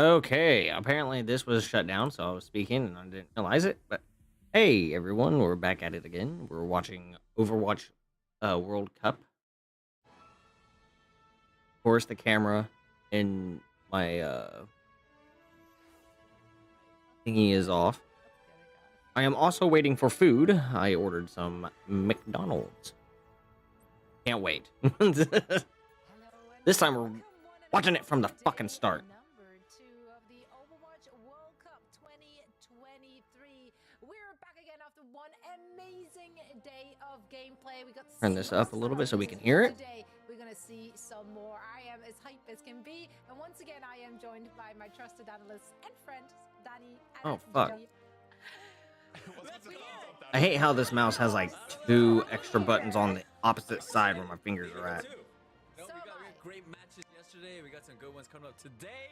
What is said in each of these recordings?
Okay, apparently this was shut down, so I was speaking and I didn't realize it. But hey, everyone, we're back at it again. We're watching Overwatch World Cup. Of course, the camera in my thingy is off. I am also waiting for food. I ordered some McDonald's. Can't wait. This time we're watching it from the fucking start. Number 2 of the Overwatch World Cup 2023. We're back again after one amazing day of gameplay. We got Turn this up a little bit so we can hear it. Today we're gonna see some more. I am as hyped as can be, and once again I am joined by my trusted analyst and friend, Danny. Oh fuck. Let's begin. I hate how this mouse has like 2 extra buttons on the opposite side where my fingers are at. We got great matches yesterday. We got some good ones coming up today.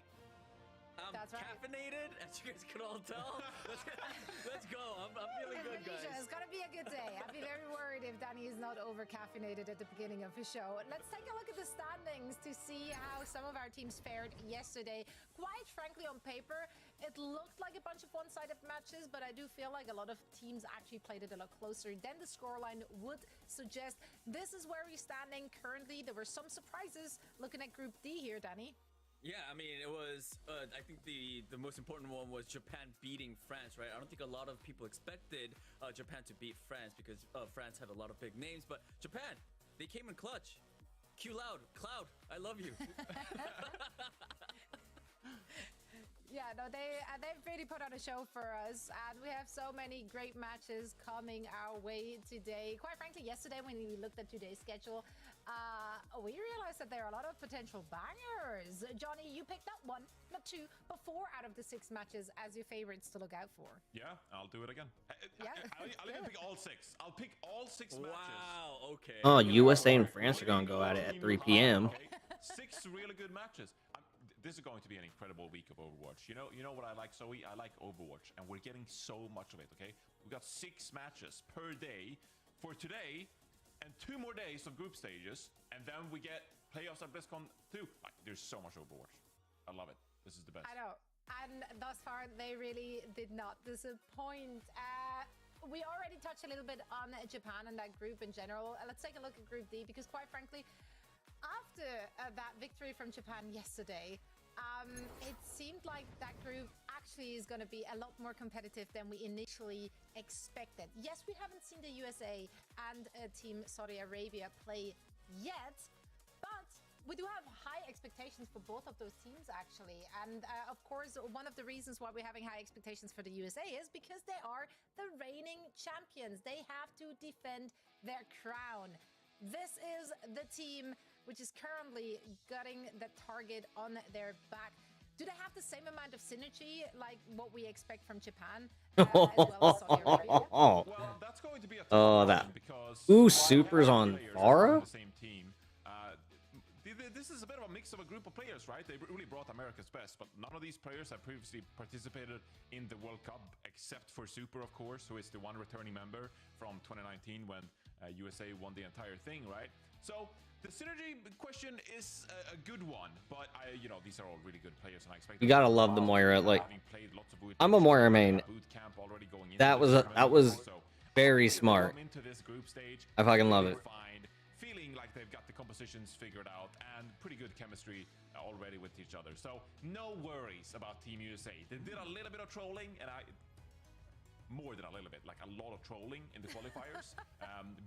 I'm caffeinated, as you guys can all tell. Let's go. I'm feeling good, guys. It's gonna be a good day. I'd be very worried if Danny is not over caffeinated at the beginning of his show. Let's take a look at the standings to see how some of our teams fared yesterday. Quite frankly, on paper, it looked like a bunch of one-sided matches, but I do feel like a lot of teams actually played it a lot closer than the scoreline would suggest. This is where we're standing currently. There were some surprises looking at Group D here, Danny. Yeah, I mean, it was, I think the most important one was Japan beating France, right? I don't think a lot of people expected Japan to beat France because France had a lot of big names, but Japan, they came in clutch. Q Loud, Cloud, I love you. Yeah, no, they've really put on a show for us, and we have so many great matches coming our way today. Quite frankly, yesterday when we looked at today's schedule, we realized that there are a lot of potential bangers. Johnny, you picked up 1, not 2, but 4 out of the 6 matches as your favorites to look out for. Yeah, I'll do it again. Yeah, I'll even pick all 6. I'll pick all 6 matches. Wow, okay. Oh, USA and France are gonna go at it at 3 p.m. Okay. 6 really good matches. This is going to be an incredible week of Overwatch. You know what I like, Zoe? I like Overwatch, and we're getting so much of it, okay? We got 6 matches per day for today, and 2 more days of group stages, and then we get playoffs at BlizzCon 2. There's so much Overwatch. I love it. This is the best. I know. And thus far, they really did not disappoint. We already touched a little bit on Japan and that group in general. Let's take a look at Group D, because quite frankly, after that victory from Japan yesterday, it seemed like that group actually is going to be a lot more competitive than we initially expected. Yes, we haven't seen the USA and Team Saudi Arabia play yet, but we do have high expectations for both of those teams, actually. And of course, one of the reasons why we're having high expectations for the USA is because they are the reigning champions. They have to defend their crown. This is the team which is currently gutting the target on their back. Do they have the same amount of synergy like what we expect from Japan? As well as Saudi Arabia? Well, that's going to be a that. because Super's on Farah? the same team. This is a bit of a mix of a group of players, right? They really brought America's best, but none of these players have previously participated in the World Cup, except for Super, of course, who is the one returning member from 2019 when USA won the entire thing, right? So the synergy question is a good one, but these are all really good players, and I expect You gotta love the Moira. Like, I'm a Moira main. That was very smart. Into this group stage, I fucking love it. Feeling like they've got the compositions figured out and pretty good chemistry already with each other. So no worries about Team USA. They did a little bit of trolling, and more than a little bit, like a lot of trolling in the qualifiers,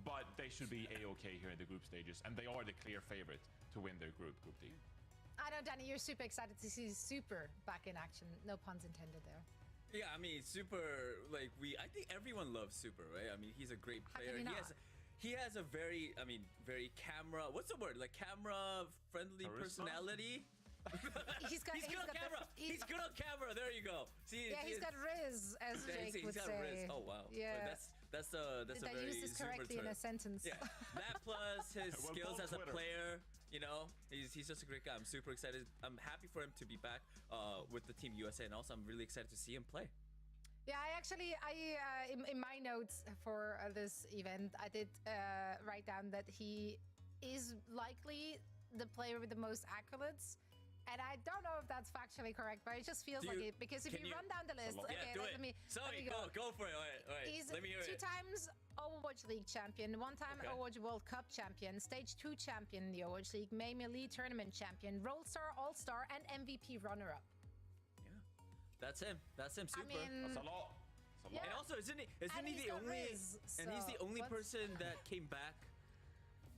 but they should be a-okay here in the group stages, and they are the clear favorite to win their Group D. I know, Danny, you're super excited to see Super back in action. No puns intended there. Yeah, I mean, Super, I think everyone loves Super, right? I mean, he's a great player. He has a very camera, what's the word? Like camera-friendly personality? He's good on camera. There you go. See, yeah, he's got Riz, as Jake would say. Riz. Oh wow. Yeah. That's a Did I very use this correctly in a sentence? Yeah. That plus his skills as a player, he's just a great guy. I'm super excited. I'm happy for him to be back with the Team USA, and also I'm really excited to see him play. Yeah, in my notes for this event, I did write down that he is likely the player with the most accolades And I don't know if that's factually correct, but it just feels like it. Because if you run down the list, okay, yeah, do let me go for it. All right. He's Let me hear it. 2 times Overwatch League champion, 1 time Overwatch World Cup champion, Stage 2 champion in the Overwatch League, May Elite Tournament champion, Rollstar, All-Star, and MVP runner-up. Yeah, that's him. That's him. Super. I mean, That's a lot. yeah. And also, isn't he he's the got only? Riz, And he's the so only what's- person that came back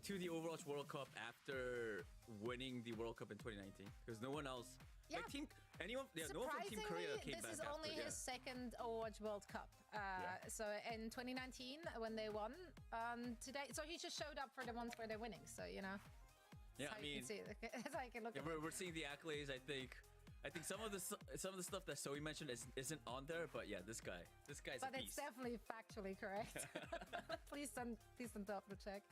to the Overwatch World Cup after winning the World Cup in 2019. Because no one else. Yeah. Like no one from Team Korea came back. This is after, only his second Overwatch World Cup. So in 2019 when they won, today, so he just showed up for the ones where they're winning. So you know, Yeah, how I you mean, can see it. It's like, look at we're seeing the accolades. I think some of the stuff that Zoe mentioned isn't on there, but yeah, this guy's but a it's beast. definitely factually correct. please don't double check.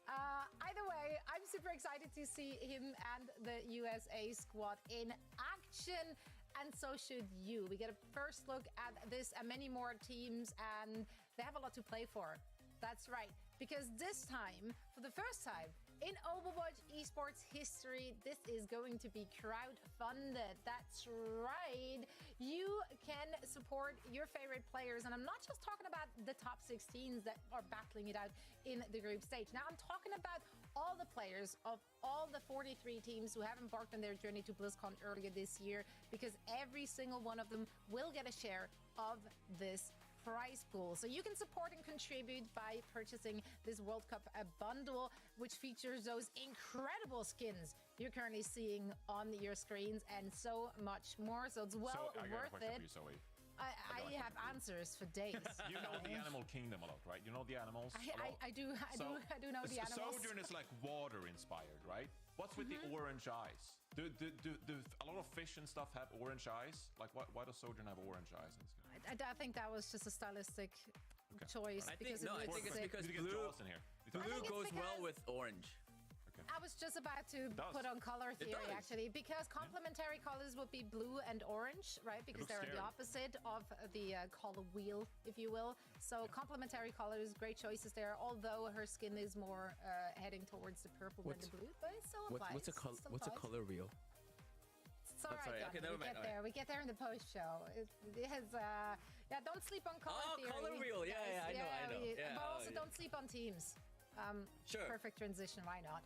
Either way, I'm super excited to see him and the USA squad in action, and so should you. We get a first look at this and many more teams, and they have a lot to play for. That's right, because this time, for the first time in Overwatch esports history, this is going to be crowd-funded. That's right. You can support your favorite players, and I'm not just talking about the top 16s that are battling it out in the group stage. Now, I'm talking about all the players of all the 43 teams who have embarked on their journey to BlizzCon earlier this year, because every single one of them will get a share of this prize pool. So you can support and contribute by purchasing this World Cup bundle, which features those incredible skins you're currently seeing on your screens and so much more. So it's well I got a worth question it. for you, Zoe. I have answers for days. You know the animal kingdom a lot, right? You know the animals a lot. I do know the animals. Sojourn is like water inspired, right? What's with the orange eyes? Do a lot of fish and stuff have orange eyes? Like why does Sojourn have orange eyes? I think that was just a stylistic choice. I because think it's because blue goes well with orange. I was just about to put on color theory, actually, because complementary colors would be blue and orange, right? Because they're the opposite of the color wheel, if you will. So complementary colors, great choices there, although her skin is more heading towards the purple than the blue, but it still applies. What's a color wheel? It's all right, okay, we get there in the post-show. Don't sleep on color theory. Oh, color wheel, I know. But also don't sleep on teams. Sure. Perfect transition, why not?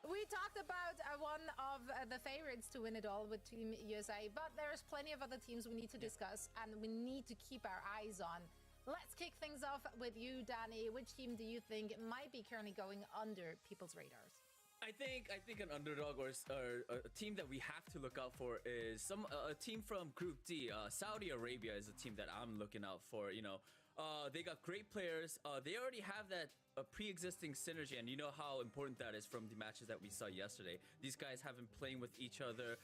We talked about one of the favorites to win it all with Team USA, but there's plenty of other teams we need to discuss and we need to keep our eyes on. Let's kick things off with you, Danny. Which team do you think might be currently going under people's radars? I think an underdog or a team that we have to look out for is a team from Group D. Saudi Arabia is a team that I'm looking out for. You know, they got great players. They already have that pre-existing synergy, and you know how important that is from the matches that we saw yesterday. These guys have been playing with each other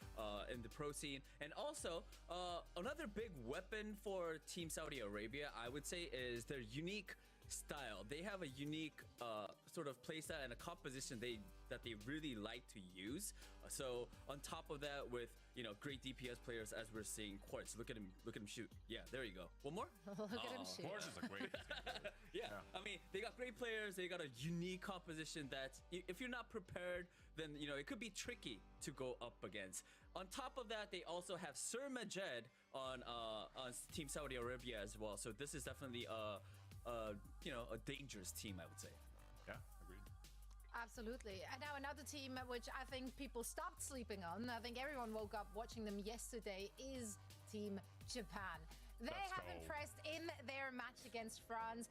in the pro scene, and also another big weapon for Team Saudi Arabia, I would say, is their unique style. They have a unique sort of playstyle and a composition that they really like to use. So on top of that, with great DPS players, as we're seeing, Quartz. Look at him shoot. Yeah, there you go. One more. Look at him shoot. Quartz is a great. yeah, I mean, they got great players. They got a unique composition that if you're not prepared, then it could be tricky to go up against. On top of that, they also have Sir Majed on Team Saudi Arabia as well. So this is definitely a dangerous team, I would say. Yeah, agreed. Absolutely. And now another team which I think people stopped sleeping on, I think everyone woke up watching them yesterday, is Team Japan. They have impressed in their match against France.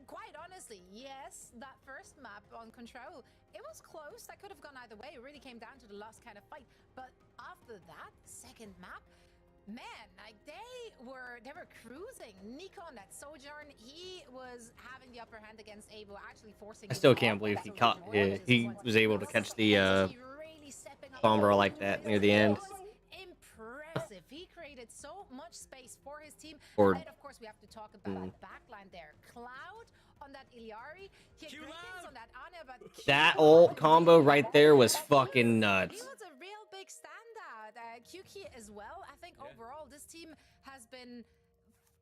Quite honestly, yes, that first map on Control, it was close. That could have gone either way. It really came down to the last kind of fight. But after that second map, man, like they were cruising. Nico on that Sojourn, he was having the upper hand against Avo, actually forcing. I still can't believe he was able to catch the bomber like that near the end. Impressive. He created so much space for his team. Or, and then, of course, we have to talk about backline there. Cloud on that Iliari, Griffins on that Anya, but that old combo right there was fucking nuts. He was a real big standout. QK as well. I think overall this team has been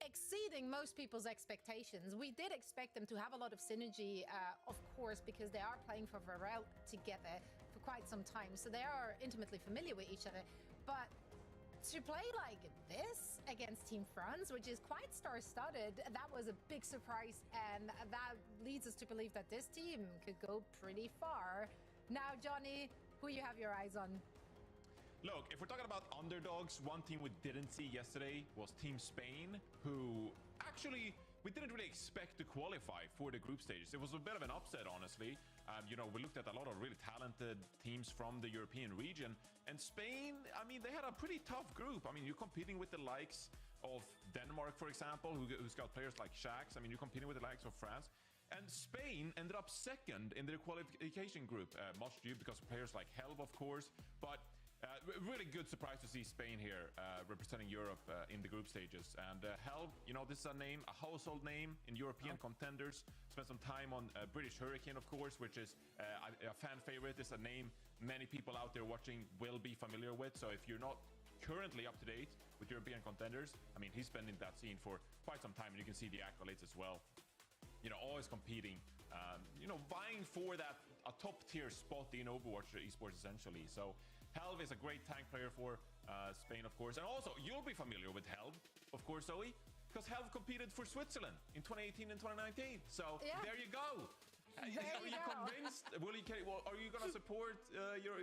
exceeding most people's expectations. We did expect them to have a lot of synergy, of course, because they are playing for Varel together. For quite some time, so they are intimately familiar with each other. But to play like this against Team France, which is quite star-studded, that was a big surprise, and that leads us to believe that this team could go pretty far. Now, Johnny, who you have your eyes on? Look, if we're talking about underdogs, one team we didn't see yesterday was Team Spain, who actually we didn't really expect to qualify for the group stages. It was a bit of an upset, honestly. You know, we looked at a lot of really talented teams from the European region, and Spain, I mean, they had a pretty tough group. I mean, you're competing with the likes of Denmark, for example, who's got players like Shax. I mean, you're competing with the likes of France. And Spain ended up second in their qualification group, much due because of players like Helv, of course. But really good surprise to see Spain here representing Europe in the group stages. And Helv, you know, this is a name, a household name in European contenders. Spent some time on British Hurricane, of course, which is a fan favorite. It's a name many people out there watching will be familiar with. So if you're not currently up to date with European contenders, I mean, he's been in that scene for quite some time, and you can see the accolades as well. You know, always competing, you know, vying for that a top tier spot in Overwatch esports essentially. So Helv is a great tank player for Spain, of course. And also, you'll be familiar with Helv, of course, Zoe, because Helv competed for Switzerland in 2018 and 2019. So there you go. Are you convinced? Are you going to support your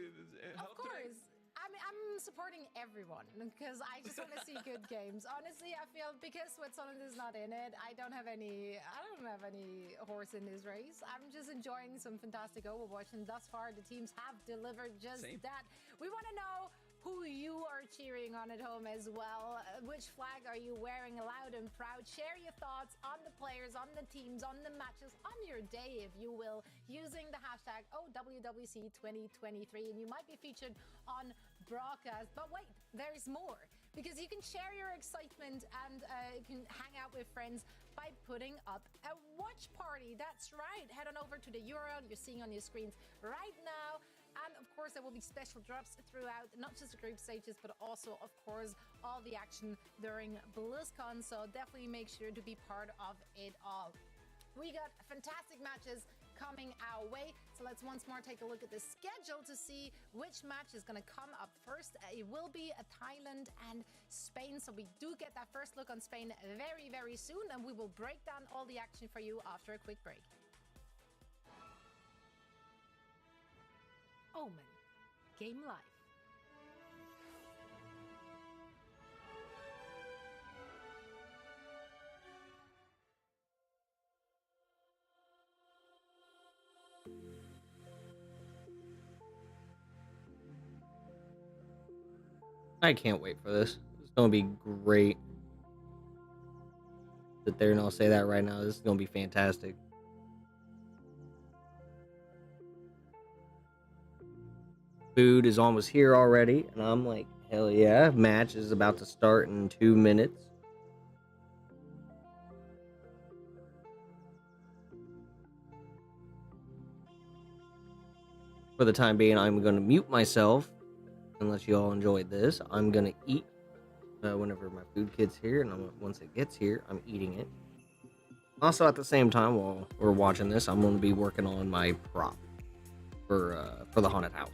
Helv? Of course. Today? I'm supporting everyone because I just want to see good games. Honestly, I feel because Switzerland is not in it, I don't have any horse in this race. I'm just enjoying some fantastic Overwatch, and thus far the teams have delivered just that. We want to know who you are cheering on at home as well. Which flag are you wearing loud and proud? Share your thoughts on the players, on the teams, on the matches, on your day, if you will, using the hashtag OWWC2023, and you might be featured on broadcast. But wait, there's more, because you can share your excitement and you can hang out with friends by putting up a watch party. That's right. Head on over to the URL you're seeing on your screens right now. And of course, there will be special drops throughout, not just the group stages, but also, of course, all the action during BlizzCon. So definitely make sure to be part of it all. We got fantastic matches coming our way. So let's once more take a look at the schedule to see which match is going to come up first. It will be Thailand and Spain. So we do get that first look on Spain very, very soon. And we will break down all the action for you after a quick break. Omen, Game Life. I can't wait for this. It's gonna be great. Sit there and I'll say that right now. This is gonna be fantastic. Food is almost here already, and I'm like, hell yeah. Match is about to start in 2 minutes. For the time being, I'm going to mute myself, unless you all enjoyed this. I'm going to eat whenever my food gets here, and once it gets here, I'm eating it. Also, at the same time, while we're watching this, I'm going to be working on my prop for the haunted house.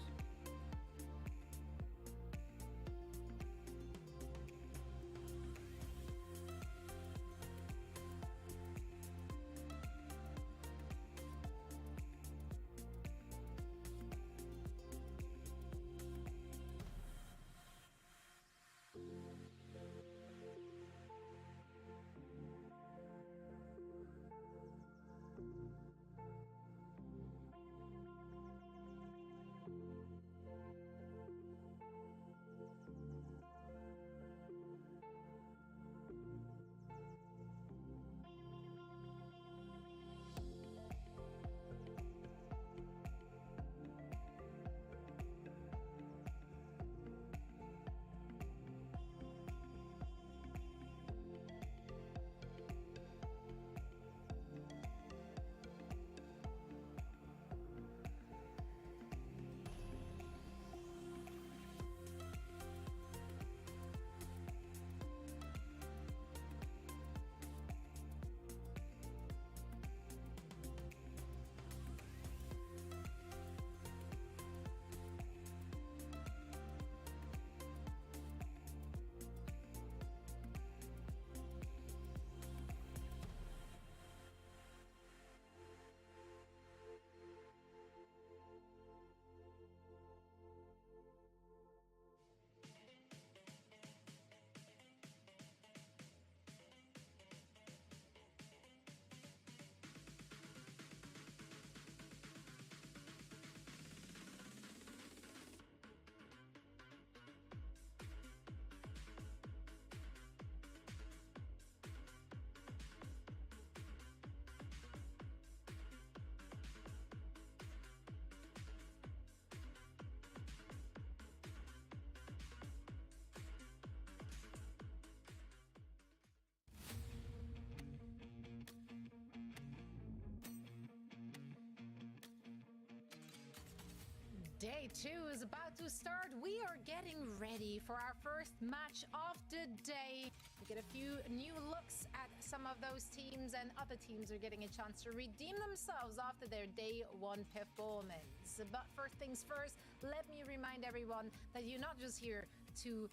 Day 2 is about to start. We are getting ready for our first match of the day. We get a few new looks at some of those teams, and other teams are getting a chance to redeem themselves after their Day 1 performance. But first things first, let me remind everyone that you're not just here to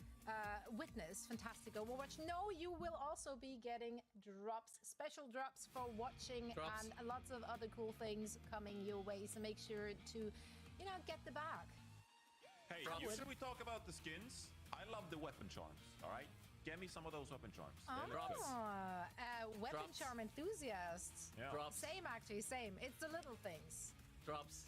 witness fantastic Overwatch. No, you will also be getting drops, special drops for watching, and lots of other cool things coming your way. So make sure to get the bag. Hey, usually we talk about the skins. I love the weapon charms, all right? Get me some of those weapon charms. Weapon charm enthusiasts. Yeah. Same, actually, same. It's the little things. Drops.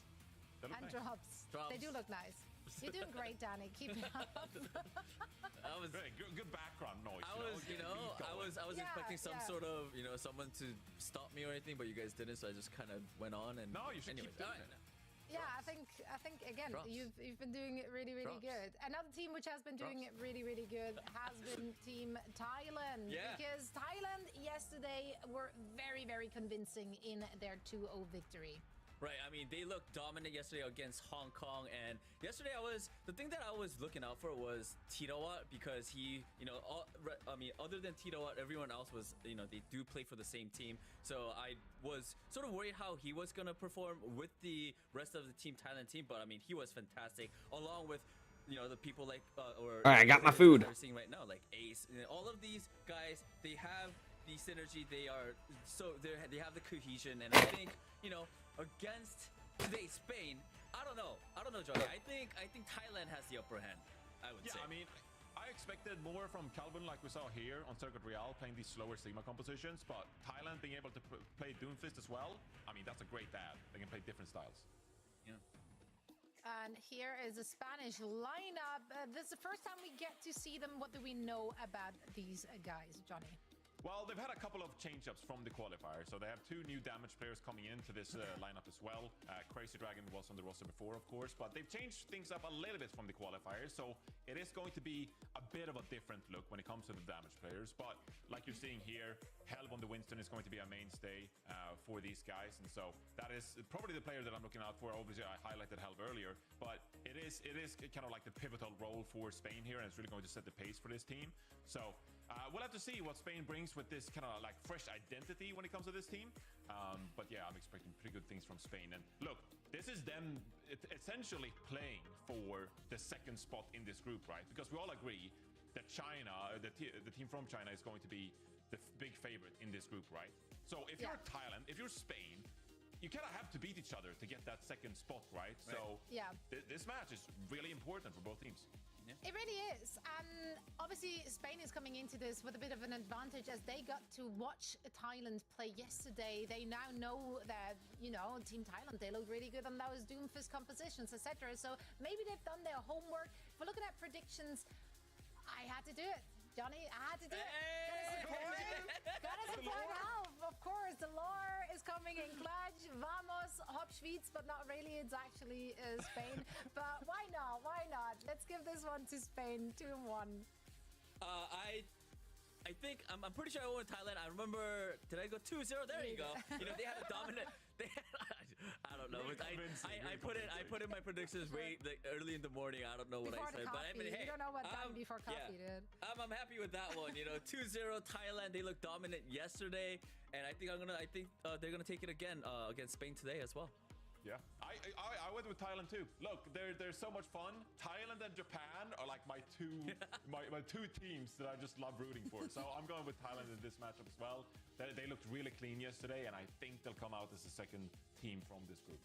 And drops. They do look nice. You're doing great, Danny. Keep it up. That was good background noise. I was expecting some sort of, someone to stop me or anything, but you guys didn't, so I just kind of went on. And no, you should keep doing it. Yeah, I think again, you've been doing it really good. Another team which has been doing it really good has been Team Thailand. Yeah. Because Thailand yesterday were very convincing in their 2-0 victory. Right, I mean, they looked dominant yesterday against Hong Kong, and yesterday the thing that I was looking out for was Titowat, because he, other than Titowat, everyone else was, they do play for the same team, so I was sort of worried how he was going to perform with the rest of the Team Thailand team, but I mean, he was fantastic, along with, the people like, all right, I got my food. We're seeing right now, like Ace, all of these guys, they have the synergy, they have the cohesion, and I think, against today Spain, I don't know, Johnny. I think Thailand has the upper hand. I would say. I mean, I expected more from Calvin, like we saw here on Circuit Real, playing these slower Sigma compositions, but Thailand being able to play Doomfist as well. I mean, that's a great add. They can play different styles. Yeah. And here is a Spanish lineup. This is the first time we get to see them. What do we know about these guys, Johnny? Well, they've had a couple of change-ups from the qualifier, so they have 2 new damage players coming into this lineup as well. Crazy Dragon was on the roster before, of course, but they've changed things up a little bit from the qualifier, so it is going to be a bit of a different look when it comes to the damage players. But like you're seeing here, Helv on the Winston is going to be a mainstay for these guys, and so that is probably the player that I'm looking out for. Obviously, I highlighted Helv earlier, but it is kind of like the pivotal role for Spain here, and it's really going to set the pace for this team. So we'll have to see what Spain brings with this kind of like fresh identity when it comes to this team. But yeah, I'm expecting pretty good things from Spain. And look, this is them essentially playing for the second spot in this group, right? Because we all agree that China, the team from China, is going to be the big favorite in this group, right? So if you're Thailand, if you're Spain, you kind of have to beat each other to get that second spot, right? So this match is really important for both teams. Yeah. It really is. And obviously, Spain is coming into this with a bit of an advantage as they got to watch Thailand play yesterday. They now know that, Team Thailand, they look really good on those Doomfist compositions, etc. So maybe they've done their homework. If we're looking at predictions, I had to do it. Johnny, I had to do it. Gotta support Helv, of course. The lore is coming in clutch. Vamos, Hop Schweiz, but not really. It's actually Spain. But why not? Why not? Let's give this one to Spain. 2-1. I think I'm pretty sure I won Thailand. I remember. Did I go 2-0? There you go. They had a dominant. I don't know. I put in my predictions early in the morning. I don't know what before I said, but I mean, hey, you don't know what time before coffee, dude. I'm happy with that one. 2-0 Thailand. They looked dominant yesterday, and I think they're gonna take it again against Spain today as well. Yeah, I went with Thailand too. Look, they're so much fun. Thailand and Japan are like my two my 2 teams that I just love rooting for. So I'm going with Thailand in this matchup as well. They looked really clean yesterday, and I think they'll come out as the second team from this group.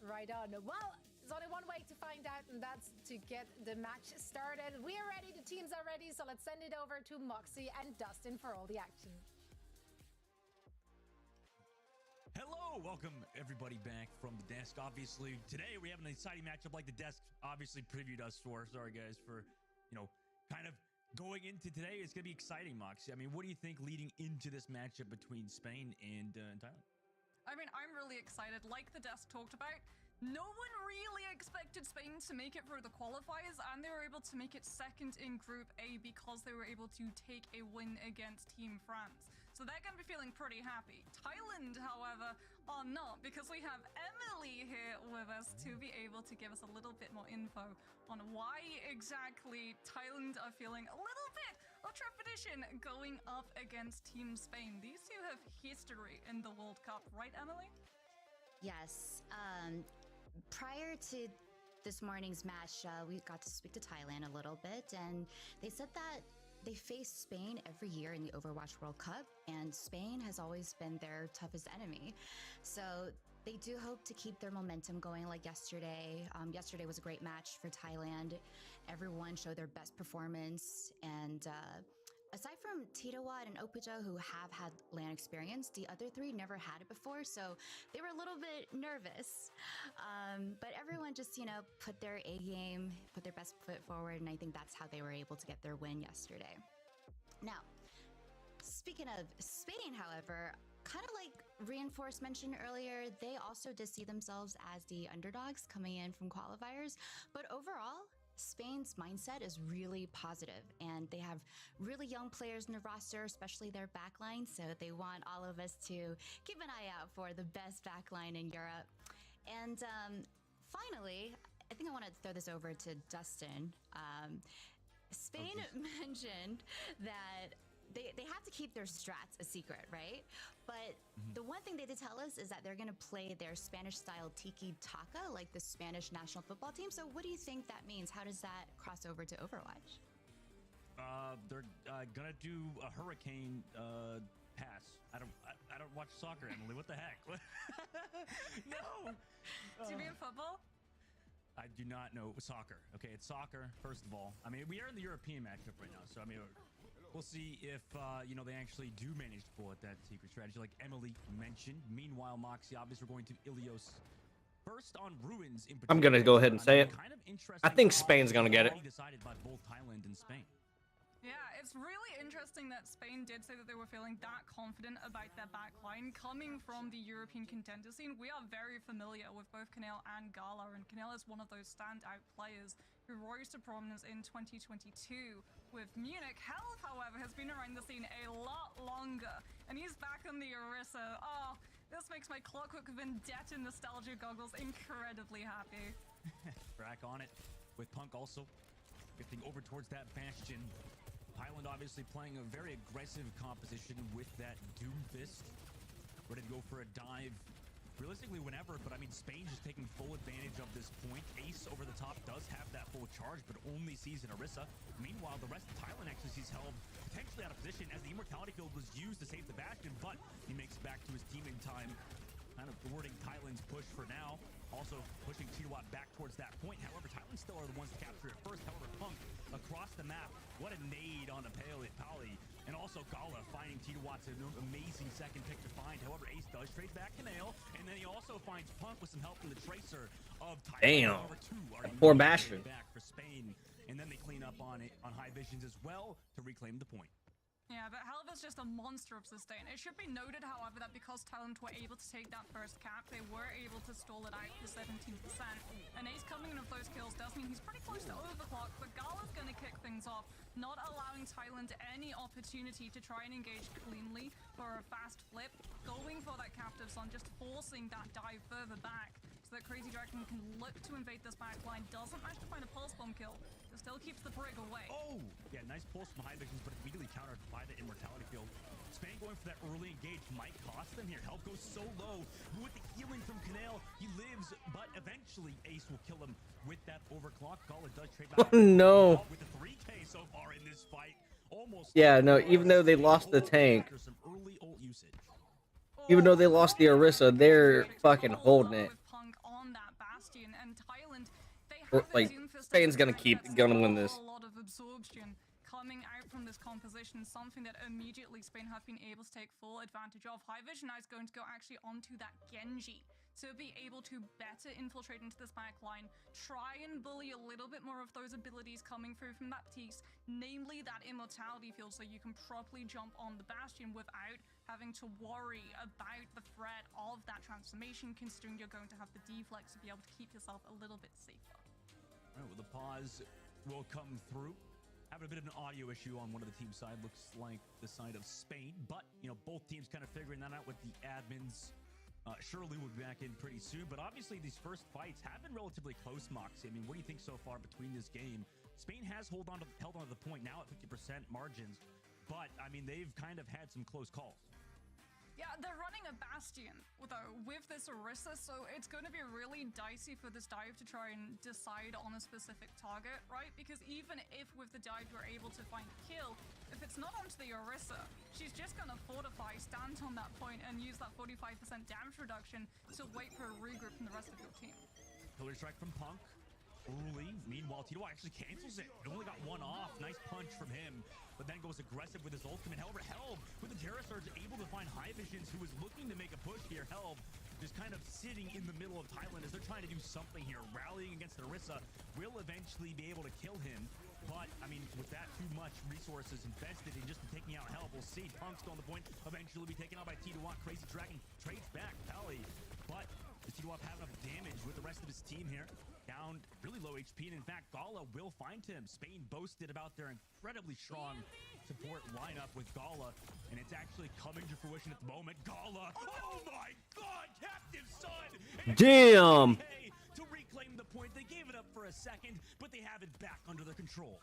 Right on. Well, there's only one way to find out, and that's to get the match started. We're ready. The teams are ready. So let's send it over to Moxie and Dustin for all the action. Hello, welcome everybody back from the desk. Obviously, today we have an exciting matchup like the desk obviously previewed us for. Sorry guys for, kind of going into today. It's going to be exciting, Moxie. I mean, what do you think leading into this matchup between Spain and Thailand? I mean, I'm really excited. Like the desk talked about, no one really expected Spain to make it for the qualifiers, and they were able to make it second in Group A because they were able to take a win against Team France. So So they're going to be feeling pretty happy. Thailand, however, are not, because we have Emily here with us to be able to give us a little bit more info on why exactly Thailand are feeling a little bit of trepidation going up against Team Spain. These two have history in the World Cup, right, Emily? Yes. Prior to this morning's match, we got to speak to Thailand a little bit, and they said that they face Spain every year in the Overwatch World Cup, and Spain has always been their toughest enemy. So they do hope to keep their momentum going like yesterday. Yesterday was a great match for Thailand. Everyone showed their best performance, and aside from Titawat and Opajo, who have had LAN experience, the other three never had it before, so they were a little bit nervous. But everyone just, put their A game, put their best foot forward, and I think that's how they were able to get their win yesterday. Now, speaking of Spain, however, kind of like Reinforce mentioned earlier, they also did see themselves as the underdogs coming in from qualifiers, but overall, Spain's mindset is really positive, and they have really young players in the roster, especially their backline. So they want all of us to keep an eye out for the best backline in Europe. And finally, I think I want to throw this over to Dustin. Spain mentioned that they have to keep their strats a secret, right? But the one thing they did tell us is that they're going to play their Spanish-style tiki-taka, like the Spanish national football team. So what do you think that means? How does that cross over to Overwatch? They're gonna do a hurricane pass. I don't watch soccer, Emily. What the heck? No. Do you mean football? I do not know soccer. Okay, it's soccer, first of all. I mean, we are in the European matchup right now, so I mean, we'll see if they actually do manage to pull at that secret strategy, like Emily mentioned. Meanwhile, Moxie, obviously, we're going to Ilios first on Ruins. In I'm gonna go ahead and say it. Kind of interesting. I think Spain's gonna get it. Decided by both Thailand and Spain. Yeah, it's really interesting that Spain did say that they were feeling that confident about their backline coming from the European contender scene. We are very familiar with both Kanel and Gala, and Kanel is one of those standout players who rose to prominence in 2022 with Munich. Health, however, has been around the scene a lot longer, and he's back on the Orisa. Oh, this makes my Clockwork Vendetta nostalgia goggles incredibly happy. Back on it with Punk also getting over towards that Bastion. Thailand obviously playing a very aggressive composition with that Doomfist. Ready to go for a dive realistically whenever, but I mean, Spain just taking full advantage of this point. Ace over the top does have that full charge, but only sees an Orisa. Meanwhile, the rest of Thailand actually sees held potentially out of position as the Immortality Field was used to save the Bastion, but he makes it back to his team in time. Kind of thwarting Thailand's push for now. Also pushing Titawat back towards that point. However, Thailand still are the ones to capture it first. However, Punk across the map. What a nade on the Pali. And also Gala finding Titawat's an amazing second pick to find. However, Ace does trade back to Nail. And then he also finds Punk with some help from the Tracer of Thailand. Damn. Poor Bastion. Back for Spain. And then they clean up on High Visions as well to reclaim the point. Yeah, but Helv is just a monster of sustain. It should be noted, however, that because Thailand were able to take that first cap, they were able to stall it out to 17%. And Ace coming in with those kills does mean he's pretty close to overclock, but Gala's going to kick things off, not allowing Thailand any opportunity to try and engage cleanly for a fast flip, going for that captive son, just forcing that dive further back so that Crazy Dragon can look to invade this backline, doesn't manage to find a pulse bomb kill. It still keeps the brig away. Oh! Yeah, nice pulse from High Visions, but immediately countered by the Immortality Field. Spain going for that early engage might cost them here. Health goes so low. With the healing from Kanel, he lives, but eventually Ace will kill him with that overclock. Gala does trade back. Oh, no. With the 3K so far in this fight. Almost. Yeah, no, even though they lost the tank. After some early ult usage. Even though they lost the Orisa, they're fucking holding it. Punk on that Bastion, and Thailand, they Or, have like, Spain's gonna win this. A lot of absorption coming out from this composition, something that immediately Spain have been able to take full advantage of. High Vision now is going to go actually onto that Genji to be able to better infiltrate into this backline, try and bully a little bit more of those abilities coming through from Baptiste, namely that Immortality Field, so you can properly jump on the Bastion without having to worry about the threat of that transformation, considering you're going to have the deflex to be able to keep yourself a little bit safer. All right, well, the pause will come through. having a bit of an audio issue on one of the team side. Looks like the side of Spain, but both teams kind of figuring that out with the admins. Surely we'll be back in pretty soon, but obviously these first fights have been relatively close, Moxie. I mean, what do you think so far between this game? Spain has held on to the point now at 50% margins, but I mean, they've kind of had some close calls. Yeah, they're running a Bastion, though, with this Orisa, so it's going to be really dicey for this dive to try and decide on a specific target, right? Because even if with the dive you're able to find a kill, if it's not onto the Orisa, she's just going to fortify, stand on that point, and use that 45% damage reduction to wait for a regroup from the rest of your team. Pillar strike from Punk. Early. Meanwhile, Tito actually cancels it. It only got one off. Nice punch from him, but then goes aggressive with his ultimate. However, Helb with the Terra Surge able to find High Visions, who was looking to make a push here. Helb just kind of sitting in the middle of Thailand as they're trying to do something here. Rallying against Orisa will eventually be able to kill him, but I mean, with that too much resources invested in just taking out Helb, we'll see Punk's on the point. Eventually be taken out by Tito. Crazy Dragon trades back Pally, but does Tito have enough damage with the rest of his team here? Down really low HP, and in fact, Gala will find him. Spain boasted about their incredibly strong support lineup with Gala, and it's actually coming to fruition at the moment. Gala, oh my God, Captive Son! Damn! To reclaim the point, they gave it up for a second, but they have it back under their control.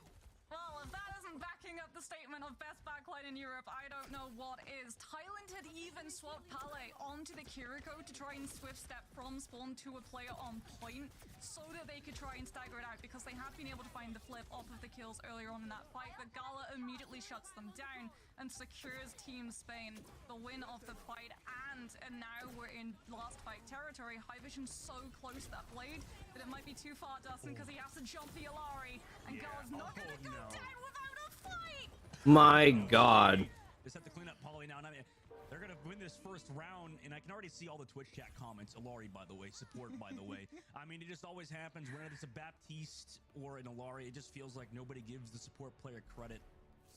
Well, if that isn't backing up the statement of best backline in Europe, I don't know what is. Thailand had even swapped Pale onto the Kiriko to try and swift step from spawn to a player on point so that they could try and stagger it out, because they have been able to find the flip off of the kills earlier on in that fight, but Gala immediately shuts them down and secures Team Spain the win of the fight. And now we're in last fight territory. High Vision so close to that blade that it might be too far, Dustin, because he has to jump the Alari, and Gala's not going to go down without a fight. My God. Just have to clean up Polly now. And I mean, they're going to win this first round, and I can already see all the Twitch chat comments. Alari, by the way. Support, by the way. I mean, it just always happens whenever it's a Baptiste or an Alari. It just feels like nobody gives the support player credit.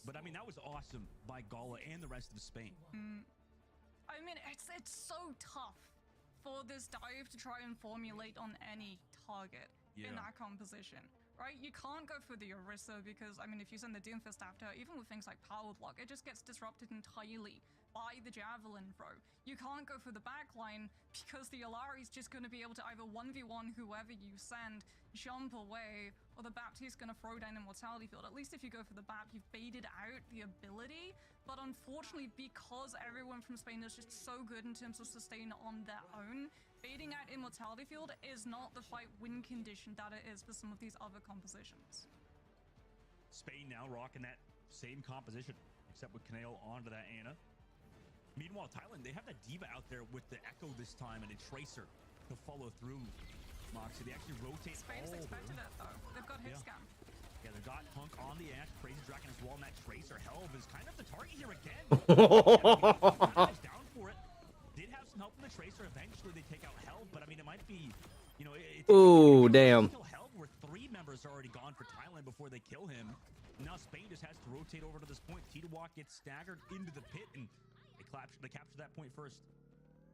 But, I mean, that was awesome by Gala and the rest of Spain. I mean, it's so tough for this dive to try and formulate on any target in that composition. Right? You can't go for the Orisa because, I mean, if you send the Doomfist after, even with things like Power Block, it just gets disrupted entirely by the Javelin throw. You can't go for the backline because the Alari's just going to be able to either 1v1 whoever you send, jump away, or the Baptiste's going to throw down Immortality Field. At least if you go for the Bap, you've baited out the ability. But unfortunately, because everyone from Spain is just so good in terms of sustain on their own, baiting out Immortality Field is not the fight win condition that it is for some of these other compositions. Spain now rocking that same composition, except with Kaneo onto that Ana. Meanwhile, Thailand, they have that Diva out there with the Echo this time and a Tracer to follow through. Moxie, they actually rotate Spain's expected it though. They've got hit scam. Yeah, they've got Punk on the Ash, Crazy Dragon as well, and that Tracer. Helb is kind of the target here again. Down for it. Did have some help from the Tracer. Eventually they take out Helb, but I mean, it might be, Ooh, damn. Kill Helb, where 3 members are already gone for Thailand before they kill him. Now Spain just has to rotate over to this point. Titawak gets staggered into the pit, and they capture that point first.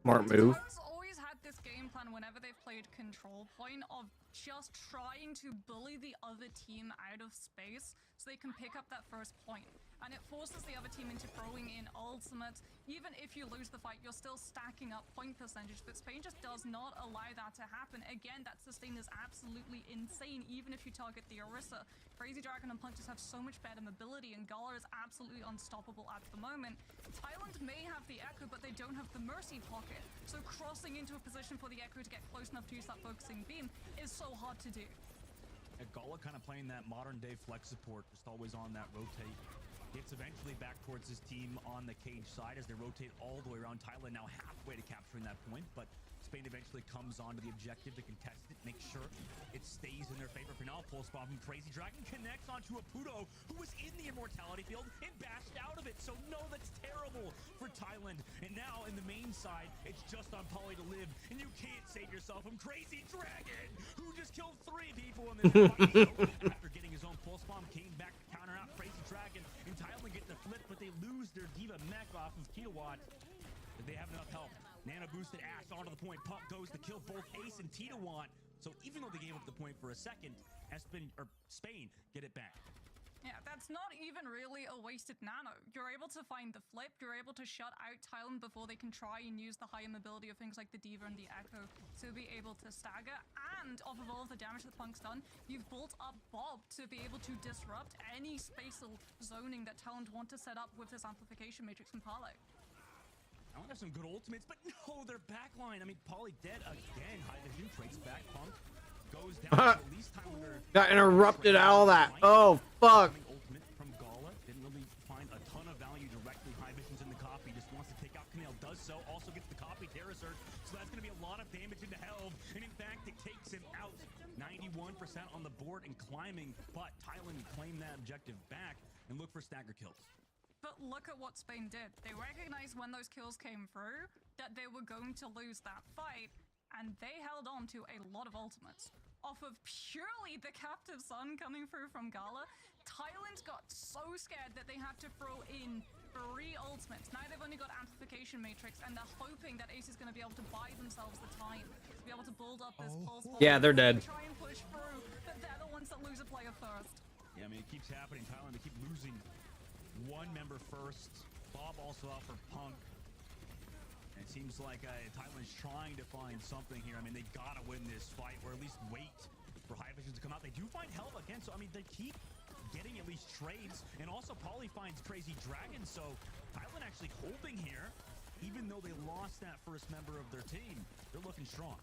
Smart move. Thailand's always had this game plan whenever they've played control point of just trying to bully the other team out of space so they can pick up that first point. And it forces the other team into throwing in ultimates. Even if you lose the fight, you're still stacking up point percentage, but Spain just does not allow that to happen. Again, that sustain is absolutely insane, even if you target the Orisa. Crazy Dragon and Punk just have so much better mobility, and Gala is absolutely unstoppable at the moment. Thailand may have the Echo, but they don't have the Mercy pocket. So crossing into a position for the Echo to get close enough to use that focusing beam is so hard to do. Gala kind of playing that modern day flex support, just always on that rotate. Gets eventually back towards his team on the cage side as they rotate all the way around. Thailand now halfway to capturing that point, but Spain eventually comes onto the objective to contest it, make sure it stays in their favor. For now, pulse bomb from Crazy Dragon connects onto a Puto who was in the Immortality Field and bashed out of it. So no, that's terrible for Thailand. And now in the main side, it's just on Polly to live, and you can't save yourself from Crazy Dragon, who just killed 3 people in this fight. So after getting his own pulse bomb, came back to counter out Crazy Dragon, and Thailand get the flip, but they lose their Diva mech off of Kilowatt. They have enough help. Nano boosted Ash onto the point. Punk goes to kill both Ace and Titawant. So even though they gave up the point for a second, Spain get it back. Yeah, that's not even really a wasted nano. You're able to find the flip, you're able to shut out Thailand before they can try and use the higher mobility of things like the Diva and the Echo to be able to stagger. And off of all of the damage that Punk's done, you've built up Bob to be able to disrupt any spatial zoning that Thailand want to set up with this amplification matrix and Parlay. I want to have some good ultimates, but no, their backline. I mean, Polly dead again. High Vision trades back. Punk goes down. At least Tylander Got interrupted all that. Oh, fuck. Ultimate from Gala. Didn't really find a ton of value directly. High Vision's in the copy. Just wants to take out Canale. Does so. Also gets the copy. Terror Surge. So that's going to be a lot of damage into Helv. And in fact, it takes him out. 91% on the board and climbing. But Thailand claimed that objective back and look for stagger kills. But look at what Spain did. They recognized when those kills came through that they were going to lose that fight, and they held on to a lot of ultimates. Off of purely the captive son coming through from Gala, Thailand got so scared that they had to throw in 3 ultimates. Now they've only got Amplification Matrix, and they're hoping that Ace is going to be able to buy themselves the time to be able to build up this pulse. Yeah, they're dead. Try and push through, but they're the ones that lose a player first. Yeah, I mean, it keeps happening. Thailand, they keep losing one member first. Bob also out for Punk. And it seems like Thailand's trying to find something here. I mean, they gotta win this fight, or at least wait for High Vision to come out. They do find Helva again, so I mean, they keep getting at least trades. And also, Polly finds Crazy Dragon, so Thailand actually holding here, even though they lost that first member of their team. They're looking strong.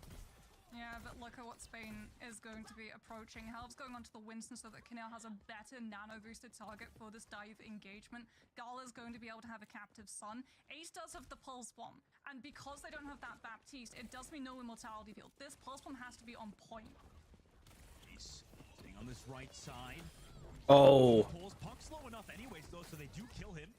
Yeah, but look at what Spain is going to be approaching. Helv's going onto the Winston so that Canale has a better nano-boosted target for this dive engagement. Gala's going to be able to have a captive son. Ace does have the Pulse Bomb, and because they don't have that Baptiste, it does mean no immortality field. This Pulse Bomb has to be on point. Ace staying on this right side. Oh. Punk slow enough anyways, though, so they do kill him.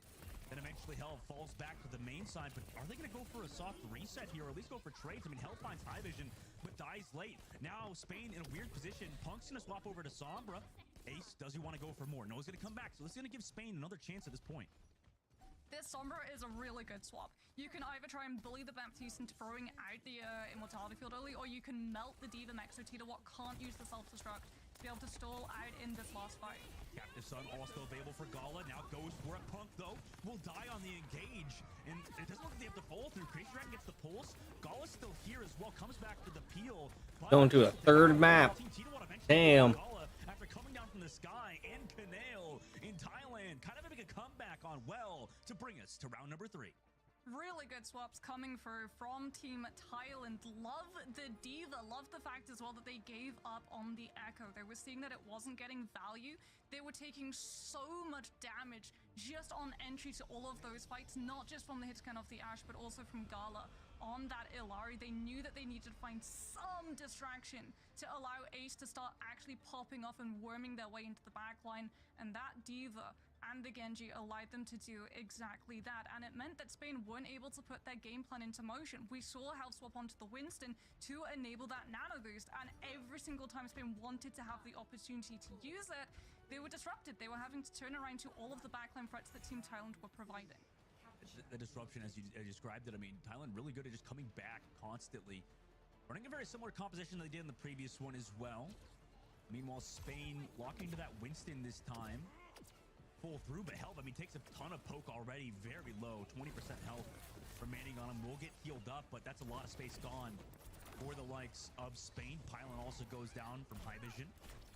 Then eventually Helv falls back to the main side, but are they going to go for a soft reset here, or at least go for trades? I mean, Helv finds High Vision, but dies late. Now Spain in a weird position. Punk's going to swap over to Sombra. Ace, does he want to go for more? No, he's going to come back, so this is going to give Spain another chance at this point. This Sombra is a really good swap. You can either try and bully the Baptiste into throwing out the immortality field early, or you can melt the Diva mech so Tita-Watt can't use the self-destruct to be able to stall out in this last fight. Captive Son also available for Gala. Now goes for a Punk, though. Will die on the engage. And it doesn't look like they have to fall through. Crazy Dragon gets the pulse. Gala's still here as well. Comes back to the peel. Going to a third map. Damn. Gala, after coming down from the sky, and Canale in Thailand kind of having a comeback on well to bring us to round number 3. Really good swaps coming through from Team Thailand. Love the Diva. Love the fact as well that they gave up on the Echo. They were seeing that it wasn't getting value. They were taking so much damage just on entry to all of those fights, not just from the hit scan of the Ashe, but also from Gala on that Illari. They knew that they needed to find some distraction to allow Ace to start actually popping off and worming their way into the backline, and that Diva and the Genji allowed them to do exactly that, and it meant that Spain weren't able to put their game plan into motion. We saw Helv swap onto the Winston to enable that nano boost, and every single time Spain wanted to have the opportunity to use it, they were disrupted. They were having to turn around to all of the backline threats that Team Thailand were providing. The disruption, as you described it, I mean, Thailand really good at just coming back constantly. Running a very similar composition they did in the previous one as well. Meanwhile, Spain locking to that Winston this time. Full through, but Helv, I mean, takes a ton of poke already, very low, 20% health remaining on him. Will get healed up, but that's a lot of space gone for the likes of Spain. Pylon also goes down from High Vision,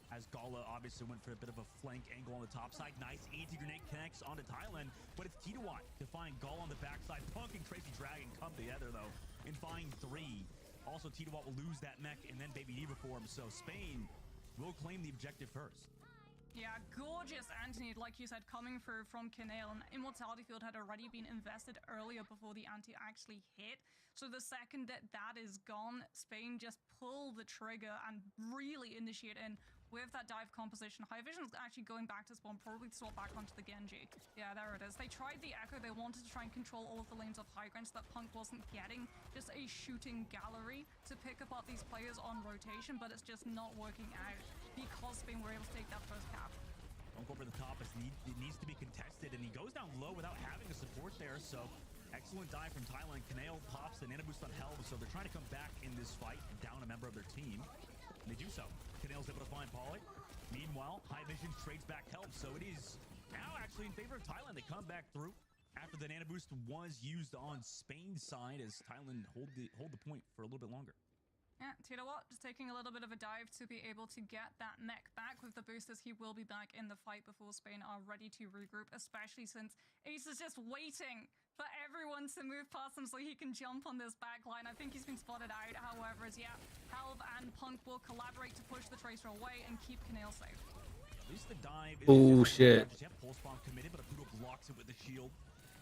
as Gala obviously went for a bit of a flank angle on the top side. Nice anti-grenade connects onto Thailand, but it's Tita-Watt to find Gala on the backside. Punk and Crazy Dragon come together, though, and find 3. Also, Tita-Watt will lose that mech, and then Baby Diva for him, so Spain will claim the objective first. Yeah, gorgeous Anthony, like you said, coming through from Canale. And Immortality Field had already been invested earlier before the anti actually hit. So the second that that is gone, Spain just pull the trigger and really initiate in with that dive composition. High Vision's actually going back to spawn, probably to swap back onto the Genji. Yeah, there it is. They tried the Echo. They wanted to try and control all of the lanes of high ground so that Punk wasn't getting just a shooting gallery to pick apart these players on rotation, but it's just not working out because Spain were able to take that first cap. Don't go over the top as it needs to be contested, and he goes down low without having a support there, so excellent dive from Thailand. Canale pops the nano boost on Helv, so they're trying to come back in this fight and down a member of their team, and they do so. Canale's able to find Polly. Meanwhile, High Vision trades back help, so it is now actually in favor of Thailand. They come back through after the Nano Boost was used on Spain's side as Thailand hold the point for a little bit longer. Yeah, Tito just taking a little bit of a dive to be able to get that mech back with the boosters. He will be back in the fight before Spain are ready to regroup, especially since Ace is just waiting for everyone to move past him so he can jump on this back line. I think he's been spotted out, however, as yeah, Helv and Punk will collaborate to push the Tracer away and keep Kanale safe. At least the dive is Oh, shit. Yeah, pulse bomb committed, but Apudo blocks it with the shield.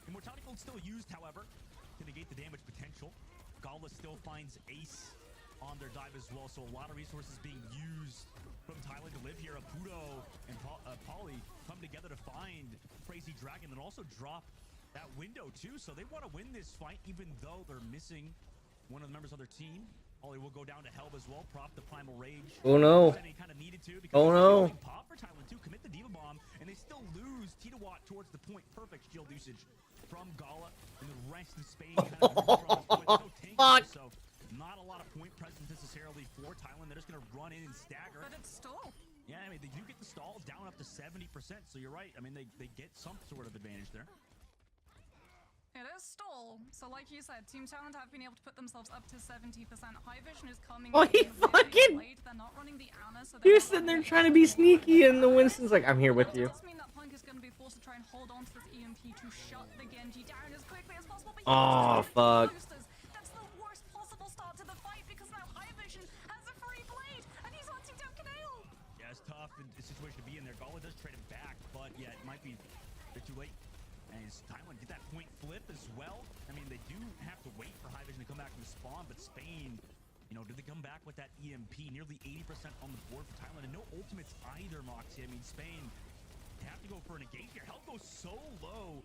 Immortality Field still used, however, to negate the damage potential. Gala still finds Ace on their dive as well, so a lot of resources being used from Thailand to live here. Apudo and Polly come together to find Crazy Dragon and also drop that window too, so they want to win this fight even though they're missing one of the members of their team. Ollie will go down to Helb as well, prop the Primal Rage. Oh no. He kind of needed to because Oh no. Pop for Thailand too, commit the Diva Bomb, and they still lose Tito Watt towards the point. Perfect shield usage from Gala, and the rest of Spain kind of no Fuck. so not a lot of point presence necessarily for Thailand. They're just going to run in and stagger. But it's stall. Yeah, I mean, they do get the stall down up to 70%, so you're right. I mean, they get some sort of advantage there. It is stall. So like you said, Team Talent have been able to put themselves up to 70%. High Vision is coming Oh, in he really fucking- late. They're not running the Ana, so You're sitting there trying to be sneaky, and the Winston's like, I'm here with you. It does mean that Punk is going to be forced to try and hold on to this EMP to shut the Genji down as quickly as possible. But Oh, fuck. That's the worst possible start to the fight because now High Vision has a free blade and he's hunting down Kanale. Yeah, it's tough situation to be in there. Gala does trade him back, but yeah, it might be a bit too late. And as Thailand get that point flip as well, I mean, they do have to wait for High Vision to come back from the spawn, but Spain, you know, did they come back with that EMP? Nearly 80% on the board for Thailand, and no ultimates either, Moxie. I mean, Spain have to go for an engage here. Health goes so low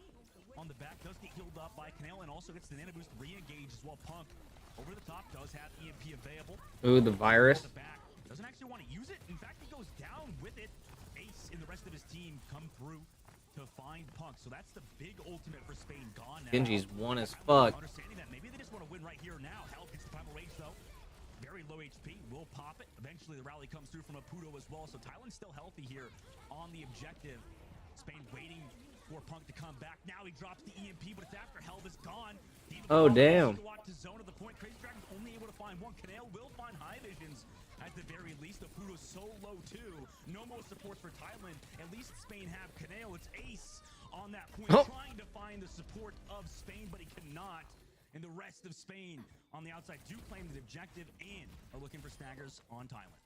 on the back, does get healed up by Kanale, and also gets the Nano Boost re-engage as well. Punk over the top does have EMP available. Ooh, the virus. The back doesn't actually want to use it. In fact, he goes down with it. Ace and the rest of his team come through to find Punk. So that's the big ultimate for Spain gone now. Genji's one as fuck. Understanding that maybe they just want to win right here now. Hell gets the Primal Rage though. Very low HP, will pop it. Eventually the rally comes through from Apudo as well. So Thailand's still healthy here on the objective. Spain waiting for Punk to come back. Now he drops the EMP, but it's after Helv is gone. Oh, damn. To zone of the point. Crazy Dragon's only able to find one. Kanale will find High Visions at the very least. Apudo's so low too. No more supports for Thailand. At least Spain have Kanale. It's Ace on that point, trying to find the support of Spain, but he cannot. And the rest of Spain on the outside do claim the objective and are looking for staggers on Thailand.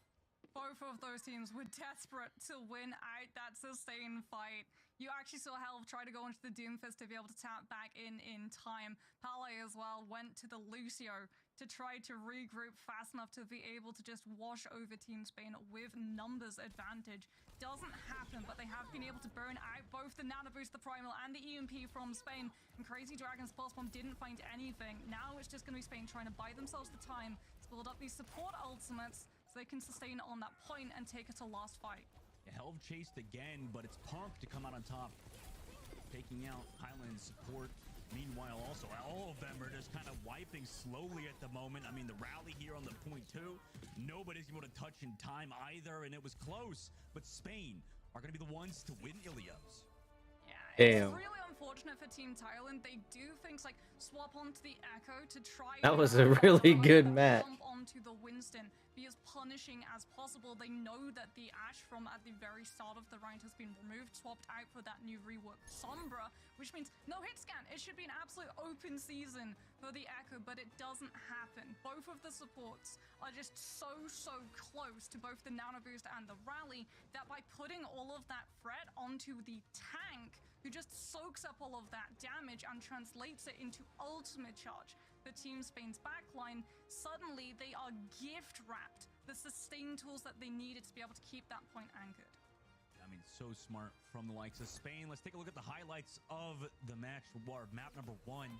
Both of those teams were desperate to win out that sustained fight. You actually saw Helv try to go into the Doomfist to be able to tap back in time. Pale as well went to the Lucio to try to regroup fast enough to be able to just wash over Team Spain with numbers advantage. Doesn't happen, but they have been able to burn out both the Nano Boost, the Primal, and the EMP from Spain. And Crazy Dragon's Pulse Bomb didn't find anything. Now it's just going to be Spain trying to buy themselves the time to build up these support ultimates so they can sustain on that point and take it to last fight. Helv chased again, but it's Punk to come out on top, taking out Highland's support. Meanwhile, also, all of them are just kind of wiping slowly at the moment. I mean, the rally here on the point two, nobody's able to touch in time either, and it was close. But Spain are going to be the ones to win Ilios. Yeah, Damn. it's really unfortunate for Team Thailand. They do things like swap onto the Echo to try That and was a really good match. jump onto the Winston, be as punishing as possible. They know that the Ashe from at the very start of the round has been removed, swapped out for that new rework Sombra, which means no hit scan. It should be an absolute open season for the Echo, but it doesn't happen. Both of the supports are just so close to both the Nano Boost and the rally that by putting all of that threat onto the tank, who just soaks up all of that damage and translates it into ultimate charge, the Team Spain's backline, suddenly they are gift wrapped the sustain tools that they needed to be able to keep that point anchored. I mean, so smart from the likes of Spain. Let's take a look at the highlights of the match, or map number one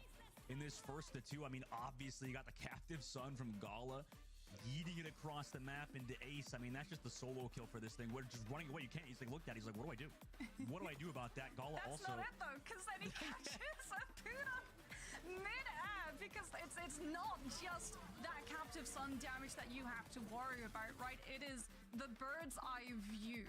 in this first of two. I mean, obviously you got the captive son from Gala yeeting it across the map into Ace. I mean, that's just the solo kill for this thing. We're just running away. You can't. He's like, looked at it. He's like, what do I do? What do I do about that? Gala That's also. not it though, because then he catches Apudo mid-air, because it's not just that captive sun damage that you have to worry about, right? It is the bird's eye view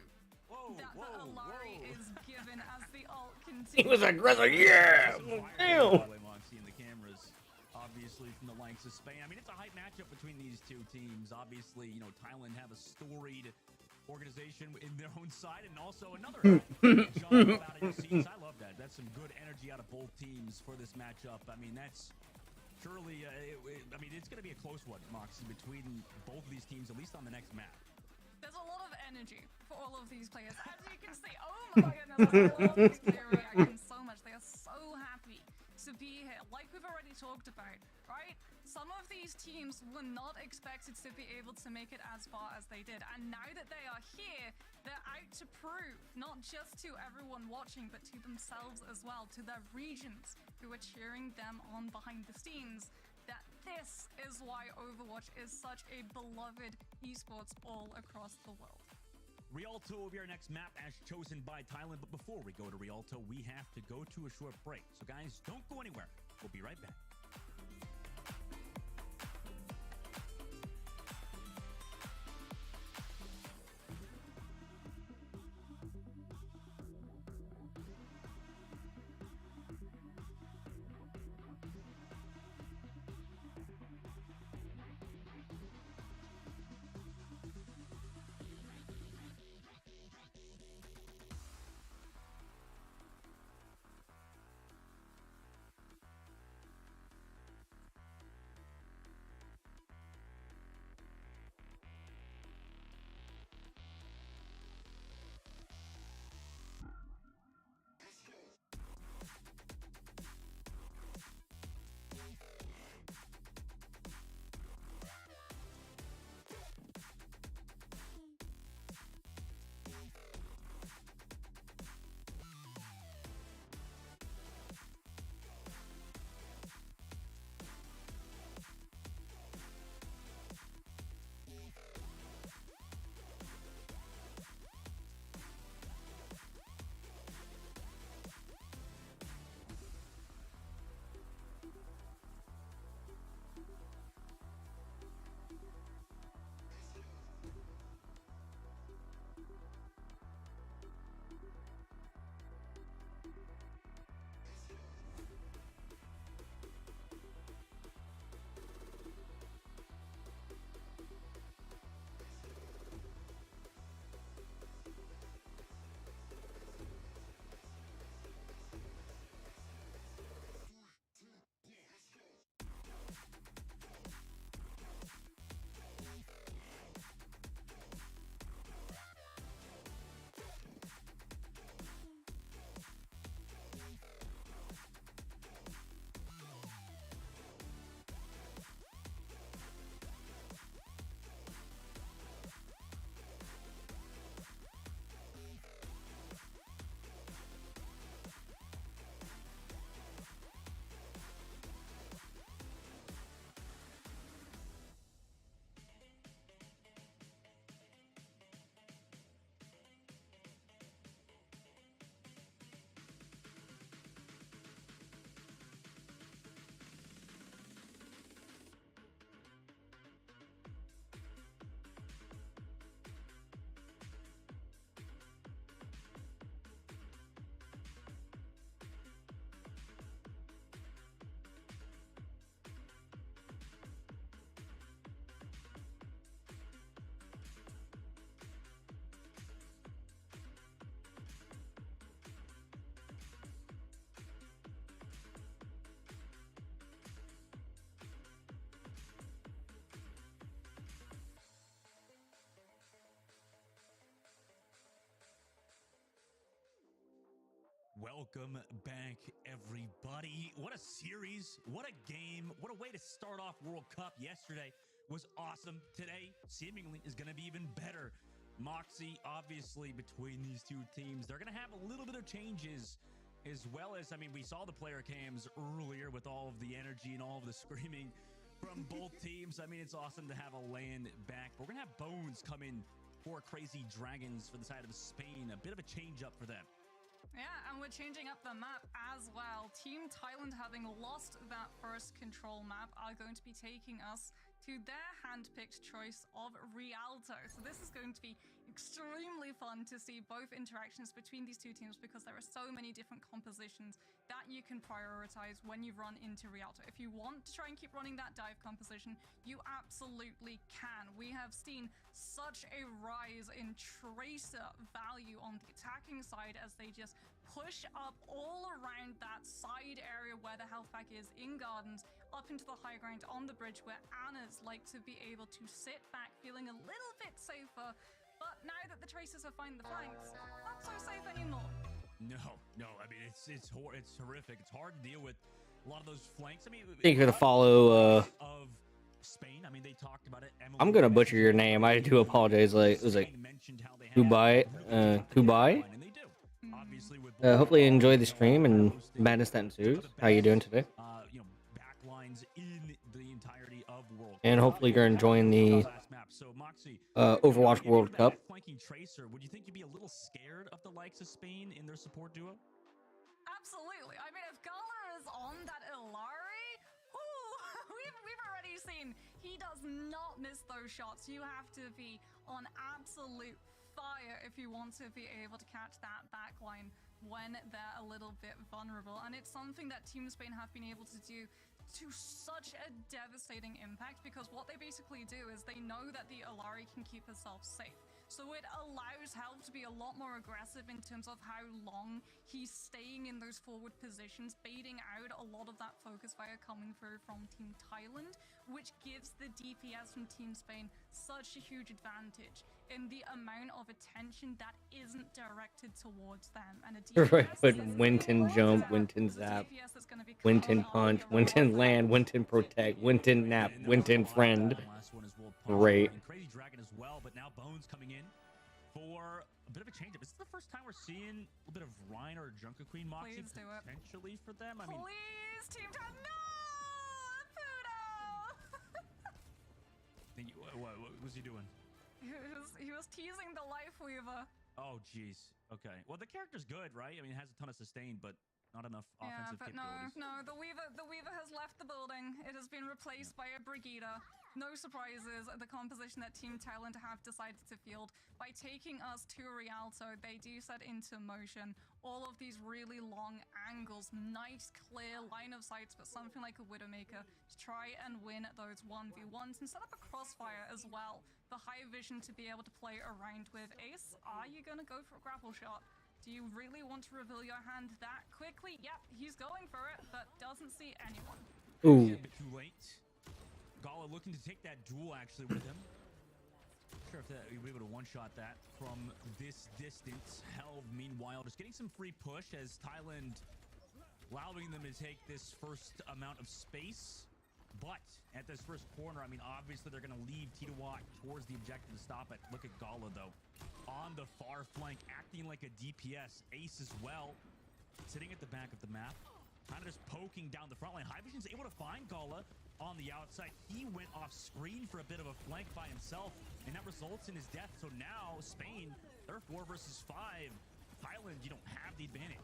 that the Alari is given as the ult continues. He was aggressive. Yeah. Damn. Moxie in the cameras, obviously from the likes of Spain. I mean, it's a hype matchup between these two teams. Obviously, you know, Thailand have a storied organization in their own side, and also another jump out of your seats. I love that. That's some good energy out of both teams for this matchup. I mean, that's surely. I mean, it's going to be a close one, Moxie, between both of these teams, at least on the next map. There's a lot of energy for all of these players. As you can see, oh my goodness, I love these player reactions so much. They are so happy to be here, like we've already talked about, right? Some of these teams were not expected to be able to make it as far as they did. And now that they are here, they're out to prove, not just to everyone watching, but to themselves as well, to their regions who are cheering them on behind the scenes, that this is why Overwatch is such a beloved esports all across the world. Rialto will be our next map as chosen by Thailand. But before we go to Rialto, we have to go to a short break. So guys, don't go anywhere. We'll be right back. Welcome back, everybody. What a series. What a game. What a way to start off World Cup. Yesterday was awesome. Today, seemingly, is going to be even better. Moxie, obviously, between these two teams, they're going to have a little bit of changes, as well as, I mean, we saw the player cams earlier with all of the energy and all of the screaming from both teams. I mean, it's awesome to have a land back. But we're going to have Bones come in for Crazy Dragons for the side of Spain. A bit of a change up for them. Yeah, and we're changing up the map as well. Team Thailand, having lost that first control map, are going to be taking us to their hand-picked choice of Rialto. So this is going to be extremely fun to see both interactions between these two teams because there are so many different compositions that you can prioritize when you run into Rialto. If you want to try and keep running that dive composition, you absolutely can. We have seen such a rise in Tracer value on the attacking side as they just push up all around that side area where the health pack is in Gardens, up into the high ground on the bridge where Annas like to be able to sit back feeling a little bit safer. But now that the Tracers have found the flanks, not so safe anymore. No. I mean, it's horrific. It's hard to deal with a lot of those flanks. I mean, Thank you to follow. Of Spain. I mean, they talked about it. Emily I'm gonna butcher your name. I do apologize. Like it was like Kubai. Kubai. And they do. Obviously, with Hopefully you enjoyed the stream and madness that ensues. How you doing today? you know, backlines in the entirety of World And hopefully you're enjoying the So Moxie, Overwatch World Cup. Flanking Tracer, would you think you'd be a little scared of the likes of Spain in their support duo? Absolutely. I mean, if Gala is on that Illari, we've already seen he does not miss those shots. You have to be on absolute fire if you want to be able to catch that backline when they're a little bit vulnerable. And it's something that Team Spain have been able to do to such a devastating impact because what they basically do is they know that the Illari can keep herself safe. So it allows Help to be a lot more aggressive in terms of how long he's staying in those forward positions, baiting out a lot of that focus fire coming through from Team Thailand, which gives the DPS from Team Spain such a huge advantage in the amount of attention that isn't directed towards them. And a DPS Right, but is Winton jump, Winton zap, Winton punch, Winton land, Winton protect, Winton nap, Winton friend. Great. And Crazy Dragon as well, but now Bones coming in for a bit of a change-up. This is the first time we're seeing a bit of Rhino or Junker Queen Moxie Please do it. potentially for them. I mean, Please, Team Tan. No! Pudo! what was he doing? He was teasing the Life Weaver. Oh, jeez. Okay. Well, the character's good, right? I mean, it has a ton of sustain, but not enough offensive capabilities. No, the Weaver has left the building. It has been replaced by a Brigida. No surprises, the composition that Team Thailand have decided to field. By taking us to Rialto, they do set into motion all of these really long angles, nice clear line of sights, but something like a Widowmaker to try and win those 1v1s and set up a crossfire as well. The high vision to be able to play around with. Ace, are you going to go for a grapple shot? Do you really want to reveal your hand that quickly? Yep, he's going for it, but doesn't see anyone. A Ooh. bit too late. Gala looking to take that duel actually with him. Not sure if he'll be able to one-shot that from this distance. Helv, meanwhile, just getting some free push as Thailand allowing them to take this first amount of space. But at this first corner, I mean, obviously they're going to leave Titawat towards the objective to stop it. Look at Gala, though. On the far flank, acting like a DPS. Ace as well, sitting at the back of the map. Kind of just poking down the front line. High Vision's able to find Gala on the outside. He went off screen for a bit of a flank by himself, and that results in his death. So now Spain, they're 4 versus 5. Thailand, you don't have the advantage.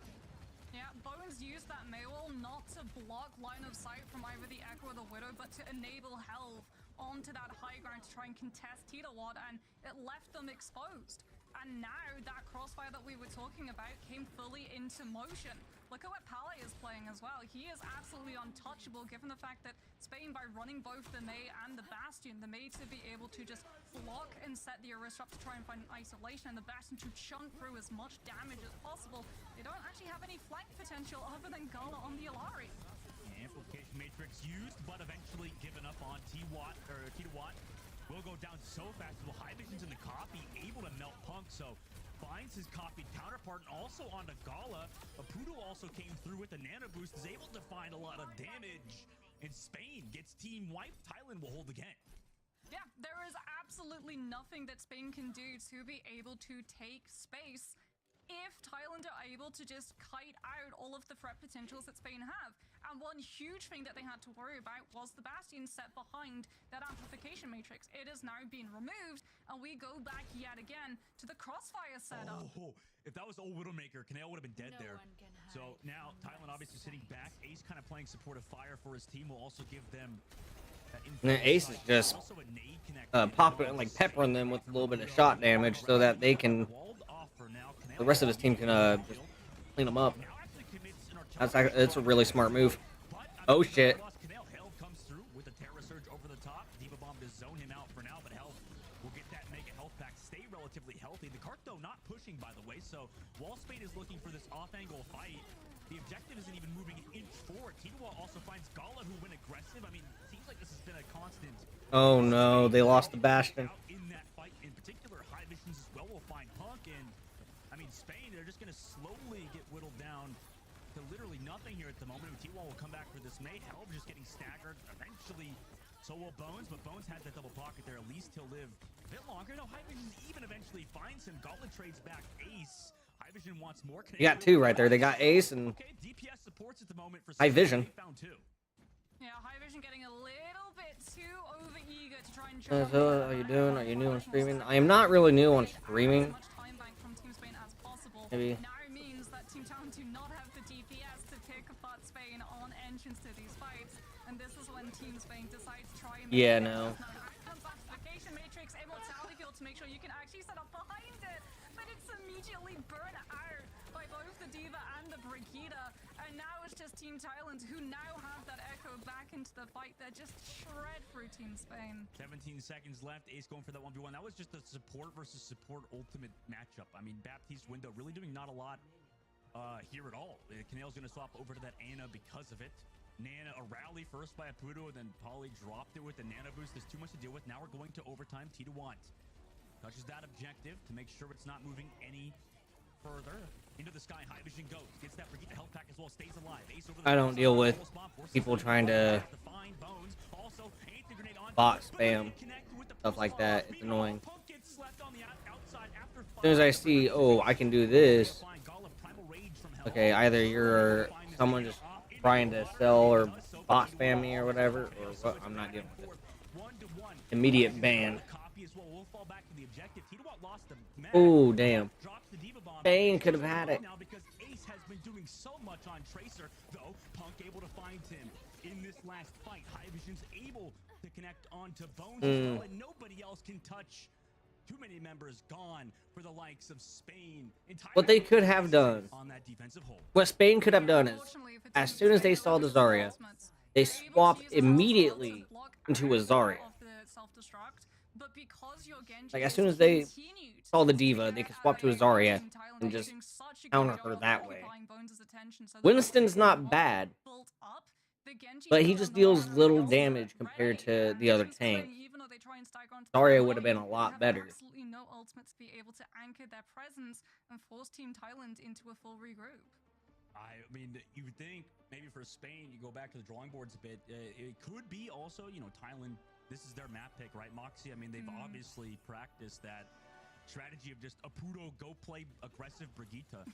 Yeah, Bones used that Maywall not to block line of sight from either the Echo or the Widow, but to enable Helv onto that high ground to try and contest Titawat, and it left them exposed. And now that crossfire that we were talking about came fully into motion. Look at what Pale is playing as well. He is absolutely untouchable given the fact that Spain, by running both the May and the Bastion, the May to be able to just block and set the Arista up to try and find an isolation, and the Bastion to chunk through as much damage as possible. They don't actually have any flank potential other than Gala on the Illari. Amplification Matrix used, but eventually given up on Titawat. Will go down so fast. Well, High Vision's in the copy, able to melt Punk, so finds his copied counterpart, and also on the Gala. Apudo also came through with the nano boost, is able to find a lot of damage. And Spain gets team wiped. Thailand will hold again. Yeah, there is absolutely nothing that Spain can do to be able to take space if Thailand are able to just kite out all of the threat potentials that Spain have. And one huge thing that they had to worry about was the Bastion set behind that amplification matrix. It has now been removed, and we go back yet again to the crossfire setup. Oh, if that was old Widowmaker, Kaneo would have been dead there. So now Thailand obviously sitting back. Ace kind of playing supportive fire for his team will also give them And then Ace is just popping, like peppering them with a little bit of shot damage so that they can, the rest of his team can just clean them up. It's a really smart move. Oh shit. Comes through with a Terror Surge over the top. Diva Bomb to zone him out for now, but Health will get that mega health back. Stay relatively healthy. The cart though not pushing, by the way, so while Spain is looking for this off-angle fight, the objective isn't even moving an inch forward. Tidua also finds Gala, who went aggressive. I mean, it seems like this has been a constant. Oh no, they lost the Bastion. In that fight in particular, High Visions as well will find Punk, and I mean, Spain, they're just going to slowly get whittled down to literally nothing here at the moment. T-Wall will come back for this mate. Helm just getting staggered. Eventually, so will Bones, but Bones had that double pocket there. At least he'll live a bit longer. No, High Vision even eventually finds him. Gauntlet trades back Ace. High Vision wants more. You got two right there. They got Ace and DPS supports at the moment for High Vision. Found two. Yeah, High Vision getting a little bit too over-eager to try and So, jump how you doing? Are you new on streaming? I am not really new on streaming. as much time bank from Team Spain as possible. Maybe. Now means that Team Talent do not have the DPS to pick apart Spain on entrance to these fights, and this is when Team Spain decides to try and Yeah, no. Classification matrix immortality field to make sure you can actually set up behind it, but it's immediately burned out by both the Diva and the Brigitte, and now it's just Team Thailand who now have that echo back into the fight. They're just shred through Team Spain. 17 seconds left. Ace going for that 1v1. That was just a support versus support ultimate matchup. I mean, Baptiste window really doing not a lot here at all. Canale's going to swap over to that Ana because of it. Nana, a rally first by Apudo, then Polly dropped it with the Nana boost. There's too much to deal with. Now we're going to overtime. T2-1 touches that objective to make sure it's not moving any further. Into the sky, High Vision goes. Gets that Brigitte health pack as well, stays alive. Ace over the I don't deal with people trying to bot spam, stuff like that. It's annoying. As soon as I see, oh, I can do this. Okay, either you're someone just trying to sell or bot spam me or whatever, or what, I'm not dealing with it. Immediate ban. Oh, damn. Bane could have had it. Now because Ace has been doing so much on Tracer, though Punk able to find him in this last fight. High Vision's able to connect onto Bones as well, and nobody else can touch. Too many members gone for the likes of Spain. What they could have done, on that defensive hold. what Spain could have done is, as soon as they saw the Zarya, they swapped immediately into a Zarya. Like, as soon as they saw the Diva, they could swap to a Zarya and just counter her that way. Winston's not bad, but he just deals little damage compared to the other tanks. Zarya would have been a lot better. Absolutely no ultimate to be able to anchor their presence and force Team Thailand into a full regroup. I mean, you would think maybe for Spain, you go back to the drawing boards a bit. It could be also, you know, Thailand. This is their map pick, right, Moxie? I mean, they've obviously practiced that strategy of just Apudo go play aggressive Brigitte.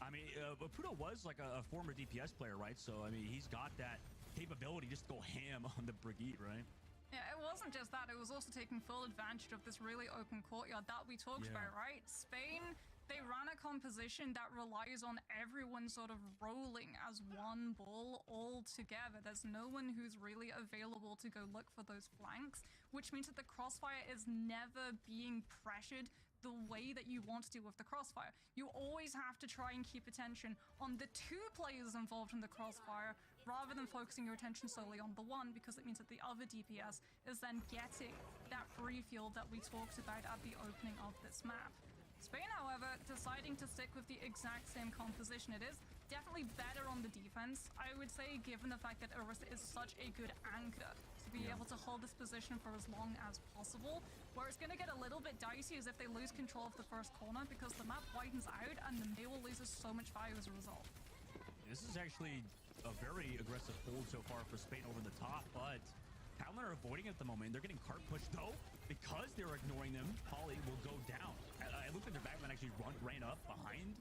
I mean, Apudo was like a former DPS player, right? So I mean, he's got that capability just to go ham on the Brigitte, right? Yeah, it wasn't just that, it was also taking full advantage of this really open courtyard that we talked about, right? Spain, they ran a composition that relies on everyone sort of rolling as one ball all together. There's no one who's really available to go look for those flanks, which means that the crossfire is never being pressured the way that you want to do with the crossfire. You always have to try and keep attention on the two players involved in the crossfire rather than focusing your attention solely on the one, because it means that the other DPS is then getting that free field that we talked about at the opening of this map. Spain, however, deciding to stick with the exact same composition. It is definitely better on the defense, I would say, given the fact that Orisa is such a good anchor to be able to hold this position for as long as possible. Where it's going to get a little bit dicey is if they lose control of the first corner, because the map widens out and the Mabel loses so much value as a result. This is actually a very aggressive hold so far for Spain over the top, but Talon are avoiding it at the moment. They're getting cart pushed, though. Because they're ignoring them, Polly will go down. It looked like their backman actually ran up behind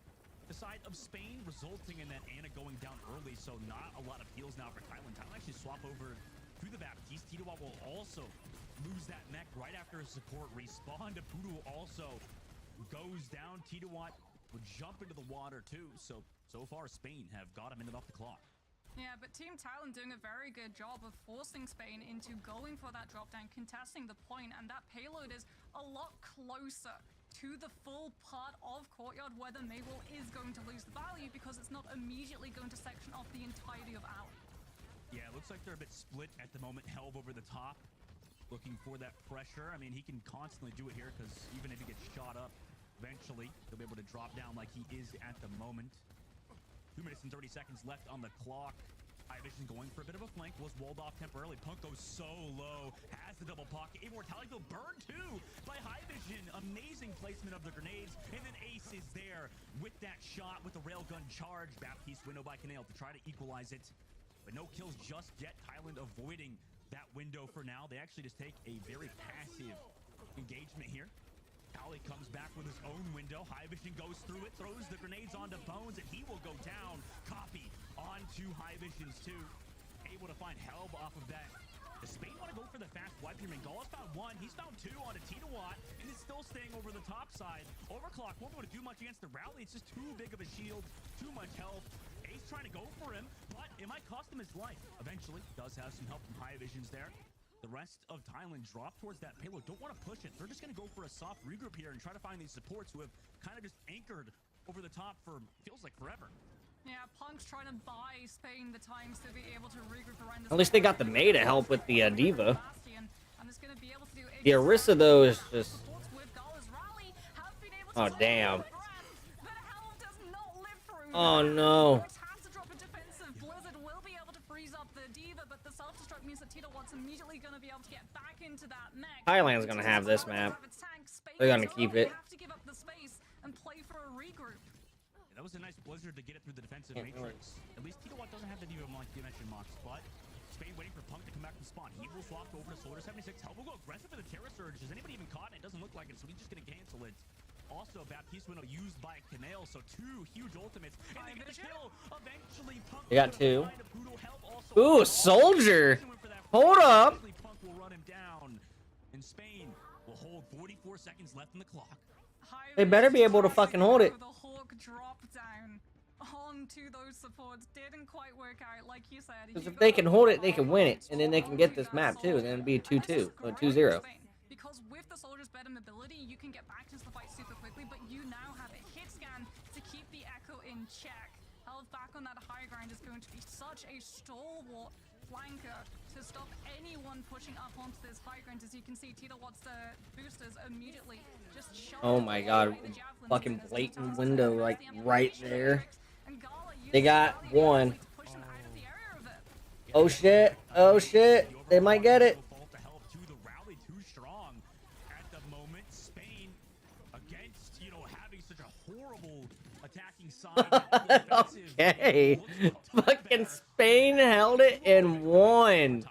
the side of Spain, resulting in that Ana going down early, so not a lot of heals now for Thailand. Thailand actually swap over to the Baptiste. Tidua will also lose that mech right after his support respawn. Apudo also goes down. Tidua will jump into the water too, so far Spain have got a minute off the clock. Yeah, but Team Talon doing a very good job of forcing Spain into going for that drop down, contesting the point, and that payload is a lot closer to the full part of Courtyard where the Maywall is going to lose the value because it's not immediately going to section off the entirety of Alley. Yeah, it looks like they're a bit split at the moment. Helv over the top, looking for that pressure. I mean, he can constantly do it here because even if he gets shot up, eventually he'll be able to drop down like he is at the moment. 2 minutes and 30 seconds left on the clock. High Vision going for a bit of a flank, was walled off temporarily. Punk goes so low, has the double pocket. Immortality will burn too by High Vision. Amazing placement of the grenades, and then Ace is there with that shot with the railgun charge. Baptiste window by Canale to try to equalize it, but no kills just yet. Thailand avoiding that window for now. They actually just take a very passive engagement here. Kali comes back with his own window. High Vision goes through it, throws the grenades onto Bones, and he will go down. Copy onto High Vision's two. Able to find Helb off of that. Does Spain want to go for the fast wipe here? Mangala's found one. He's found two onto Titawat, and is still staying over the top side. Overclock won't be able to do much against the rally. It's just too big of a shield, too much health. Ace trying to go for him, but it might cost him his life. Eventually, does have some help from High Visions there. The rest of Thailand drop towards that payload. Don't want to push it. They're just going to go for a soft regroup here and try to find these supports who have kind of just anchored over the top for feels like forever. Yeah, Punk's trying to buy Spain the times to be able to regroup around this. At least they got the May to help with the Diva. Bastion, and is going to be able to do The Orisa, though, is just... with Gala's rally, have been able to Oh, damn. but Helm does not live through Oh, that. no. It's had to drop a defensive. Blizzard will be able to freeze up the Diva, but the self-destruct means that Titawat's immediately going to be able to get back into that mech. Thailand's gonna have this map. They're gonna keep it. Have to give up the space and play for a regroup. That was a nice Blizzard to get it through the defensive Yeah, matrix. At least Titawat doesn't have the Diva like you mentioned, Mox, but Spain waiting for Punk to come back from spawn. He will swap over to Soldier 76. Help will go aggressive for the Terror Surge. Is anybody even caught it? It doesn't look like it, so he's just going to cancel it. Also, Baptiste window used by Canale, so two huge ultimates. And they get the kill. Eventually, Punk. They got two. Ooh, Ooh, Soldier. Hold up. Punk will run him down. And Spain will hold 44 seconds left in the clock. They better be able to fucking hold it. The Hawk drop down onto those supports didn't quite work out, like you said. Because if they can hold it, they can win it. And then they can get this map, too. And then it'd be a 2-2. Or 2-0. Because with the Soldier's better mobility, you can get back into the fight super quickly, but you now have a hit scan to keep the Echo in check. Held back on that high ground is going to be such a stalwart flanker to stop anyone pushing up onto this high ground. As you can see, Titawat's boosters immediately just shot. Oh my god. Fucking blatant window, like, right there. They got one. Oh shit. Oh shit. They might get it. Okay. Fucking Spain held it and won.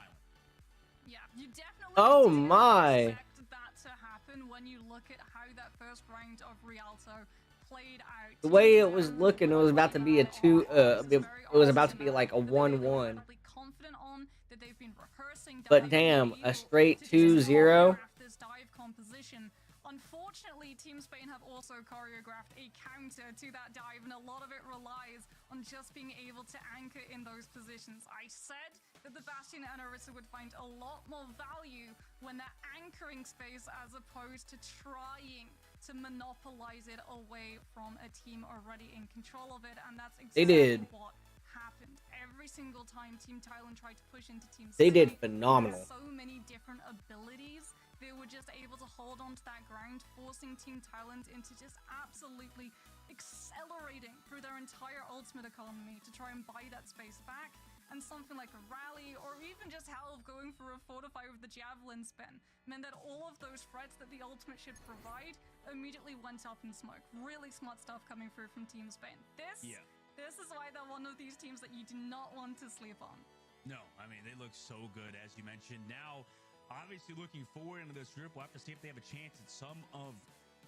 Yeah, you definitely Oh my. expect that to happen when you look at how that first round of Rialto played out. The way it was looking, it was about to be a it was about to be like a 1-1. Confident on that they've been rehearsing. But damn, a straight 2-0. This dive composition. Unfortunately, Team Spain have also choreographed a counter to that dive, and a lot of it relies on just being able to anchor in those positions. I said that the Bastion and Orisa would find a lot more value when they're anchoring space as opposed to trying to monopolize it away from a team already in control of it, and that's exactly what happened. Every single time Team Thailand tried to push into Team They Spain, did phenomenal. so many different abilities. They were just able to hold on to that ground, forcing Team Thailand into just absolutely accelerating through their entire ultimate economy to try and buy that space back. And something like a rally, or even just Helv going for a fortify with the javelin spin, meant that all of those threats that the ultimate should provide immediately went up in smoke. Really smart stuff coming through from Team Spain. This is why they're one of these teams that you do not want to sleep on. No, I mean, they look so good, as you mentioned. Now, obviously looking forward into this group, we'll have to see if they have a chance at some of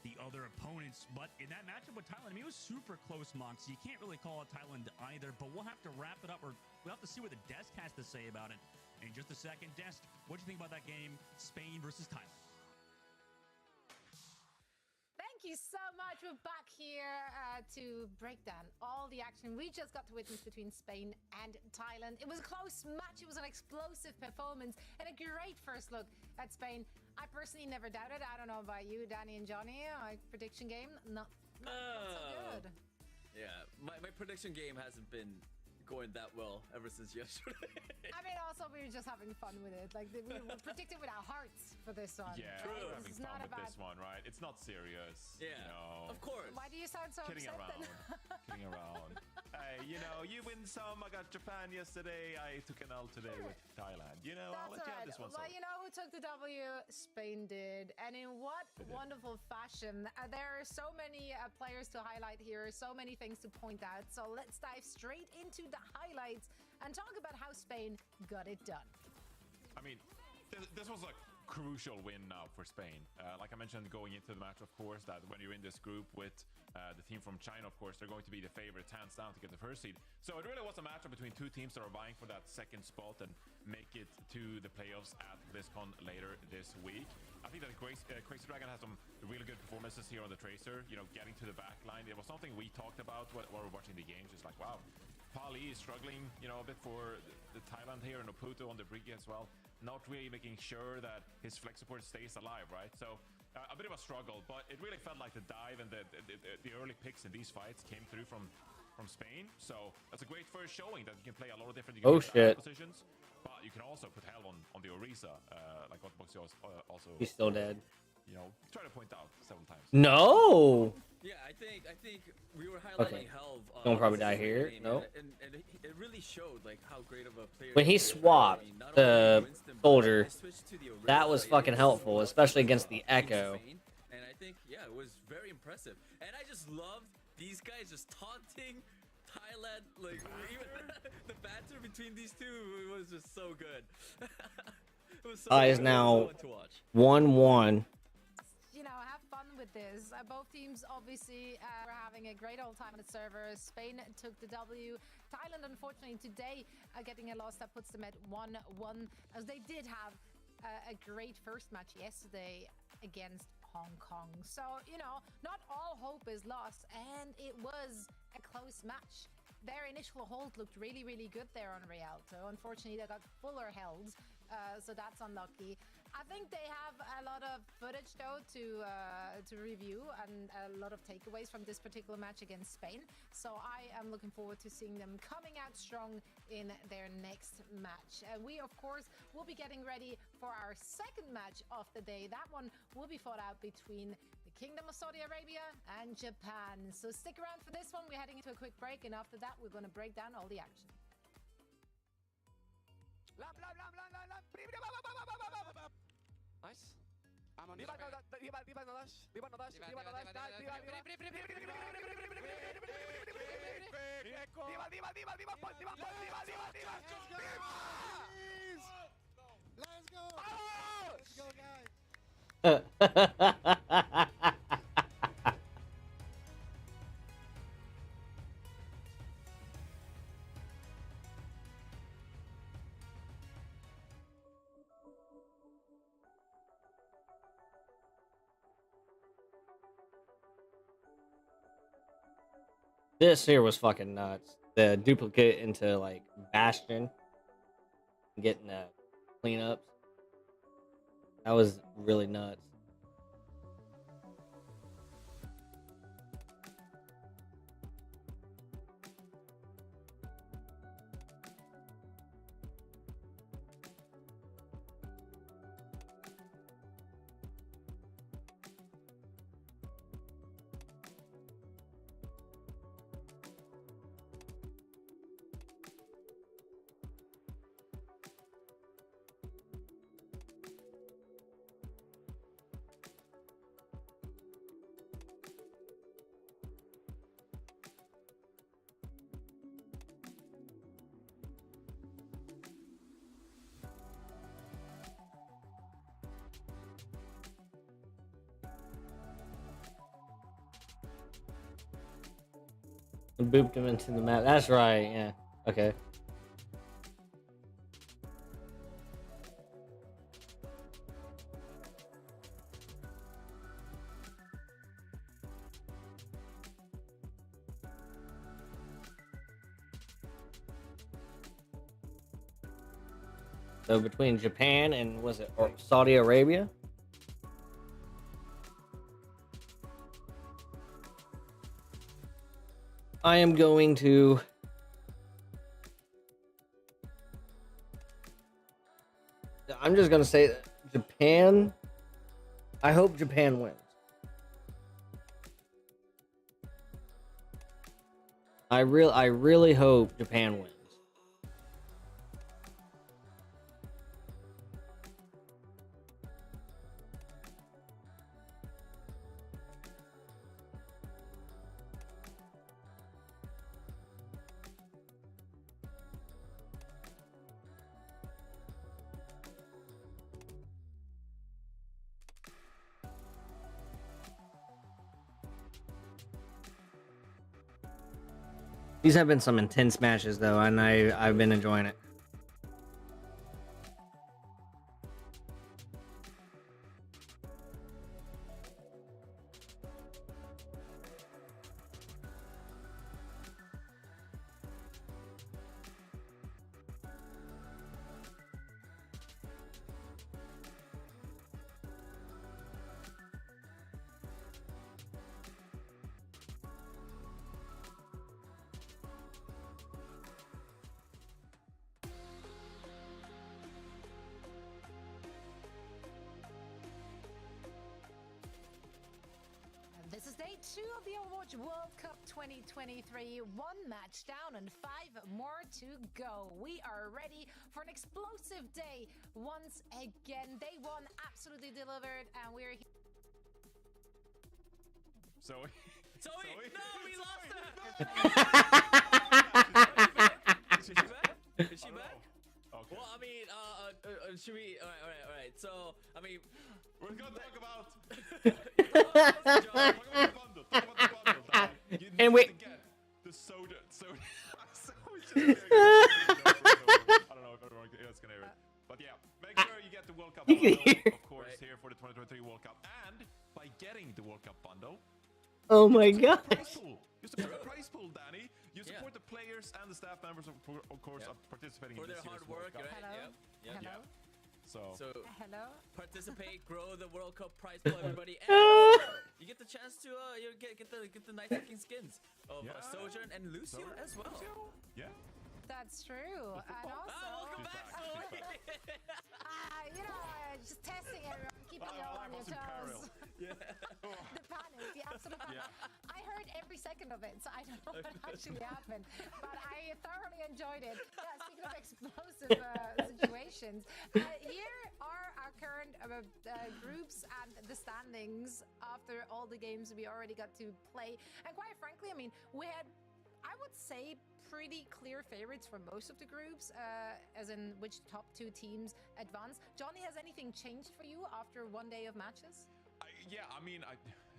the other opponents. But in that matchup with Thailand, I mean, it was super close, Mox. You can't really call it Thailand either, but we'll have to wrap it up, or we'll have to see what the desk has to say about it in just a second. Desk, what do you think about that game, Spain versus Thailand? Thank you so much. We're back here to break down all the action we just got to witness between Spain and Thailand. It was a close match. It was an explosive performance and a great first look at Spain. I personally never doubted. I don't know about you, Danny and Johnny. Prediction game, not so good. Yeah, my prediction game hasn't been going that well ever since yesterday. I mean, also, we were just having fun with it. Like, we were predicting with our hearts for this one. Yeah, True. we're This having is fun not with about... this one, right? It's not serious. Yeah, You know. of course. Why do you sound so Kidding upset around. then? Kidding around. Hey, you know, you win some. I got Japan yesterday. I took an L today with Thailand. You know, I'll That's let you all right. have this one. Well, So. you know who took the W? Spain did. And in what wonderful fashion. There are so many players to highlight here, so many things to point out. So let's dive straight into the highlights and talk about how Spain got it done. I mean, this was a crucial win now for Spain. Like I mentioned going into the match, of course, that when you're in this group with the team from China, of course, they're going to be the favorites hands down to get the first seed. So it really was a matchup between two teams that are vying for that second spot and make it to the playoffs at BlizzCon later this week. I think that Crazy Dragon has some really good performances here on the Tracer, you know, getting to the back line. It was something we talked about while we were watching the games. Just like, wow, Pali is struggling, you know, a bit for the Thailand here, and Oputo on the Briggy as well. Not really making sure that his flex support stays alive, right? So a bit of a struggle, but it really felt like the dive and the early picks in these fights came through from Spain. So that's a great first showing that you can play a lot of different positions, but you can also put hell on the Orisa, like what Boxy also He's still dead. You know, try to point out several times. No. Yeah, I think we were highlighting Helv. Don't probably die here. No. And it really showed like how great of a player. When he swapped the soldier, that was fucking helpful, especially against the Echo. And I think, yeah, it was very impressive. And I just loved these guys just taunting Thailand, like even the banter between these two, it was just so good. It was so Is good. now Fun to watch. 1-1. You know, have fun with this. Both teams obviously were having a great old time on the server. Spain took the W. Thailand, unfortunately, today getting a loss that puts them at 1-1, as they did have a great first match yesterday against Hong Kong. So, you know, not all hope is lost, and it was a close match. Their initial hold looked really, really good there on Rialto. Unfortunately, they got fuller held, so that's unlucky. I think they have a lot of footage though to review and a lot of takeaways from this particular match against Spain. So I am looking forward to seeing them coming out strong in their next match. We of course will be getting ready for our second match of the day. That one will be fought out between the Kingdom of Saudi Arabia and Japan. So stick around for this one. We're heading into a quick break, and after that we're going to break down all the action. Nice. I'm on Diva no dash. Diva no dash. Diva no dash. Diva no dash. Diva. Let's go. Let's go, guys. This here was fucking nuts. The duplicate into like Bastion, getting cleanups. That was really nuts. And booped him into the map. That's right, yeah. Okay. So between Japan and was it Saudi Arabia? I am going to I'm just gonna say that Japan. I hope Japan wins. I really hope Japan wins. These have been some intense matches though, and I've been enjoying it. This is day 2 of the Overwatch World Cup 2023. 1 match down and 5 more to go. We are ready for an explosive day once again. Day 1 absolutely delivered, and we're here. Zoe, no, we lost her. Is she back? Is she back? Okay. Well, I mean, should we? All right. So, I mean, We're gonna talk about talk talk about the bundle. You And need wait. to get the soda. I don't know if everyone else can hear it, but yeah, make sure you get the World Cup You can bundle, hear. of course, here for the 2023 World Cup, and by getting the World Cup bundle. Oh my You support the gosh. prize pool. You support the prize pool, Danny. You support the players and the staff members, of course, Yeah. are participating for in their this hard year's World work, Cup. right? Hello? Yep. Hello? So, Hello? Participate, grow the World Cup prize pool, everybody, and you get the chance to you get the nice looking skins of Yeah. Sojourn and Lucio as well. yeah. That's true. And also, Welcome She's back, back, she's Zoe. you know, just testing everyone, keeping you all on your toes. Yeah. The panic, the absolute panic. Yeah. I heard every second of it, so I don't know what actually happened, but I thoroughly enjoyed it. Yeah, speaking of explosive situations, here are our current groups and the standings after all the games we already got to play. And quite frankly, I mean, we had, I would say, pretty clear favorites for most of the groups, as in which top 2 teams advance. Johnny, has anything changed for you after 1 day of matches? Yeah, I mean, I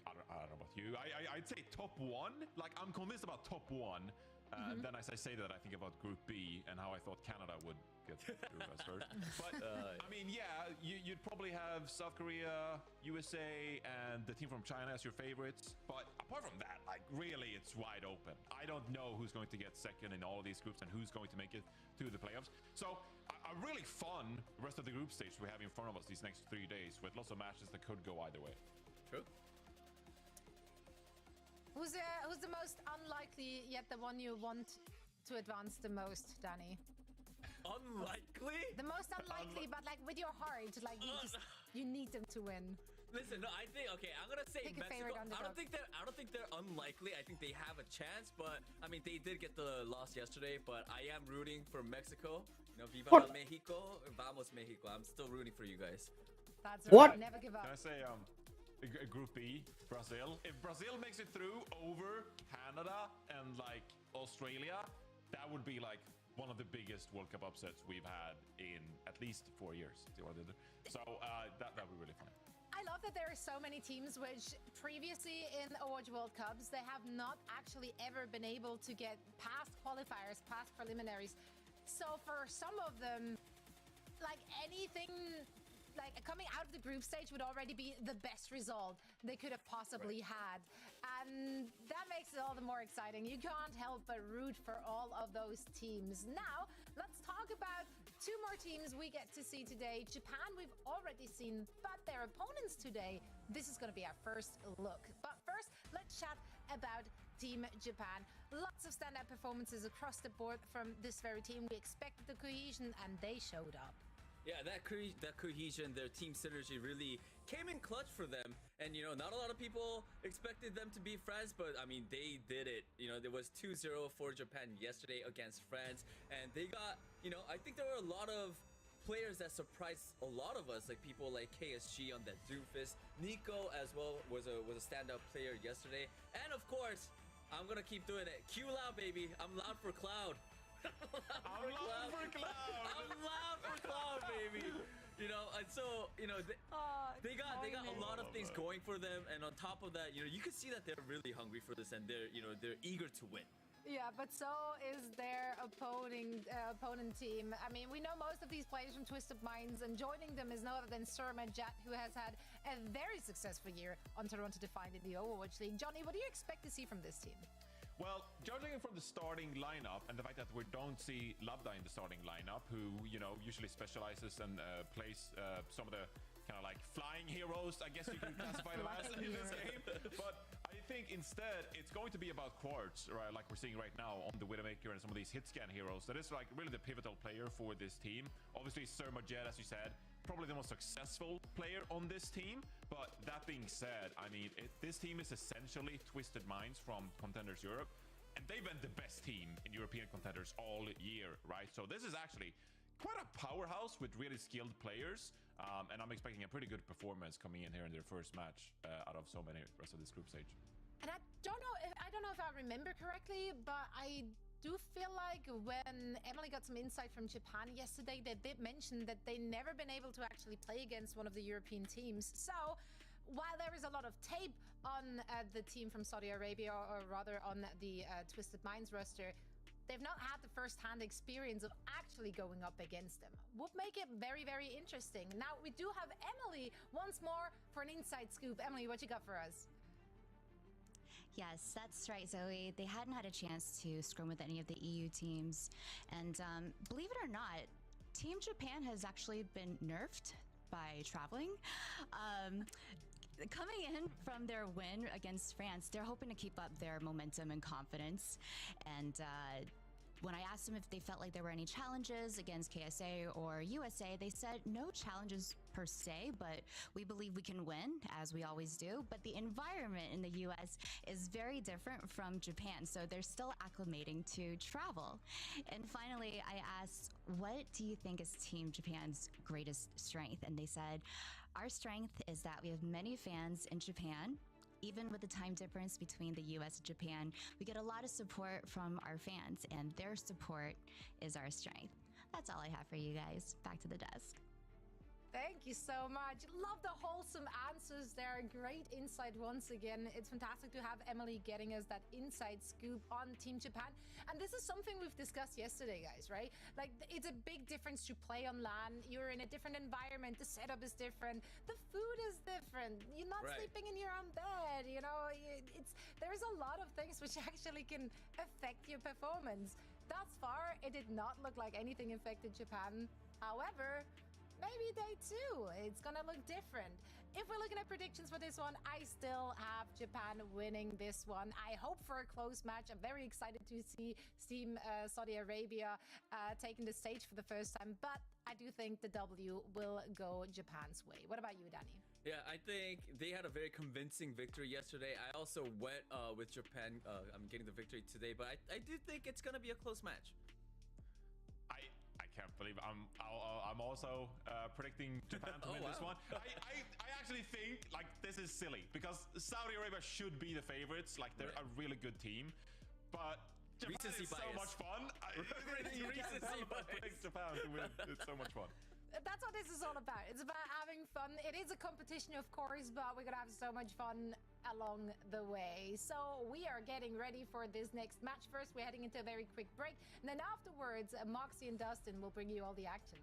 don't know about you. I'd say top 1. Like, I'm convinced about top 1. Then as I say that, I think about Group B and how I thought Canada would get through us first. But, I mean, yeah, you'd probably have South Korea, USA, and the team from China as your favorites. But apart from that, like, really, it's wide open. I don't know who's going to get second in all of these groups and who's going to make it to the playoffs. So, a really fun rest of the group stage we have in front of us these next 3 days with lots of matches that could go either way. True. Who's the most unlikely yet the one you want to advance the most, Danny? Unlikely? The most unlikely, but like with your heart, like you need them to win. Listen, no, I think I'm gonna say Pick a Mexico. favorite underdog. I don't think they're unlikely. I think they have a chance, but I mean they did get the loss yesterday. But I am rooting for Mexico. You know, Viva What? Mexico, Vamos Mexico. I'm still rooting for you guys. That's What? right. Never give up. Can I say Group B, Brazil? If Brazil makes it through over Canada and like Australia, that would be like one of the biggest World Cup upsets we've had in at least 4 years. See what I did there? So that would be really fun. I love that there are so many teams which previously in Overwatch World Cups, they have not actually ever been able to get past qualifiers, past preliminaries. So for some of them, like anything, like coming out of the group stage would already be the best result they could have possibly had. And that makes it all the more exciting. You can't help but root for all of those teams. Now, let's talk about 2 more teams we get to see today. Japan, we've already seen, but their opponents today, this is going to be our first look. But first, let's chat about Team Japan. Lots of standout performances across the board from this very team. We expected the cohesion, and they showed up. Yeah, that cohesion, their team synergy really came in clutch for them. And, you know, not a lot of people expected them to beat France, but, I mean, they did it. You know, there was 2-0 for Japan yesterday against France. And they got, you know, I think there were a lot of players that surprised a lot of us, like people like KSG on that Doomfist. Nico as well was a standout player yesterday. And, of course, I'm going to keep doing it. Q Loud, baby. I'm loud for Cloud. I'm loud for Cloud. I'm loud for Cloud, baby. You know, and so, you know, they got a lot of things going for them, and on top of that, you know, you can see that they're really hungry for this, and they're eager to win. Yeah, but so is their opponent team. I mean, we know most of these players from Twisted Minds, and joining them is no other than Surma Jet, who has had a very successful year on Toronto Defiant in the Overwatch League. Johnny, what do you expect to see from this team? Well, judging from the starting lineup and the fact that we don't see Labda in the starting lineup, who, you know, usually specializes and plays some of the kind of like flying heroes, I guess you can classify them as in this game. But I think instead it's going to be about Quartz, right? Like we're seeing right now on the Widowmaker and some of these hit scan heroes. That is like really the pivotal player for this team. Obviously, Surma Jet, as you said, probably the most successful player on this team. But that being said, I mean, this team is essentially Twisted Minds from Contenders Europe, and they've been the best team in European Contenders all year, right? So this is actually quite a powerhouse with really skilled players, and I'm expecting a pretty good performance coming in here in their first match out of so many rest of this group stage. And I don't know if I remember correctly, but I do feel like when Emily got some insight from Japan yesterday, they did mention that they never been able to actually play against one of the European teams. So while there is a lot of tape on the team from Saudi Arabia, or rather on the Twisted Minds roster, they've not had the first-hand experience of actually going up against them. Would make it very, very interesting. Now, we do have Emily once more for an inside scoop. Emily, what you got for us? Yes, that's right, Zoe. They hadn't had a chance to scrum with any of the EU teams. And believe it or not, Team Japan has actually been nerfed by traveling. Coming in from their win against France, they're hoping to keep up their momentum and confidence. And when I asked them if they felt like there were any challenges against KSA or USA, they said no challenges per se, but we believe we can win, as we always do. But the environment in the US is very different from Japan, so they're still acclimating to travel. And finally, I asked, what do you think is Team Japan's greatest strength? And they said, our strength is that we have many fans in Japan. Even with the time difference between the US and Japan, we get a lot of support from our fans, and their support is our strength. That's all I have for you guys. Back to the desk. Thank you so much. Love the wholesome answers there. Great insight once again. It's fantastic to have Emily getting us that inside scoop on Team Japan. And this is something we've discussed yesterday, guys, right? Like, it's a big difference to play on LAN. You're in a different environment. The setup is different. The food is different. You're not sleeping in your own bed. You know, there's a lot of things which actually can affect your performance. Thus far, it did not look like anything affected Japan. However, maybe day 2, it's gonna look different. If we're looking at predictions for this one, I still have Japan winning this one. I hope for a close match. I'm very excited to see Team Saudi Arabia taking the stage for the first time, but I do think the W will go Japan's way. What about you, Danny? Yeah, I think they had a very convincing victory yesterday. I also went with Japan. I'm getting the victory today, but I do think it's gonna be a close match. I can't believe I'm also predicting Japan to win this one. I actually think like this is silly because Saudi Arabia should be the favorites. Like they're a really good team, but Japan is so much fun. You can't help but predict Japan to win. It's so much fun. That's what this is all about. It's about having fun. It is a competition, of course, but we're gonna have so much fun along the way. So we are getting ready for this next match. First, we're heading into a very quick break, and then afterwards, Moxie and Dustin will bring you all the action.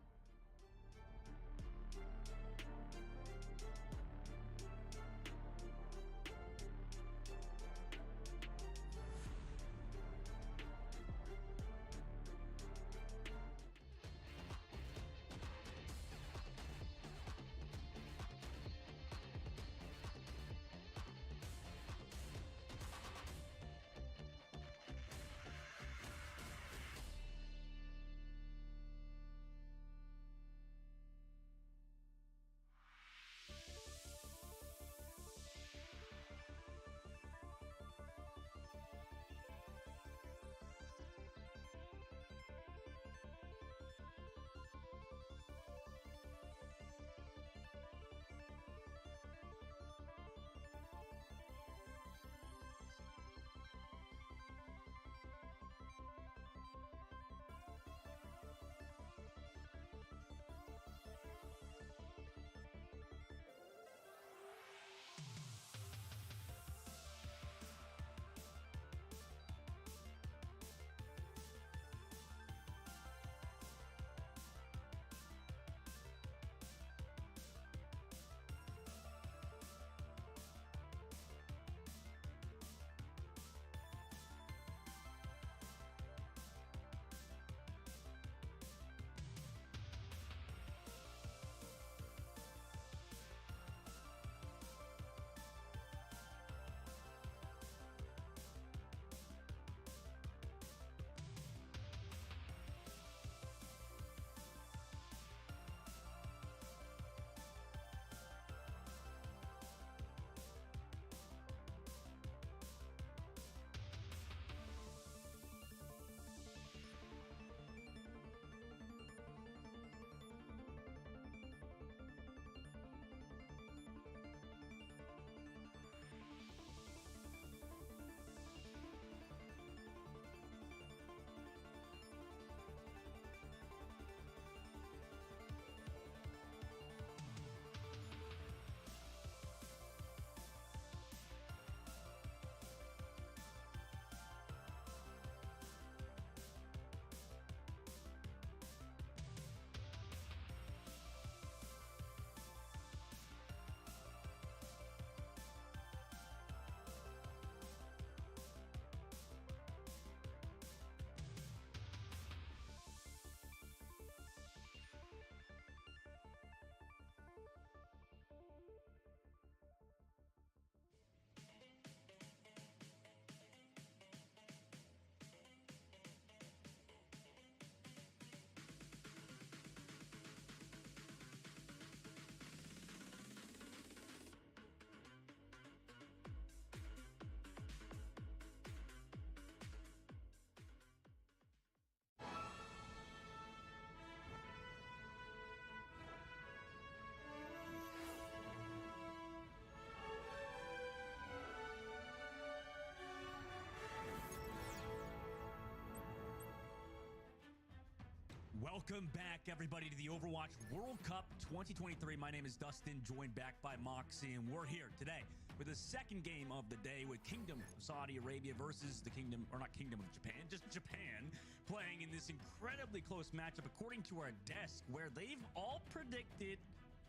Welcome back, everybody, to the Overwatch World Cup 2023. My name is Dustin, joined back by Moxie, and we're here today with the second game of the day with Kingdom of Saudi Arabia versus the Kingdom, or not Kingdom of Japan, just Japan, playing in this incredibly close matchup according to our desk, where they've all predicted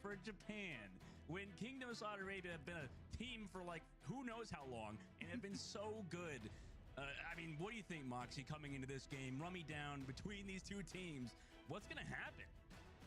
for Japan, when Kingdom of Saudi Arabia have been a team for like who knows how long and have been so good. I mean, what do you think, Moxie, coming into this game? Run me down between these two teams. What's going to happen?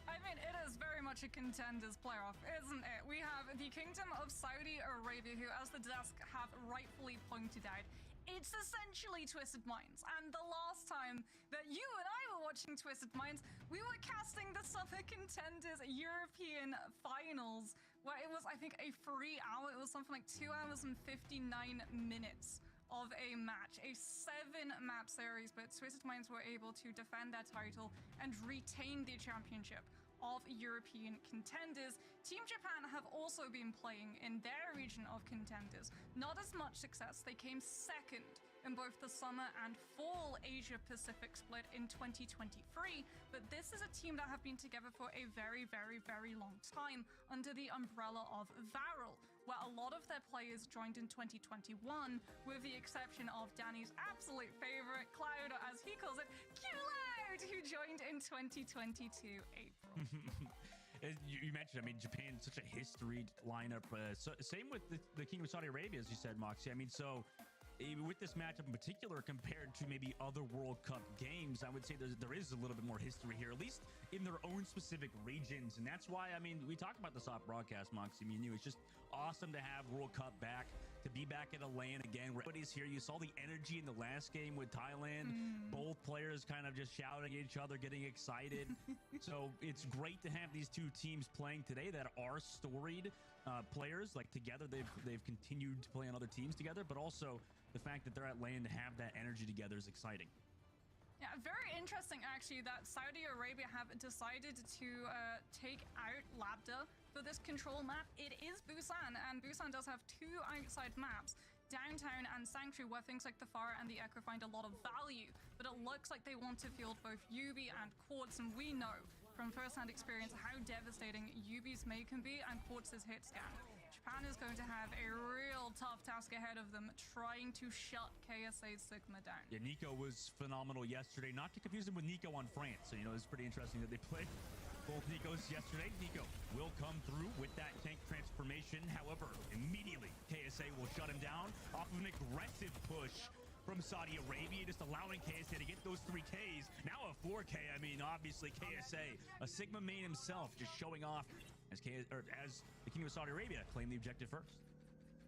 I mean, it is very much a contenders playoff, isn't it? We have the Kingdom of Saudi Arabia, who, as the desk have rightfully pointed out, it's essentially Twisted Minds. And the last time that you and I were watching Twisted Minds, we were casting the Summer Contenders European Finals, where it was, I think, a free hour. It was something like 2 hours and 59 minutes of a match, a 7-map series, but Twisted Minds were able to defend their title and retain the championship of European contenders. Team Japan have also been playing in their region of contenders. Not as much success. They came second in both the summer and fall Asia Pacific split in 2023, but this is a team that have been together for a very, very, very long time under the umbrella of Varel, where a lot of their players joined in 2021, with the exception of Danny's absolute favorite, Cloud, as he calls it, Cloud, who joined in 2022 April. You mentioned, I mean, Japan, such a historied lineup. Same with the Kingdom of Saudi Arabia, as you said, Moxie. I mean, so with this matchup in particular, compared to maybe other World Cup games, I would say there is a little bit more history here, at least in their own specific regions. And that's why, I mean, we talk about the soft broadcast, Moxie, me and you. It's just awesome to have World Cup back, to be back at a LAN again, where everybody's here. You saw the energy in the last game with Thailand. Both players kind of just shouting at each other, getting excited. So it's great to have these two teams playing today that are storied players. Like, together, they've continued to play on other teams together, but also the fact that they're at LAN to have that energy together is exciting. Yeah, very interesting, actually, that Saudi Arabia have decided to take out Labda for this control map. It is Busan, and Busan does have 2 outside maps, Downtown and Sanctuary, where things like the Pharah and the Echo find a lot of value. But it looks like they want to field both Yubi and Quartz, and we know from first-hand experience how devastating Yubi's May can be and Quartz's hit scan. Japan is going to have a real tough task ahead of them, trying to shut KSA's Sigma down. Yeah, Nico was phenomenal yesterday. Not to confuse him with Nico on France. So, you know, it's pretty interesting that they played both Nicos yesterday. Nico will come through with that tank transformation. However, immediately, KSA will shut him down off of an aggressive push from Saudi Arabia, just allowing KSA to get those 3Ks. Now a 4K. I mean, obviously, KSA, a Sigma main himself, just showing off as the Kingdom of Saudi Arabia claim the objective first.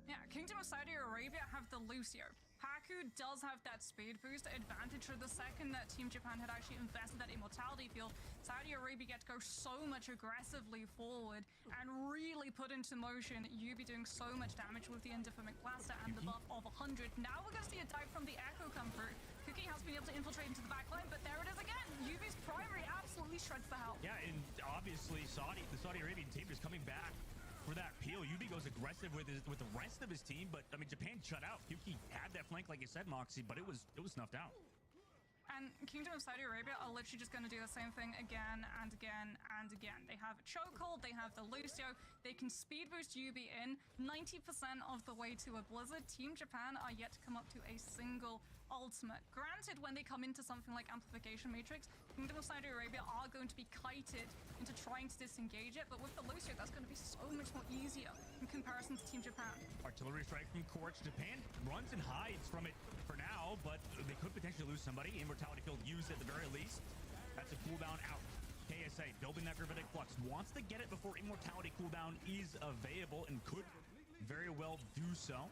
Yeah, Kingdom of Saudi Arabia have the Lucio. Haku does have that speed boost advantage. For the second that Team Japan had actually invested that immortality field, Saudi Arabia get to go so much aggressively forward and really put into motion Yubi doing so much damage with the Endophymic Blaster and the buff of 100. Now we're going to see a dive from the Echo come through. Cookie has been able to infiltrate into the back line, but there it is again. Yubi's primary absolutely shreds the hell. Yeah, and obviously the Saudi Arabian team is coming back for that peel. Yubi goes aggressive with the rest of his team, but I mean, Japan shut out. Yuki had that flank, like you said, Moxie, but it was snuffed out. And Kingdom of Saudi Arabia are literally just going to do the same thing again and again and again. They have a chokehold, they have the Lucio, they can speed boost Yubi in 90% of the way to a Blizzard. Team Japan are yet to come up to a single ultimate. Granted, when they come into something like Amplification Matrix, Kingdom of Saudi Arabia are going to be kited into trying to disengage it, but with the Lucio, that's going to be so much more easier in comparison to Team Japan. Artillery strike from Quartz. Japan runs and hides from it for now, but they could potentially lose somebody. Immortality field used at the very least. That's a cooldown out. KSA building that Gravitic Flux. Wants to get it before Immortality cooldown is available and could very well do so.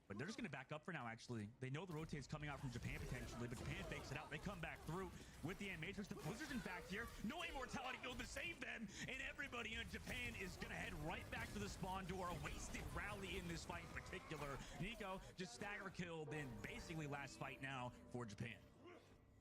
But they're just going to back up for now, actually. They know the rotate's coming out from Japan, potentially, but Japan fakes it out. They come back through with the Matrix. The Blizzard's in fact here. No Immortality field to save them, and everybody in Japan is going to head right back to the spawn door. A wasted rally in this fight in particular. Nico just stagger killed in basically last fight now for Japan.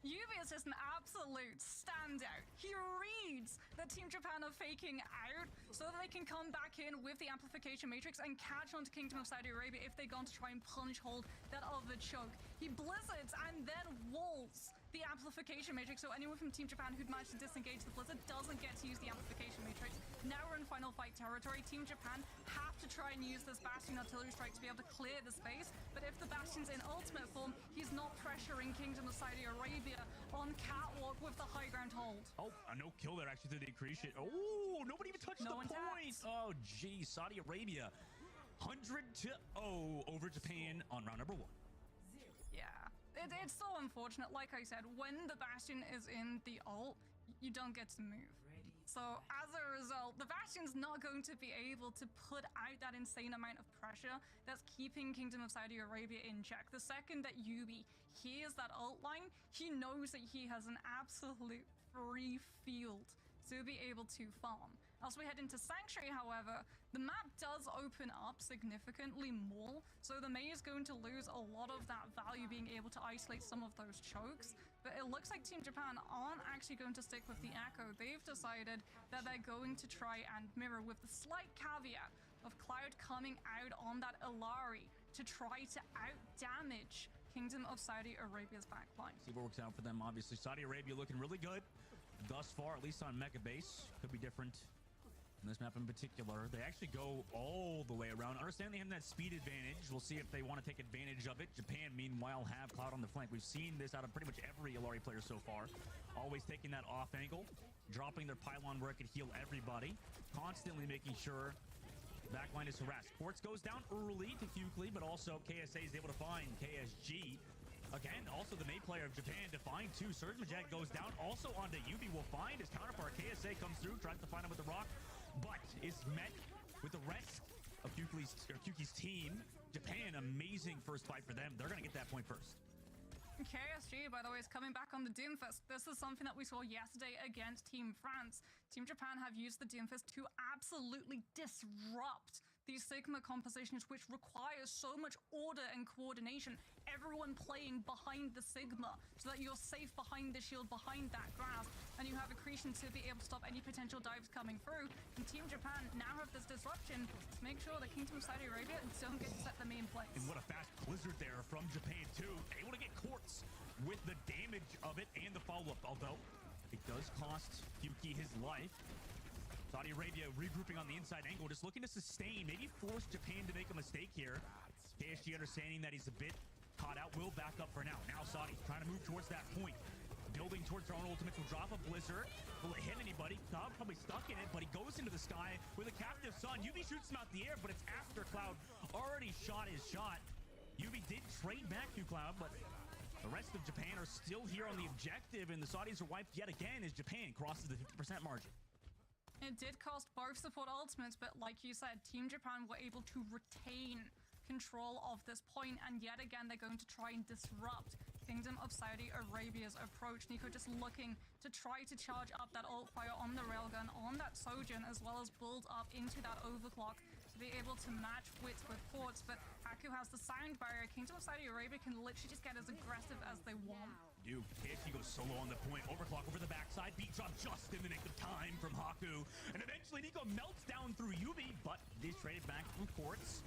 Yubi is just an absolute standout. He reads that Team Japan are faking out so that they can come back in with the amplification matrix and catch on to Kingdom of Saudi Arabia if they're going to try and punch hold that other choke. He blizzards and then walls the amplification matrix, so anyone from Team Japan who'd managed to disengage the blizzard doesn't get to use the amplification matrix. Now we're in final fight territory. Team Japan have to try and use this Bastion artillery strike to be able to clear the space, but if the Bastion's in ultimate form, he's not pressuring Kingdom of Saudi Arabia on catwalk with the high ground hold. Oh, a no kill there actually through the accretion. Oh, nobody even touched No the one point. tapped. Oh, geez, Saudi Arabia 100-0 over Japan on round number 1. Yeah, it's so unfortunate. Like I said, when the Bastion is in the ult, you don't get to move. So as a result, the Bastion's not going to be able to put out that insane amount of pressure that's keeping Kingdom of Saudi Arabia in check. The second that Yubi hears that ult line, he knows that he has an absolute free field to be able to farm. As we head into Sanctuary, however, the map does open up significantly more, so the Mei is going to lose a lot of that value being able to isolate some of those chokes, but it looks like Team Japan aren't actually going to stick with the Echo. They've decided that they're going to try and mirror, with the slight caveat of Cloud coming out on that Ilari to try to out-damage Kingdom of Saudi Arabia's backline. See what works out for them. Obviously, Saudi Arabia looking really good thus far, at least on Mega Base. Could be different in this map in particular. They actually go all the way around. Understand they have that speed advantage. We'll see if they want to take advantage of it. Japan, meanwhile, have Cloud on the flank. We've seen this out of pretty much every Ilari player so far. Always taking that off angle, dropping their pylon where it could heal everybody, constantly making sure backline is harassed. Quartz goes down early to Hughley, but also KSA is able to find KSG. Again, also the May player of Japan to find two. Surge Majag goes down. Also onto Yubi will find his counterpart. KSA comes through, tries to find him with the rock, but is met with the rest of Kyuki's team. Japan, amazing first fight for them. They're going to get that point first. KSG, by the way, is coming back on the Doomfist. This is something that we saw yesterday against Team France. Team Japan have used the Doomfist to absolutely disrupt these Sigma compositions, which requires so much order and coordination. Everyone playing behind the Sigma so that you're safe behind the shield, behind that grass, and you have accretion to be able to stop any potential dives coming through. And Team Japan now have this disruption to make sure that Kingdom of Saudi Arabia don't get to set the main place. And what a fast blizzard there from Japan too. Able to get Quartz with the damage of it and the follow-up, although it does cost Yuki his life. Saudi Arabia regrouping on the inside angle, just looking to sustain, maybe force Japan to make a mistake here. KSG understanding that he's a bit caught out, will back up for now. Now Saudi trying to move towards that point. Building towards their own ultimates, will drop a blizzard. Will it hit anybody? Cloud probably stuck in it, but he goes into the sky with a captive sun. Yubi shoots him out the air, but it's after Cloud already shot his shot. Yubi did trade back to Cloud, but the rest of Japan are still here on the objective, and the Saudis are wiped yet again as Japan crosses the 50% margin. It did cost both support ultimates, but like you said, Team Japan were able to retain control of this point, and yet again they're going to try and disrupt Kingdom of Saudi Arabia's approach. Nico just looking to try to charge up that ult fire on the railgun, on that Sojourn, as well as build up into that overclock to be able to match wits with Quartz, but Haku has the sound barrier. Kingdom of Saudi Arabia can literally just get as aggressive as they want. KSG goes solo on the point, overclock over the backside, beat drop just in the nick of time from Haku, and eventually Nico melts down through Yubi, but this traded back from Quartz.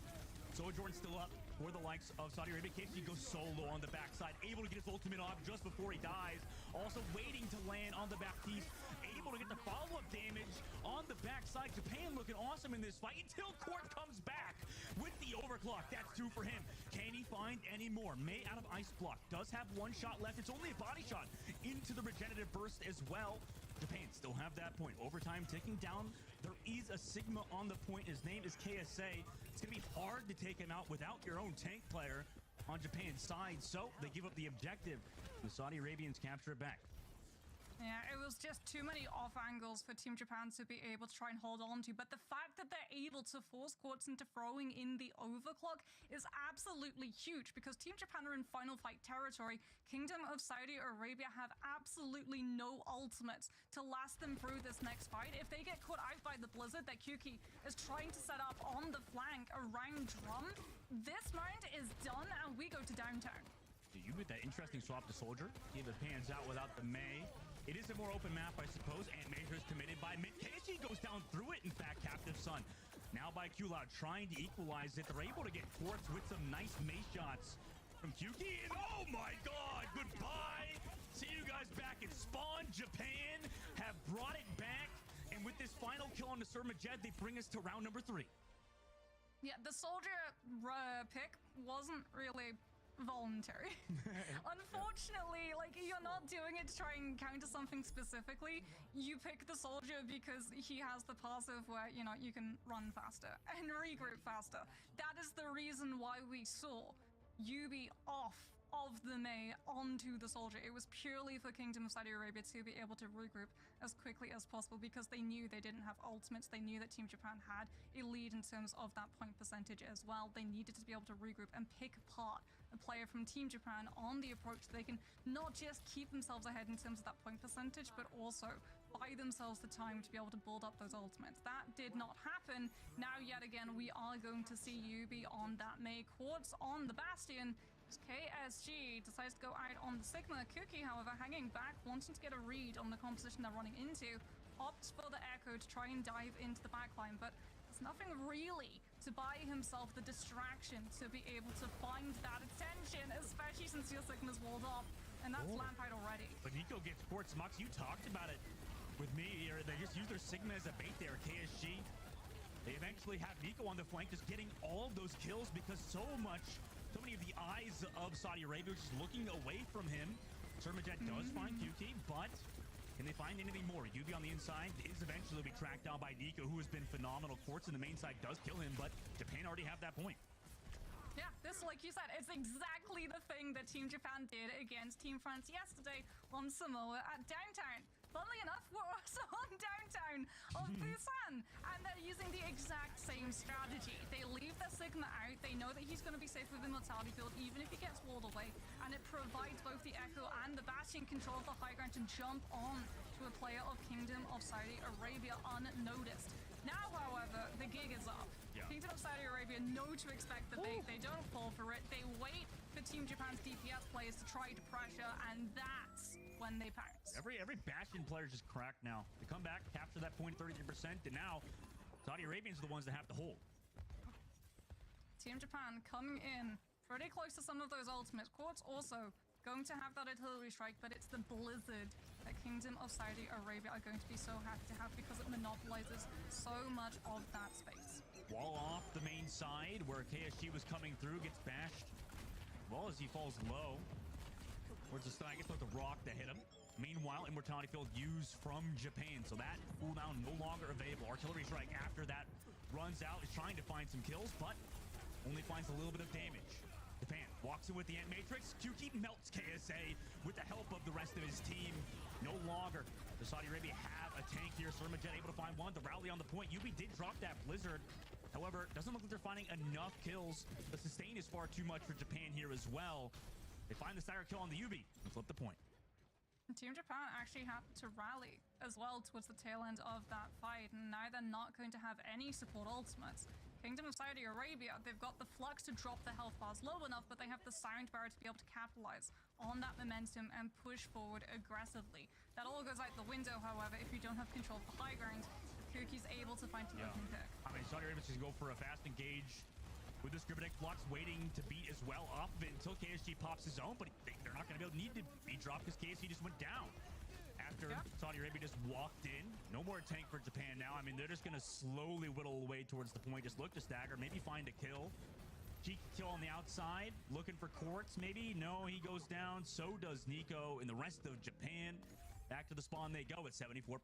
Sojourn still up for the likes of Saudi Arabia. KSG goes solo on the backside, able to get his ultimate off just before he dies. Also waiting to land on the back piece, able to get the follow-up damage on the backside. Japan looking awesome in this fight until Quartz comes back with the overclock. That's two for him. Can he find any more? May out of Ice Block does have one shot left. It's only a body shot into the regenerative burst as well. Japan still have that point. Overtime ticking down. There is a Sigma on the point. His name is KSA. It's going to be hard to take him out without your own tank player on Japan's side. So they give up the objective. The Saudi Arabians capture it back. Yeah, it was just too many off angles for Team Japan to be able to try and hold on to. But the fact that they're able to force Quartz into throwing in the overclock is absolutely huge, because Team Japan are in final fight territory. Kingdom of Saudi Arabia have absolutely no ultimates to last them through this next fight. If they get caught out by the blizzard that Kyuki is trying to set up on the flank around Drum, this round is done and we go to downtown. You get that interesting swap to Soldier. See if it pans out without the May. It is a more open map, I suppose. Ant Major is committed by Mint. KSG goes down through it, in fact, Captive Sun. Now by Q-Loud trying to equalize it. They're able to get Quartz with some nice May shots from Kyuki. And oh my god, goodbye. See you guys back in Spawn. Japan have brought it back. And with this final kill on the Surmajed, they bring us to round number 3. Yeah, the Soldier pick wasn't really voluntary. Unfortunately, like, you're not doing it to try and counter something specifically. You pick the Soldier because he has the passive where, you know, you can run faster and regroup faster. That is the reason why we saw Yubi off of the May onto the Soldier. It was purely for Kingdom of Saudi Arabia to be able to regroup as quickly as possible because they knew they didn't have ultimates. They knew that Team Japan had a lead in terms of that point percentage as well. They needed to be able to regroup and pick apart a player from Team Japan on the approach so they can not just keep themselves ahead in terms of that point percentage, but also buy themselves the time to be able to build up those ultimates. That did not happen. Now, yet again, we are going to see Yubi on that May. Quartz on the Bastion. KSG decides to go out on the Sigma. Kuki, however, hanging back, wanting to get a read on the composition they're running into, opts for the Echo to try and dive into the backline, but there's nothing really to buy himself the distraction to be able to find that attention, especially since your Sigma's walled off, and that's Lampite already. But Nico gets Quartz. Mux, you talked about it with me. They just use their Sigma as a bait there. KSG, they eventually have Nico on the flank, just getting all of those kills because so many of the eyes of Saudi Arabia just looking away from him. Surmajed does find QT, but can they find anything more? Yubi on the inside is eventually be tracked down by Nico, who has been phenomenal. Quartz in the main side does kill him, but Japan already have that point. Yeah, this, like you said, it's exactly the thing that Team Japan did against Team France yesterday on Samoa at Downtown. Funnily enough, we're also on Downtown of Busan, and they're using the exact same strategy. They leave their Sigma out. They know that he's going to be safe within the Mortality Field, even if he gets walled away, and it provides both the Echo and the Bastion control of the high ground to jump on to a player of Kingdom of Saudi Arabia unnoticed. Now, however, the gig is up. Yeah. Kingdom of Saudi Arabia know to expect the bait. They don't fall for it. They wait for Team Japan's DPS players to try to pressure, and that's when they pounce. Every Bastion player is just cracked now. They come back, capture that point 33%, and now Saudi Arabians are the ones that have to hold. Team Japan coming in pretty close to some of those ultimates. Quartz also going to have that artillery strike, but it's the blizzard that Kingdom of Saudi Arabia are going to be so happy to have because it monopolizes so much of that space. Wall off the main side where KSG was coming through, gets bashed. Well, as he falls low. Towards the stun, I guess with the rock that hit him. Meanwhile, Immortality Field used from Japan, so that cooldown no longer available. Artillery strike after that runs out, is trying to find some kills, but only finds a little bit of damage. Japan walks in with the Ant Matrix. QT melts KSA with the help of the rest of his team. No longer does Saudi Arabia have a tank here. Surmajed able to find one. The rally on the point. Yubi did drop that Blizzard. However, doesn't look like they're finding enough kills. The sustain is far too much for Japan here as well. They find the stagger kill on the Yubi and flip the point. Team Japan actually had to rally as well towards the tail end of that fight, and now they're not going to have any support ultimates. Kingdom of Saudi Arabia, they've got the flux to drop the health bars low enough, but they have the sound barrier to be able to capitalize on that momentum and push forward aggressively. That all goes out the window, however, if you don't have control of the high ground. Kuki's able to find an open pick. I mean, Saudi Arabia's just go for a fast engage with the Scribbinec Flux waiting to beat as well off of it until KSG pops his own, but they're not going to need to be dropped because KSG just went down. After Saudi Arabia just walked in, no more tank for Japan now. I mean, they're just going to slowly whittle away towards the point. Just look to stagger, maybe find a kill. Cheeky kill on the outside, looking for Quartz, maybe. No, he goes down. So does Nico and the rest of Japan. Back to the spawn they go at 74%.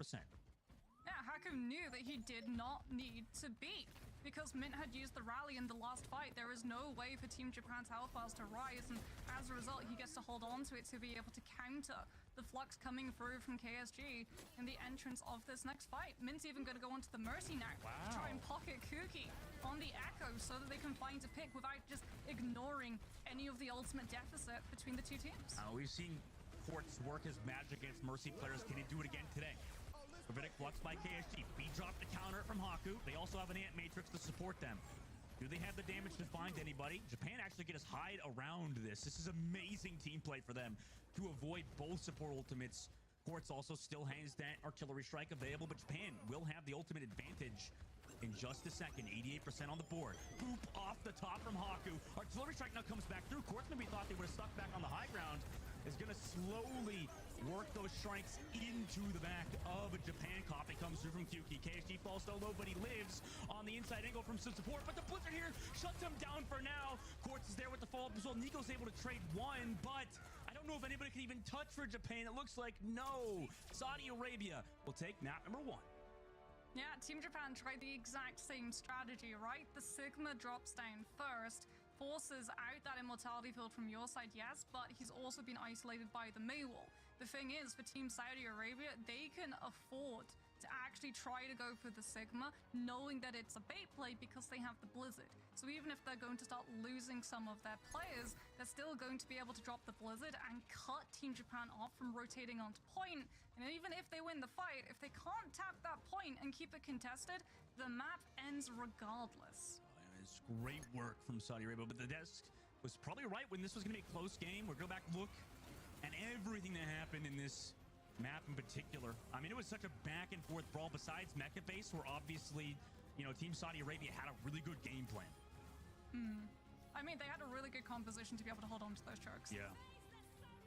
Yeah, Haku knew that he did not need to beat. Because Mint had used the rally in the last fight, there is no way for Team Japan's health bars to rise, and as a result, he gets to hold on to it to be able to counter the flux coming through from KSG in the entrance of this next fight. Mint's even going to go onto the Mercy now to try and pocket Kuki on the Echo so that they can find a pick without just ignoring any of the ultimate deficit between the two teams. We've seen Quartz work his magic against Mercy players. Can he do it again today? Scribbinec Flux by KSG. B dropped the counter from Haku. They also have an Ant Matrix to support them. Do they have the damage to find anybody? Japan actually get us hide around this. This is amazing team play for them to avoid both support ultimates. Quartz also still has that artillery strike available, but Japan will have the ultimate advantage in just a second. 88% on the board. Boop off the top from Haku. Artillery strike now comes back through. Quartz maybe thought they would have stuck back on the high ground. Is going to slowly work those strikes into the back of a Japan. Coffee comes through from Kyuki. KSG falls so low, but he lives on the inside angle from some support. But the Blizzard here shuts him down for now. Quartz is there with the follow-up as well. Nico's able to trade one, but I don't know if anybody can even touch for Japan. It looks like no. Saudi Arabia will take map number 1. Yeah, Team Japan tried the exact same strategy, right? The Sigma drops down first, forces out that immortality field from your side, yes, but he's also been isolated by the Maywall. The thing is, for Team Saudi Arabia, they can afford to actually try to go for the Sigma, knowing that it's a bait play because they have the Blizzard. So even if they're going to start losing some of their players, they're still going to be able to drop the Blizzard and cut Team Japan off from rotating onto point. And even if they win the fight, if they can't tap that point and keep it contested, the map ends regardless. It's great work from Saudi Arabia, but the desk was probably right when this was going to be a close game. We'll go back and look at everything that happened in this map in particular. I mean, it was such a back and forth brawl. Besides Mecha Base, where obviously, you know, Team Saudi Arabia had a really good game plan. I mean, they had a really good composition to be able to hold on to those chokes. Yeah.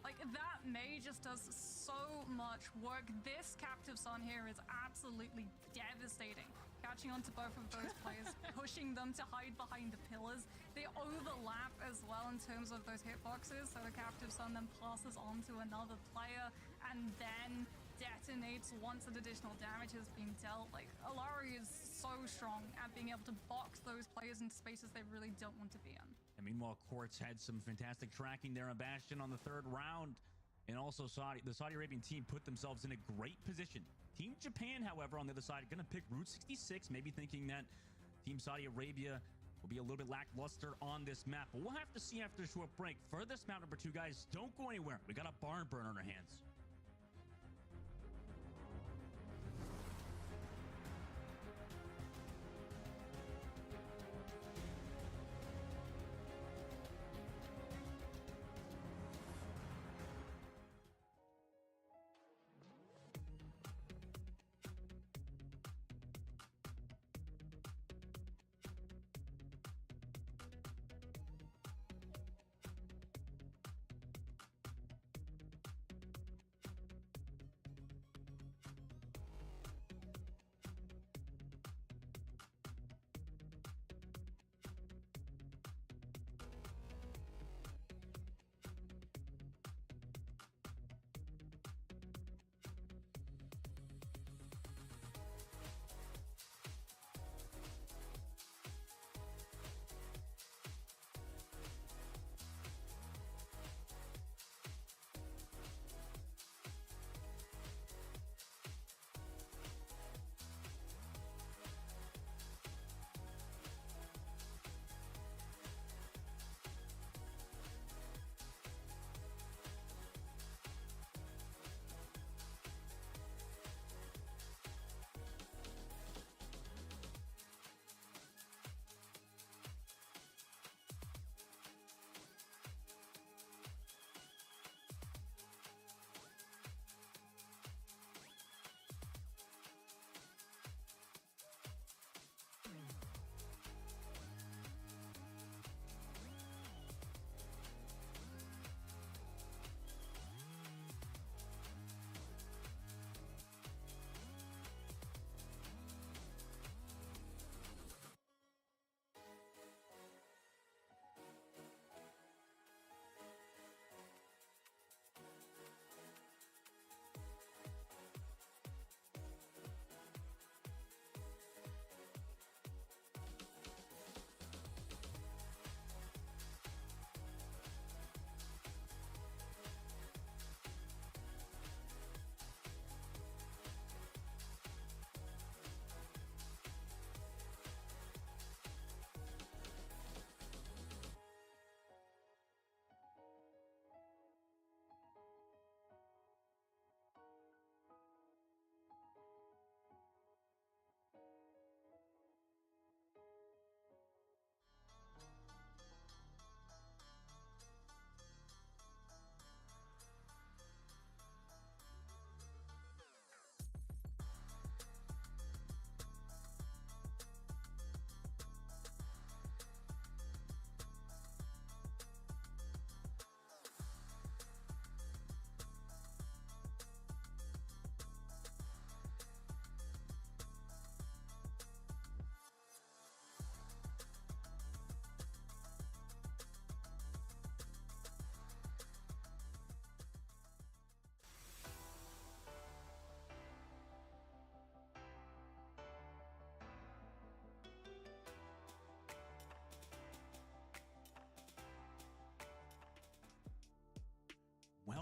Like, that May just does so much work. This Captive Sun here is absolutely devastating. Catching onto both of those players, pushing them to hide behind the pillars. They overlap as well in terms of those hitboxes, so the Captive Sun then passes on to another player and then detonates once an additional damage has been dealt. Like, Alari is so strong at being able to box those players into spaces they really don't want to be in. And meanwhile, Quartz had some fantastic tracking there on Bastion on the 3rd round. And also the Saudi Arabian team put themselves in a great position. Team Japan, however, on the other side, going to pick Route 66, maybe thinking that Team Saudi Arabia will be a little bit lackluster on this map. But we'll have to see after a short break. For this map number 2, guys, don't go anywhere. We got a barn burn on our hands.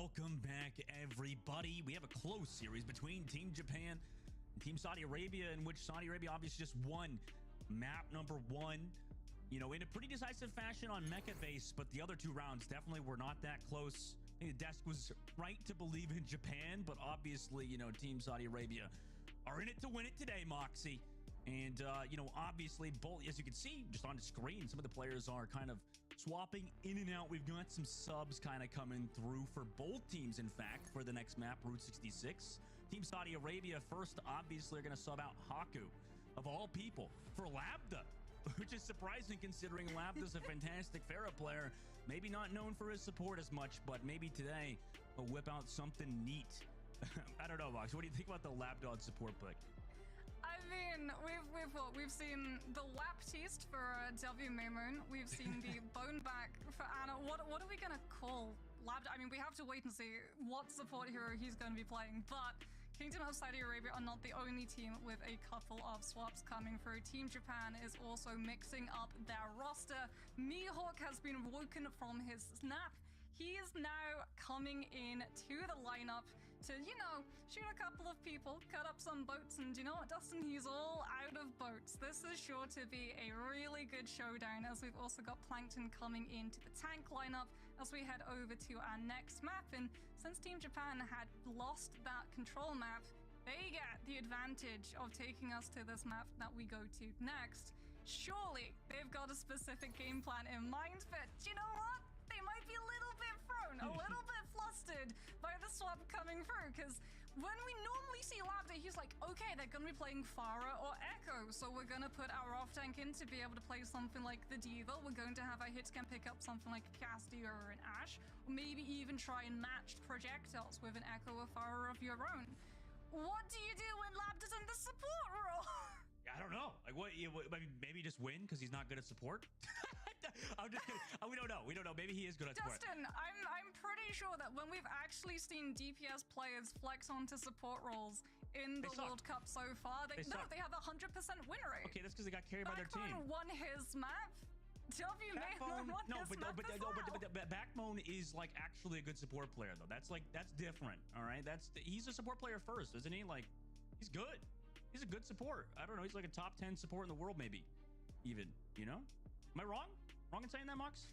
Welcome back, everybody. We have a close series between Team Japan and Team Saudi Arabia, in which Saudi Arabia obviously just won map number 1, you know, in a pretty decisive fashion on Mecha base, but the other 2 rounds definitely were not that close. I think the desk was right to believe in Japan, but obviously, you know, Team Saudi Arabia are in it to win it today, Moxie. And, you know, obviously, both, as you can see just on the screen, some of the players are kind of swapping in and out. We've got some subs kind of coming through for both teams, in fact, for the next map, Route 66. Team Saudi Arabia first, obviously, are going to sub out Haku, of all people, for Labda, which is surprising considering Labda's a fantastic Pharah player. Maybe not known for his support as much, but maybe today will whip out something neat. I don't know, Mox. What do you think about the Labda support pick? I mean, we've seen the Baptiste for W Maymoon. We've seen the Bone Back for Anna. What are we gonna call Labda? I mean, we have to wait and see what support hero he's going to be playing. But Kingdom of Saudi Arabia are not the only team with a couple of swaps coming through. Team Japan is also mixing up their roster. Mihawk has been woken from his nap. He is now coming in to the lineup to, you know, shoot a couple of people, cut up some boats, and you know what, Dustin, he's all out of boats. This is sure to be a really good showdown, as we've also got Plankton coming into the tank lineup as we head over to our next map. And since Team Japan had lost that control map, they get the advantage of taking us to this map that we go to next. Surely they've got a specific game plan in mind, but you know what? They might be a little bit thrown, a little bit flustered by the swap coming through, because when we normally see Labda, he's like, okay, they're going to be playing Pharah or Echo, so we're going to put our off-tank in to be able to play something like the Diva. We're going to have our hits can pick up something like a Cassidy or an Ashe, or maybe even try and match projectiles with an Echo or Pharah of your own. What do you do when Labda's in the support role? I don't know. Like, what? Maybe just win because he's not good at support. I'm just kidding. We don't know. We don't know. Maybe he is good at support. Dustin, I'm pretty sure that when we've actually seen DPS players flex onto support roles in the World Cup so far, they have a 100% win rate. Okay, that's because they got carried by their team. Backbone won his map. W Maymoon won his map as well. But Backbone is like actually a good support player though. That's different. All right, he's a support player first, isn't he? Like, he's good. He's a good support. I don't know. He's like a top 10 support in the world, maybe. Even, you know? Am I wrong? Wrong in saying that, Mox?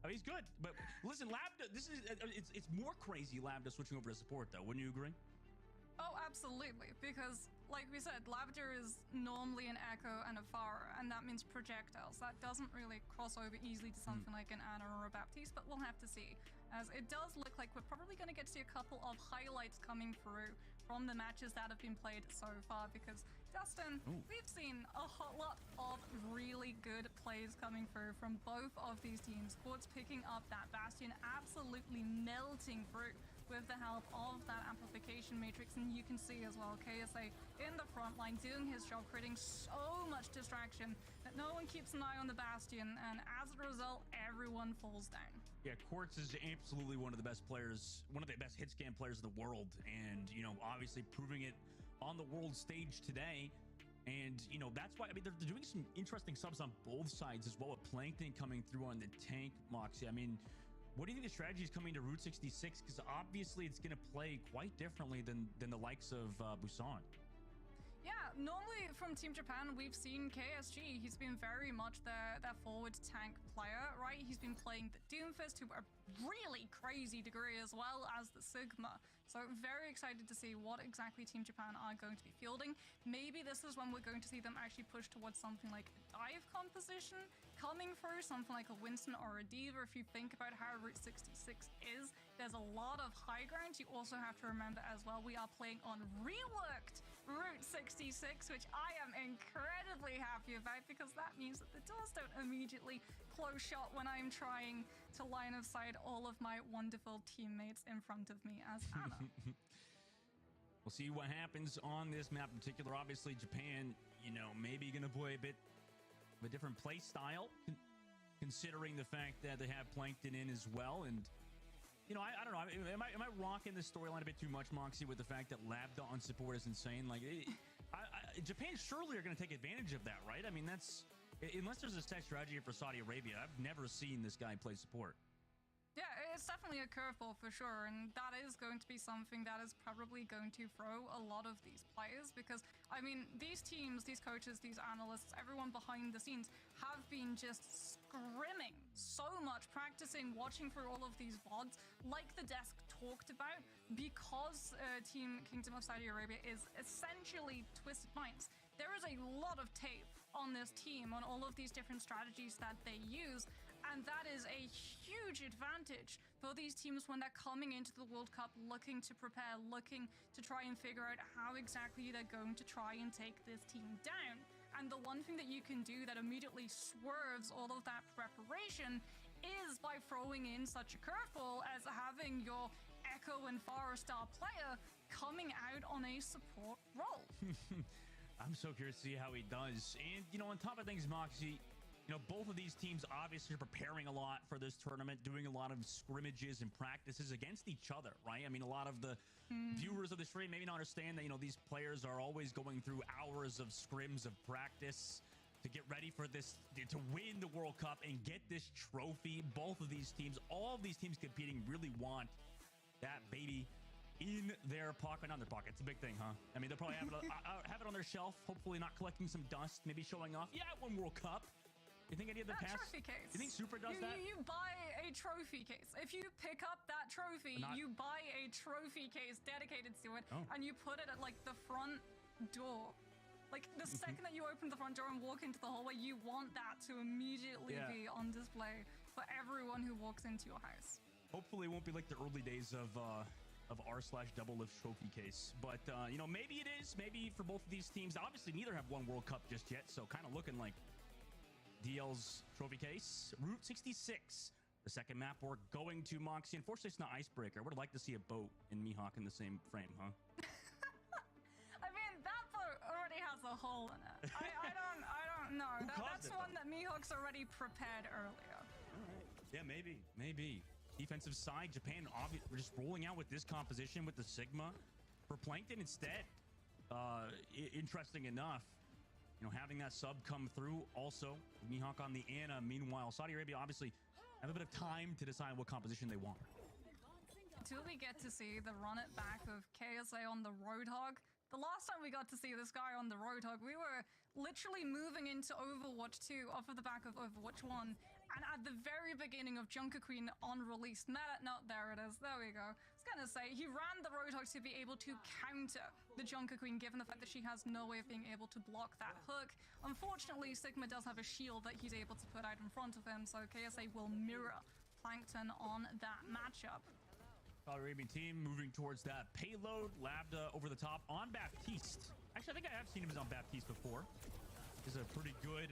I mean, he's good. But listen, Labda, it's more crazy Labda switching over to support, though. Wouldn't you agree? Oh, absolutely. Because, like we said, Labda is normally an Echo and a Pharah, and that means projectiles. That doesn't really cross over easily to something like an Anna or a Baptiste, but we'll have to see. As it does look like we're probably going to get to see a couple of highlights coming through from the matches that have been played so far, because, Dustin, we've seen a whole lot of really good plays coming through from both of these teams. Quartz picking up that Bastion, absolutely melting through with the help of that amplification matrix, and you can see as well KSA in the front line doing his job, creating so much distraction that no one keeps an eye on the Bastion, and as a result, everyone falls down. Yeah, Quartz is absolutely one of the best players, one of the best hit scan players in the world, and, you know, obviously proving it on the world stage today. And, you know, that's why, I mean, they're doing some interesting subs on both sides as well, with Plankton coming through on the tank, Moxie. I mean, what do you think the strategy is coming to Route 66? Because obviously it's going to play quite differently than the likes of Busan. Yeah, normally from Team Japan, we've seen KSG. He's been very much their forward tank player, right? He's been playing the Doomfist to a really crazy degree, as well as the Sigma. So very excited to see what exactly Team Japan are going to be fielding. Maybe this is when we're going to see them actually push towards something like a dive composition coming through, something like a Winston or a Diva. If you think about how Route 66 is, there's a lot of high ground. You also have to remember as well, we are playing on reworked Route 66, which I am incredibly happy about, because that means that the doors don't immediately close shut when I'm trying to line of sight all of my wonderful teammates in front of me as Anna. We'll see what happens on this map in particular. Obviously, Japan, you know, maybe going to play a bit of a different play style, considering the fact that they have Plankton in as well. And, you know, I don't know. Am I rocking this storyline a bit too much, Moxie, with the fact that Labda on support is insane? Like, Japan surely are going to take advantage of that, right? I mean, that's... Unless there's a set strategy for Saudi Arabia, I've never seen this guy play support. Yeah, it's definitely a curveball for sure, and that is going to be something that is probably going to throw a lot of these players because, I mean, these teams, these coaches, these analysts, everyone behind the scenes have been just scrimming so much, practicing, watching through all of these VODs, like the desk talked about, because Team Kingdom of Saudi Arabia is essentially Twisted Minds. There is a lot of tape on this team, on all of these different strategies that they use, and that is a huge advantage for these teams when they're coming into the World Cup looking to prepare, looking to try and figure out how exactly they're going to try and take this team down. And the one thing that you can do that immediately swerves all of that preparation is by throwing in such a curveball as having your Echo and Pharah star player coming out on a support role. I'm so curious to see how he does. And, you know, on top of things, Moxie, you know, both of these teams obviously are preparing a lot for this tournament, doing a lot of scrimmages and practices against each other, right? I mean, a lot of the viewers of the stream maybe not understand that, you know, these players are always going through hours of scrims of practice to get ready for this, to win the World Cup and get this trophy. Both of these teams, all of these teams competing really want that baby in their pocket. Not in their pocket. It's a big thing, huh? I mean, they'll probably have it on their shelf, hopefully not collecting some dust, maybe showing off, yeah, I won World Cup. You think any of the past? Trophy case. You think Super does that? You buy a trophy case. If you pick up that trophy, you buy a trophy case dedicated to it, and you put it at like the front door. Like the second that you open the front door and walk into the hallway, you want that to immediately be on display for everyone who walks into your house. Hopefully, it won't be like the early days of r/double lift trophy case, but you know, maybe it is. Maybe for both of these teams, obviously neither have won World Cup just yet, so kind of looking like DL's trophy case. Route 66, the second map we're going to, Moxie. Unfortunately, it's not Icebreaker. I would have liked to see a boat and Mihawk in the same frame, huh? I mean, that boat already has a hole in it. I don't know. That's one that Mihawk's already prepared earlier. All right. Yeah, maybe. Defensive side, Japan we're just rolling out with this composition with the Sigma for Plankton instead. Interesting enough, you know, having that sub come through. Also, Mihawk on the Ana. Meanwhile, Saudi Arabia obviously have a bit of time to decide what composition they want. Till we get to see the run it back of KSA on the Roadhog. The last time we got to see this guy on the Roadhog, we were literally moving into Overwatch 2 off of the back of Overwatch 1. And at the very beginning of Junker Queen on release, there it is, there we go. I was gonna say, he ran the Roadhog to be able to counter the Junker Queen, given the fact that she has no way of being able to block that hook. Unfortunately, Sigma does have a shield that he's able to put out in front of him, so KSA will mirror Plankton on that matchup. Saudi Arabian team moving towards that payload. Labda over the top on Baptiste. Actually, I think I have seen him on Baptiste before. He's a pretty good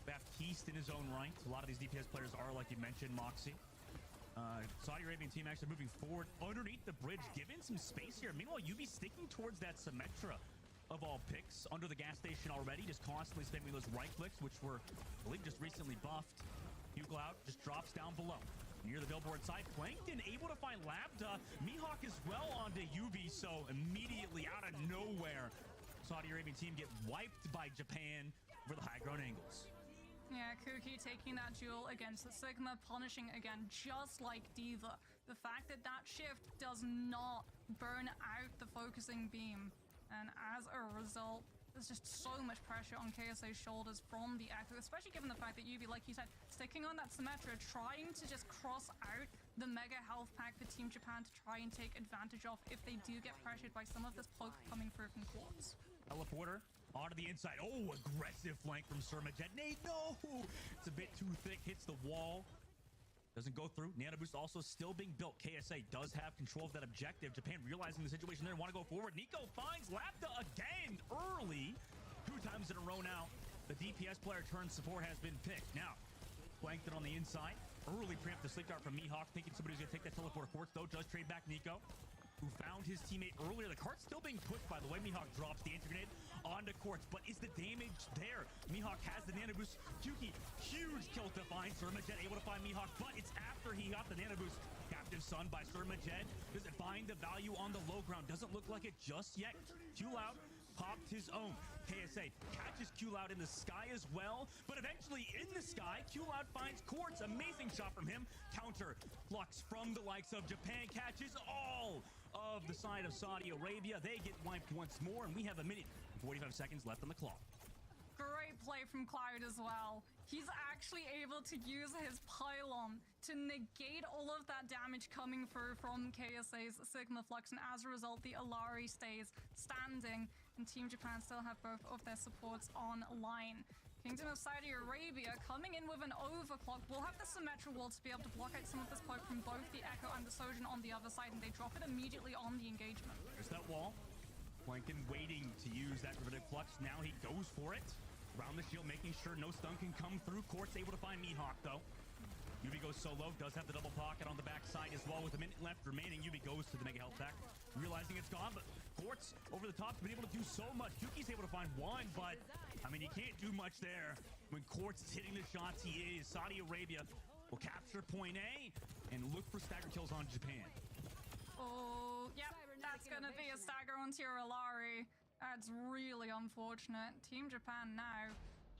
Baptiste in his own right. A lot of these DPS players are, like you mentioned, Moxie. Saudi Arabian team actually moving forward underneath the bridge, given some space here. Meanwhile, UB sticking towards that Symmetra of all picks under the gas station already, just constantly spamming those right clicks, which were, I believe, just recently buffed. Huglout just drops down below. Near the billboard side, Plankton able to find Labda. Mihawk as well onto UB, so immediately out of nowhere, Saudi Arabian team get wiped by Japan for the high ground angles. Yeah, Kuki taking that duel against the Sigma, punishing again, just like D.Va. The fact that that shift does not burn out the focusing beam. And as a result, there's just so much pressure on KSA's shoulders from the Echo, especially given the fact that UV, like you said, sticking on that Symmetra, trying to just cross out the mega health pack for Team Japan to try and take advantage of if they do get pressured by some of this poke coming through from Quartz. Teleporter onto the inside. Oh, aggressive flank from Surmajet. Nate, no! It's a bit too thick, hits the wall. Doesn't go through. Nano Boost also still being built. KSA does have control of that objective. Japan realizing the situation there, want to go forward. Nico finds Labda again early. 2 times in a row now. The DPS player turned support has been picked. Now, Plankton on the inside. Early preempt the sleep dart from Mihawk, thinking somebody's going to take that teleport. Quartz, though, does trade back Nico, who found his teammate earlier. The cart's still being pushed, by the way. Mihawk drops the anti-grenade onto Quartz, but is the damage there? Mihawk has the nano boost. Kyuki, huge kill to find. Surmajet able to find Mihawk, but it's after he got the nano boost. Captive Sun by Surmajet. Does it find the value on the low ground? Doesn't look like it just yet. Huglout popped his own. KSA catches Q-Loud in the sky as well, but eventually in the sky, Q-Loud finds Quartz. Amazing shot from him. Counter flux from the likes of Japan, catches all of the side of Saudi Arabia. They get wiped once more, and we have a minute and 45 seconds left on the clock. Great play from Cloud as well. He's actually able to use his pylon to negate all of that damage coming through from KSA's Sigma Flux, and as a result, the Alari stays standing, and Team Japan still have both of their supports online. Kingdom of Saudi Arabia coming in with an overclock. We'll have the symmetrical wall to be able to block out some of this poke from both the Echo and the Sojourn on the other side, and they drop it immediately on the engagement. There's that wall. Plankton waiting to use that Riveted Flux. Now he goes for it. Around the shield, making sure no stun can come through. Quartz able to find Mihawk, though. Yubi goes solo, does have the double pocket on the backside as well. With a minute left remaining, Yubi goes to the Mega Health Pack, realizing it's gone, but Quartz over the top has been able to do so much. Yuki's able to find one, but, I mean, you can't do much there. When Quartz is hitting the shots he is, Saudi Arabia will capture point A and look for stagger kills on Japan. Oh, yep, that's gonna be a stagger onto your Alari. That's really unfortunate. Team Japan now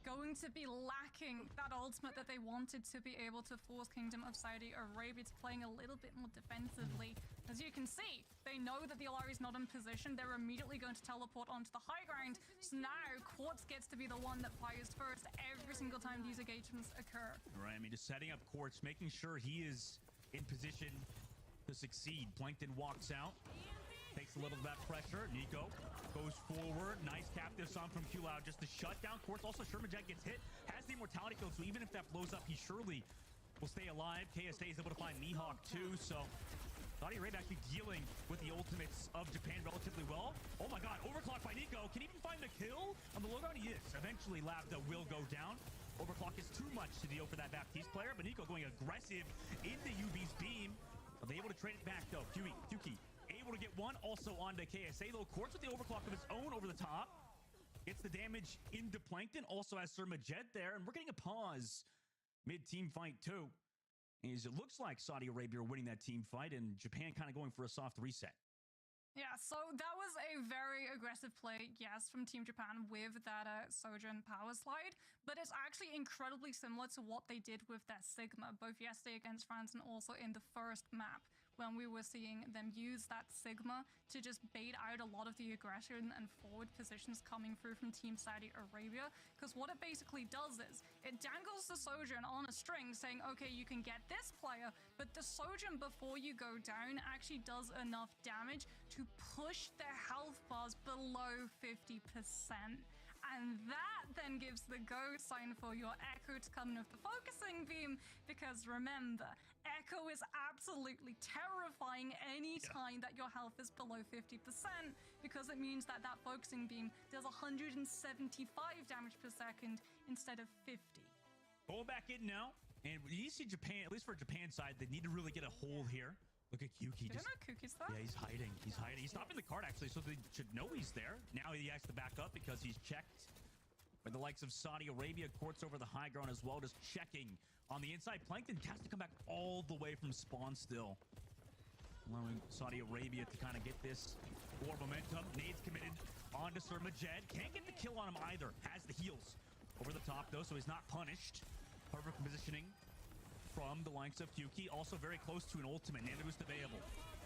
going to be lacking that ultimate that they wanted to be able to force Kingdom of Saudi Arabia to playing a little bit more defensively. As you can see, they know that the Alari's not in position. They're immediately going to teleport onto the high ground. So now Quartz gets to be the one that fires first every single time these engagements occur. Right, I mean, just setting up Quartz, making sure he is in position to succeed. Plankton walks out. Takes a little of that pressure. Nico goes forward. Nice captive song from Q-Loud just to shut down Quartz. Also, Sherman-Jet gets hit. Has the immortality code, so even if that blows up, he surely will stay alive. KSA is able to find Mihawk too, so Saudi Arabia actually dealing with the ultimates of Japan relatively well. Oh my god, overclock by Nico. Can he even find the kill on the low ground? He is. Eventually, Labda will go down. Overclock is too much to deal for that Baptiste player, but Nico going aggressive into UB's beam. Are they able to trade it back though? Yuki able to get one, also onto KSA, though. Quartz with the overclock of his own over the top. Gets the damage into Plankton, also has Jet there, and we're getting a pause mid-team fight too. As it looks like Saudi Arabia are winning that team fight, and Japan kind of going for a soft reset. Yeah, so that was a very aggressive play, yes, from Team Japan with that Sojourn power slide, but it's actually incredibly similar to what they did with that Sigma, both yesterday against France and also in the first map, when we were seeing them use that Sigma to just bait out a lot of the aggression and forward positions coming through from Team Saudi Arabia, because what it basically does is, it dangles the Sojourn on a string saying, okay, you can get this player, but the Sojourn before you go down actually does enough damage to push their health bars below 50%. And that then gives the go sign for your Echo to come in with the focusing beam, because remember, Echo is absolutely terrifying any time that your health is below 50%, because it means that that focusing beam does 175 damage per second instead of 50. Going back in now, and you see Japan, at least for Japan's side, they need to really get a hold here. Look at Kuki. Do you know Kuki's there? Yeah, he's hiding. He's hiding. He's stopping the card, actually, so they should know he's there. Now he has to back up because he's checked. With the likes of Saudi Arabia, Quartz over the high ground as well, just checking on the inside. Plankton has to come back all the way from spawn still, allowing Saudi Arabia to kind of get this more momentum. Nades committed onto Jet. Can't get the kill on him either. Has the heals over the top, though, so he's not punished. Perfect positioning from the likes of Kyuki. Also very close to an ultimate. Nano boost available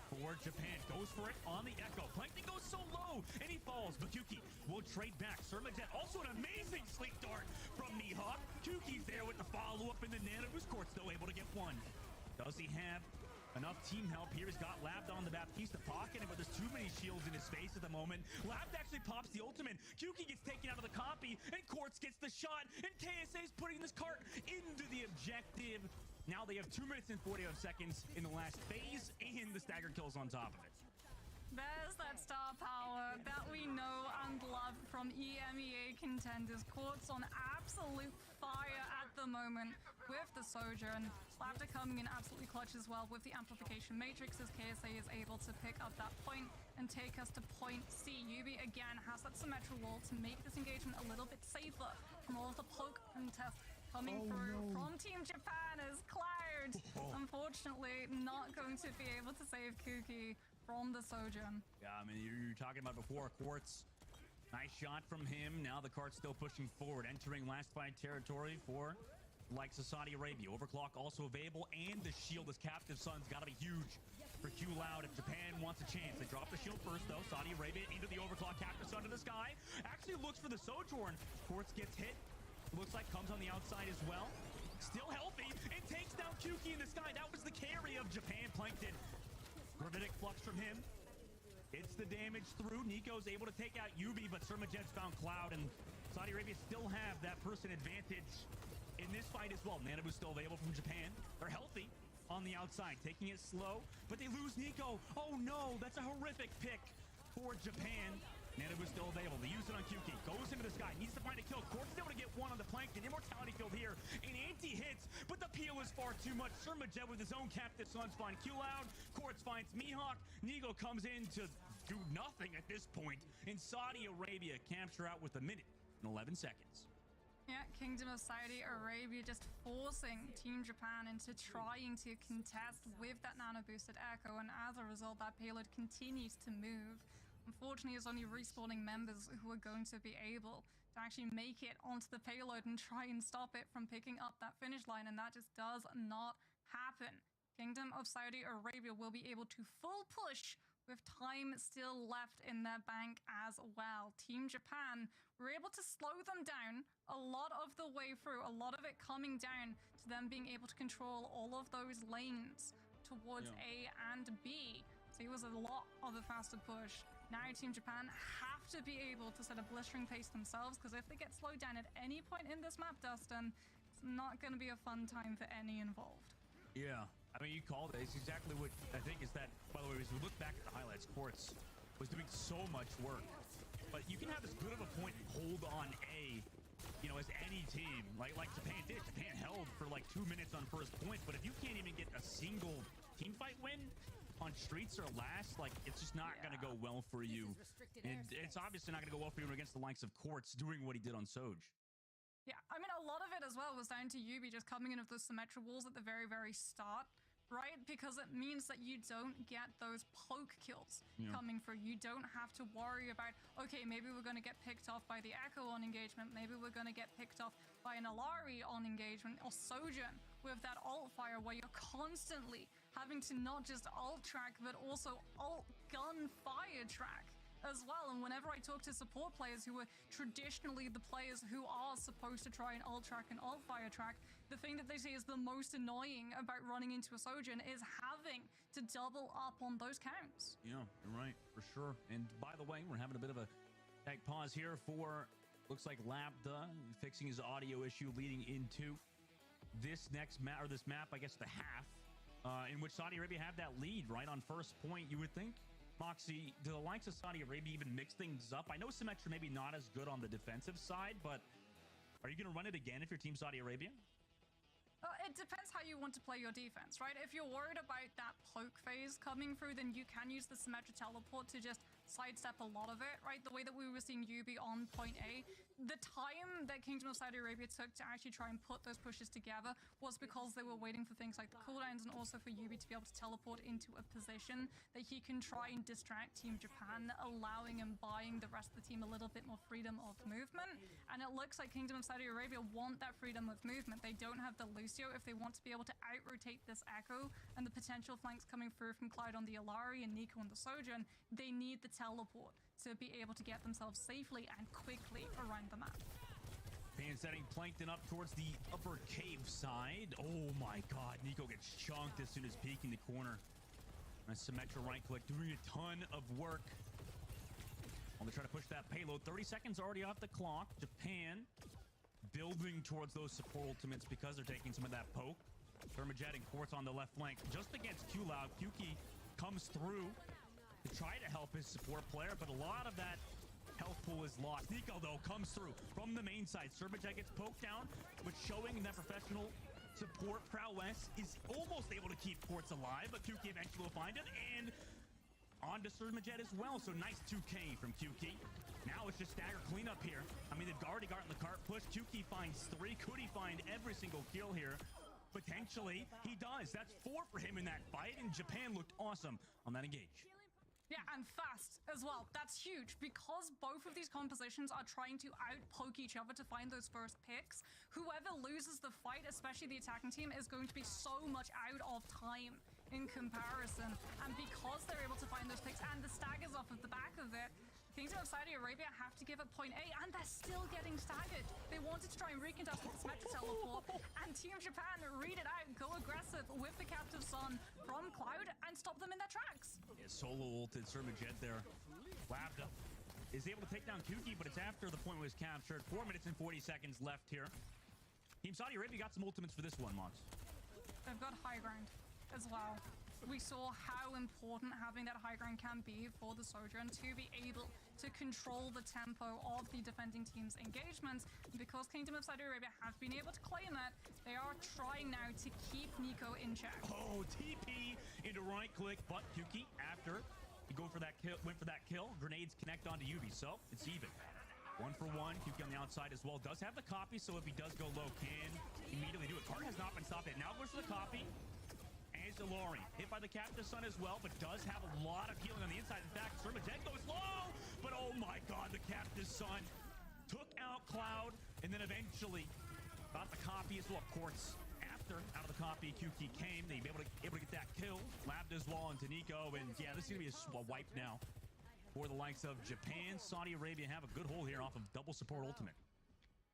for Japan. Goes for it on the Echo. Plankton goes so low, and he falls. But Kyuki will trade back. Jet also an amazing sleep dart from Mihawk. Kyuki's there with the follow-up in the Nano boost. Quartz still able to get one. Does he have enough team help here? He's got Labda on the Baptiste pocket, but there's too many shields in his face at the moment. Labda actually pops the ultimate. Kyuki gets taken out of the copy, and Quartz gets the shot, and KSA is putting this cart into the objective. Now they have 2 minutes and 45 seconds in the last phase, and the stagger kills on top of it. There's that star power that we know and love from EMEA contenders. Quartz on absolute fire at the moment with the Sojourn. Labda coming in absolutely clutch as well with the amplification matrix, as KSA is able to pick up that point and take us to point C. Yubi again has that symmetrical wall to make this engagement a little bit safer from all of the poke contests coming through from Team Japan as Cloud. Unfortunately, not going to be able to save Kuki from the Sojourn. Yeah, I mean, you're talking about before, Quartz Nice shot from him. Now the cart's still pushing forward, entering last fight territory for likes of Saudi Arabia. Overclock also available, and the shield as Captive Sun's got to be huge for Q Loud if Japan wants a chance. They drop the shield first, though. Saudi Arabia into the Overclock. Captive Sun to the sky. Actually looks for the Sojourn. Quartz gets hit. Looks like comes on the outside as well. Still healthy. It takes down Kyuki in the sky. That was the carry of Japan. Plankton. Gravitic Flux from him. It's the damage through. Nico's able to take out Yubi, but Surmajet's found Cloud, and Saudi Arabia still have that person advantage in this fight as well. Nanabu's still available from Japan. They're healthy on the outside, taking it slow, but they lose Nico. Oh no, that's a horrific pick for Japan. Nanabu's still available. They use it on Kyuki. Goes into the sky. Needs to find a kill. Quartz is able to get one on the Plankton. Immortality field here. An anti-hits, but the peel is far too much. Surmajet with his own Captive Suns find Q-Loud. Quartz finds Mihawk. Nigo comes in to do nothing at this point. And Saudi Arabia capture out with a minute and 11 seconds. Yeah, Kingdom of Saudi Arabia just forcing Team Japan into trying to contest with that nano-boosted Echo, and as a result, that payload continues to move. Unfortunately, it's only respawning members who are going to be able to actually make it onto the payload and try and stop it from picking up that finish line, and that just does not happen. Kingdom of Saudi Arabia will be able to full push with time still left in their bank as well. Team Japan were able to slow them down a lot of the way through, a lot of it coming down to them being able to control all of those lanes towards A and B. So it was a lot of a faster push. Now Team Japan have to be able to set a blistering pace themselves, because if they get slowed down at any point in this map, Dustin, it's not going to be a fun time for any involved. Yeah, I mean, you called it. It's exactly what I think is that, by the way, as we look back at the highlights, Quartz was doing so much work. But you can have as good of a point and hold on A, you know, as any team. Like Japan did. Japan held for like 2 minutes on first point, but if you can't even get a single team fight win on streets or last, like, it's just not going to go well for you. And it's obviously not going to go well for you against the likes of Quartz doing what he did on Soj. Yeah, I mean, a lot of it as well was down to Yubi just coming in with those Symmetra walls at the very, very start, right? Because it means that you don't get those poke kills coming through. You don't have to worry about, okay, maybe we're going to get picked off by the Echo on engagement. Maybe we're going to get picked off by an Alari on engagement, or Sojourn with that alt fire, where you're constantly having to not just alt track, but also alt gun fire track as well. And whenever I talk to support players who are traditionally the players who are supposed to try and alt track and alt fire track, the thing that they say is the most annoying about running into a Sojourn is having to double up on those counts. Yeah, you're right, for sure. And by the way, we're having a bit of a tech pause here for, looks like Labda fixing his audio issue leading into this next map, or this map, I guess the half, in which Saudi Arabia have that lead right on first point. You would think, Moxie, do the likes of Saudi Arabia even mix things up? I know Symmetra maybe not as good on the defensive side, but are you going to run it again if you're Team Saudi Arabia? It depends how you want to play your defense, right? If you're worried about that poke phase coming through, then you can use the Symmetra teleport to just sidestep a lot of it, right? The way that we were seeing Yubi on point A, the time that Kingdom of Saudi Arabia took to actually try and put those pushes together was because they were waiting for things like the cooldowns, and also for Yubi to be able to teleport into a position that he can try and distract Team Japan, allowing and buying the rest of the team a little bit more freedom of movement. And it looks like Kingdom of Saudi Arabia want that freedom of movement. They don't have the Lucio. If they want to be able to out-rotate this Echo and the potential flanks coming through from Cloud on the Alari and Nico on the Sojourn, they need the teleport to be able to get themselves safely and quickly around the map. Pan setting Plankton up towards the upper cave side. Oh my god, Nico gets chunked as soon as peeking the corner. And Symmetra right click doing a ton of work. While they try to push that payload. 30 seconds already off the clock. Japan building towards those support ultimates because they're taking some of that poke. Thermojet and Quartz on the left flank just against Q-Loud. Kyuki comes through to try to help his support player, but a lot of that health pool is lost. Nico, though, comes through from the main side. Thermojet gets poked down, but showing that professional support prowess is almost able to keep Quartz alive, but Kyuki eventually will find it, and on to Thermojet as well. So nice 2K from Kyuki. Now it's just stagger cleanup here. I mean, they've already gotten the cart push. Kyuki finds 3. Could he find every single kill here? Potentially, he does. That's 4 for him in that fight, and Japan looked awesome on that engage. Yeah, and fast as well. That's huge because both of these compositions are trying to outpoke each other to find those first picks. Whoever loses the fight, especially the attacking team, is going to be so much out of time in comparison. And because they're able to find those picks and the staggers off of the back of it, Kingdom of Saudi Arabia have to give up point A, and they're still getting staggered. They wanted to try and recontest with this Metro Teleport, and Team Japan read it out, go aggressive with the Captive Sun from Cloud, and stop them in their tracks. Yeah, solo ulted Surmajet there. Lambda is able to take down Kuki, but it's after the point was captured. 4 minutes and 40 seconds left here. Team Saudi Arabia got some ultimates for this one, Mox. They've got high ground as well. We saw how important having that high ground can be for the Sojourn to be able to control the tempo of the defending team's engagements. Because Kingdom of Saudi Arabia have been able to claim that, they are trying now to keep Nico in check. Oh, TP into right click, but Kuki, after you go for that kill, went for that kill, grenades connect onto Yubi, so it's even. 1 for 1, Kuki on the outside as well. Does have the copy, so if he does go low, can immediately do it. Card has not been stopped yet. Now goes for the copy. As Ilori, hit by the Captive Sun as well, but does have a lot of healing on the inside. In fact, Surmajet goes low, but oh my god, the Captive Sun took out Cloud, and then eventually got the copy as well. Of course, after out of the copy, Kuki came. They were able to get that kill. Lambda as well into Nico, and yeah, this is going to be a wipe now for the likes of Japan. Saudi Arabia have a good hold here off of double support ultimate.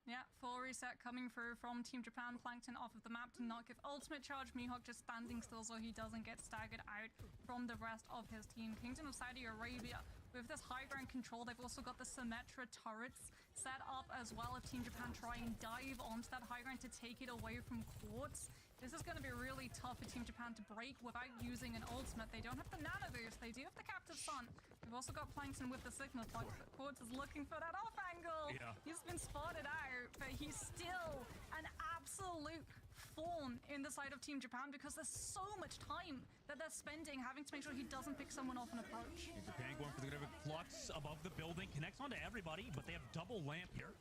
Yeah, full reset coming through from Team Japan. Plankton off of the map to not give ultimate charge. Mihawk just standing still so he doesn't get staggered out from the rest of his team. Kingdom of Saudi Arabia, with this high ground control, they've also got the Symmetra turrets set up as well. If Team Japan try and dive onto that high ground to take it away from Quartz, this is going to be really tough for Team Japan to break without using an ultimate. They don't have the Nano Boost. They do have the Captive Sun. They've also got Plankton with the Signal Flux. Quartz is looking for that off angle. Yeah. He's been spotted out, but he's still an absolute thorn in the side of Team Japan because there's so much time that they're spending having to make sure he doesn't pick someone off an approach. Japan going for the flux above the building. Connects onto everybody, but they have double lamp here.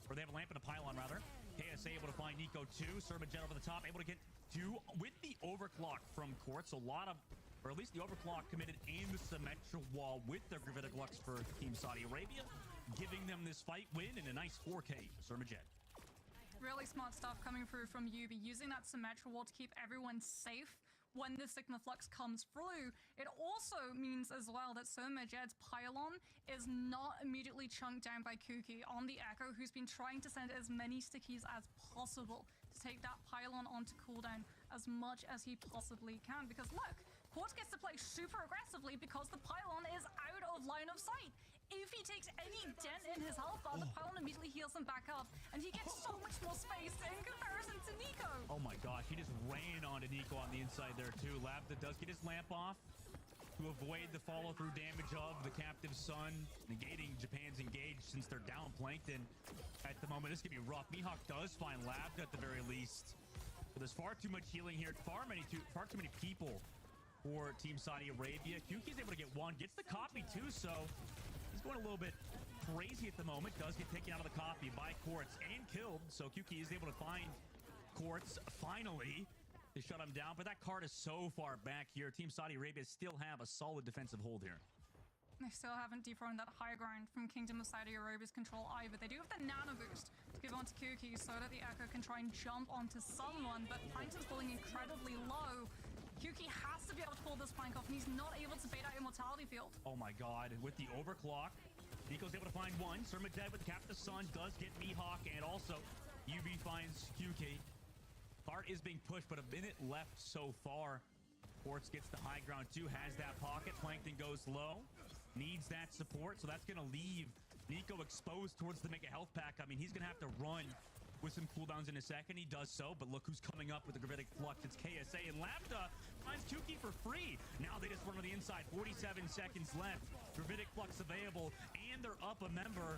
Or they have a lamp and a pylon, rather. KSA able to find Nico 2. Surmajet over the top, able to get 2 with the overclock from Quartz. So a lot of, or at least the overclock committed in the Symmetra wall with their Gravitic Lux for Team Saudi Arabia, giving them this fight win and a nice 4K. Surmajet. Really smart stuff coming through from Yubi, using that Symmetra wall to keep everyone safe when the Sigma Flux comes through. It also means as well that Surmajet's pylon is not immediately chunked down by Kuki on the Echo, who's been trying to send as many stickies as possible to take that pylon onto cooldown as much as he possibly can. Because look, Quartz gets to play super aggressively because the pylon is out of line of sight. If he takes any dent in his health bar, the pylon immediately heals him back up, and he gets so much more space in comparison to Nico. Oh my gosh, he just ran onto Nico on the inside there too. Lambda does get his lamp off to avoid the follow-through damage of the Captive Sun, negating Japan's engage since they're down Plankton at the moment. This could be rough. Mihawk does find Lambda at the very least. But there's far too much healing here. Far too many people for Team Saudi Arabia. Kuki's able to get one, gets the copy too, so he's going a little bit crazy at the moment. Does get taken out of the copy by Quartz and killed. So Kuki is able to find Quartz finally to shut him down. But that card is so far back here. Team Saudi Arabia still have a solid defensive hold here. They still haven't dethroned that high ground from Kingdom of Saudi Arabia's control either. They do have the Nano Boost to give onto Kuki so that the Echo can try and jump onto someone, but Plankton's falling incredibly low. Kuki has to be able to pull this plank off, and he's not able to bait out Immortality Field. Oh my god, with the overclock, Nico's able to find one. Surmajet with the Captive Sun does get Mihawk, and also UB finds Kuki. Bart is being pushed, but a minute left so far. Quartz gets the high ground too, has that pocket. Plankton goes low, needs that support, so that's going to leave Nico exposed towards the Mega Health Pack. I mean, he's going to have to run with some cooldowns in a second. He does so, but look who's coming up with the Gravitic Flux. It's KSA, and Lambda finds Kuki for free. Now they just run on the inside. 47 seconds left. Gravitic Flux available, and they're up a member.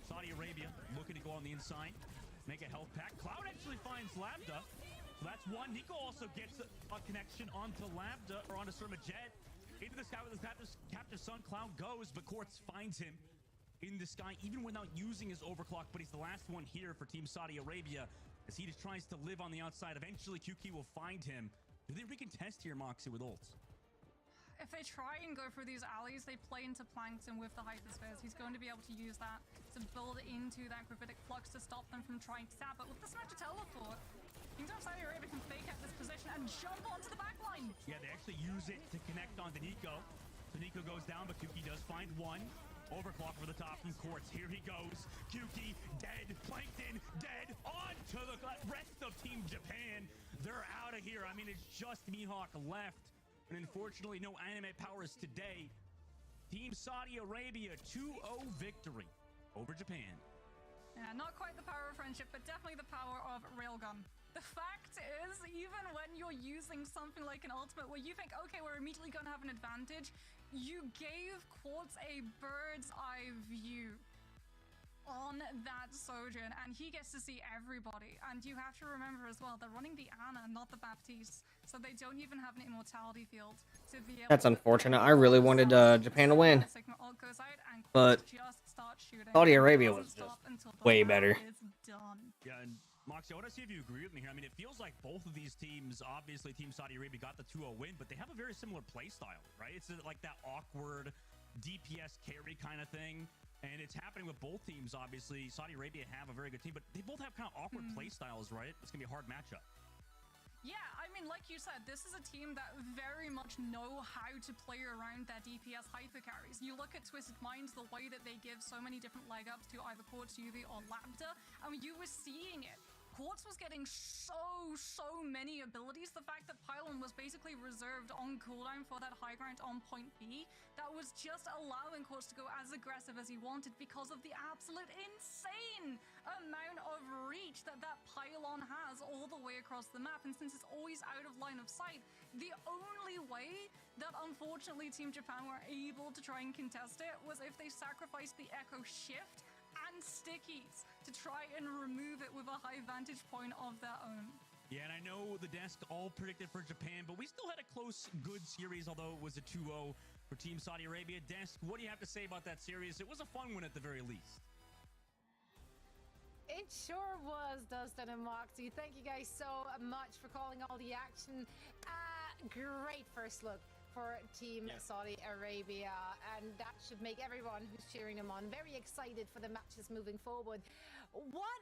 Saudi Arabia looking to go on the inside. Make a health pack. Cloud actually finds Lambda. So that's one. Nico also gets a connection onto Lambda, or onto Surmajet. Into the sky with his Captive Sun. Cloud goes, but Quartz finds him in the sky, even without using his overclock. But he's the last one here for Team Saudi Arabia, as he just tries to live on the outside. Eventually, Kuki will find him. Do they recontest here, Moxie, with ults? if they try and go through these alleys, they play into Plankton with the hyperspheres. He's going to be able to use that to build into that gravitic flux to stop them from trying to tap. But with this magic teleport, Kingdom of Saudi Arabia can fake out this position and jump onto the backline. Yeah, they actually use it to connect onto Nico. So Nico goes down, but Kuki does find one. Overclock over the top from Quartz. Here he goes. Kuki dead. Plankton dead. On to the rest of Team Japan. They're out of here. I mean, it's just Mihawk left. And unfortunately, no anime powers today. Team Saudi Arabia 2-0 victory over Japan. Yeah, not quite the power of friendship, but definitely the power of railgun. The fact is, even when you're using something like an ultimate where you think, okay, we're immediately going to have an advantage, you gave Quartz a bird's eye view on that Sojourn, and he gets to see everybody. And you have to remember as well, they're running the Ana, not the Baptiste, so they don't even have an immortality field to be able. That's unfortunate. I really wanted Japan to win, Sigma ult goes out and but just starts shooting. Saudi Arabia Doesn't was just stop until the way round better. is done. Yeah, and Moxie, I want to see if you agree with me here. I mean, it feels like both of these teams, obviously Team Saudi Arabia got the 2-0 win, but they have a very similar play style, right? It's like that awkward DPS carry kind of thing. And it's happening with both teams, obviously. Saudi Arabia have a very good team, but they both have kind of awkward play styles, right? It's going to be a hard matchup. Yeah, I mean, like you said, this is a team that very much know how to play around their DPS hyper carries. You look at Twisted Minds, the way that they give so many different leg ups to either Quartz, UV, or Lambda. I mean, you were seeing it. Quartz was getting so many abilities. The fact that Pylon was basically reserved on cooldown for that high ground on point B, that was just allowing Quartz to go as aggressive as he wanted because of the absolute insane amount of reach that Pylon has all the way across the map. And since it's always out of line of sight, the only way that unfortunately Team Japan were able to try and contest it was if they sacrificed the Echo Shift and stickies to try and remove it with a high vantage point of their own. Yeah, and I know the desk all predicted for Japan, but we still had a close, good series, although it was a 2-0 for Team Saudi Arabia. Desk, what do you have to say about that series? It was a fun one at the very least. It sure was, Dustin and Moxie. Thank you guys so much for calling all the action. Great first look for Team Saudi Arabia, and that should make everyone who's cheering them on very excited for the matches moving forward. What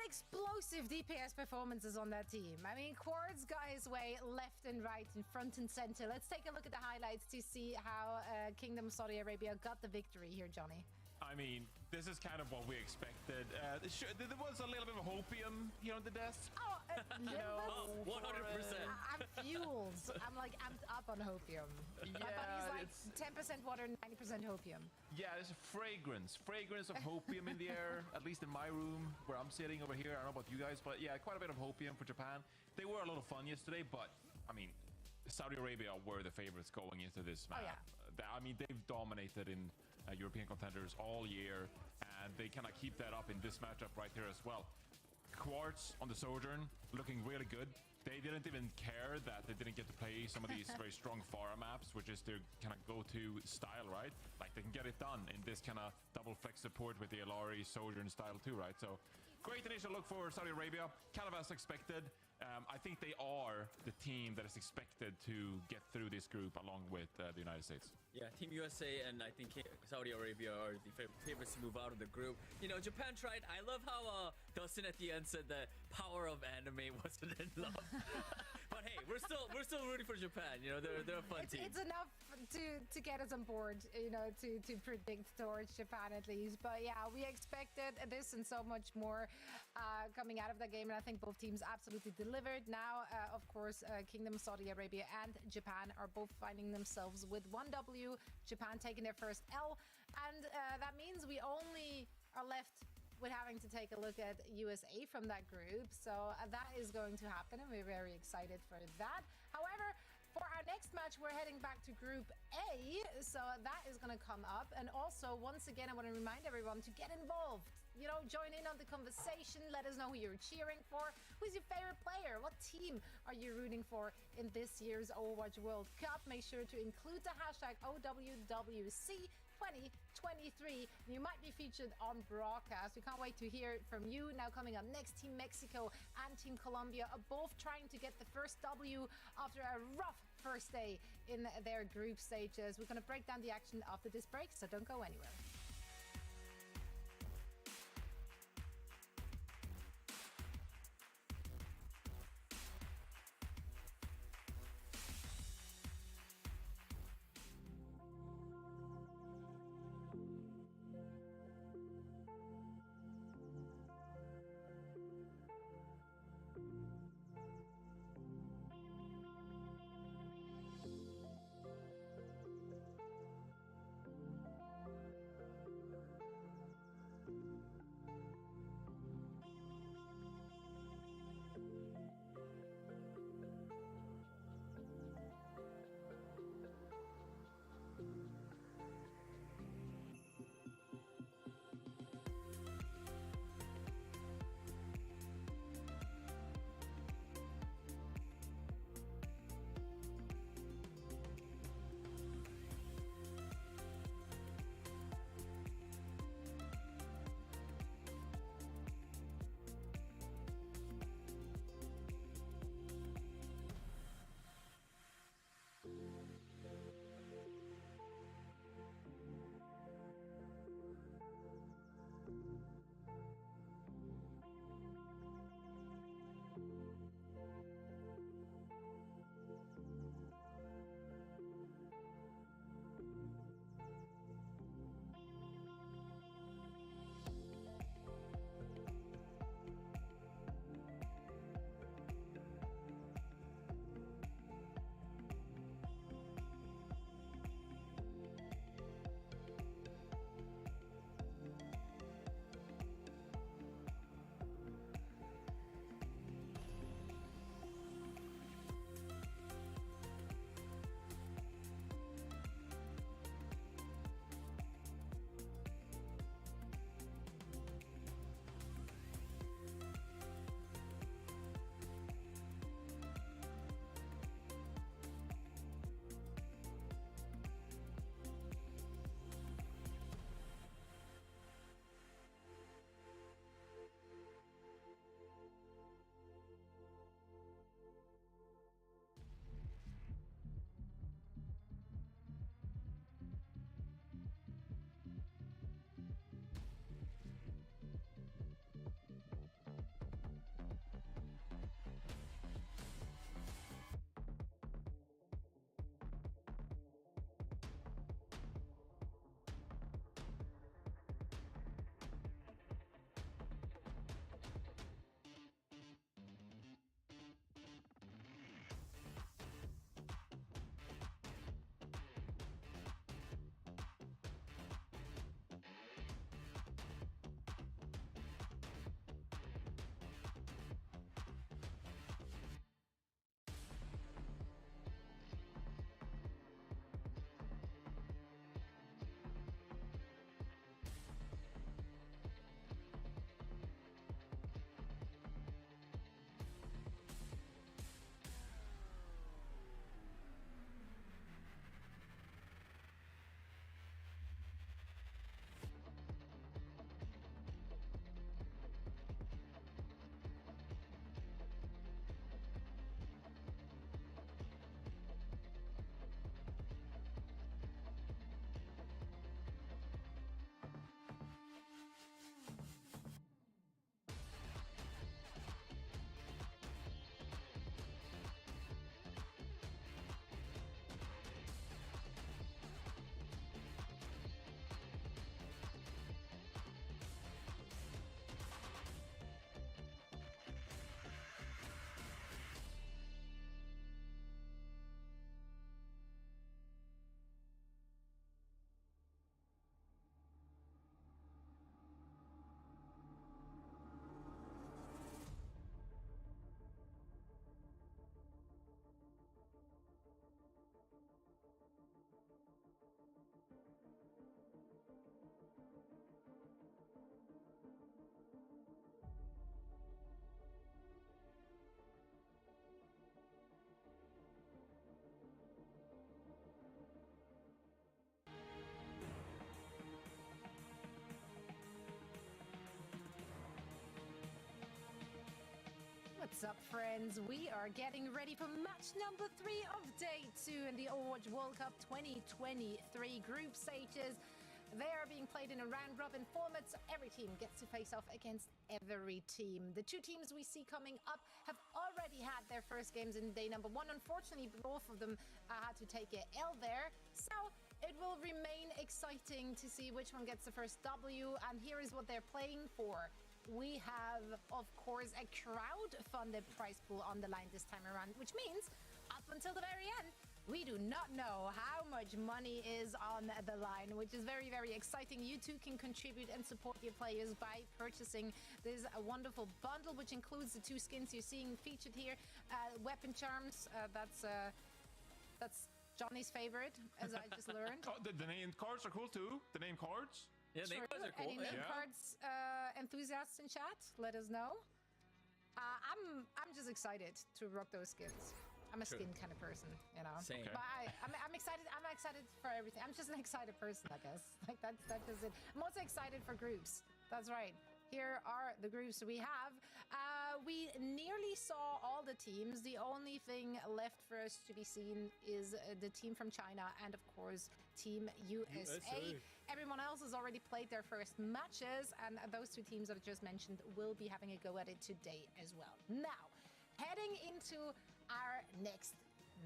explosive DPS performances on that team. I mean, Quartz got his way left and right and front and center. Let's take a look at the highlights to see how Kingdom of Saudi Arabia got the victory here, Johnny. I mean, this is kind of what we expected. There was a little bit of hopium here on the desk. Oh, 100%. I'm fueled. I'm like amped up on hopium. Yeah, My buddy's like 10% water, 90% hopium. Yeah, there's a fragrance of hopium in the air, at least in my room where I'm sitting over here. I don't know about you guys, but yeah, quite a bit of hopium for Japan. They were a lot of fun yesterday, but I mean, Saudi Arabia were the favorites going into this map. Oh, yeah. I mean, they've dominated in European contenders all year, and they kind of keep that up in this matchup right here as well. Quartz on the Sojourn looking really good. They didn't even care that they didn't get to play some of these very strong Pharah maps, which is their kind of go-to style, right? Like, they can get it done in this kind of double flex support with the Alari Sojourn style too, right? So great initial look for Saudi Arabia, kind of as expected. I think they are the team that is expected to get through this group along with the United States. Yeah, Team USA and I think Saudi Arabia are the favorites to move out of the group. You know, Japan tried. I love how Dustin at the end said that power of anime wasn't enough. But hey, we're still rooting for Japan. You know, they're a fun team. It's enough to get us on board, you know, to predict towards Japan at least. But yeah, we expected this and so much more coming out of that game, and I think both teams absolutely delivered. Now, of course, Kingdom of Saudi Arabia and Japan are both finding themselves with 1 W. Japan taking their first L, and that means we only are left with having to take a look at USA from that group. So that is going to happen, and we're very excited for that. However, for our next match, we're heading back to Group A, so that is going to come up. And also, once again, I want to remind everyone to get involved. You know, join in on the conversation. Let us know who you're cheering for. Who's your favorite player? What team are you rooting for in this year's Overwatch World Cup? Make sure to include the hashtag OWWC 2023. You might be featured on broadcast. We can't wait to hear from you. Now coming up next, Team Mexico and Team Colombia are both trying to get the first W after a rough first day in their group stages. We're going to break down the action after this break, so don't go anywhere. What's up, friends? We are getting ready for match number 3 of day 2 in the Overwatch World Cup 2023 group stages. They are being played in a round-robin format, so every team gets to face off against every team. The 2 teams we see coming up have already had their first games in day number 1. Unfortunately, both of them had to take a L there. So it will remain exciting to see which one gets the first W, and here is what they're playing for. We have, of course, a crowd-funded prize pool on the line this time around, which means up until the very end, we do not know how much money is on the line, which is very, very exciting. You too can contribute and support your players by purchasing this wonderful bundle, which includes the 2 skins you're seeing featured here. Weapon charms, that's Johnny's favorite, as I just learned. Oh, the name cards are cool too. The name cards. Yeah, name cards are cool. Any name cards enthusiasts in chat? Let us know. I'm just excited to rock those skins. I'm a skin kind of person, you know. Same. But I'm excited. I'm excited for everything. I'm just an excited person, I guess. Like that's just it. I'm also excited for groups. That's right. Here are the groups we have. We nearly saw all the teams. The only thing left for us to be seen is the team from China and, of course, Team USA. Everyone else has already played their first matches, and those 2 teams that I just mentioned will be having a go at it today as well. Now, heading into our next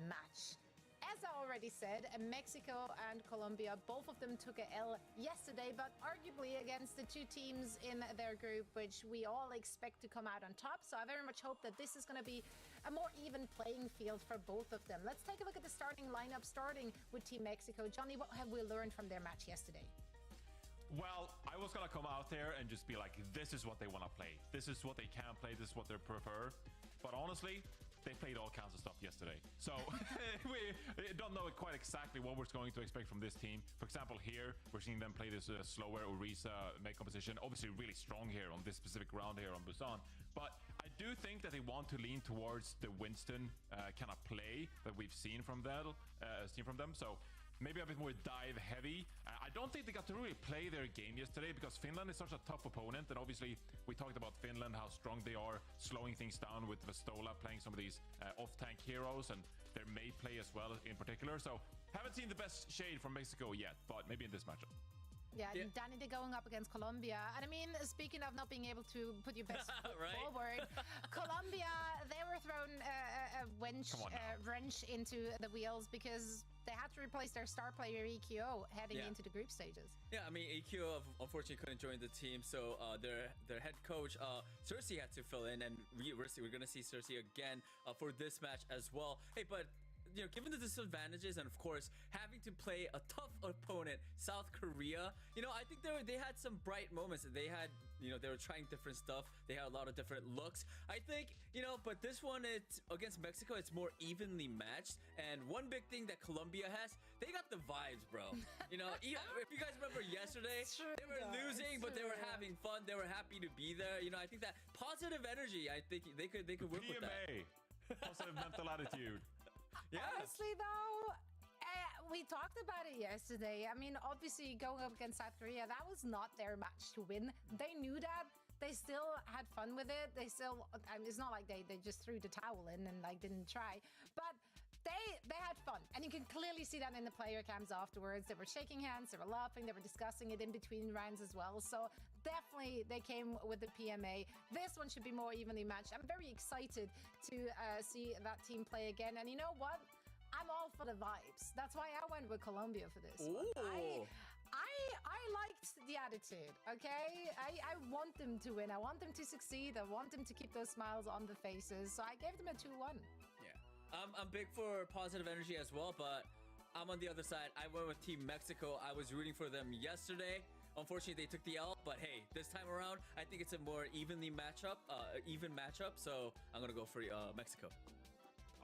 match. As I already said, Mexico and Colombia, both of them took a L yesterday, but arguably against the 2 teams in their group, which we all expect to come out on top. So I very much hope that this is going to be a more even playing field for both of them. Let's take a look at the starting lineup, starting with Team Mexico. Johnny, what have we learned from their match yesterday? Well, I was gonna come out there and just be like, this is what they want to play. This is what they can play. This is what they prefer. But honestly, they played all kinds of stuff yesterday. So we don't know quite exactly what we're going to expect from this team. For example, here, we're seeing them play this slower Orisa make composition. Obviously really strong here on this specific round here on Busan. But I do think that they want to lean towards the Winston kind of play that we've seen from them. So maybe a bit more dive heavy. I don't think they got to really play their game yesterday because Finland is such a tough opponent, and obviously we talked about Finland, how strong they are, slowing things down with Vestola playing some of these off-tank heroes and their mate play as well in particular. So haven't seen the best shade from Mexico yet, but maybe in this matchup. Yeah, Danny, they're going up against Colombia. And I mean, speaking of not being able to put your best foot Right. forward, Colombia, they were thrown a wrench into the wheels because they had to replace their star player EQO heading into the group stages. Yeah, I mean, EQ unfortunately couldn't join the team, so their head coach, Cersei, had to fill in, and we're going to see Cersei again for this match as well. Hey, but you know, given the disadvantages and of course having to play a tough opponent, South Korea, you know, I think they had some bright moments. They had, you know, they were trying different stuff. They had a lot of different looks. I think, you know, but this one, it's against Mexico, it's more evenly matched. And one big thing that Colombia has, they got the vibes, bro. You know, if you guys remember yesterday, they were losing, but they were having fun. They were happy to be there. You know, I think that positive energy, I think they could work with that. Positive mental attitude. Yeah. Honestly, though, we talked about it yesterday. I mean, obviously, going up against South Korea, that was not their match to win. They knew that. They still had fun with it. They still, I mean, it's not like they just threw the towel in and like didn't try. But they had fun, and you can clearly see that in the player cams afterwards. They were shaking hands, they were laughing, they were discussing it in between rounds as well. So definitely they came with the PMA. This one should be more evenly matched. I'm very excited to see that team play again. And you know what? I'm all for the vibes. That's why I went with Colombia for this one. I liked the attitude, okay? I want them to win. I want them to succeed. I want them to keep those smiles on the faces. So I gave them a 2-1. I'm big for positive energy as well, but I'm on the other side. I went with Team Mexico. I was rooting for them yesterday. Unfortunately, they took the L, but hey, this time around, I think it's a more even matchup. So I'm gonna go for Mexico.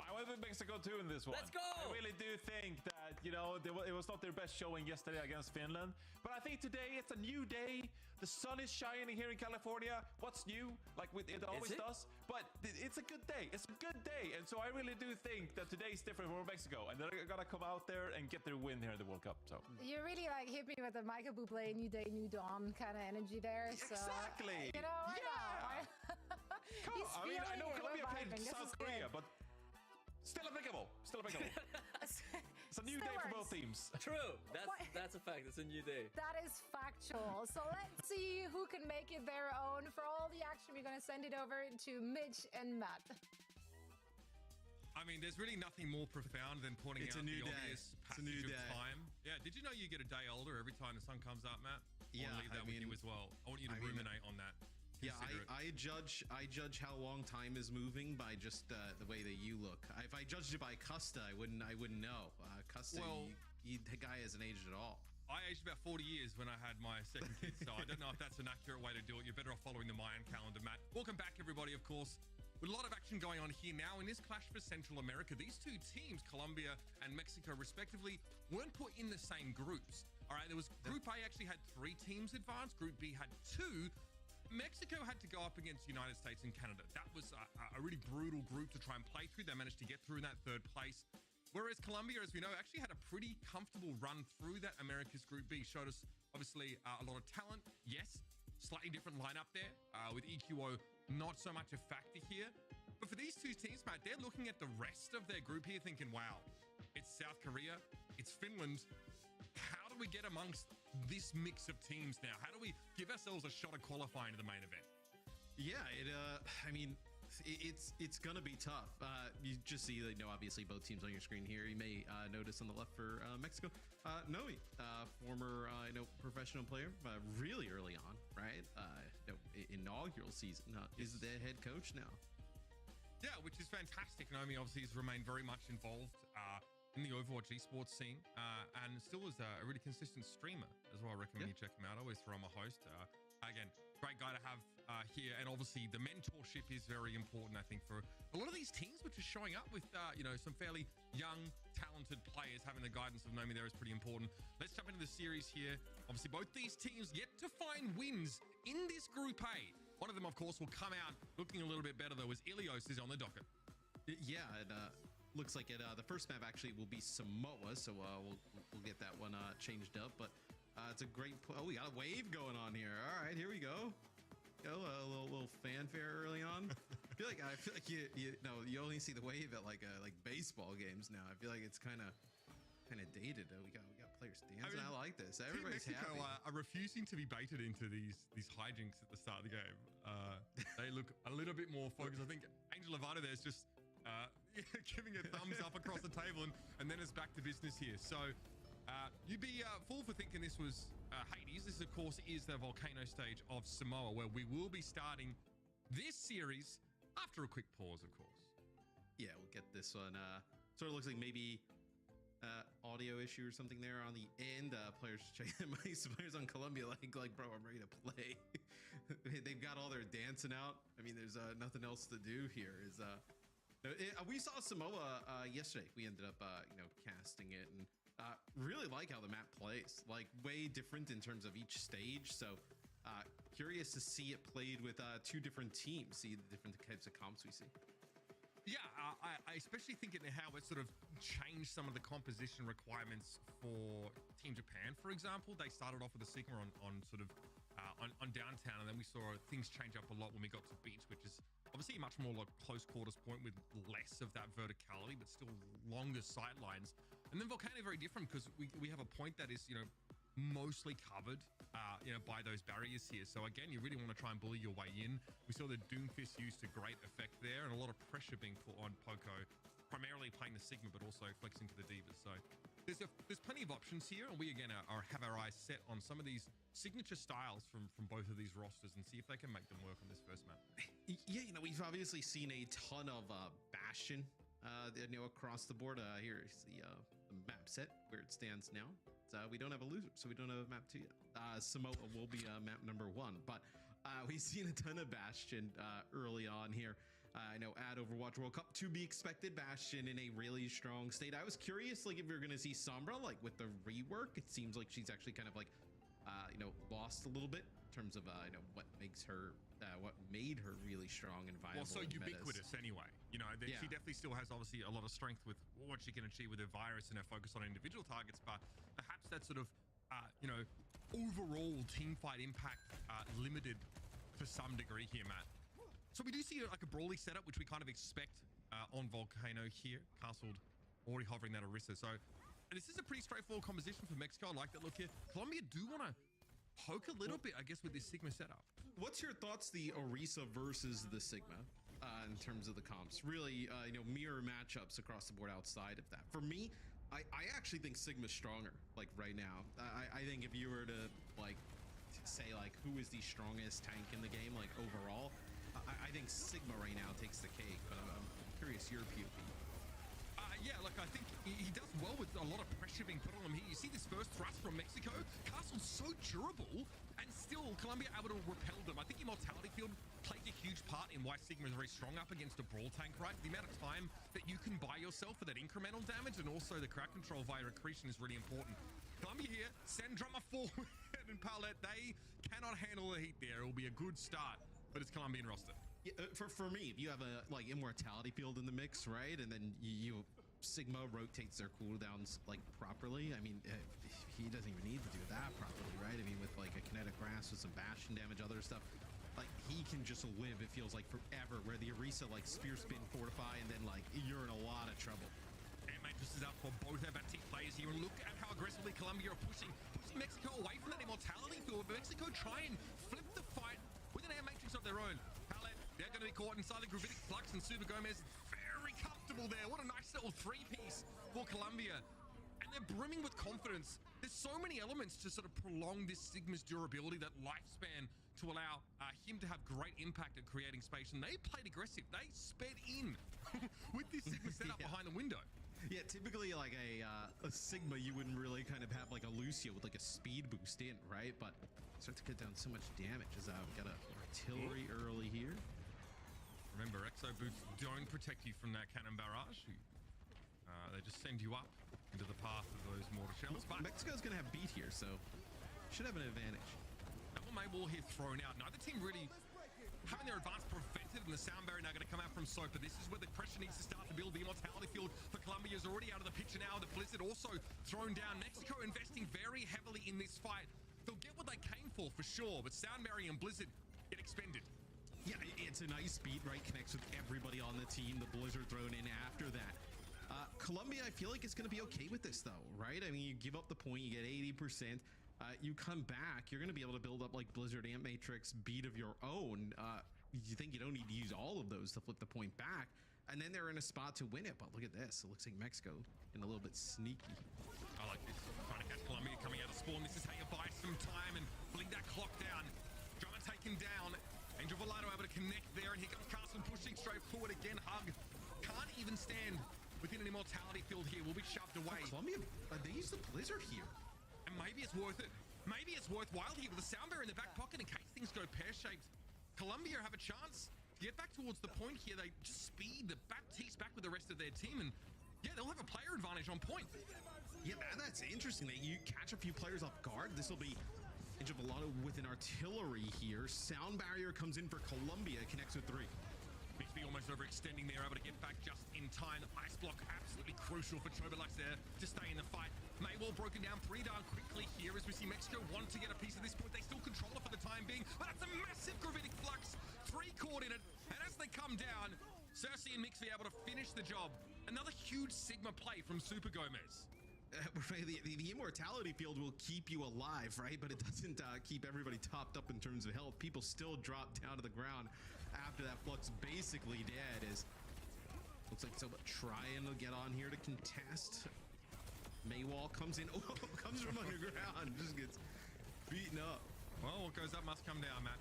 I went with Mexico too in this one. Let's go! I really do think that, you know, it was not their best showing yesterday against Finland. But I think today it's a new day. The sun is shining here in California. What's new? Like it always does. But it's a good day. It's a good day. And so I really do think that today's different for Mexico. And they're going to come out there and get their win here in the World Cup. So you really like hit me with the Michael Bublé New Day, New Dawn kind of energy there. So, exactly. You know, I know. He's I mean, I know feeling it. Colombia We're played vibing. This South is Korea, good. but still applicable. Still applicable. It's a new Still day for works. both teams. True. What? That's a fact. It's a new day. That is factual. So let's see who can make it their own. For all the action, we're going to send it over to Mitch and Matt. I mean, there's really nothing more profound than pointing It's out a new the day. obvious It's a new passage of day. time. Yeah, did you know you get a day older every time the sun comes up, Matt? I Yeah, want to leave that I with you mean- as well. I want you to I mean- ruminate on that. Yeah, Consider it. I judge how long time is moving by just the way that you look. If I judged it by Custa, I wouldn't know. Custa, Well- the guy hasn't aged at all. I aged about 40 years when I had my second kid, so I don't know if that's an accurate way to do it. You're better off following the Mayan calendar, Matt. Welcome back, everybody, of course. With a lot of action going on here now in this clash for Central America, these two teams, Colombia and Mexico respectively, weren't put in the same groups. All right, there was Group A actually had 3 teams advanced. Group B had 2. Mexico had to go up against United States and Canada. That was a really brutal group to try and play through. They managed to get through in that 3rd place. Whereas Colombia, as we know, actually had a pretty comfortable run through that America's Group B. Showed us, obviously, a lot of talent. Yes, slightly different lineup there with EQO not so much a factor here. But for these two teams, Matt, they're looking at the rest of their group here thinking, wow, it's South Korea, it's Finland. How do we get amongst this mix of teams now? How do we give ourselves a shot at qualifying to the main event? Yeah, I mean, it's gonna be tough. You just see, obviously both teams on your screen here. You may notice on the left for Mexico, Noe, former professional player, really early on, right? Inaugural season, is the head coach now. Yeah, which is fantastic. Naomi obviously has remained very much involved in the Overwatch esports scene and still is a really consistent streamer as well. I recommend you check him out. I always throw him a host. Again, great guy to have here. And obviously the mentorship is very important, I think, for a lot of these teams, which is showing up with, some fairly young, talented players. Having the guidance of Naomi there is pretty important. Let's jump into the series here. Obviously, both these teams yet to find wins in this Group A. One of them, of course, will come out looking a little bit better, though, as Ilios is on the docket. Yeah, it looks like it. The first map actually will be Samoa, so we'll get that one changed up. But it's a great. Oh, we got a wave going on here. All right, here we go. A little fanfare early on. I feel like you only see the wave at like baseball games now. I feel like it's kind of dated. We got players dancing. I like this. Everybody's Team Mexico happy. are refusing to be baited into these hijinks at the start of the game. They look a little bit more focused. I think Angel Levada there's just giving a thumbs up across the table, and then it's back to business here. So you'd be fool for thinking this was Hades. This, of course, is the volcano stage of Samoa, where we will be starting this series after a quick pause, of course. Yeah, we'll get this one. Sort of looks like maybe audio issue or something there on the end. Players players on Colombia like bro, I'm ready to play. They've got all their dancing out. I mean, there's nothing else to do here. We saw Samoa yesterday. We ended up casting it, and really like how the map plays. Like way different in terms of each stage. So curious to see it played with 2 different teams. See the different types of comps we see. Yeah, I especially think in how it sort of changed some of the composition requirements for Team Japan, for example. They started off with a Sigma on sort of on downtown, and then we saw things change up a lot when we got to beach, which is obviously a much more like close quarters point with less of that verticality, but still longer sight lines. And then Volcano very different because we have a point that is mostly covered by those barriers here. So again, you really want to try and bully your way in. We saw the Doomfist used to great effect there, and a lot of pressure being put on Poco, primarily playing the Sigma, but also flexing to the Divas. So there's plenty of options here, and we again have our eyes set on some of these signature styles from both of these rosters and see if they can make them work on this first map. Yeah, we've obviously seen a ton of Bastion across the board. Here's the map set where it stands now. We don't have a loser, so we don't have map 2 yet. Samoa will be map number 1, but we've seen a ton of Bastion early on here. I know at Overwatch World Cup to be expected. Bastion in a really strong state. I was curious, if you're gonna see Sombra with the rework. It seems like she's actually kind of lost a little bit in terms of what makes her, what made her really strong and viable. Well, so ubiquitous anyway. She definitely still has obviously a lot of strength with what she can achieve with her virus and her focus on individual targets, but perhaps that sort of overall team fight impact limited to some degree here, Matt. So we do see like a brawly setup, which we kind of expect on Volcano here. Castled already hovering that Orisa. So this is a pretty straightforward composition for Mexico. I like that look here. Colombia do want to poke a little bit, I guess, with this Sigma setup. What's your thoughts, the Orisa versus the Sigma, in terms of the comps? Really, mirror matchups across the board outside of that. For me, I actually think Sigma's stronger, like, right now. I think if you were to, like, say, like, who is the strongest tank in the game, like, overall, I think Sigma right now takes the cake, but I'm curious your POV. Yeah, like I think he does well with a lot of pressure being put on him here. You see this first thrust from Mexico. Castle's so durable, and still Colombia able to repel them. I think Immortality Field plays a huge part in why Sigma is very strong up against a brawl tank, right? The amount of time that you can buy yourself for that incremental damage, and also the crowd control via accretion is really important. Colombia here, send Drummer forward, and Paulette, they cannot handle the heat there. It will be a good start, but it's Colombian roster. Yeah, for me, if you have a like Immortality Field in the mix, right, and then you Sigma rotates their cooldowns like properly. I mean, he doesn't even need to do that properly, right? I mean, with like a kinetic grasp with some bastion damage, other stuff, like he can just live. It feels like forever. Where the Orisa like spear spin, fortify, and then like you're in a lot of trouble. And Matrix is up for both our Batik players here, and look at how aggressively Colombia are pushing Mexico away from that Immortality Field. But Mexico try and flip the fight with an air matrix of their own. Palette, they're going to be caught inside the Gravitic Flux, and Super Gomez very comfortable there. What a nice little three-piece for Colombia. And they're brimming with confidence. There's so many elements to sort of prolong this Sigma's durability, that lifespan, to allow him to have great impact at creating space. And they played aggressive. They sped in with this Sigma setup behind the window. Yeah, typically like a Sigma, you wouldn't really kind of have like a Lucio with like a speed boost in, right? But start to cut down so much damage as I've got a artillery early here. Remember, Exo Boots don't protect you from that cannon barrage. They just send you up into the path of those mortar shells. But Mexico's going to have beat here, so should have an advantage. Double May Wall here thrown out. Neither team really having their advance prevented, and the sound barrier now going to come out from Soper. This is where the pressure needs to start to build. The Immortality Field for Colombia is already out of the picture now. The Blizzard also thrown down. Mexico investing very heavily in this fight. They'll get what they came for sure, but sound barrier and Blizzard get expended. Yeah, it's a nice beat, right? Connects with everybody on the team. The Blizzard thrown in after that. Colombia, I feel like it's going to be okay with this, though, right? I mean, you give up the point, you get 80%. You come back, you're going to be able to build up, like, Blizzard Amp Matrix beat of your own. You think you don't need to use all of those to flip the point back. And then they're in a spot to win it. But look at this. It looks like Mexico getting a little bit sneaky. I like this. Trying to catch Colombia coming out of spawn. This is how you buy some time and bleed that clock down. Drummer taken down. Angel Volado able to connect there, and here comes Carson pushing straight forward again. Hug can't even stand within an Immortality Field here. Will be shoved away. Colombia, they use the Blizzard here. And maybe it's worth it. Maybe it's worthwhile here with the sound barrier in the back pocket in case things go pear-shaped. Colombia have a chance to get back towards the point here. They just speed the Baptiste back with the rest of their team, and yeah, they'll have a player advantage on point. Yeah, that's interesting that you catch a few players off guard. This will be Angel Volado with an artillery here. Sound barrier comes in for Colombia, connects with 3. Bixby almost overextending there, able to get back just in time. Ice block absolutely crucial for Chobolux there to stay in the fight. Maywall broken down pretty darn quickly here as we see Mexico want to get a piece of this point. They still control it for the time being, but that's a massive gravitic flux. 3 caught in it, and as they come down, Cersei and Mixby able to finish the job. Another huge Sigma play from Super Gomez. The Immortality Field will keep you alive, right? But it doesn't keep everybody topped up in terms of health. People still drop down to the ground after that flux basically dead. As looks like Soba trying to get on here to contest. Maywall comes in, comes from underground, just gets beaten up. Well, what goes up must come down, Matt.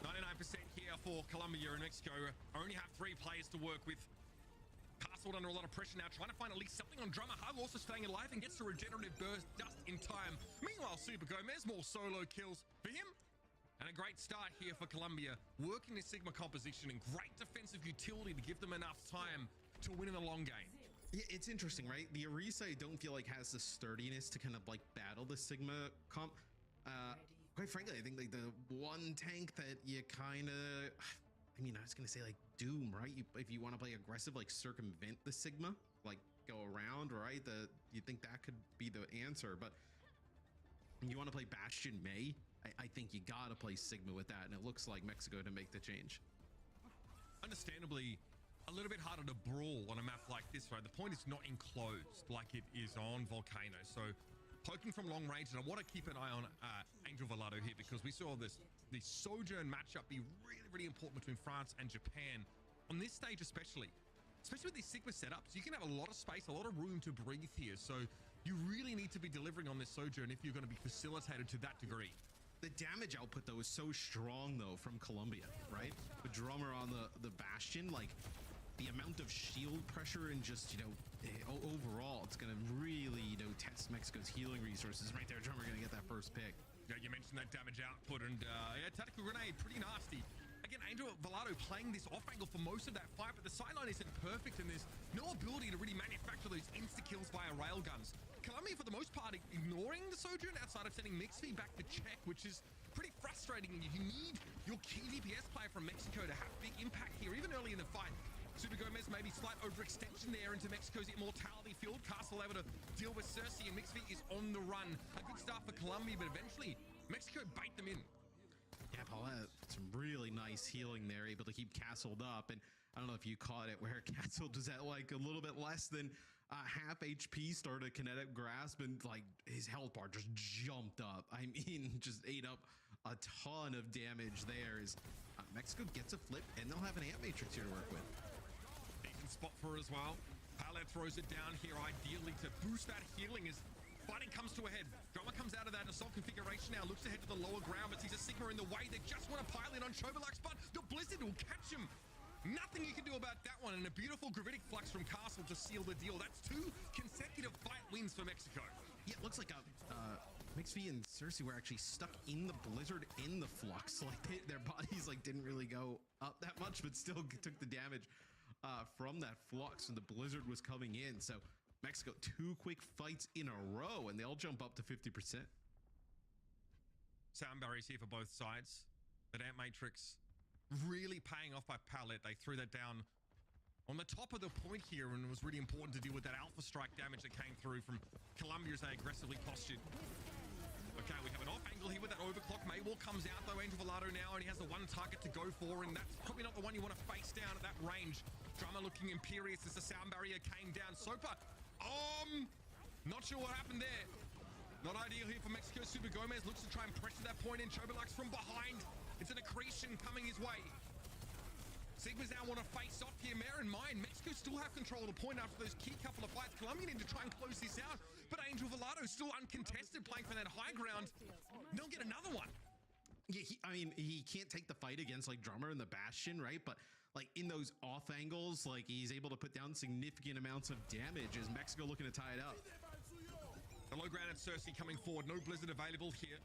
99% here for Colombia and Mexico. Only have 3 players to work with. Castled under a lot of pressure now, trying to find at least something on Drummer. Hug also staying alive and gets a regenerative burst just in time. Meanwhile, Super Gomez, more solo kills for him. And a great start here for Colombia, working this Sigma composition and great defensive utility to give them enough time to win in the long game. Yeah, it's interesting, right? The Orisa, I don't feel like has the sturdiness to kind of like battle the Sigma comp. Quite frankly, I think like the one tank that you kind of... I mean, I was going to say like Doom, right? If you want to play aggressive, like circumvent the Sigma, like go around, right? You think that could be the answer, but you want to play Bastion May, I think you got to play Sigma with that, and it looks like Mexico to make the change. understandably a little bit harder to brawl on a map like this, right? The point is not enclosed like it is on Volcano. So poking from long range, and I want to keep an eye on Angel Volado here because we saw the Sojourn matchup be really, really important between France and Japan on this stage, especially with these Sigma setups. You can have a lot of space, a lot of room to breathe here. So you really need to be delivering on this Sojourn if you're going to be facilitated to that degree. The damage output, though, is so strong, though, from Colombia, right? The drummer on the Bastion, like, the amount of shield pressure and just, overall, it's going to really, test Mexico's healing resources. Right there, drummer going to get that first pick. Yeah, you mentioned that damage output, and tactical grenade, pretty nasty. Again, Angel Volado playing this off angle for most of that fight, but the sideline isn't perfect, and there's no ability to really manufacture those insta-kills via railguns. Colombia, for the most part, ignoring the Sojourn outside of sending Mixfeed back to check, which is pretty frustrating. You need your key DPS player from Mexico to have big impact here, even early in the fight. Super Gomez, maybe slight overextension there into Mexico's immortality field. Castle able to deal with Cersei, and Mixfeed is on the run. A good start for Colombia, but eventually Mexico bite them in. Yeah, Paulette, some really nice healing there, able to keep Castled up. And I don't know if you caught it, where Castled was at like a little bit less than half HP, started kinetic grasp, and like his health bar just jumped up. I mean, just ate up a ton of damage there. As Mexico gets a flip, and they'll have an Ant Matrix here to work with. Decent spot for her as well. Palette throws it down here, ideally to boost that healing as fighting comes to a head. Drummer comes out of that assault configuration now, looks ahead to the lower ground, but sees a Sigma in the way. They just want to pile in on Chobolux, but the Blizzard will catch him. Nothing you can do about that one, and a beautiful gravitic flux from Castle to seal the deal. That's 2 consecutive fight wins for Mexico. Yeah, it looks like Mixfeed and Cersei were actually stuck in the Blizzard in the flux. Like their bodies didn't really go up that much, but still took the damage from that flux, and the Blizzard was coming in. So Mexico, 2 quick fights in a row, and they all jump up to 50%. Sound barriers here for both sides. That Ant Matrix really paying off by Palette. They threw that down on the top of the point here, and it was really important to deal with that Alpha Strike damage that came through from Colombia as they aggressively postured. Okay, we have an off angle here with that overclock. Maywall comes out though, Angel Volado now, and he has the one target to go for, and that's probably not the one you want to face down at that range. Drummer looking imperious as the sound barrier came down. Sopa, not sure what happened there. Not ideal here for Mexico. Super Gomez looks to try and pressure that point in. Chobolux from behind. It's an accretion coming his way. Sigmas now want to face off here. Bear in mind, Mexico still have control of the point after those key couple of fights. Colombia need to try and close this out, but Angel Volado still uncontested, playing for that high ground. They'll get another one. Yeah, he can't take the fight against Drummer and the Bastion, right? But in those off angles, he's able to put down significant amounts of damage as Mexico looking to tie it up. The low ground at Cersei coming forward. No Blizzard available here.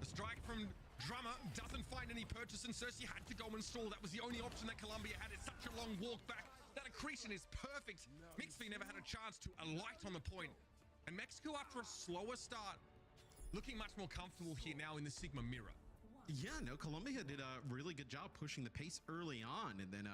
The strike from Drummer doesn't find any purchase, and Cersei had to go and stall. That was the only option that Colombia had. It's such a long walk back. That accretion is perfect. Mixfeed never had a chance to alight on the point. And Mexico, after a slower start, looking much more comfortable here now in the Sigma mirror. Yeah, no, Colombia did a really good job pushing the pace early on, and then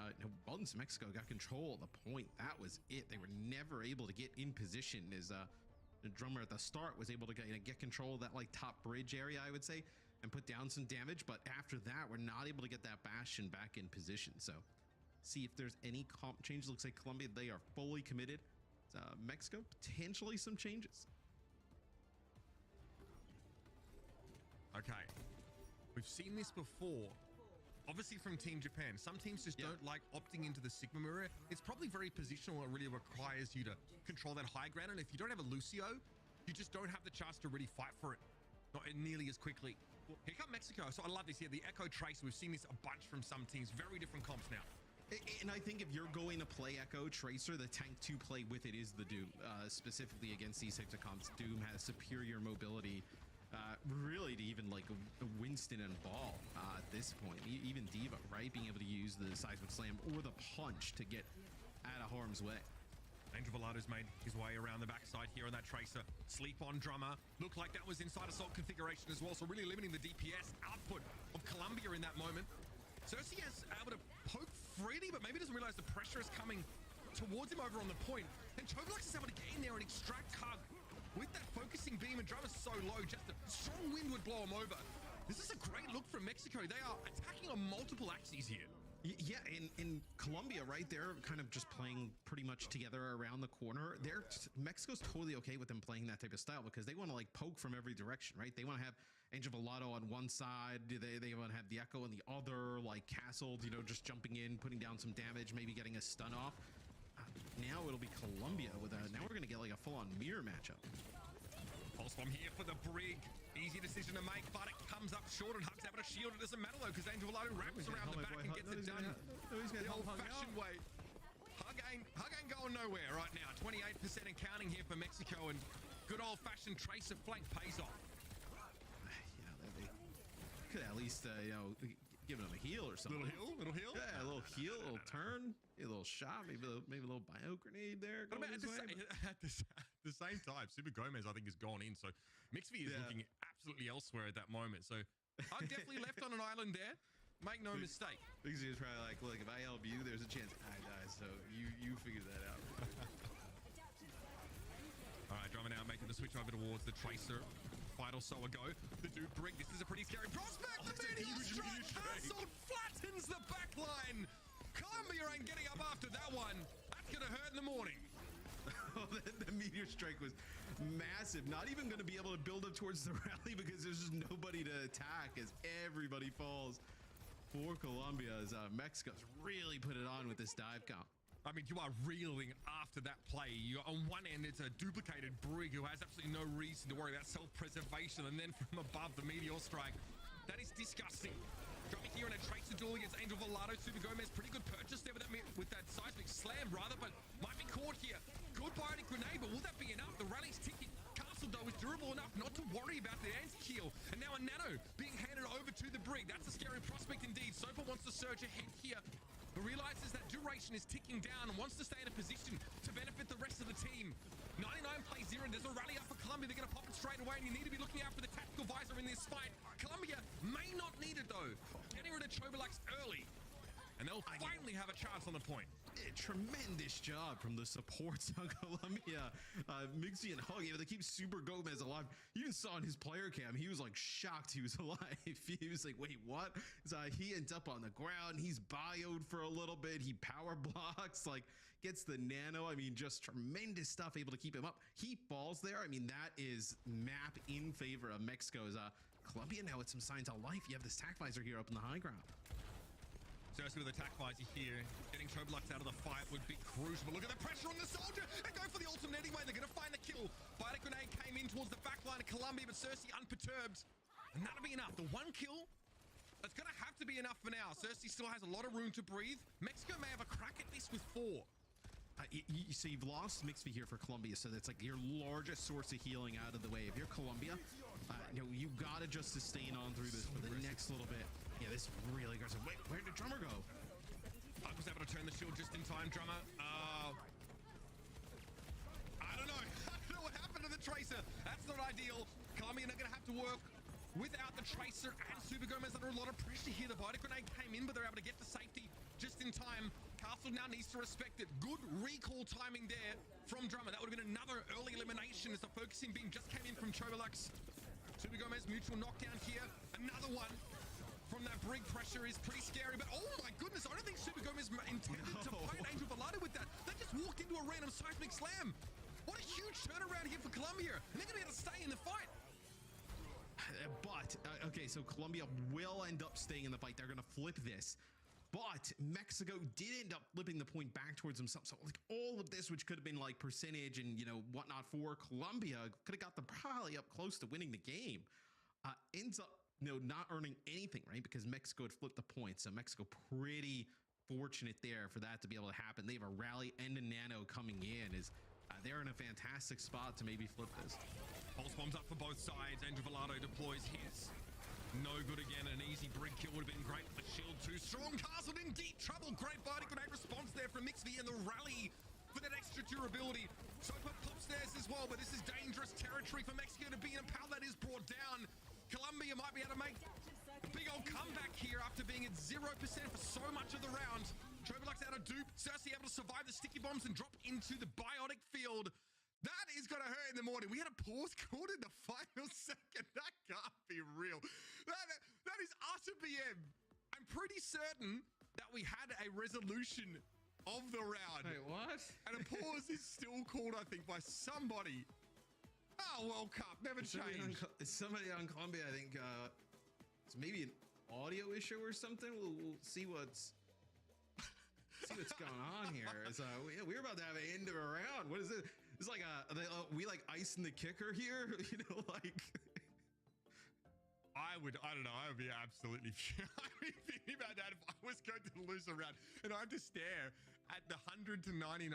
once Mexico got control of the point, that was it. They were never able to get in position as the Drummer at the start was able to get control of that top bridge area, I would say, and put down some damage. But after that, we're not able to get that Bastion back in position. So see if there's any comp change. Looks like Colombia, they are fully committed. Mexico, potentially some changes. Okay. We've seen this before. Obviously from Team Japan. Some teams just don't like opting into the Sigma mirror. It's probably very positional. It really requires you to control that high ground. And if you don't have a Lucio, you just don't have the chance to really fight for it. Not nearly as quickly. Here come Mexico. So I love this here. The Echo Tracer. We've seen this a bunch from some teams. Very different comps now. And I think if you're going to play Echo Tracer, the tank to play with it is the Doom. Specifically against these types of comps, Doom has superior mobility. Really to even a Winston and Ball at this point, even Diva, right? Being able to use the seismic slam or the punch to get out of harm's way. Angel Volado's made his way around the backside here on that Tracer. Sleep on Drummer. Looked like that was inside assault configuration as well, so really limiting the DPS output of Colombia in that moment. Cersei is able to poke freely, but maybe doesn't realize the pressure is coming towards him over on the point. And Chobolux is able to get in there and extract Hug. With that focusing beam, and Drummer's so low, just a strong wind would blow him over. This is a great look from Mexico. They are attacking on multiple axes here. Yeah, in Colombia, right? They're kind of just playing pretty much together around the corner. Mexico's totally okay with them playing that type of style because they want to like poke from every direction, right? They want to have Angel Volato on one side. They want to have the Echo on the other, like Castle, you know, just jumping in, putting down some damage, maybe getting a stun off. Now it'll be Colombia with a. Now we're gonna get like a full-on mirror matchup. Pulse bomb here for the Brig. Easy decision to make, but it comes up short and Hugs out of shield. It doesn't matter though, because Angel Volato wraps around the back and gets it done the old-fashioned way. Hug ain't going nowhere right now. 28% and counting here for Mexico, and good old-fashioned Tracer flank pays off. You know, they could at least, you know, giving him a heal or something. Little heal? Yeah, a little heal, a little turn, a little shot, maybe a little bio grenade there. But at the same time, Super Gomez, I think, has gone in. So Mixvy is looking absolutely elsewhere at that moment. So I'm definitely left on an island there. Make no mistake. Mixvy is probably like, look, if I help you, there's a chance I die. So you figure that out. All right, Drummer now making the switch over towards the Tracer. Fight or so ago. The Duke Brig, this is a pretty scary prospect. The meteor strike cancelled, flattens the back line. Colombia ain't getting up after that one. That's gonna hurt in the morning. Oh, the meteor strike was massive. Not even going to be able to build up towards the rally because there's just nobody to attack as everybody falls for Colombia as Mexico's really put it on with this dive count. I mean, you are reeling after that play. On one end, it's a duplicated Brig who has absolutely no reason to worry about self-preservation, and then from above, the meteor strike. That is disgusting. Drumming here in a Tracer duel against Angel Volato. Super Gomez, pretty good purchase there with that seismic slam, rather, but might be caught here. Good bionic grenade, but will that be enough? The rally's ticking. Castle, though, is durable enough not to worry about the anti-kill. And now a Nano being handed over to the Brig. That's a scary prospect indeed. Sopa wants to surge ahead here, but realizes that duration is ticking down and wants to stay in a position to benefit the rest of the team. 99 plays 0, and there's a rally up for Colombia. They're going to pop it straight away, and you need to be looking out for the tactical visor in this fight. Colombia may not need it, though. Getting rid of Chobolux early, and they'll finally have a chance on the point. Tremendous job from the supports on Colombia. Mixie and Hug, they keep Super Gomez alive. You even saw in his player cam, he was like shocked he was alive. He was like, wait, what? So he ends up on the ground. He's bioed for a little bit. He power blocks, like gets the nano. I mean, just tremendous stuff, able to keep him up. He falls there. I mean, that is map in favor of Mexico's Colombia now with some signs of life. You have this tac visor here up in the high ground. Cersei with attack visor here. Getting Chobolux out of the fight would be crucial. But look at the pressure on the soldier. They go for the ultimate anyway. They're going to find the kill. Bionic grenade came in towards the back line of Colombia, but Cersei unperturbed. And that'll be enough. The one kill, that's going to have to be enough for now. Cersei still has a lot of room to breathe. Mexico may have a crack at this with 4. So you've lost Mixby here for Colombia, so that's like your largest source of healing out of the way. If you're Colombia, you gotta just sustain on through this for the next little bit. Yeah, this is really aggressive. Wait, where did Drummer go? Hug was able to turn the shield just in time, Drummer. I don't know. I don't know what happened to the Tracer. That's not ideal. Colombia are gonna have to work without the Tracer and Super Gomez under a lot of pressure here. The bionic grenade came in, but they're able to get to safety just in time. Castle now needs to respect it. Good recall timing there from Drummer. That would have been another early elimination as the focusing beam just came in from Chobolux. Super Gomez, mutual knockdown here. Another one from that Brig pressure is pretty scary, but oh my goodness, I don't think Super Gomez intended to fight Angel Volato with that. They just walked into a random seismic slam. What a huge turnaround here for Colombia. And they're going to be able to stay in the fight. But, okay, so Colombia will end up staying in the fight. They're going to flip this. But Mexico did end up flipping the point back towards themselves. So like all of this, which could have been like percentage and, whatnot for Colombia, could have got them probably up close to winning the game. Ends up, not earning anything, right? Because Mexico had flipped the point. So Mexico pretty fortunate there for that to be able to happen. They have a rally and a nano coming in. They're in a fantastic spot to maybe flip this. Pulse bombs up for both sides. Angel Volato deploys his. No good again. An easy Brig kill would have been great, but the shield too strong. Castle in deep trouble. Great bionic grenade response there from Mixvy and the rally for that extra durability. Sopa pops theirs as well, but this is dangerous territory for Mexico to be in. And Pal that is brought down. Colombia might be able to make a big old comeback here after being at 0% for so much of the round. Chobolux out of dupe. Cersei able to survive the sticky bombs and drop into the biotic field. That is going to hurt in the morning. We had a pause called in the final second. That can't be real. That is utter BM. I'm pretty certain that we had a resolution of the round. Wait, what? And a pause is still called, I think, by somebody. Oh, World Cup, never changed. Somebody on Columbia, I think, it's maybe an audio issue or something. We'll see what's going on here. We're about to have an end of a round. What is it? It's like we like icing the kicker here, you know, like. I don't know. I would be absolutely. I'd be thinking about that if I was going to lose a round and I had to stare at the 100 to 99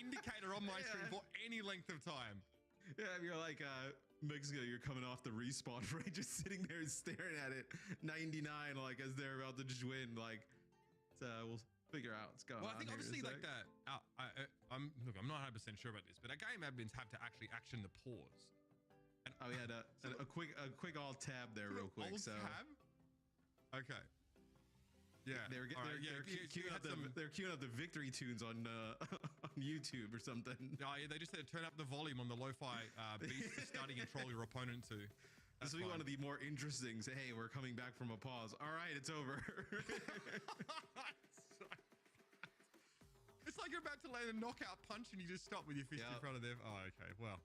indicator on my screen for any length of time. Yeah, you're like Mexico. You're coming off the respawn, right? Just sitting there staring at it, 99, like as they're about to just win. Like, we'll figure out what's going on. Well, I think obviously like that. I'm not 100% sure about this, but our game admins have to actually action the pause. And we had a quick alt tab there real quick. So tab? Okay. Yeah. They're queuing up the victory tunes on on YouTube or something. Oh, yeah, they just said turn up the volume on the lo-fi beats to study and troll your opponent to. This will be one of the more interesting. Say, hey, we're coming back from a pause. All right, it's over. It's like you're about to land a knockout punch and you just stop with your fist in front of them. Oh, okay. Well,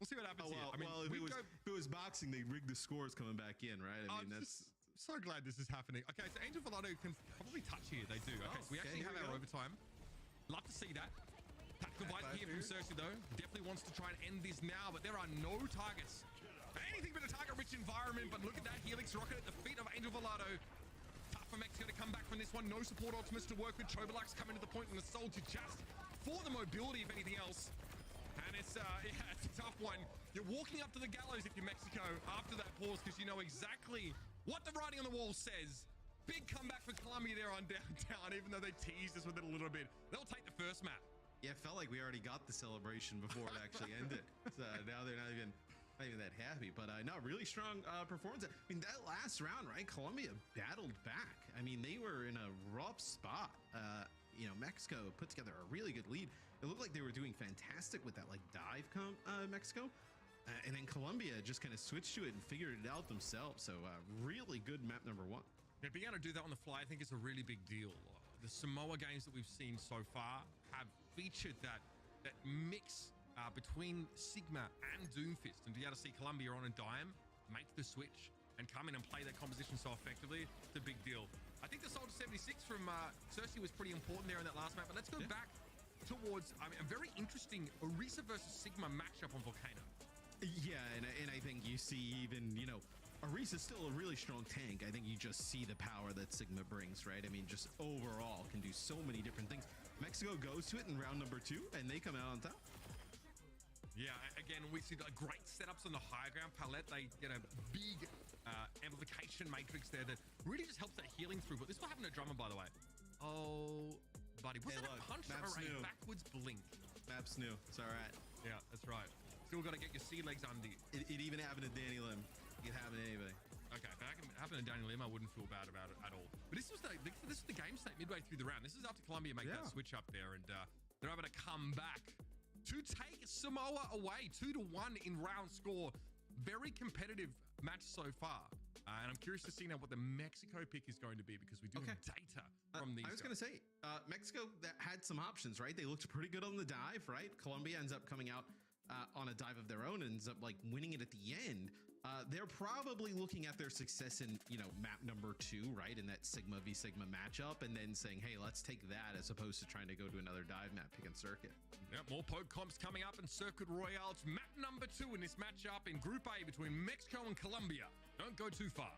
we'll see what happens here. I mean, if it was boxing, they rigged the scores coming back in, right? I mean, that's so glad this is happening. Okay, so Angel Volato can probably touch here. They do. Okay, so we actually have our overtime. Love to see that. Tactical bite here from Cersei, though. Definitely wants to try and end this now, but there are no targets. Anything but a target-rich environment, but look at that Helix rocket at the feet of Angel Volato. Tough for Mexico to come back from this one. No support ultimates to work with. Chobalak's coming to the point and the Soldier just for the mobility, if anything else. And it's it's a tough one. You're walking up to the gallows if you're Mexico after that pause because you know exactly what the writing on the wall says. Big comeback for Colombia there on downtown, even though they teased us with it a little bit. They'll take the first map. Yeah, it felt like we already got the celebration before it actually ended. So now they're not even that happy, but not really strong performance. I mean, that last round, right? Colombia battled back. I mean, they were in a rough spot. You know, Mexico put together a really good lead. It looked like they were doing fantastic with that like dive Mexico. And then Colombia just kind of switched to it and figured it out themselves. So really good map number one. Yeah, being able to do that on the fly, I think is a really big deal. The Samoa games that we've seen so far have featured that mix between Sigma and Doomfist, and to be able to see Colombia on a dime make the switch and come in and play that composition so effectively, it's a big deal. I think the Soldier 76 from Cersei was pretty important there in that last map, but let's go back towards a very interesting Orisa versus Sigma matchup on Volcano. Yeah, and I think you see even, you know, Orisa's still a really strong tank. I think you just see the power that Sigma brings, right? I mean, just overall can do so many different things. Mexico goes to it in round number 2, and they come out on top. Yeah, again, we see the great setups on the high ground palette. They get a big amplification matrix there that really just helps that healing through. But this will happen to Drummer, by the way. Oh, buddy. Was that a punch or a backwards blink? Map's new. It's all right. Yeah, that's right. Still got to get your sea legs under you. It even happened to Danny Lim. It happened to anybody. Okay, if it happened to Danny Lim, I wouldn't feel bad about it at all. But this was the game state midway through the round. This is after Colombia make that switch up there, and they're able to come back to take Samoa away 2-1 in round score. Very competitive match so far. And I'm curious to see now what the Mexico pick is going to be because we do have data from these. I was going to say, Mexico that had some options, right? They looked pretty good on the dive, right? Colombia ends up coming out on a dive of their own and ends up like winning it at the end. They're probably looking at their success in, you know, map number 2, right? In that Sigma v Sigma matchup and then saying, hey, let's take that as opposed to trying to go to another dive map pick and circuit. Yeah, more poke comps coming up in Circuit Royale. It's map number 2 in this matchup in Group A between Mexico and Colombia. Don't go too far.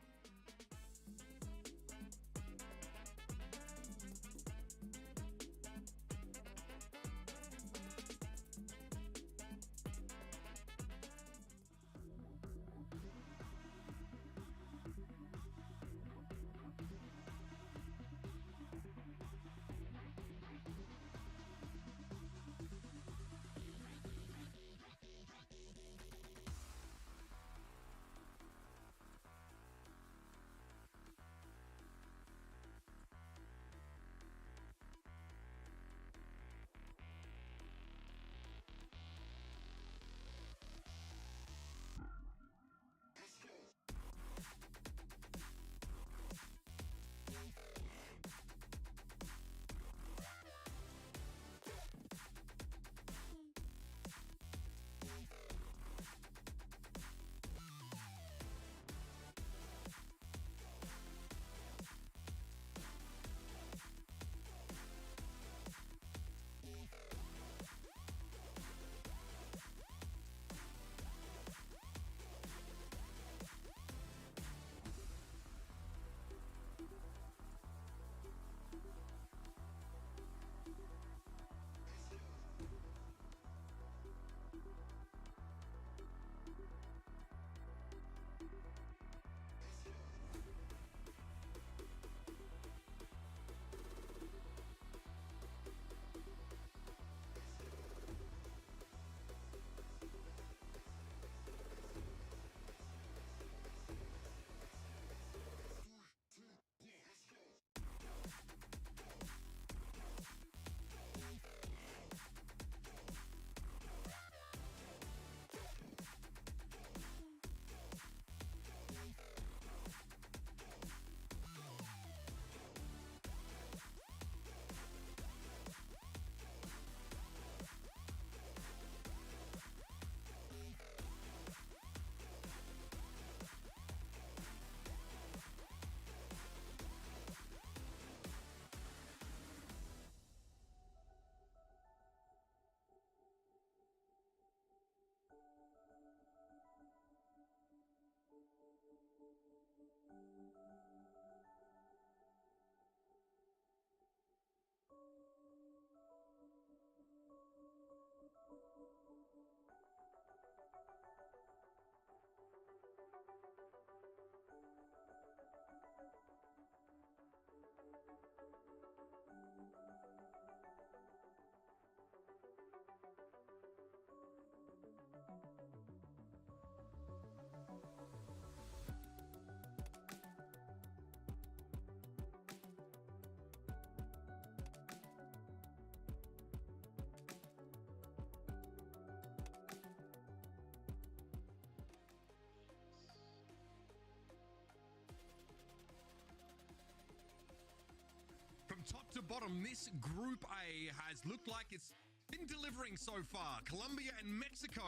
From top to bottom, this Group A has looked like it's been delivering so far. Colombia and Mexico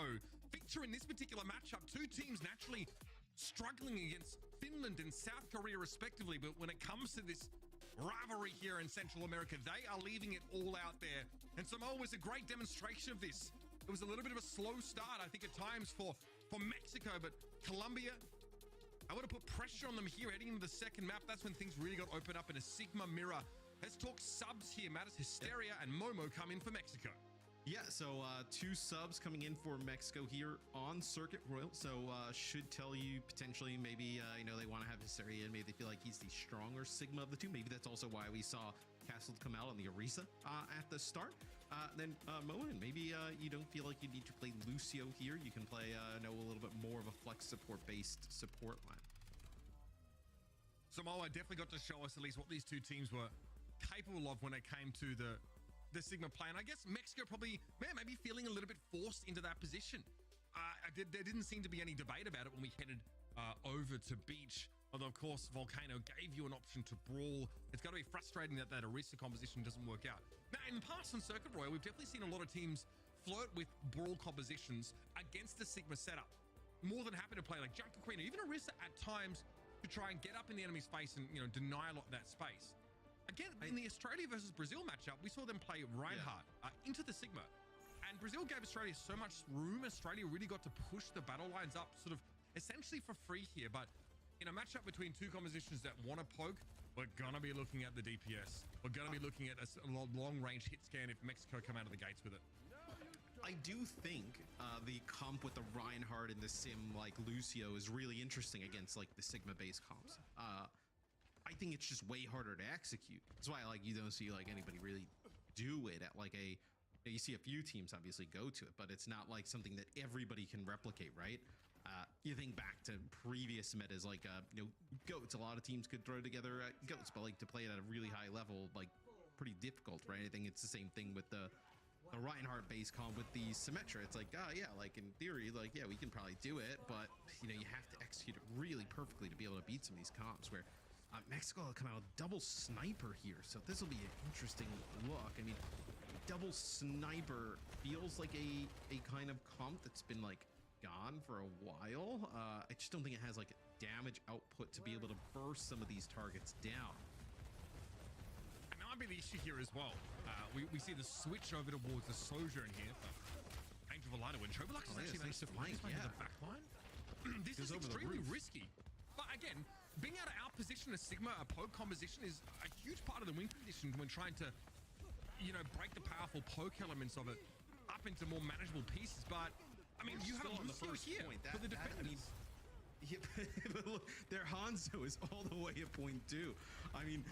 feature in this particular matchup. Two teams naturally struggling against Finland and South Korea respectively, but when it comes to this rivalry here in Central America, they are leaving it all out there. And Samoa was a great demonstration of this. It was a little bit of a slow start, I think, at times for Mexico, but Colombia, I want to put pressure on them here heading into the second map. That's when things really got opened up in a Sigma mirror. Let's talk subs here. Mattis, Hysteria and Momo come in for Mexico. Yeah, so 2 subs coming in for Mexico here on Circuit Royal. So should tell you potentially maybe, they want to have Hysteria and maybe they feel like he's the stronger Sigma of the two. Maybe that's also why we saw Castle come out on the Orisa at the start. Then Moen, maybe you don't feel like you need to play Lucio here. You can play, a little bit more of a flex support-based support line. Samoa definitely got to show us at least what these two teams were capable of when it came to the Sigma play. And I guess Mexico probably maybe feeling a little bit forced into that position. There didn't seem to be any debate about it when we headed over to Beach. Although, of course, Volcano gave you an option to brawl. It's got to be frustrating that Orisa composition doesn't work out. Now, in the past on Circuit Royal, we've definitely seen a lot of teams flirt with brawl compositions against the Sigma setup. More than happy to play like Junker Queen or even Orisa at times to try and get up in the enemy's face and, deny a lot of that space. Again, in the Australia versus Brazil matchup, we saw them play Reinhardt into the Sigma. And Brazil gave Australia so much room. Australia really got to push the battle lines up sort of essentially for free here. But in a matchup between two compositions that want to poke, we're going to be looking at the DPS. We're going to be looking at a long-range hit scan if Mexico come out of the gates with it. I do think the comp with the Reinhardt and the Sim like Lucio is really interesting against like the Sigma-based comps. I think it's just way harder to execute. That's why you don't see like anybody really do it at like you see a few teams obviously go to it, but it's not like something that everybody can replicate, right? You think back to previous metas like goats. A lot of teams could throw together goats, but like to play it at a really high level, like pretty difficult, right? I think it's the same thing with the Reinhardt base comp with the Symmetra. It's like, like in theory, like we can probably do it, but you have to execute it really perfectly to be able to beat some of these comps where Mexico will come out with double sniper here, so this will be an interesting look. I mean, double sniper feels like a kind of comp that's been like gone for a while. I just don't think it has like damage output to be able to burst some of these targets down. And that might be the issue here as well. We see the switch over towards the Sojourn here for Angel Volado, when Chobolux is actually managed to find the back line. This is extremely risky. But again, being out of our position, a Sigma, a poke composition is a huge part of the win condition when trying to, break the powerful poke elements of it up into more manageable pieces. But, I mean, you have a Lucio here for the defenders. But look, their Hanzo is all the way at point 2. I mean,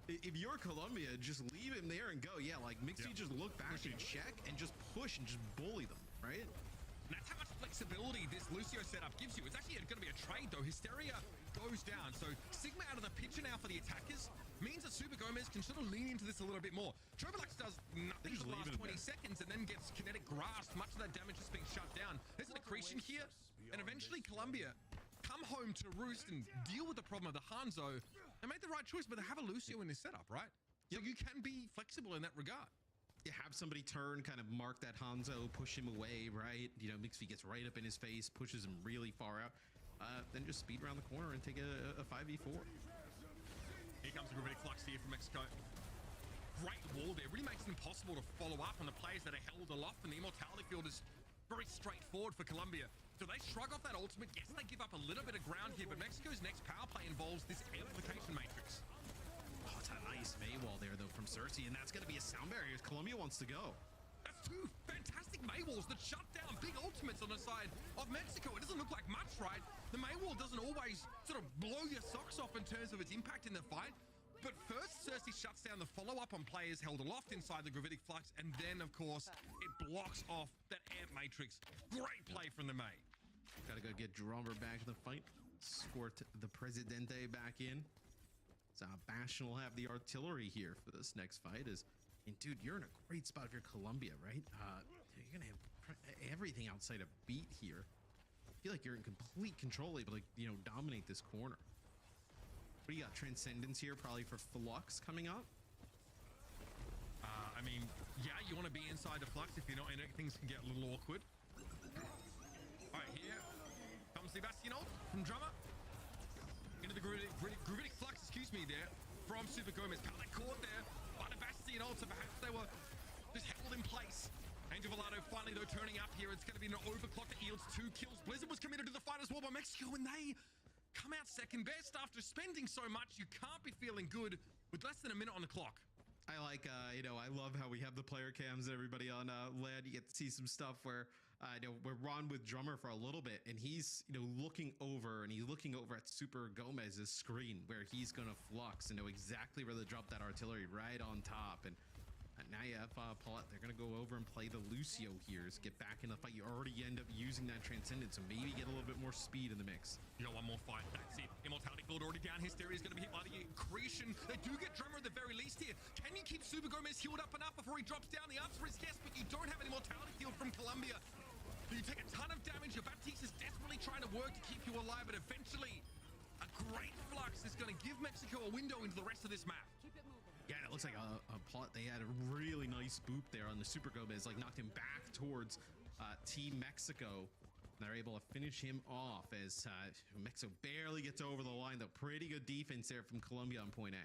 if you're Colombia, just leave him there and go. Yeah, like Mixie just look back and check and just push and just bully them, right? And that's how much flexibility this Lucio setup gives you. It's actually going to be a trade, though. Hysteria goes down. So Sigma out of the picture now for the attackers means that Super Gomez can sort of lean into this a little bit more. Chobolux does nothing for the last 20 seconds and then gets kinetic grasp. Much of that damage is being shut down. There's an accretion here. And eventually Colombia come home to roost and deal with the problem of the Hanzo. They made the right choice, but they have a Lucio in this setup, right? So you can be flexible in that regard. You have somebody turn, kind of mark that Hanzo, push him away, right? Mixie gets right up in his face, pushes him really far out. Then just speed around the corner and take a 5v4. Here comes a Gravitic Flux here from Mexico. Great wall there. Really makes it impossible to follow up on the players that are held aloft, and the Immortality field is very straightforward for Colombia. Do they shrug off that ultimate? Yes, they give up a little bit of ground here, but Mexico's next power play involves this amplification matrix. Oh, it's a nice May wall there, though, from Cersei, and that's going to be a sound barrier as Colombia wants to go. That's 2 fantastic May walls that shut down big ultimates on the side of Mexico. It doesn't look like much, right? The May wall doesn't always sort of blow your socks off in terms of its impact in the fight. But first, Cersei shuts down the follow-up on players held aloft inside the Gravitic Flux, and then, of course, it blocks off that Amp Matrix. Great play from the May. Gotta go get Drummer back in the fight. Escort the Presidente back in. So Bastion will have the artillery here for this next fight. And dude, you're in a great spot if you're Colombia, right? You're gonna have everything outside of beat here. I feel like you're in complete control, able to, you know, dominate this corner. What do you got? Transcendence here, probably for Flux coming up. I mean, yeah, you want to be inside the Flux. If you're not in it, things can get a little awkward. All right, here comes the Bastion ult from Drummer. Into the Gravitic Flux, excuse me, there from Super Gomez. Pallet caught there by the Bastion ult, so perhaps they were just held in place. Angel Volado finally, though, turning up here. It's going to be an overclock that yields 2 kills. Blizzard was committed to the fight as well by Mexico, and they come out second best after spending so much. You can't be feeling good with less than a minute on the clock. I like, you know, I love how we have the player cams and everybody on land. You get to see some stuff where, you know, we're Ron with Drummer for a little bit, and he's, you know, looking over at Super Gomez's screen where he's going to Flux and know exactly where to drop that artillery right on top. And now you have Paulette. They're going to go over and play the Lucio here to get back in the fight. You already end up using that Transcendence, so maybe get a little bit more speed in the mix. You got one more fight. That's it. Immortality Field already down. Hysteria is going to be hit by the accretion. They do get Drummer at the very least here. Can you keep Super Gomez healed up enough before he drops down? The answer is yes, but you don't have an Immortality Field from Colombia. You take a ton of damage. Your Baptiste is desperately trying to work to keep you alive, but eventually a great Flux is going to give Mexico a window into the rest of this map. Yeah, and it looks like a plot. They had a really nice boop there on the Super Gomez, like knocked him back towards Team Mexico. They're able to finish him off as Mexico barely gets over the line. Though pretty good defense there from Colombia on point A.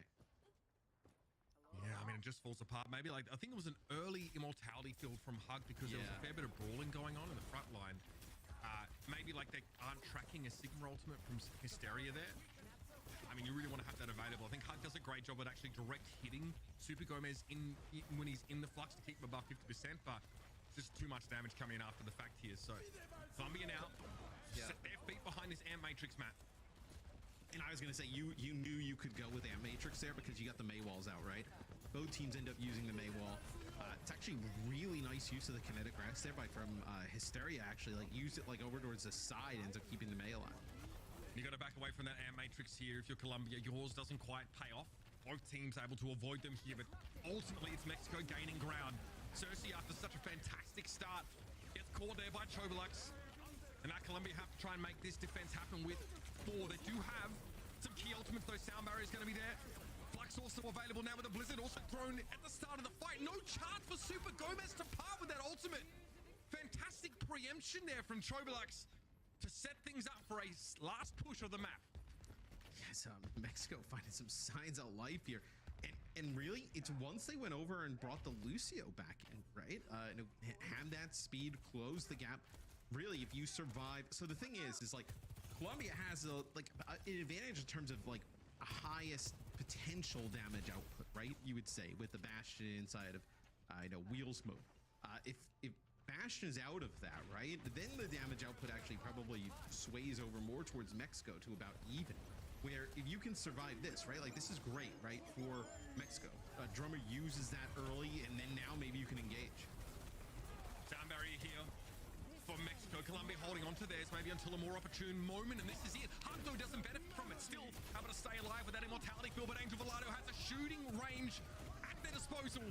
Yeah, I mean, it just falls apart. Maybe like, I think it was an early Immortality Field from Hug because there was a fair bit of brawling going on in the front line. Maybe like they aren't tracking a Sigma ultimate from Hysteria there. I mean, you really want to have that available. I think Hug does a great job at actually direct hitting Super Gomez when he's in the Flux to keep him above 50%, but just too much damage coming in after the fact here. So Colombia now set their feet behind this Amp Matrix, Matt. And I was going to say, you knew you could go with Amp Matrix there because you got the May walls out, right? Both teams end up using the May wall. It's actually really nice use of the kinetic rest there from Hysteria, actually. Like, used it like over towards the side, ends up keeping the May alive. You got to back away from that Amp Matrix here. If you're Colombia, yours doesn't quite pay off. Both teams able to avoid them here, but ultimately it's Mexico gaining ground. Cersei, after such a fantastic start, gets caught there by Chobalux. And now Colombia have to try and make this defense happen with 4. They do have some key ultimates, though. Sound barrier is going to be there. Flux also available now with the Blizzard, also thrown at the start of the fight. No chance for Super Gomez to part with that ultimate. Fantastic preemption there from Chobalux to set things up for a last push of the map. Yes, Mexico finding some signs of life here. And really, it's once they went over and brought the Lucio back in, right? Have that speed, close the gap. Really, if you survive. So the thing is like, Colombia has an advantage in terms of like a highest potential damage output, right? You would say with the Bastion inside of, Wheels mode. If Bastion is out of that, right? Then the damage output actually probably sways over more towards Mexico to about even. Where if you can survive this, right? Like this is great, right? For Mexico. Drummer uses that early, and then now maybe you can engage. Sound barrier here for Mexico. Colombia holding on to theirs maybe until a more opportune moment, and this is it. Hundo doesn't benefit from it. Still able to stay alive with that Immortality Field, but Angel Volado has a shooting range at their disposal.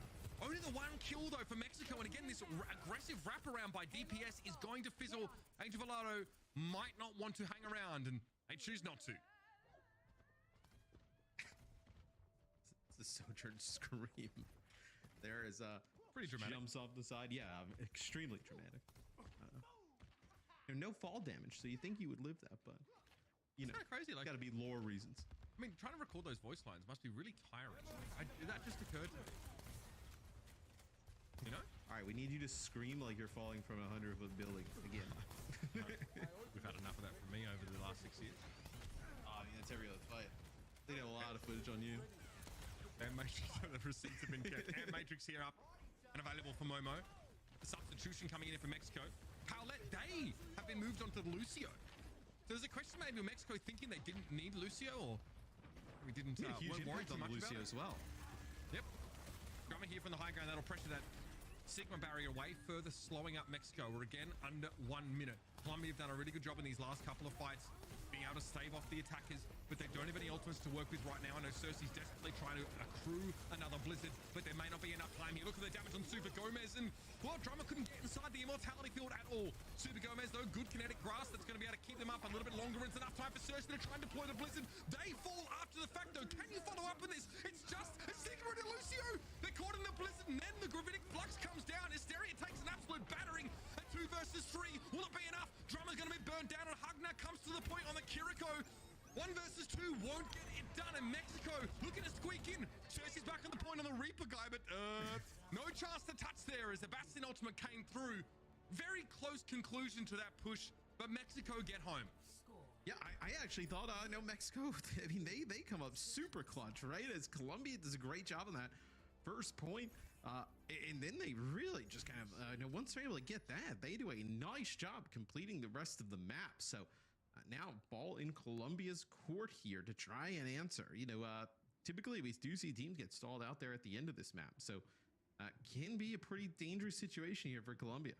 Only the 1 kill, though, for Mexico. And again, this aggressive wraparound by DPS is going to fizzle. Angel Volado might not want to hang around, and they choose not to. It's the Sojourn scream. There is pretty dramatic. Jumps off the side. Yeah, extremely dramatic. No fall damage, so you think you would live that, but it's kind of crazy. Like, got to be lore reasons. I mean, trying to record those voice lines must be really tiring. That just occurred to me. You know? All right, we need you to scream like you're falling from a 100-foot building again. We've had enough of that from me over the last 6 years. I mean, that's every other fight. They have a lot of footage on you. And Matrix, the receipts have been kept. And Matrix here up and available for Momo. The substitution coming in for Mexico. Paulette, they have been moved on to Lucio. So there's a question maybe of Mexico thinking they didn't need Lucio, or we didn't huge weren't worried impact too on much Lucio about it. as well. Yep. Drummer here from the high ground. That'll pressure that Sigma barrier away, further slowing up Mexico. We're again under 1 minute. Colombia have done a really good job in these last couple of fights, being able to stave off the attackers, but they don't have any ultimates to work with right now. I know Cersei's desperately trying to accrue another blizzard, but there may not be enough time here. Look at the damage on Super Gomez, and well, Drummer couldn't get inside the immortality field at all. Super Gomez, though, good kinetic grasp that's going to be able to keep them up a little bit longer. It's enough time for Cersei to try and deploy the blizzard. They fall after the fact, though. Can you follow up on this? It's just a Sigma and a Lucio. They're caught in the blizzard, and then the Gravitic Flux comes down. Hysteria takes an absolute battering at 2 versus 3. Will it be enough? Drummer's going to be burned down, and Hugner comes to the point on the Kiriko. 1 versus 2 won't get it done in Mexico. Looking to squeak in. Cersei's back on the point on the Reaper guy, but no chance to touch there as the Bastion ultimate came through. Very close conclusion to that push, but Mexico get home. Yeah, I actually thought, no, Mexico, I mean, they come up super clutch, right? As Colombia does a great job on that first point. And then they really just kind of, once they're able to get that, they do a nice job completing the rest of the map. So now ball in Colombia's court here to try and answer. Typically we do see teams get stalled out there at the end of this map. So can be a pretty dangerous situation here for Colombia.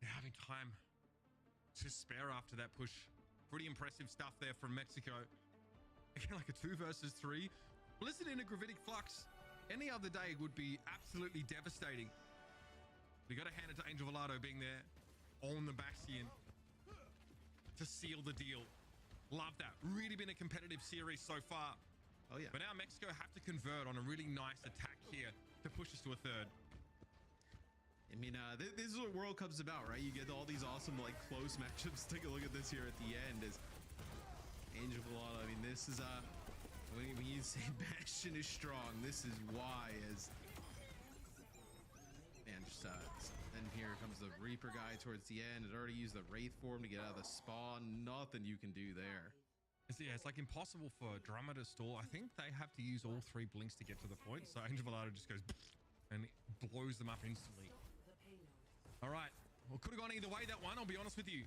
They're having time to spare after that push. Pretty impressive stuff there from Mexico. Again, like a 2 versus 3. Blizzard in a Gravitic Flux any other day would be absolutely devastating. We got to hand it to Angel Volado being there on the Bastion to seal the deal. Love that. Really been a competitive series so far. Oh yeah. But now Mexico have to convert on a really nice attack here to push us to a third. I mean, this is what World Cup's about, right? You get all these awesome, close matchups. Take a look at this here at the end as Angel Volado. I mean, this is, when you say Bastion is strong, this is why. As man, just then here comes the Reaper guy towards the end. It already used the Wraith form to get out of the spawn. Nothing you can do there. Yeah, it's like impossible for Drummer to stall. I think they have to use all 3 blinks to get to the point. So Angel Volado just goes and blows them up instantly. All right, well, could have gone either way, that one, I'll be honest with you.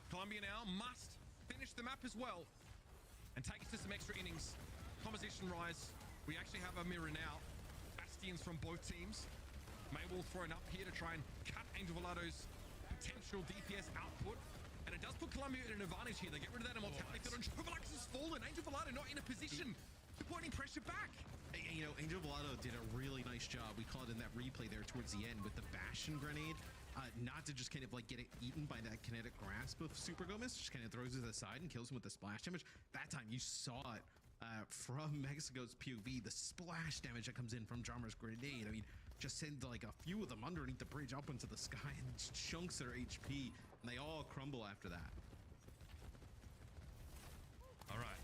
Colombia now must finish the map as well and take us to some extra innings. Composition rise. We actually have a mirror now. Bastions from both teams. Maywall thrown up here to try and cut Angel Volado's potential DPS output. And it does put Colombia in an advantage here. They get rid of that immortality field, and Chovolux has fallen. Angel Volado not in a position to put any pressure back. Angel Volado did a really nice job. We call it in that replay there towards the end with the Bastion grenade. Not to just kind of get it eaten by that kinetic grasp of Super Gomez, just kind of throws it aside and kills him with the splash damage. That time you saw it from Mexico's POV, the splash damage that comes in from Drummer's grenade. I mean, just send a few of them underneath the bridge up into the sky and chunks their HP, and they all crumble after that. All right.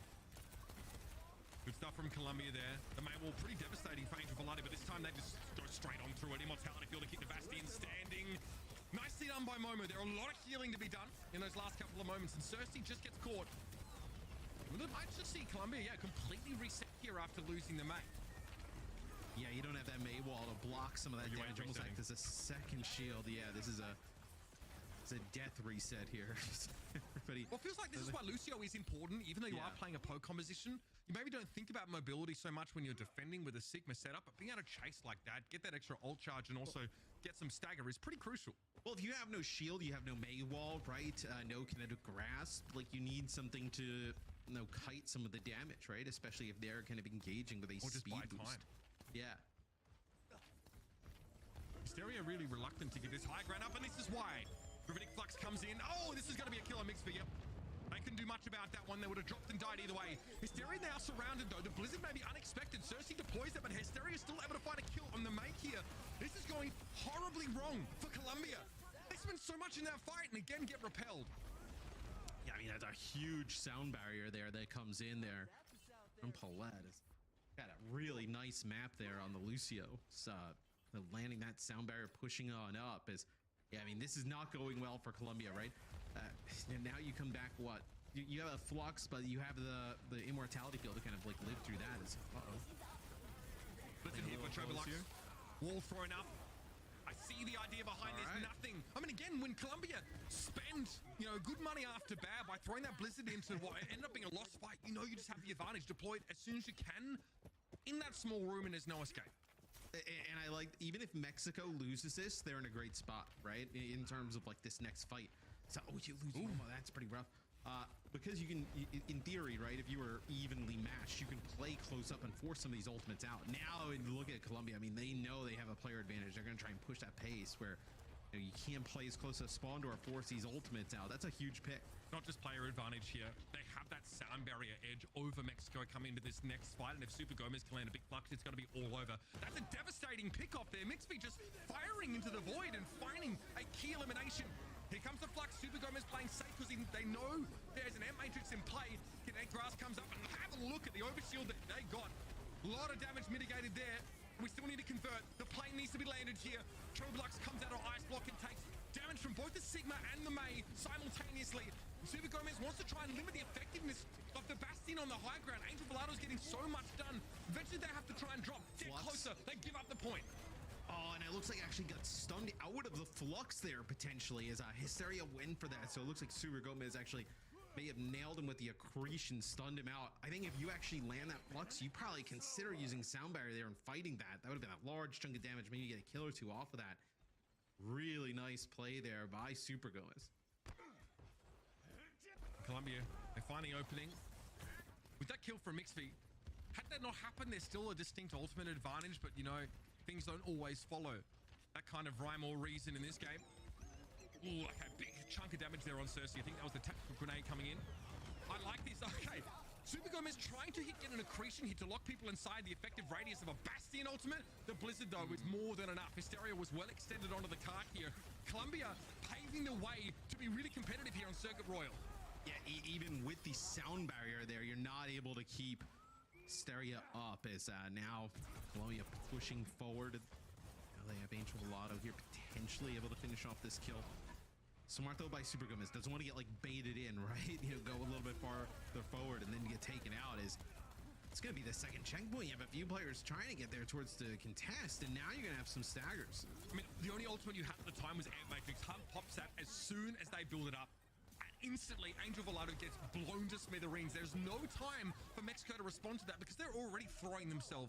Good stuff from Colombia there. The Maywall pretty devastating for Angel Volado, but this time they just go straight on through it. Immortality field to keep the Bastion standing. Nicely done by Momo. There are a lot of healing to be done in those last couple of moments, and Cersei just gets caught. We might just see Colombia, completely reset here after losing the mate. Yeah, you don't have that Maywall to block some of that damage. Almost like there's a second shield. Yeah, this is it's a death reset here. Everybody. Well, it feels like this is why Lucio is important, even though you are playing a poke composition. You maybe don't think about mobility so much when you're defending with a Sigma setup, but being able to chase like that, get that extra ult charge, and also get some stagger is pretty crucial. Well, if you have no shield, you have no Maywall, right? No kinetic grasp. You need something to kite some of the damage, right? Especially if they're kind of engaging with a speed boost. Time. Yeah. Hysteria really reluctant to give this high ground up, and this is why. Gravitic Flux comes in. Oh, this is going to be a killer mix for you. They couldn't do much about that one. They would have dropped and died either way. Hysteria now surrounded, though. The Blizzard may be unexpected. Cersei deploys it, but Hysteria is still able to find a kill on the make here. This is going horribly wrong for Colombia. They spent so much in that fight and again get repelled. Yeah, I mean, that's a huge sound barrier there that comes in there. And Paulette has got a really nice map there on the Lucio. Landing that sound barrier, pushing on up is... Yeah, I mean, this is not going well for Colombia, right? And now you come back, what? You have a flux, but you have the immortality field to kind of live through that. Listen here for Chovolux. Wall thrown up. I see the idea behind this. Nothing. I mean, again, when Colombia spend, good money after bad by throwing that Blizzard into what ended up being a lost fight, you just have the advantage. Deploy it as soon as you can in that small room and there's no escape. And I like, even if Mexico loses this, they're in a great spot, right? In terms of like this next fight. So, oh, you lose Momo, that's pretty rough. Because you can, in theory, right, if you were evenly matched, you can play close up and force some of these ultimates out. Now, look at Colombia. I mean, they know they have a player advantage. They're going to try and push that pace where you can't play as close as spawn to or force these ultimates out. That's a huge pick. Not just player advantage here. They have that sound barrier edge over Mexico coming into this next fight. And if Super Gomez can land a big flux, it's going to be all over. That's a devastating pick off there. Mixby just firing into the void and finding a key elimination. Here comes the flux. Super Gomez playing safe because they know there's an Amp Matrix in play. Kinetic Grass comes up and have a look at the overshield that they got. A lot of damage mitigated there. We still need to convert. The plane needs to be landed here. Troblux comes out of Ice Block and takes damage from both the Sigma and the Mei simultaneously. Super Gomez wants to try and limit the effectiveness of the Bastion on the high ground. Angel Volado's getting so much done. Eventually they have to try and drop. Get closer. They give up the point. Oh, and it looks like actually got stunned out of the flux there potentially as Hysteria win for that. So it looks like Super Gomez actually may have nailed him with the accretion, stunned him out. I think if you actually land that flux, you probably consider using sound barrier there and fighting that. That would have been a large chunk of damage. Maybe get a kill or two off of that. Really nice play there by Super Gomez. Colombia, they're finding opening. With that kill from Mixby, had that not happened, there's still a distinct ultimate advantage, but you know, things don't always follow that kind of rhyme or reason in this game. Ooh, okay, big chunk of damage there on Cersei. I think that was the tactical grenade coming in. I like this. Okay, Super Gomez trying to get an accretion hit to lock people inside the effective radius of a Bastion ultimate. The Blizzard, though, is more than enough. Hysteria was well extended onto the cart here. Colombia paving the way to be really competitive here on Circuit Royal. Yeah, even with the sound barrier there, you're not able to keep Hysteria up as now Colombia pushing forward. Now they have Angel Volado here potentially able to finish off this kill. Smart though by Super Gomez, doesn't want to get like baited in, right? You know, go a little bit farther forward and then get taken out. Is it's going to be the second checkpoint. You have a few players trying to get there towards the contest, and now you're going to have some staggers. I mean, the only ultimate you had at the time was Amp Matrix. Hunt pops that as soon as they build it up. Instantly, Angel Volado gets blown to smithereens. There's no time for Mexico to respond to that because they're already throwing themselves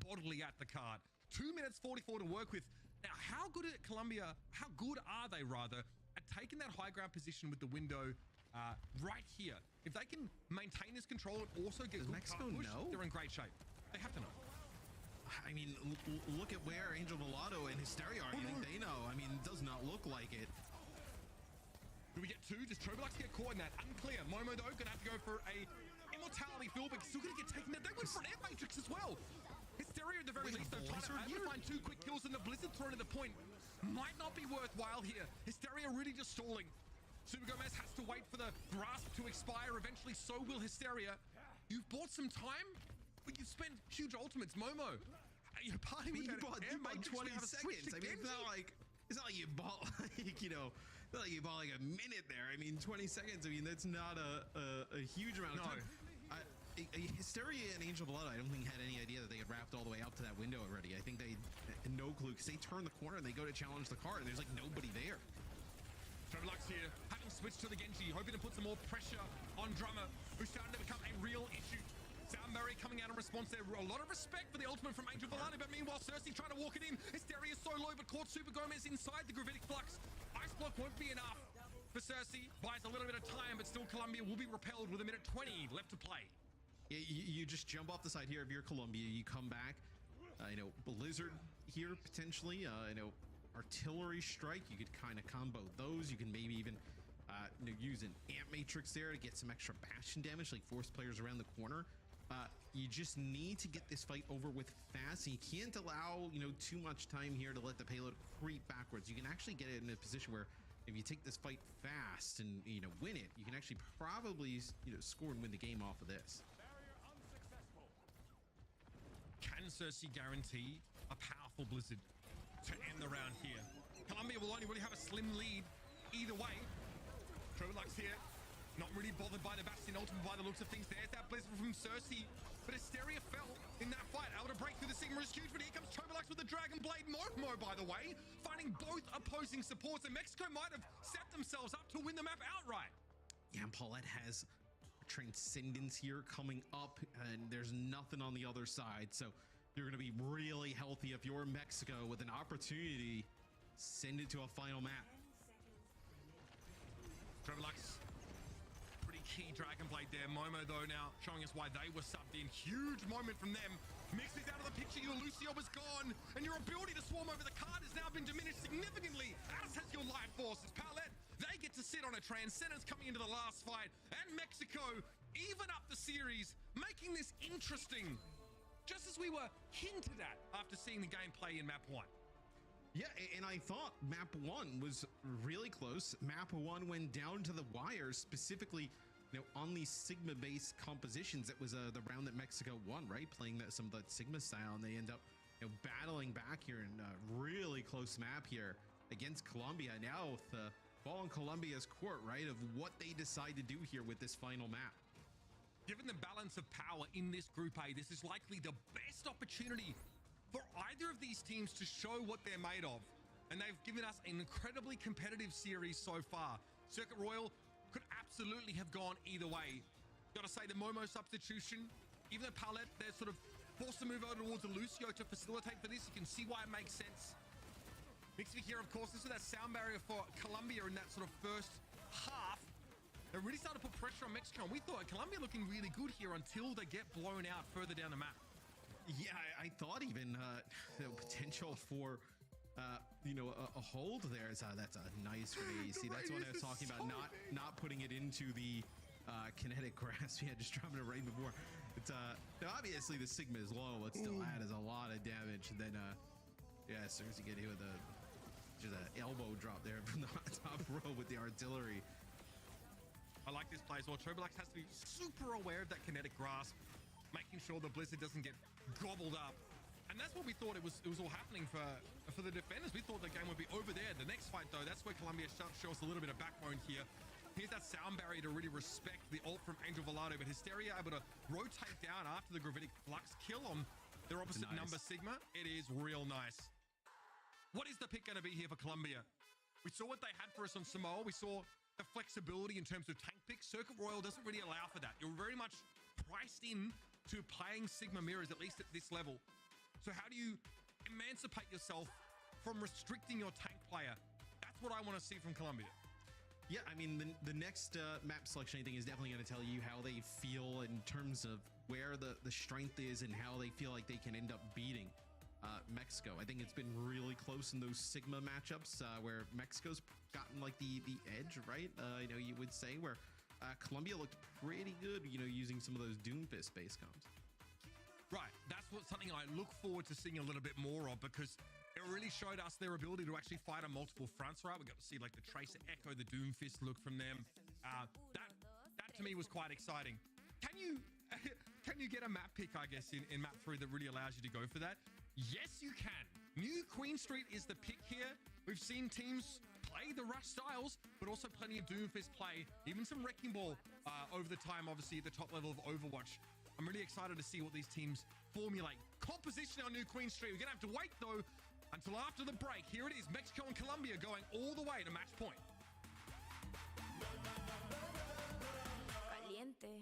bodily at the card. 2 minutes 44 to work with. Now, how good are Colombia, how good are they rather, at taking that high ground position with the window right here? If they can maintain this control and also get good Mexico push, know? they're in great shape. They have to know. I mean, look at where Angel Volado and Hysteria are. You think they know? I mean, it does not look like it. Do we get two? Does Troblux get caught in that? Unclear. Momo, though, gonna have to go for a immortality fill, but still gonna get taken out. They went for an Amp Matrix as well. Hysteria at the very least, though, trying to find two quick kills and the Blizzard thrown to the point. Might not be worthwhile here. Hysteria really just stalling. Super Gomez has to wait for the grasp to expire. Eventually, so will Hysteria. You've bought some time, but you've spent huge ultimates. Momo, you're partying with that you bought 20 seconds. I mean, it's not like you bought like, you know, not like you bought like a minute there. I mean, 20 seconds. I mean, that's not a huge amount of time. Hysteria and Angel Volado, I don't think had any idea that they had wrapped all the way out to that window already. I think they had no clue because they turn the corner and they go to challenge the card and there's like nobody there. Troblux here, having switched to the Genji, hoping to put some more pressure on Drummer, who's starting to become a real issue. Sound barrier coming out in response there. A lot of respect for the ultimate from Angel Volado, but meanwhile, Cersei trying to walk it in. Hysteria is so low, but caught Super Gomez inside the Gravitic Flux. Ice Block won't be enough for Cersei. Buys a little bit of time, but still Colombia will be repelled with a minute 20 left to play. Yeah, you just jump off the side here if you're Colombia. You come back. You know, Blizzard here potentially. You know, artillery strike. You could kind of combo those. You can maybe even you know, use an Amp Matrix there to get some extra Bastion damage, like force players around the corner. You just need to get this fight over with fast. And you can't allow, you know, too much time here to let the payload creep backwards. You can actually get it in a position where if you take this fight fast and, you know, win it, you can actually probably, you know, score and win the game off of this. Can Cersei guarantee a powerful Blizzard to end the round here? Colombia will only really have a slim lead either way. Troblux here, not really bothered by the Bastion ultimate by the looks of things. There's that Blizzard from Cersei, but Hysteria fell in that fight. Able to break through the Sigma is huge, but here comes Troblux with the Dragon Blade. Momo, by the way, finding both opposing supports, and Mexico might have set themselves up to win the map outright. Yeah, and Paulette has Transcendence here coming up, and there's nothing on the other side. So you're going to be really healthy if you're Mexico with an opportunity. Send it to a final map. Trevelux, pretty key Dragon Blade there. Momo, though, now showing us why they were subbed in. Huge moment from them. Mix is out of the picture. Your Lucio was gone, and your ability to swarm over the card has now been diminished significantly, as has your life forces. Paulette, they get to sit on a Transcendence coming into the last fight, and Mexico even up the series, making this interesting, just as we were hinted at after seeing the gameplay in map 1. Yeah, and I thought map 1 was really close. Map 1 went down to the wire, specifically, on these Sigma-based compositions. It was the round that Mexico won, right? Playing some of that Sigma style, and they end up battling back here in a really close map here against Colombia. Now with the ball in Colombia's court, right, of what they decide to do here with this final map. Given the balance of power in this Group A, this is likely the best opportunity for either of these teams to show what they're made of. And they've given us an incredibly competitive series so far. Circuit Royal could absolutely have gone either way. Gotta say, the Momo substitution, even though Paulette, they're sort of forced to move over towards the Lucio to facilitate for this, you can see why it makes sense. Mixing here, of course, this is that sound barrier for Colombia in that sort of first half. They really started to put pressure on Mexico, and we thought Colombia looking really good here until they get blown out further down the map. Yeah, I thought even the potential for a hold there is that's a nice raise. See, that's what I was talking about, not putting it into the kinetic grasp. Yeah, just dropping it right before. It's now obviously the Sigma is low, but still that is a lot of damage. And then yeah, as soon as you get hit with just an elbow drop there from the top row with the artillery. I like this play as well. Trobalax has to be super aware of that kinetic grasp, making sure the Blizzard doesn't get gobbled up. And that's what we thought it was all happening for the defenders. We thought the game would be over there. The next fight, though, that's where Colombia show us a little bit of backbone here. Here's that sound barrier to really respect the ult from Angel Velado, but Hysteria able to rotate down after the Gravitic Flux kill on their opposite number, Sigma. It is real nice. What is the pick going to be here for Colombia? We saw what they had for us on Samoa. We saw the flexibility in terms of tank picks. Circuit Royal doesn't really allow for that. You're very much priced in to playing Sigma mirrors, at least at this level. So how do you emancipate yourself from restricting your tank player? That's what I want to see from Colombia. Yeah, I mean, the next map selection, I think, is definitely going to tell you how they feel in terms of where the strength is and how they feel like they can end up beating Mexico. I think it's been really close in those Sigma matchups where Mexico's gotten like the edge, right? You would say, where Colombia looked pretty good, using some of those Doomfist base comps. Right, that's something I look forward to seeing a little bit more of, because it really showed us their ability to actually fight on multiple fronts, right? We got to see like the Tracer Echo, the Doomfist look from them. That to me was quite exciting. Can you get a map pick, I guess, in map 3 that really allows you to go for that? Yes, you can. New Queen Street is the pick here. We've seen teams play the Rush styles, but also plenty of Doomfist play, even some Wrecking Ball over the time, obviously at the top level of Overwatch. I'm really excited to see what these teams formulate. Composition on New Queen Street. We're going to have to wait, though, until after the break. Here it is, Mexico and Colombia going all the way to match point. Caliente.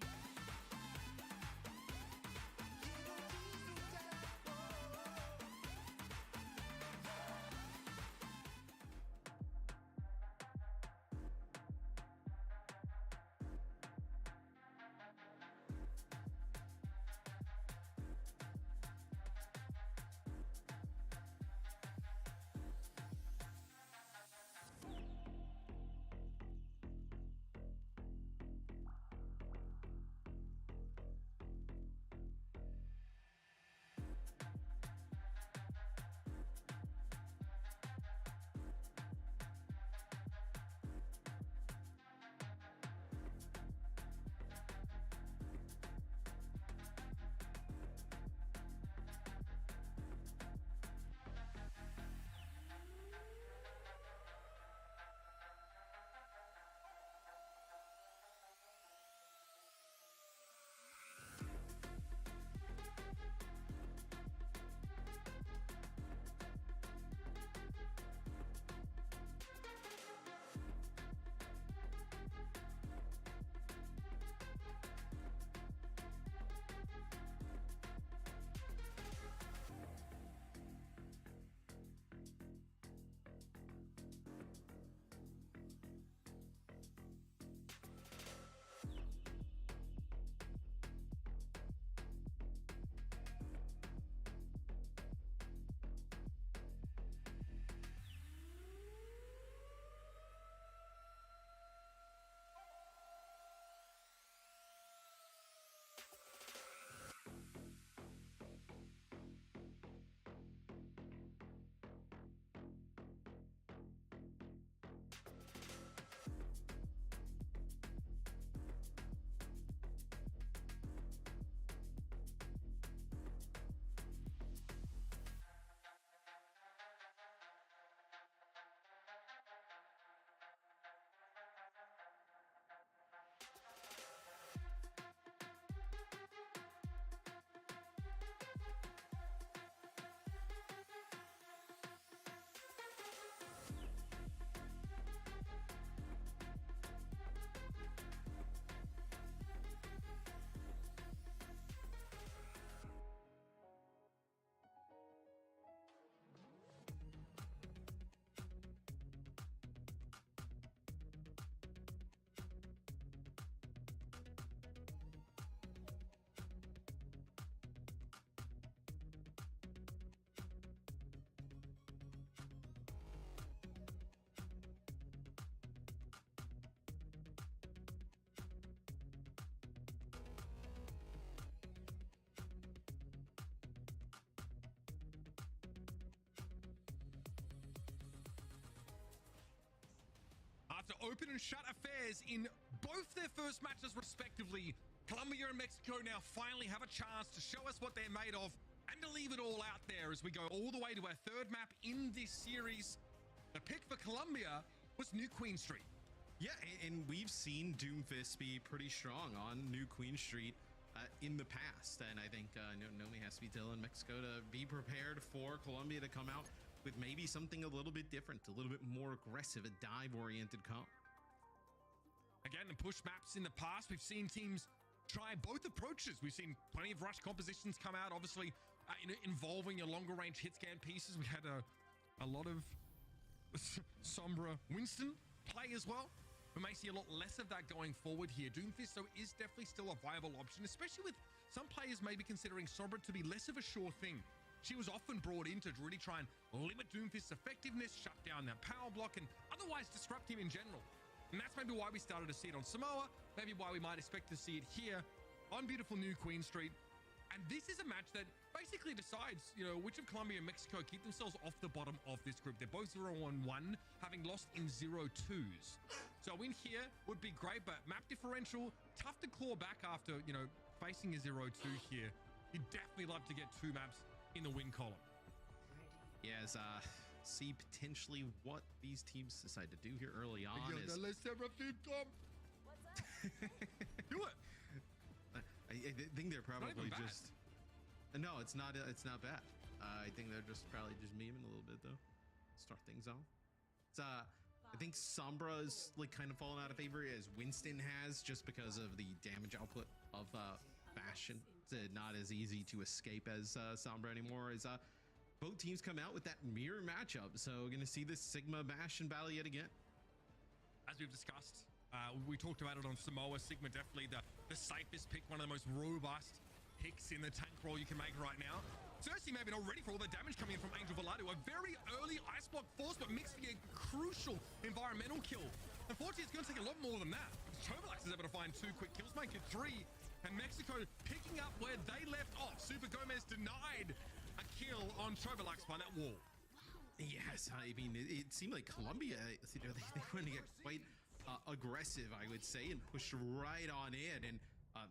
open and shut affairs in both their first matches respectively. Colombia and Mexico now finally have a chance to show us what they're made of and to leave it all out there as we go all the way to our third map in this series. The pick for Colombia was New Queen Street. Yeah, and we've seen Doomfist be pretty strong on New Queen Street in the past, and I think Nomi has to be telling Mexico to be prepared for Colombia to come out with maybe something a little bit different, a little bit more aggressive, a dive-oriented comp. Again, in push maps in the past, we've seen teams try both approaches. We've seen plenty of rush compositions come out, obviously involving your longer range hit scan pieces. We had a lot of Sombra Winston play as well. We may see a lot less of that going forward here. Doomfist, though, is definitely still a viable option, especially with some players maybe considering Sombra to be less of a sure thing. She was often brought in to really try and limit Doomfist's effectiveness, shut down that power block, and otherwise disrupt him in general. And that's maybe why we started to see it on Samoa, maybe why we might expect to see it here on beautiful New Queen Street. And this is a match that basically decides, which of Colombia and Mexico keep themselves off the bottom of this group. They're both 0-1-1, having lost in 0-2s. So a win here would be great, but map differential, tough to claw back after, facing a 0-2 here. You'd definitely love to get 2 maps in the win column. Yes, see potentially what these teams decide to do here early on. Do it. I think they're probably Not even bad. just. No, it's not. It's not bad. I think they're probably just memeing a little bit though. Start things off. It's I think Sombra's like kind of fallen out of favor as Winston has, just because of the damage output of Bastion. It's not as easy to escape as Sombra anymore. As both teams come out with that mirror matchup, so we're gonna see this Sigma Bastion battle yet again. As we've discussed, we talked about it on Samoa. Sigma definitely the safest pick, one of the most robust picks in the tank role you can make right now. Cersei maybe not ready for all the damage coming in from Angel Velado. A very early ice block force, but mixed with a crucial environmental kill. Unfortunately, it's going to take a lot more than that. Turbolax is able to find 2 quick kills, make it 3. And Mexico picking up where they left off. Super Gomez denied a kill on Turbolax by that wall. Yes, I mean, it seemed like Colombia, they wanted to get quite aggressive, I would say, and push right on in. And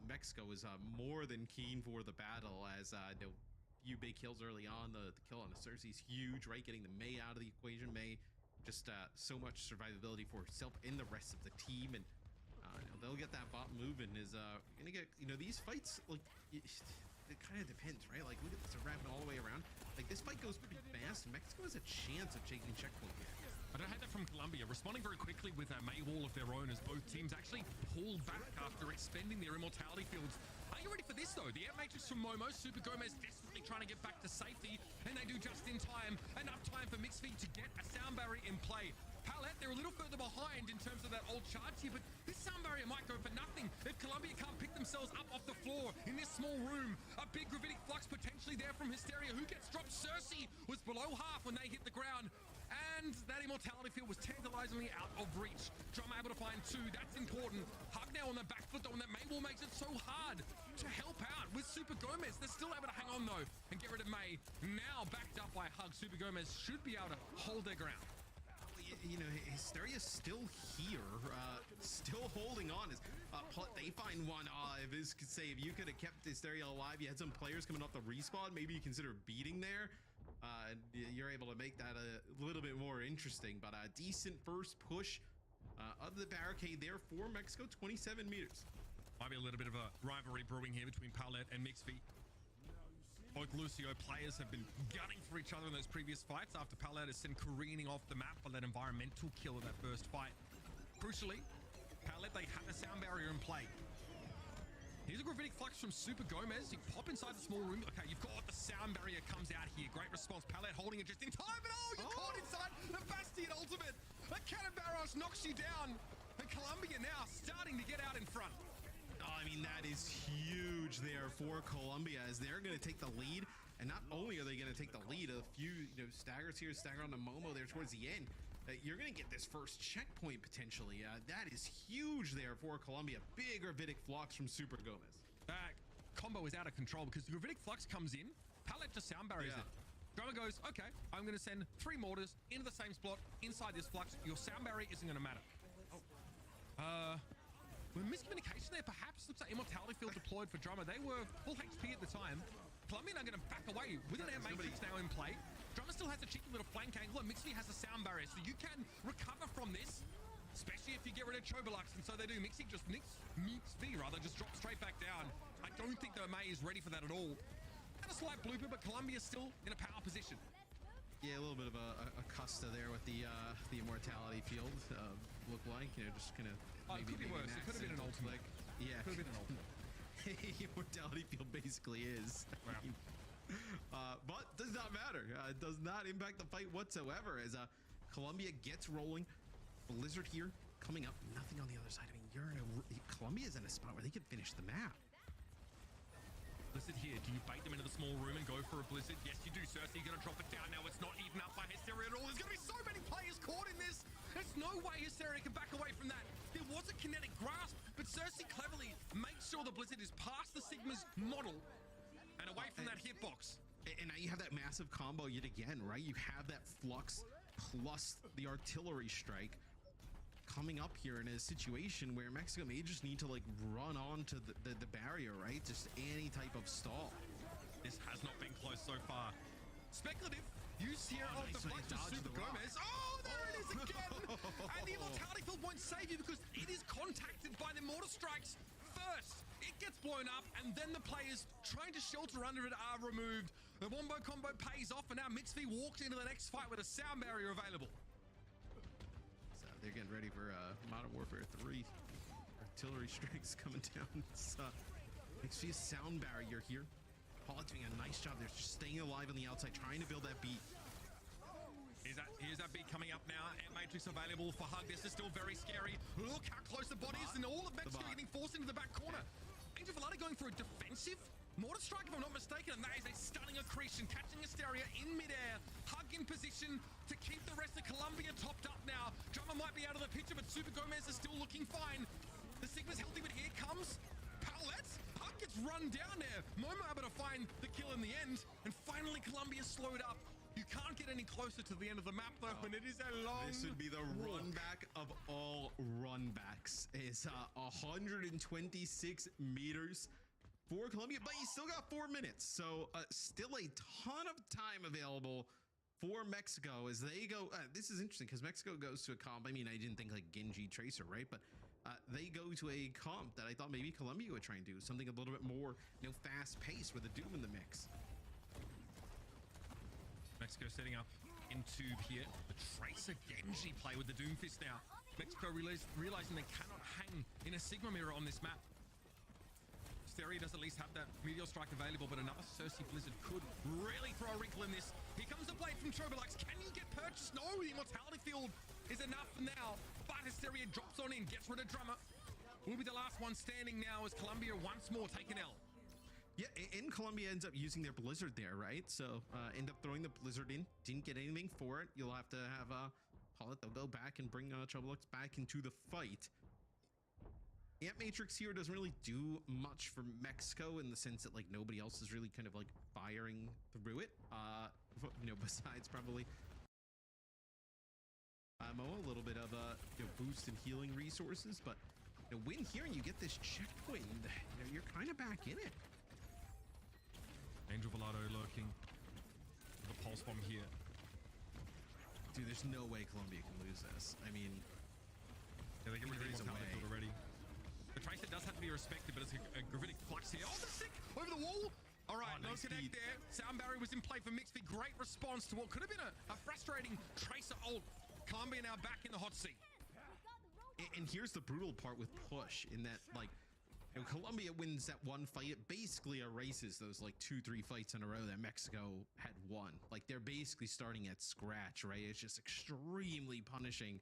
Mexico was more than keen for the battle, as few big kills early on. The kill on the Cersei's huge, right? Getting the Mei out of the equation. Mei just so much survivability for herself and the rest of the team, and they'll get that bot moving. Is gonna get these fights, like it kind of depends, right? Like look at this wrapping all the way around. Like this fight goes pretty fast, and Mexico has a chance of taking checkpoint here. I don't hate that from Colombia, responding very quickly with a Mei wall of their own as both teams actually pulled back after expending their immortality fields. Are you ready for this, though? The Matrix from Momo, Super Gomez desperately trying to get back to safety, and they do just in time. Enough time for Mixed Feet to get a sound barrier in play. Palette, they're a little further behind in terms of that old charge here, but this sound barrier might go for nothing if Colombia can't pick themselves up off the floor in this small room. A big gravitic flux potentially there from Hysteria, who gets dropped. Cersei was below half when they hit the ground, and that immortality field was tantalizingly out of reach. Drum able to find 2, that's important. Hug now on the back foot though, and that Mei wall makes it so hard to help out with Super Gomez. They're still able to hang on though and get rid of Mei. Now backed up by Hug, Super Gomez should be able to hold their ground. Hysteria's still here, still holding on. They find one. If this could say, if you could have kept Hysteria alive, you had some players coming off the respawn, maybe you consider beating there. You're able to make that a little bit more interesting, but a decent first push of the barricade there for Mexico, 27 meters. Might be a little bit of a rivalry brewing here between Paulette and Mixfeet. Both Lucio players have been gunning for each other in those previous fights after Paulette is sent careening off the map for that environmental kill in that first fight. Crucially, Paulette, they had a sound barrier in play. Here's a gravitic flux from Super Gomez. You pop inside the small room. Okay, you've got the sound barrier comes out here. Great response. Paulette holding it just in time, but you're caught inside the Bastion ultimate. A cannon barrage knocks you down. And Colombia now starting to get out in front. I mean, that is huge there for Colombia, as they're going to take the lead. And not only are they going to take the lead, a few staggers here, stagger on the Momo there towards the end. You're going to get this first checkpoint potentially. That is huge there for Colombia. Big gravitic flux from Super Gomez. That combo is out of control because the gravitic flux comes in. Palette just sound barriers it. Drummer goes, okay, I'm going to send 3 mortars into the same spot inside this flux. Your sound barrier isn't going to matter. With miscommunication there, perhaps. Looks like Immortality Field deployed for Drummer. They were full HP at the time. Columbia are going to back away with an air matrix now in play. Drummer still has a cheeky little flank angle, and Mixie has a sound barrier, so you can recover from this, especially if you get rid of Chobolux, and so they do. Mixie just Mixie rather just drops straight back down. I don't think the May is ready for that at all. And a slight blooper, but Columbia's still in a power position. Yeah, a little bit of a Custa there with the Immortality Field. Look like, you know, just kind of. It could be worse. It could have been an ultimate. Yeah, could have been an ultimate. Immortality Field basically is. Wow. But does not matter. It does not impact the fight whatsoever as Columbia gets rolling. Blizzard here coming up. Nothing on the other side. I mean, Columbia's in a spot where they can finish the map. Blizzard here. Do you bait them into the small room and go for a Blizzard? Yes, you do. Cersei, you're going to drop it down. Now it's not eaten up by Hysteria at all. There's going to be so many players caught in this. There's no way Hysteria can back away from that. There was a kinetic grasp, but Cersei cleverly makes sure the Blizzard is past the Sigma's model and away from that hitbox. And now you have that massive combo yet again, right? You have that Flux plus the artillery strike coming up here in a situation where Mexico may just need to like run onto the barrier, right? Just any type of stall. This has not been close so far. Speculative use here of the front to Super Gomez. Oh, there it is again! And the Immortality Field won't save you because it is contacted by the mortar strikes first. It gets blown up, and then the players trying to shelter under it are removed. The wombo combo pays off, and now Mixv walks into the next fight with a sound barrier available. So they're getting ready for Modern Warfare 3. Artillery strikes coming down. It's Mixv's sound barrier here. Paul doing a nice job there, just staying alive on the outside, trying to build that beat. Here's that beat coming up now. Air Matrix available for Hug. This is still very scary. Look how close the body is, and all of Mexico getting forced into the back corner. Angel Velada going for a defensive mortar strike, if I'm not mistaken, and that is a stunning accretion, catching Hysteria in midair. Hug in position to keep the rest of Columbia topped up now. Drummer might be out of the picture, but Super Gomez is still looking fine. The Sigma's healthy, but here comes Paulette. Hug gets run down there. Momo able to find the kill in the end, and finally Columbia slowed up. You can't get any closer to the end of the map though, and it is a long This would be the run back of all run backs. It's 126 meters for Columbia, but you still got 4 minutes. So still a ton of time available for Mexico as they go. This is interesting because Mexico goes to a comp. I mean, I didn't think like Genji Tracer, right? But they go to a comp that I thought maybe Columbia would try and do something a little bit more, you know, fast paced with a Doom in the mix. Mexico setting up in tube here. The Tracer Genji play with the Doomfist now. Mexico realizing they cannot hang in a Sigma mirror on this map. Hysteria does at least have that Meteor Strike available, but another Cersei Blizzard could really throw a wrinkle in this. Here comes the blade from Chobolux. Can you get purchased? No, the Immortality Field is enough for now. But Hysteria drops on in, gets rid of Drummer. Will be the last one standing now as Columbia once more take an L. Yeah, and Columbia ends up using their Blizzard there, right? So end up throwing the Blizzard in. Didn't get anything for it. You'll have to have Paulette. They'll go back and bring Chobolux back into the fight. Ant Matrix here doesn't really do much for Mexico in the sense that like nobody else is really kind of like firing through it. You know, besides probably a little bit of you know, boost and healing resources, but you know, win here and you get this checkpoint. You know, you're kind of back in it. Angel Velado lurking. The pulse bomb here. Dude, there's no way Columbia can lose this. I mean, yeah, they get rid of the there's a Immortality way. Field already. The Tracer does have to be respected, but it's a gravitic flux here. Oh, the sick over the wall. All right, no nice connect speed. there. Sound barrier was in play for Mixv. Great response to what could have been a frustrating Tracer ult. Columbia now back in the hot seat. And here's the brutal part with push in that, like, you know, Columbia wins that one fight. It basically erases those like 2-3 fights in a row that Mexico had won. Like they're basically starting at scratch, right? It's just extremely punishing,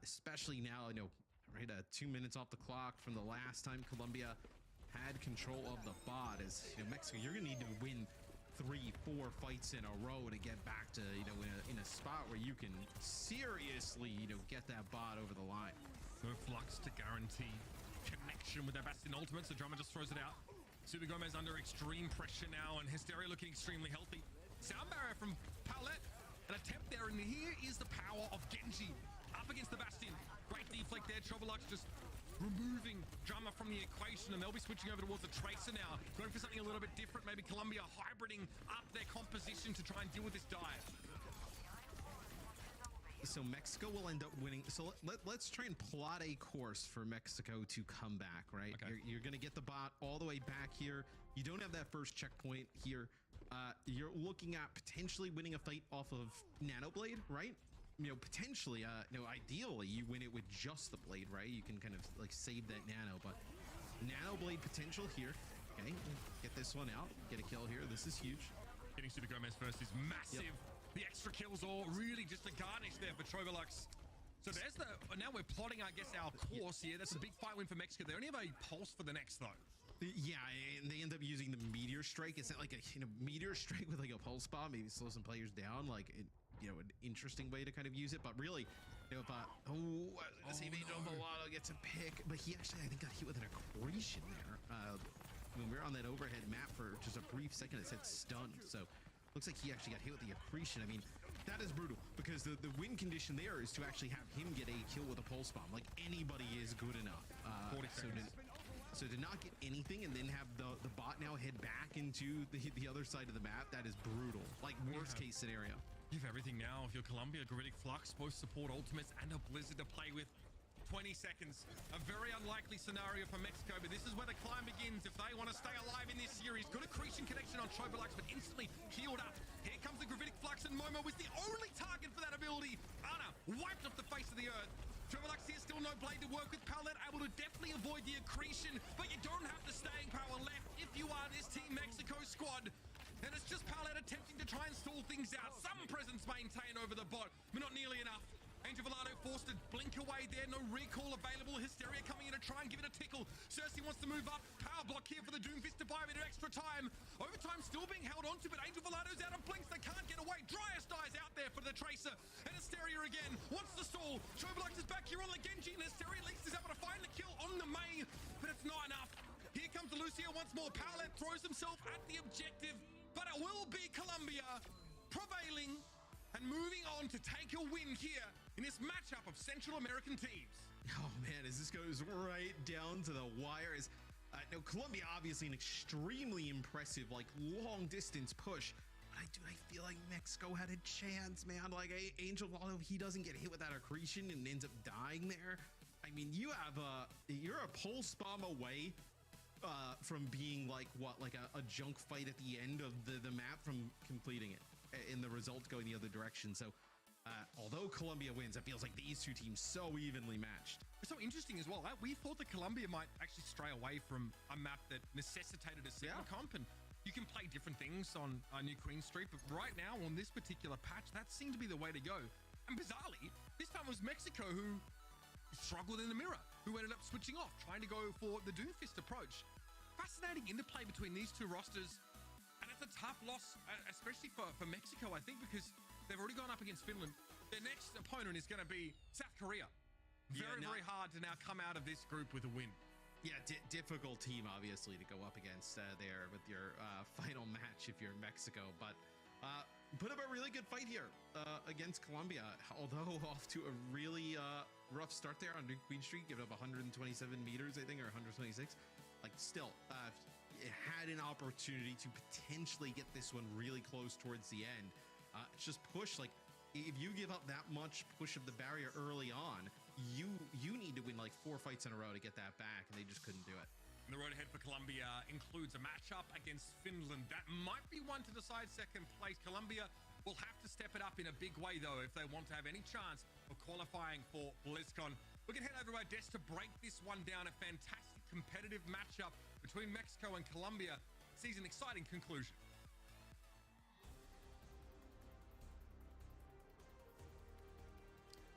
especially now, you know, right, 2 minutes off the clock from the last time Columbia had control of the bot. As you know, Mexico, you're gonna need to win 3-4 fights in a row to get back to, you know, in a spot where you can seriously, you know, get that bot over the line. No flux to guarantee connection with their Bastion ultimate, so Drummer just throws it out. Super Gomez under extreme pressure now, and Hysteria looking extremely healthy. Sound barrier from Paulette. An attempt there, and here is the power of Genji up against the Bastion. Great deflect there. Chobolux just removing Drama from the equation, and they'll be switching over towards the Tracer now, going for something a little bit different. Maybe Colombia hybriding up their composition to try and deal with this dive. So Mexico will end up winning. So let's try and plot a course for Mexico to come back, right? Okay. You're going to get the bot all the way back here. You don't have that first checkpoint here. You're looking at potentially winning a fight off of Nanoblade, right? You know, potentially, ideally you win it with just the blade, right? You can kind of like save that nano, but Nanoblade potential here. Okay, get this one out, get a kill here. This is huge. Getting Super Gomez first is massive. Yep. The extra kills all really just a garnish there for Chobolux. So there's the, now we're plotting, I guess, our course here. That's a big fight win for Mexico. They only have a pulse for the next, though. Yeah, and they end up using the Meteor Strike. It's not like a Meteor Strike with like a pulse bomb, maybe slow some players down. Like, an interesting way to kind of use it. But really, if Angel Volado gets a pick, but he actually, I think, got hit with an accretion there. When we were on that overhead map for just a brief second, it said stunned. So looks like he actually got hit with the accretion. I mean, that is brutal because the win condition there is to actually have him get a kill with a pulse bomb. Like, anybody is good enough. 40 seconds. So to not get anything and then have the bot now head back into the other side of the map, that is brutal. Like, worst case scenario. You have everything now. If you're Colombia, Gravitic Flux, both support ultimates and a Blizzard to play with. 20 seconds. A very unlikely scenario for Mexico, but this is where the climb begins if they want to stay alive in this series. Good accretion connection on Chobolux, but instantly healed up. Here comes the Gravitic Flux, and Momo was the only target for that ability. Ana wiped off the face of the earth. Chobolux here, still no blade to work with. Palet able to definitely avoid the accretion, but you don't have the staying power left if you are this Team Mexico squad. And it's just Palet attempting to try and stall things out. Some presence maintained over the bot, but not nearly enough. Angel Volado forced to blink away there. No recall available. Hysteria coming in to try and give it a tickle. Cersei wants to move up. Power block here for the Doomfist to buy a bit of extra time. Overtime still being held onto, but Angel Volado's out of blinks. They can't get away. Dryas dies out there for the Tracer. And Hysteria again wants to stall. Chobolux is back here on the Genji, and Hysteria at least is able to find the kill on the main, but it's not enough. Here comes Lucio once more. Palet throws himself at the objective, but it will be Colombia prevailing and moving on to take a win here in this matchup of Central American teams. Oh man, as this goes right down to the wire, now Colombia obviously an extremely impressive, like, long distance push. But I feel like Mexico had a chance, man. Like, Angel Volado, he doesn't get hit with that accretion and ends up dying there. I mean, you're a pulse bomb away from being like a junk fight at the end of the map from completing it, and the result going the other direction. So although Colombia wins, it feels like these two teams so evenly matched. It's so interesting as well. We thought that Colombia might actually stray away from a map that necessitated a second comp, and you can play different things on New Queen Street, but right now on this particular patch, that seemed to be the way to go. And bizarrely, this time it was Mexico who struggled in the mirror, who ended up switching off, trying to go for the Doomfist approach. Fascinating interplay between these two rosters, and it's a tough loss, especially for Mexico, I think, because they've already gone up against Finland. Their next opponent is going to be South Korea. Very hard to now come out of this group with a win. Yeah, difficult team, obviously, to go up against there with your final match if you're Mexico. But put up a really good fight here against Colombia, although off to a really rough start there on New Queen Street, giving up 127 meters, I think, or 126. Like, still, it had an opportunity to potentially get this one really close towards the end. It's just push. Like, if you give up that much push of the barrier early on, you need to win like 4 fights in a row to get that back, and they just couldn't do it. And the road ahead for Colombia includes a matchup against Finland. That might be one to decide second place. Colombia will have to step it up in a big way, though, if they want to have any chance of qualifying for BlizzCon. We can head over to our desk to break this one down. A fantastic competitive matchup between Mexico and Colombia sees an exciting conclusion.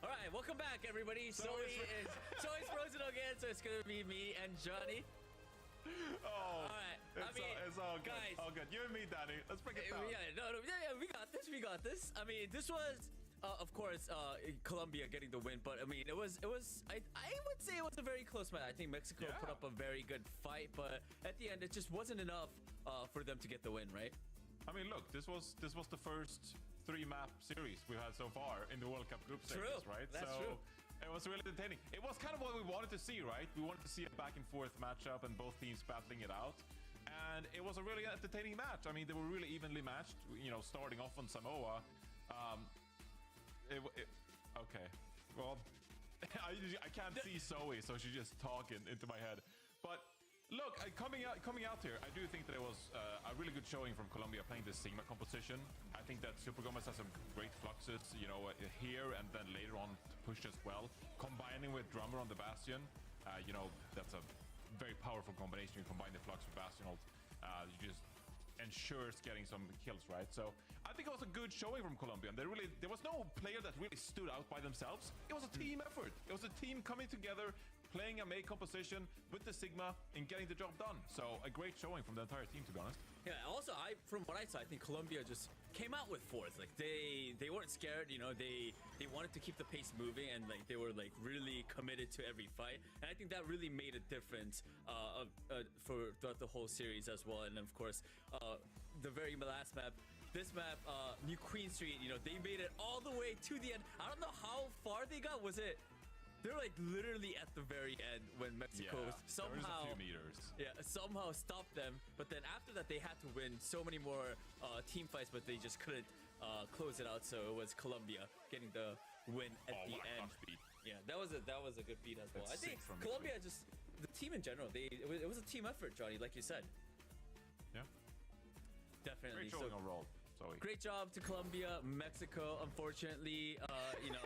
All right, welcome back, everybody. Zoe's frozen again, so it's gonna be me and Johnny. Oh, all right. It's all good. Guys, all good. You and me, Danny. Let's break it down. Yeah, we got this. We got this. I mean, this was, of course, Colombia getting the win, but I mean, it was. I would say it was a very close match. I think Mexico put up a very good fight, but at the end, it just wasn't enough for them to get the win, right? I mean, look, this was the first 3-map series we've had so far in the World Cup group stages, right? That's true. It was really entertaining. It was kind of what we wanted to see, right? We wanted to see a back and forth matchup and both teams battling it out. And it was a really entertaining match. I mean, they were really evenly matched, you know, starting off on Samoa. Okay. Well, I can't see Zoe, so she's just talking into my head. But look, coming out here, I do think that it was a really good showing from Colombia playing this Sigma composition. I think that Super Gomez has some great fluxes, you know, here and then later on push as well. Combining with Drummer on the Bastion, you know, that's a very powerful combination. You combine the flux with Bastion ult, you just ensures getting some kills, right? So I think it was a good showing from Colombia. And there was no player that really stood out by themselves. It was a team effort. It was a team coming together, playing a May composition with the Sigma and getting the job done. So a great showing from the entire team, to be honest. Yeah, also, from what I saw, I think Colombia just came out with fourth. Like, they weren't scared, you know, they wanted to keep the pace moving, and like they were like really committed to every fight. And I think that really made a difference for throughout the whole series as well. And of course, the very last map, this map, New Queen Street, you know, they made it all the way to the end. I don't know how far they got. Was it? They're like literally at the very end when Mexico somehow somehow stopped them. But then after that, they had to win so many more team fights, but they just couldn't close it out. So it was Colombia getting the win at the end. Yeah, that was a good beat as well. I think Colombia just the team in general. It was a team effort, Johnny, like you said. Yeah, definitely. Great showing overall. Sorry. Great job to Colombia. Mexico, unfortunately, you know.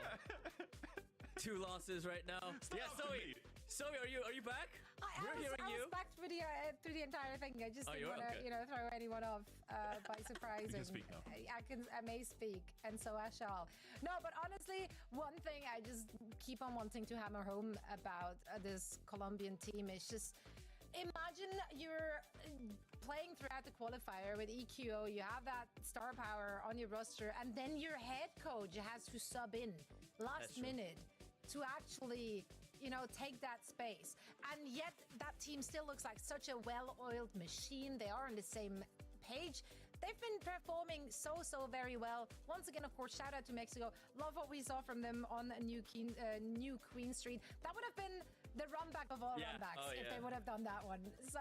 2 losses right now. Yeah, Zoe, are you back? I was back through the entire thing. I just didn't want to, you know, throw anyone off by surprise. You can speak now. I may speak, and so I shall. No, but honestly, one thing I just keep on wanting to hammer home about this Colombian team is just imagine you're playing throughout the qualifier with EQO, you have that star power on your roster, and then your head coach has to sub in last minute to actually, you know, take that space. And yet that team still looks like such a well-oiled machine. They are on the same page. They've been performing so very well. Once again, of course, shout out to Mexico. Love what we saw from them on New Queen Street. That would have been the runback of all runbacks if they would have done that one. So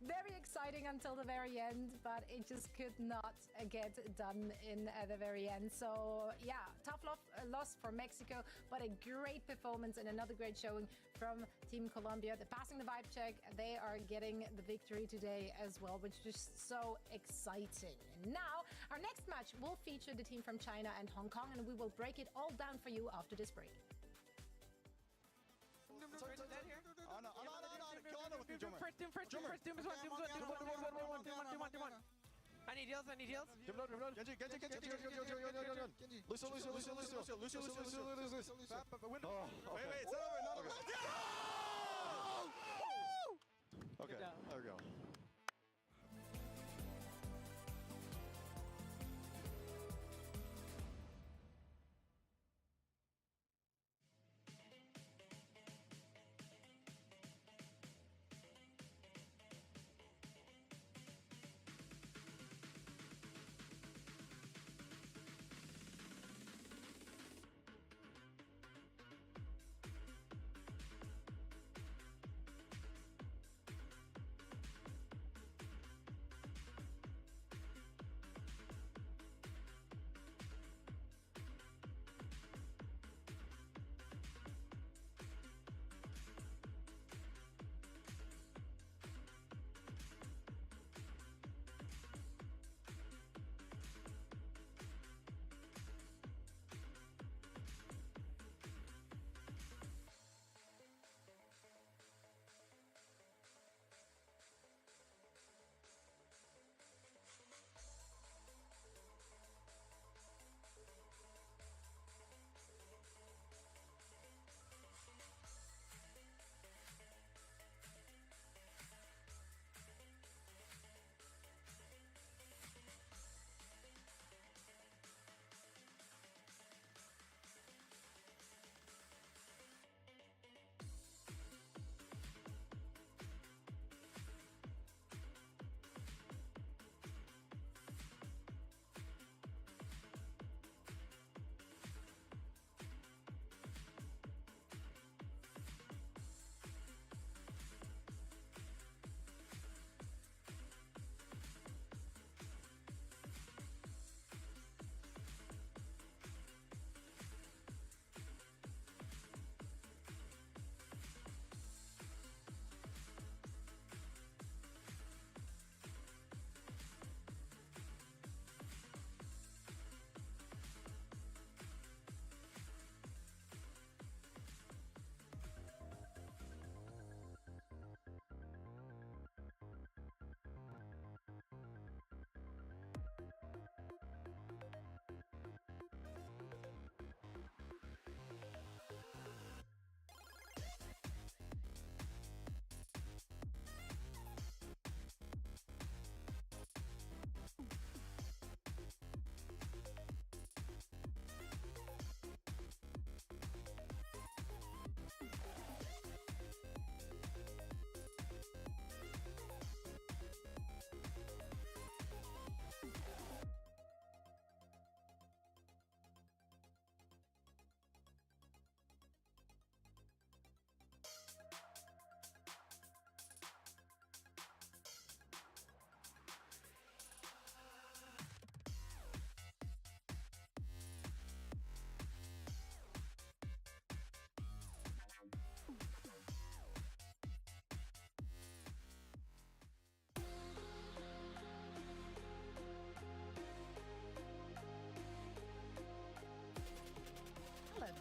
very exciting until the very end, but it just could not get done in the very end. So yeah, tough loss for Mexico, but a great performance and another great showing from Team Colombia. They're passing the vibe check. They are getting the victory today as well, which is so exciting. And now our next match will feature the team from China and Hong Kong, and we will break it all down for you after this break. I need heals. Genji. Lucio. Wait, it's over. Okay, there we go.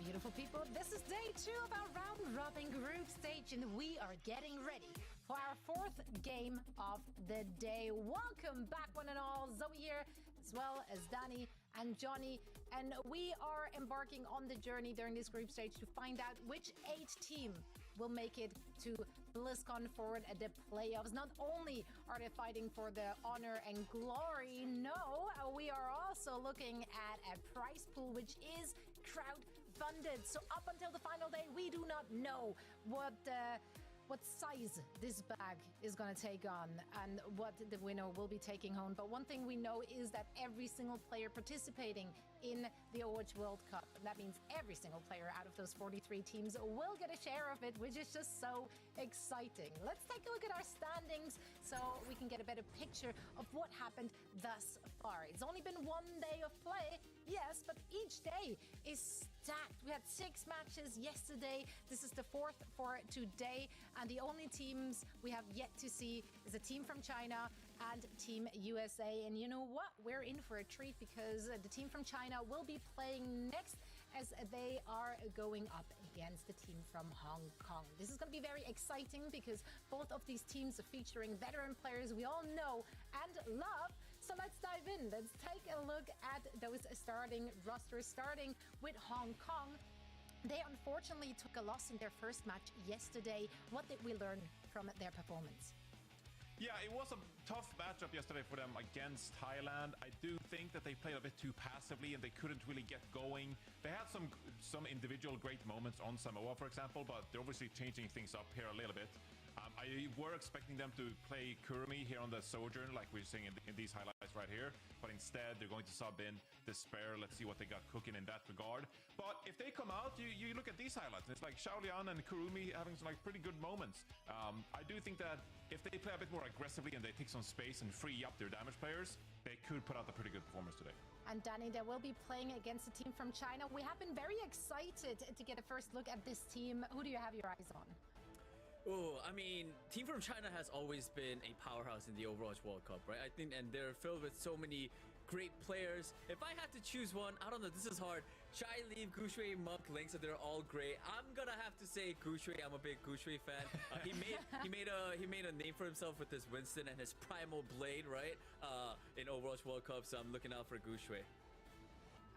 beautiful people. This is day 2 of our round-robin group stage, and we are getting ready for our 4th game of the day. Welcome back, one and all. Zoe here, as well as Danny and Johnny, and we are embarking on the journey during this group stage to find out which 8 team will make it to BlizzCon Forward at the playoffs. Not only are they fighting for the honor and glory, no, we are also looking at a prize pool which is crowd-funded. So up until the final day, we do not know what size this bag is going to take on and what the winner will be taking home. But one thing we know is that every single player participating in the Overwatch World Cup, and that means every single player out of those 43 teams will get a share of it, which is just so exciting. Let's take a look at our standings so we can get a better picture of what happened thus far. It's only been one day of play, yes, but each day is stacked. We had 6 matches yesterday. This is the 4th for today, and the only teams we have yet to see is a team from China and Team USA. And you know what? We're in for a treat because the team from China will be playing next as they are going up against the team from Hong Kong. This is going to be very exciting because both of these teams are featuring veteran players we all know and love. So let's dive in. Let's take a look at those starting rosters, starting with Hong Kong. They unfortunately took a loss in their first match yesterday. What did we learn from their performance? Yeah, it was a tough matchup yesterday for them against Thailand. I do think that they played a bit too passively and they couldn't really get going. They had some individual great moments on Samoa, for example, but they're obviously changing things up here a little bit. I were expecting them to play Kurumi here on the Sojourn, like we're seeing in these highlights right here, but instead they're going to sub in Despair. Let's see what they got cooking in that regard. But if they come out, you look at these highlights, and it's like Xiaolian and Kurumi having some like pretty good moments. I do think that if they play a bit more aggressively and they take some space and free up their damage players, they could put out a pretty good performance today. And Danny, they will be playing against a team from China. We have been very excited to get a first look at this team. Who do you have your eyes on? Oh, I mean, Team from China has always been a powerhouse in the Overwatch World Cup, right? I think, and they're filled with so many great players. If I had to choose one, I don't know, this is hard. Shai, Leaf, Gushui, Monk, Link, so they're all great. I'm gonna have to say Gushui. I'm a big Gushui fan. He made a name for himself with his Winston and his Primal Blade, right? In Overwatch World Cup, so I'm looking out for Gushui.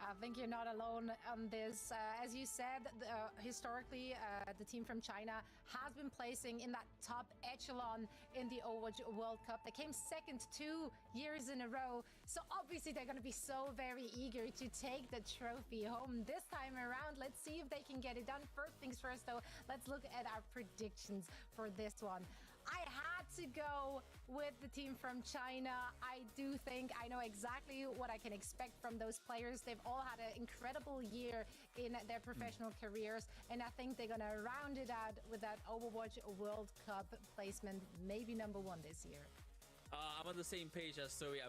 I think you're not alone on this. As you said, historically, the team from China has been placing in that top echelon in the Overwatch World Cup. They came second 2 years in a row. So obviously they're going to be so very eager to take the trophy home this time around. Let's see if they can get it done. First things first, though, let's look at our predictions for this one. I had to go with the team from China. I do think I know exactly what I can expect from those players. They've all had an incredible year in their professional careers, and I think they're going to round it out with that Overwatch World Cup placement, maybe #1 this year. I'm on the same page as Zoe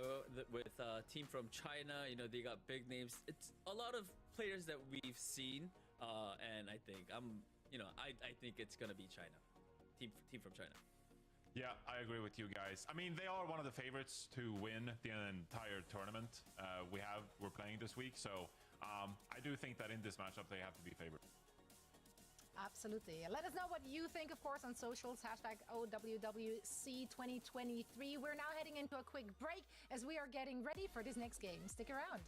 with team from China. You know, they got big names. It's a lot of players that we've seen, and I think I think it's gonna be China. Team from China. Yeah, I agree with you guys. I mean, they are one of the favorites to win the entire tournament we're playing this week. So I do think that in this matchup, they have to be favored. Absolutely. Let us know what you think, of course, on socials, #OWWC2023. We're now heading into a quick break as we are getting ready for this next game. Stick around.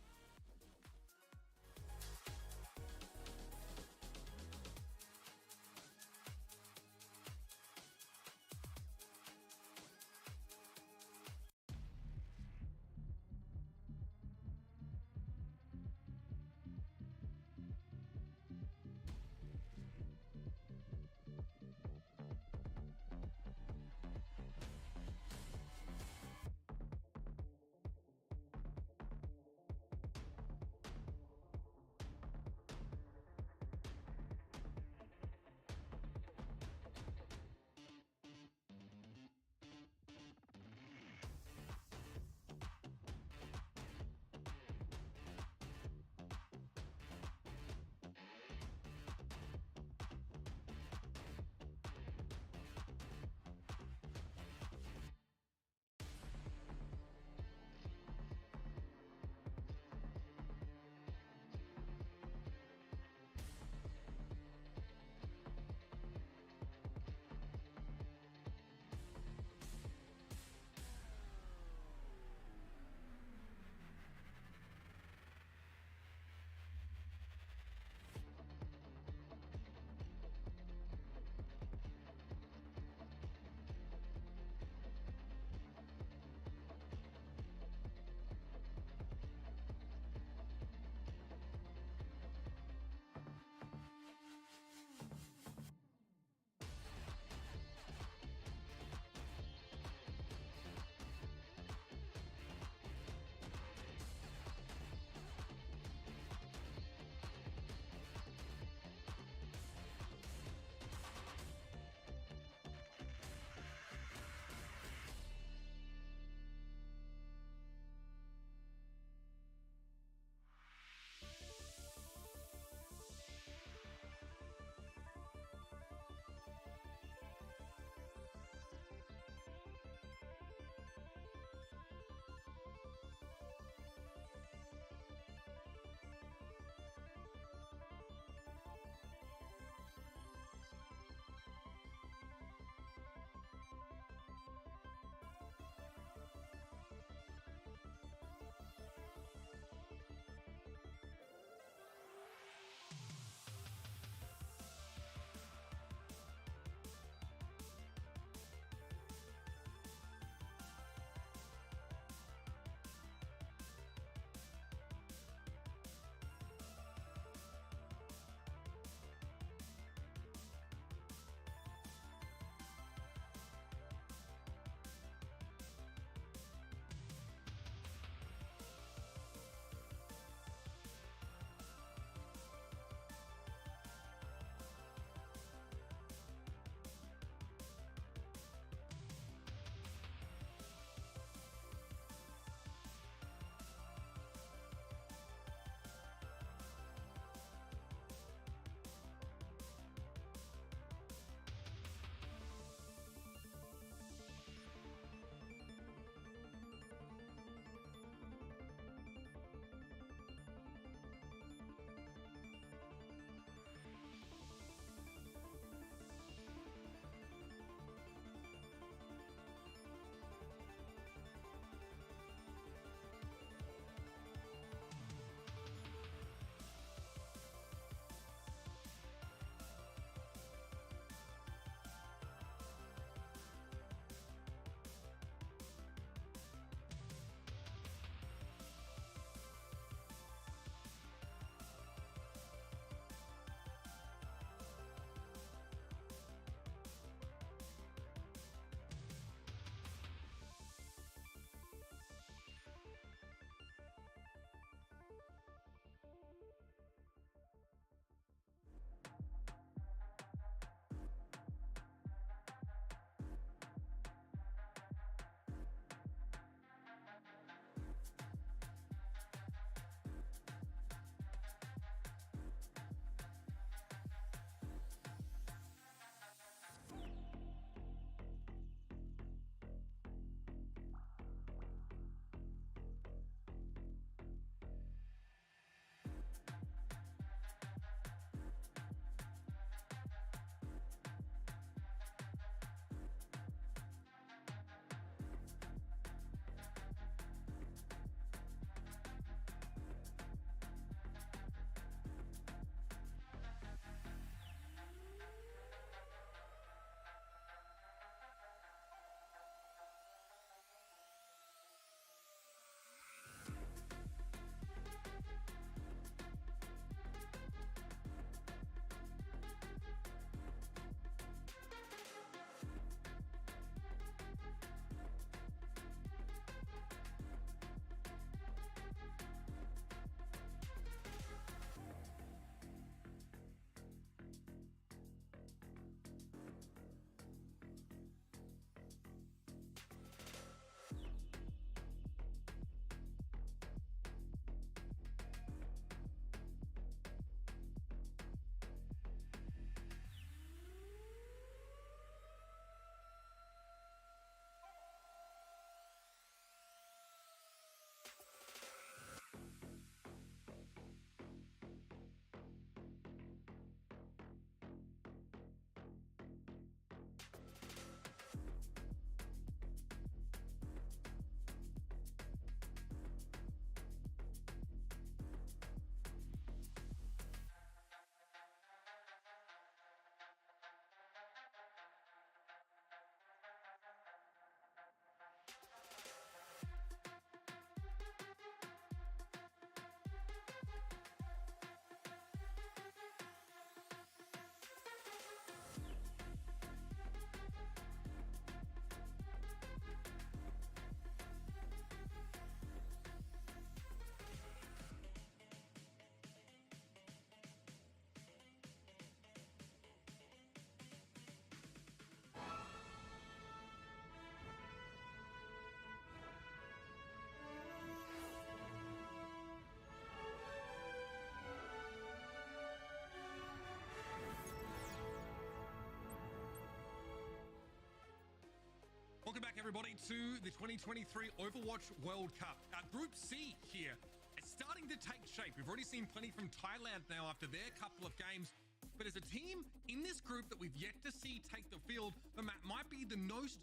Welcome back, everybody, to the 2023 Overwatch World Cup. Group C here is starting to take shape. We've already seen plenty from Thailand now after their couple of games. But as a team in this group that we've yet to see take the field, the map might be the most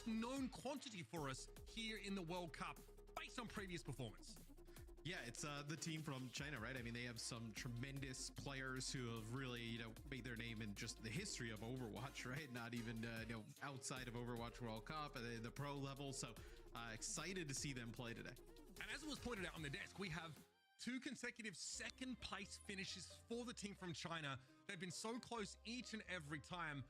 known quantity for us here in the World Cup based on previous performance. Yeah, it's the team from China, right? I mean, they have some tremendous players who have really, made their name in just the history of Overwatch, right? Not even, outside of Overwatch World Cup at the pro level. So excited to see them play today. And as it was pointed out on the desk, we have 2 consecutive second place finishes for the team from China. They've been so close each and every time.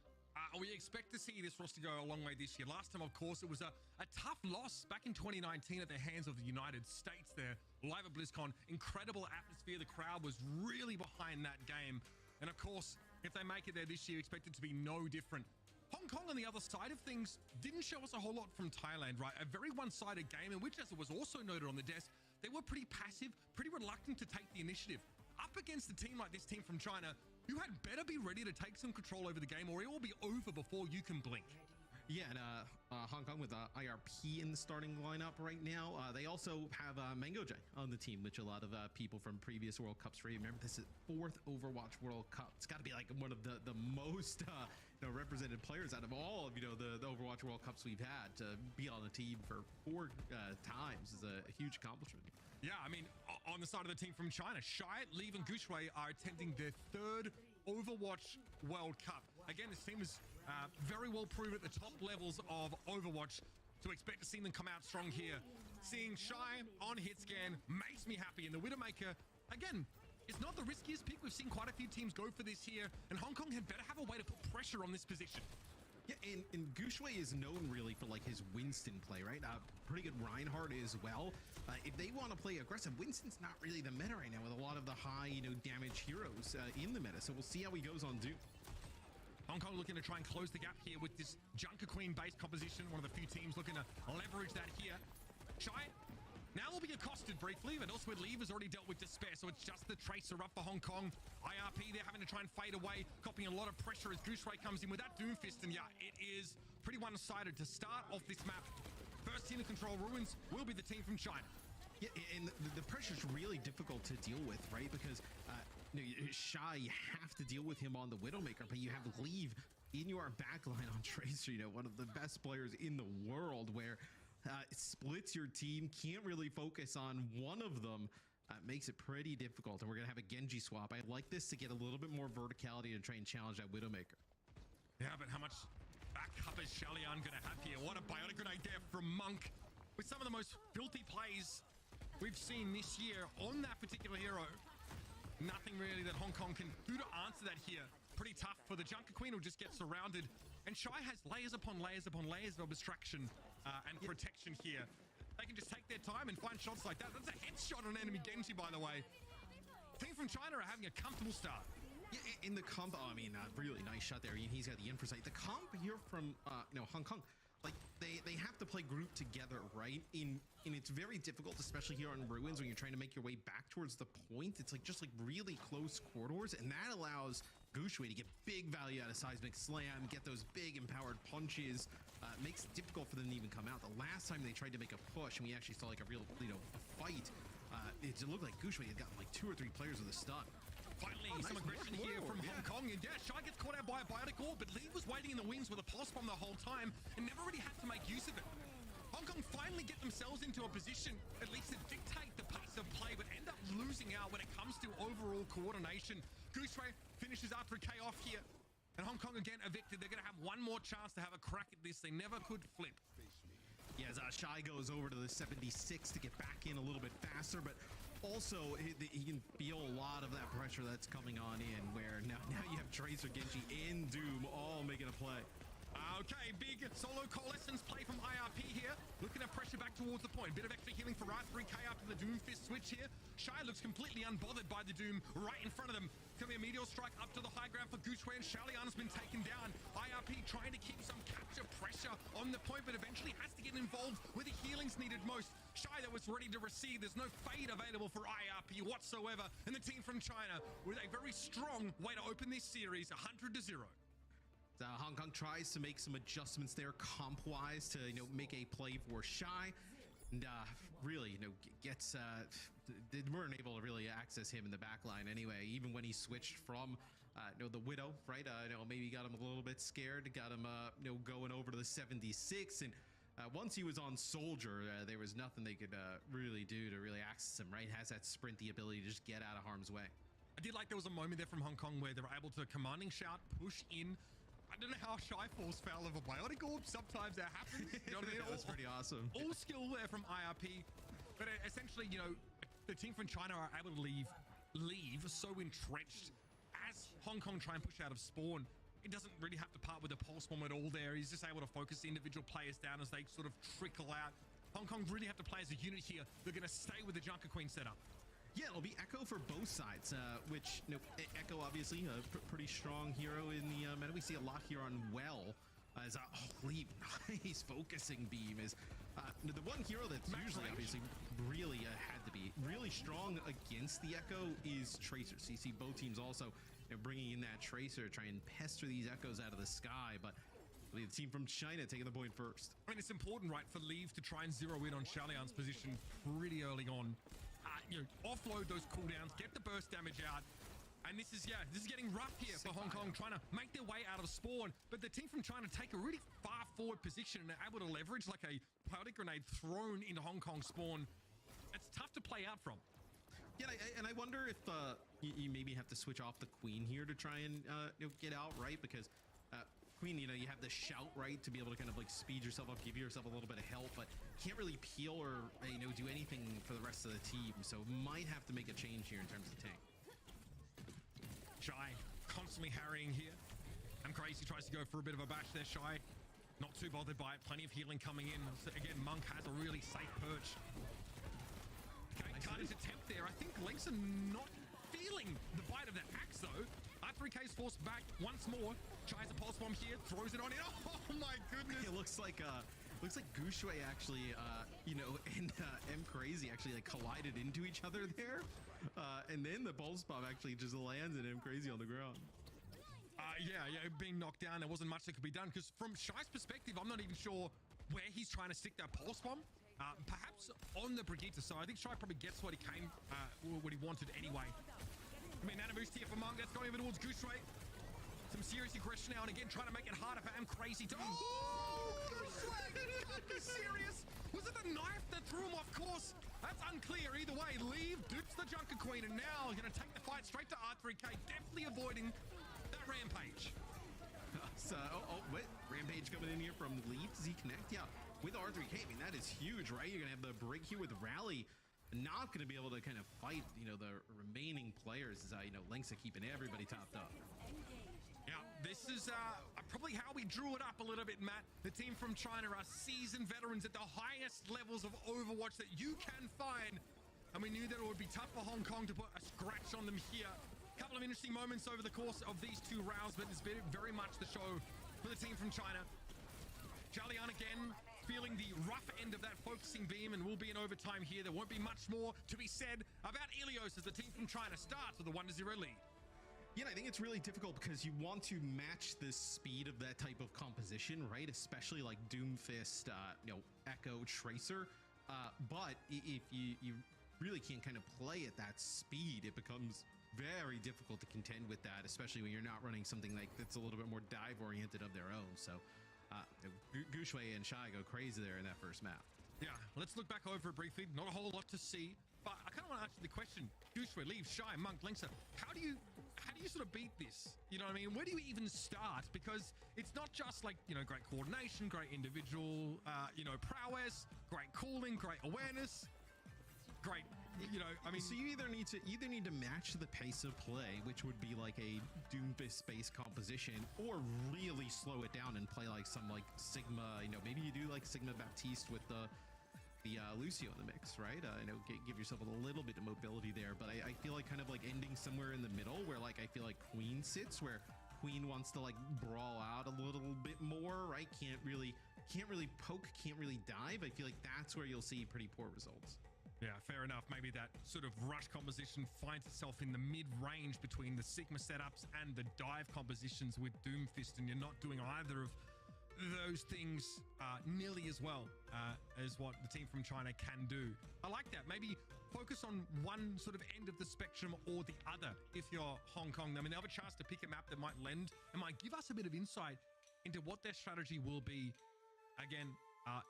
We expect to see this roster go a long way this year. Last time, of course, it was a tough loss back in 2019 at the hands of the United States there. Live at BlizzCon, incredible atmosphere. The crowd was really behind that game. And of course, if they make it there this year, expect it to be no different. Hong Kong on the other side of things didn't show us a whole lot from Thailand, right? A very one-sided game in which, as it was also noted on the desk, they were pretty passive, pretty reluctant to take the initiative. Up against a team like this team from China, you had better be ready to take some control over the game or it will be over before you can blink. Yeah, and Hong Kong with IRP in the starting lineup right now. They also have Mango Jay on the team, which a lot of people from previous World Cups remember. This is 4th Overwatch World Cup. It's got to be like one of the most represented players out of all of the Overwatch World Cups we've had. To be on the team for 4 times is a huge accomplishment. Yeah, I mean, on the side of the team from China, Shai, Leave, and Guxue are attending their 3rd Overwatch World Cup. Again, this team is very well proven at the top levels of Overwatch, so expect to see them come out strong here. Seeing Shai on hit scan makes me happy, and the Widowmaker, again, it's not the riskiest pick. We've seen quite a few teams go for this here, and Hong Kong had better have a way to put pressure on this position. Yeah, and Guxue is known really for like his Winston play, right? Pretty good Reinhardt as well. If they want to play aggressive, Winston's not really the meta right now with a lot of the high, damage heroes in the meta. So we'll see how he goes on Doom. Hong Kong looking to try and close the gap here with this Junker Queen based composition. One of the few teams looking to leverage that here. Shai now will be accosted briefly, but also Leave has already dealt with Despair, so it's just the Tracer up for Hong Kong. IRP, they're having to try and fade away, copying a lot of pressure as Guxue comes in with that Doomfist, and yeah, it is pretty one-sided to start off this map. First team to control Ruins will be the team from China. Yeah, and the pressure's really difficult to deal with, right? Because Shai, you have to deal with him on the Widowmaker, but you have Leave in your backline on Tracer, one of the best players in the world, where it splits your team, can't really focus on one of them. Makes it pretty difficult, and we're gonna have a Genji swap. I like this to get a little bit more verticality and try and challenge that Widowmaker. Yeah, but how much backup is Shalian gonna have here? What a biotic grenade there from Monk, with some of the most filthy plays we've seen this year on that particular hero. Nothing really that Hong Kong can do to answer that here. Pretty tough for the Junker Queen, who just gets surrounded. And Shai has layers upon layers upon layers of distraction and protection here. They can just take their time and find shots like that. That's a headshot on enemy Genji, by the way. Team from China are having a comfortable start. Yeah, in the comp, really nice shot there. He's got the insight. The comp here from Hong Kong, like they have to play group together, right? And it's very difficult, especially here on Ruins, when you're trying to make your way back towards the point. It's just really close corridors, and that allows Guxue to get big value out of Seismic Slam, get those big empowered punches. Makes it difficult for them to even come out. The last time they tried to make a push, and we actually saw like a real, a fight, it looked like Guxue had gotten like 2 or 3 players with a stun. Finally, some aggression here from Hong Kong, and yeah, Shai gets caught out by a biotic orb, but Lee was waiting in the wings with a pulse bomb the whole time and never really had to make use of it. Hong Kong finally get themselves into a position, at least to dictate the pace of play, but end up losing out when it comes to overall coordination. Guxue finishes after a K off here, and Hong Kong again evicted. They're going to have one more chance to have a crack at this. They never could flip. Yeah, as Shai goes over to the 76 to get back in a little bit faster, but also he can feel a lot of that pressure that's coming on in, where now you have Tracer, Genji, and Doom all making a play. Okay, big solo coalescence play from IRP here. Looking at pressure back towards the point. Bit of extra healing for R3K after the Doomfist switch here. Shai looks completely unbothered by the Doom right in front of them. Gonna be a meteor strike up to the high ground for Guxue, and Shalian's been taken down. IRP trying to keep some capture pressure on the point, but eventually has to get involved where the healing's needed most. Shai that was ready to receive. There's no fade available for IRP whatsoever. And the team from China with a very strong way to open this series, 100-0. Hong Kong tries to make some adjustments there comp-wise to, make a play for Shy. And really, gets they weren't able to really access him in the back line anyway, even when he switched from the Widow, right? Maybe got him a little bit scared, got him going over to the 76, and once he was on Soldier, there was nothing they could really do to really access him, right? Has that sprint, the ability to just get out of harm's way. I did like there was a moment there from Hong Kong where they were able to commanding shout, push in. I don't know how Shy falls foul of a bionic orb. Sometimes that happens. You know what I mean? That was pretty awesome. All skill there from IRP. But essentially, the team from China are able to leave so entrenched as Hong Kong try and push out of spawn. He doesn't really have to part with the pulse bomb at all there. He's just able to focus the individual players down as they sort of trickle out. Hong Kong really have to play as a unit here. They're going to stay with the Junker Queen setup. Yeah, it'll be Echo for both sides, which, Echo obviously a pretty strong hero in the meta. We see a lot here on Well as Leap, nice focusing beam is the one hero that's usually obviously really had to be really strong against the Echo is Tracer. So you see both teams also bringing in that Tracer, try and pester these Echoes out of the sky, but the team from China taking the point first. I mean, it's important, right, for Leave to try and zero in on Shalian's position pretty early on. Offload those cooldowns, get the burst damage out. And this is getting rough here for Hong Kong, trying to make their way out of spawn. But the team from China take a really far forward position and are able to leverage like a powder grenade thrown into Hong Kong spawn. It's tough to play out from. Yeah, and I wonder if you maybe have to switch off the Queen here to try and get out, right? Because Queen, you have the shout, right, to be able to kind of like speed yourself up, give yourself a little bit of help, but can't really peel or do anything for the rest of the team. So might have to make a change here in terms of tank. Shy constantly harrying here. And Crazy tries to go for a bit of a bash there. Shy not too bothered by it. Plenty of healing coming in. So again, Monk has a really safe perch. Okay, Carnage attempt there. I think Lynx are not feeling the bite of that axe though. R3K's forced back once more. Tries a pulse bomb here, throws it on in. Oh my goodness! It looks like Gushui actually, and M Crazy actually like collided into each other there, and then the pulse bomb actually just lands and M Crazy on the ground. Yeah, being knocked down, there wasn't much that could be done because from Shy's perspective, I'm not even sure where he's trying to stick that pulse bomb. Perhaps on the Brigitte, so I think Shy probably gets what he what he wanted anyway. I mean, Nana boost here for Monk. That's going over towards Gushui. Some serious aggression now, and again, trying to make it harder for M Crazy to. Oh, Gushui! Can't be serious! Was it the knife that threw him off course? That's unclear. Either way, Leave dupes the Junker Queen, and now going to take the fight straight to R3K, definitely avoiding that rampage. Wait, rampage coming in here from Leave. Does he connect? Yeah, with R3K. I mean, that is huge, right? You're going to have the break here with Rally. Not going to be able to kind of fight, the remaining players as, Lynx are keeping everybody topped up. Yeah, this is probably how we drew it up a little bit, Matt. The team from China are seasoned veterans at the highest levels of Overwatch that you can find. And we knew that it would be tough for Hong Kong to put a scratch on them here. A couple of interesting moments over the course of these two rounds, but it's been very much the show for the team from China. Jalian again feeling the rough end of that focusing beam, and we'll be in overtime here. There won't be much more to be said about Ilios as the team from China starts with a 1-0 lead. Yeah, I think it's really difficult because you want to match the speed of that type of composition, right? Especially like Doomfist, Echo, Tracer. But if you really can't kind of play at that speed, it becomes very difficult to contend with that, especially when you're not running something like that's a little bit more dive oriented of their own. So Gushui and Shy go crazy there in that first map. Yeah, let's look back over it briefly. Not a whole lot to see, but I kind of want to ask you the question. Gushui, Leave, Shy, Monk, Linksa, how do you sort of beat this? You know what I mean? Where do you even start? Because it's not just like, great coordination, great individual, prowess, great cooling, great awareness, great, So you either need to match the pace of play, which would be like a Doomfist-based composition, or really slow it down and play like some like Sigma. Maybe you do like Sigma Baptiste with the Lucio in the mix, right? Give yourself a little bit of mobility there, but I feel like kind of like ending somewhere in the middle, where like I feel like Queen sits, where Queen wants to like brawl out a little bit more, right? Can't really poke, can't really dive. I feel like that's where you'll see pretty poor results. Yeah, fair enough. Maybe that sort of rush composition finds itself in the mid-range between the Sigma setups and the dive compositions with Doomfist, and you're not doing either of those things nearly as well as what the team from China can do. I like that. Maybe focus on one sort of end of the spectrum or the other if you're Hong Kong. I mean, they have a chance to pick a map that might lend and might give us a bit of insight into what their strategy will be. Again,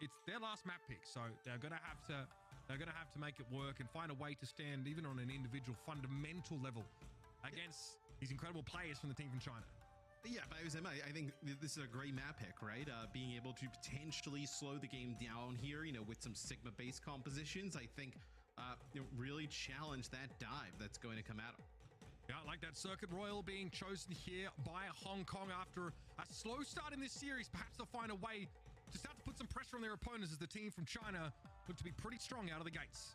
it's their last map pick, so they're gonna have to make it work and find a way to stand even on an individual fundamental level against these incredible players from the team from China. Yeah, but I think this is a great map pick, right? Being able to potentially slow the game down here, with some Sigma-based compositions, I think really challenge that dive that's going to come at them. Yeah, I like that Circuit Royal being chosen here by Hong Kong after a slow start in this series. Perhaps they'll find a way to start to put some pressure on their opponents as the team from China look to be pretty strong out of the gates.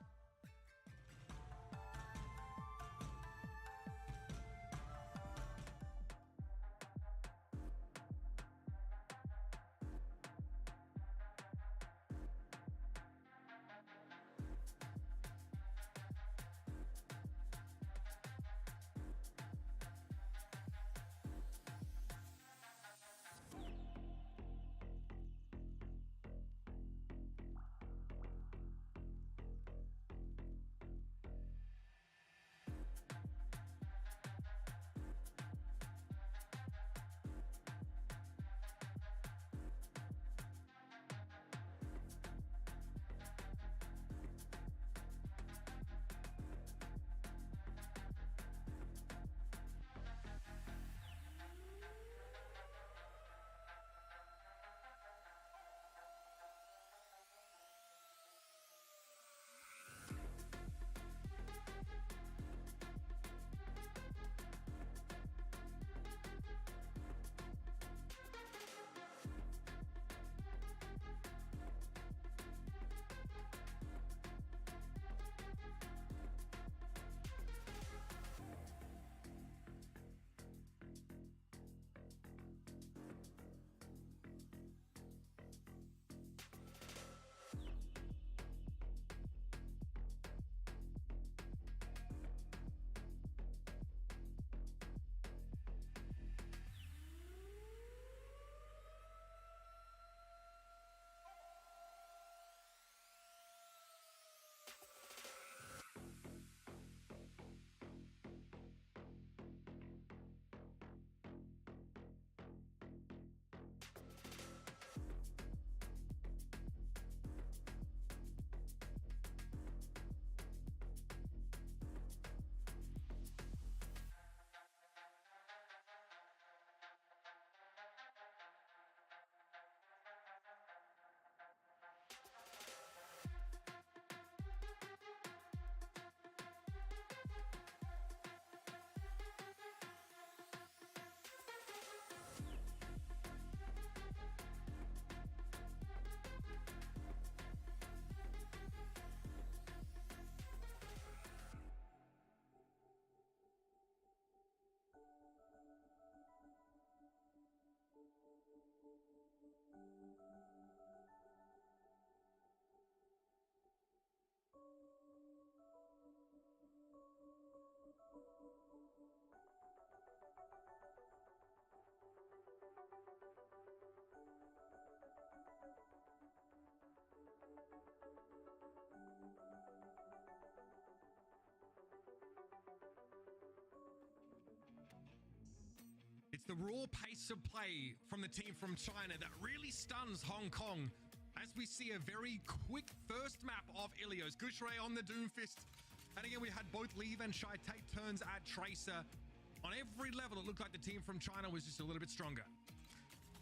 It's the raw pace of play from the team from China that really stuns Hong Kong as we see a very quick first map of Ilios. Gushray on the Doomfist. And again, we had both Leave and Shy take turns at Tracer. On every level, it looked like the team from China was just a little bit stronger.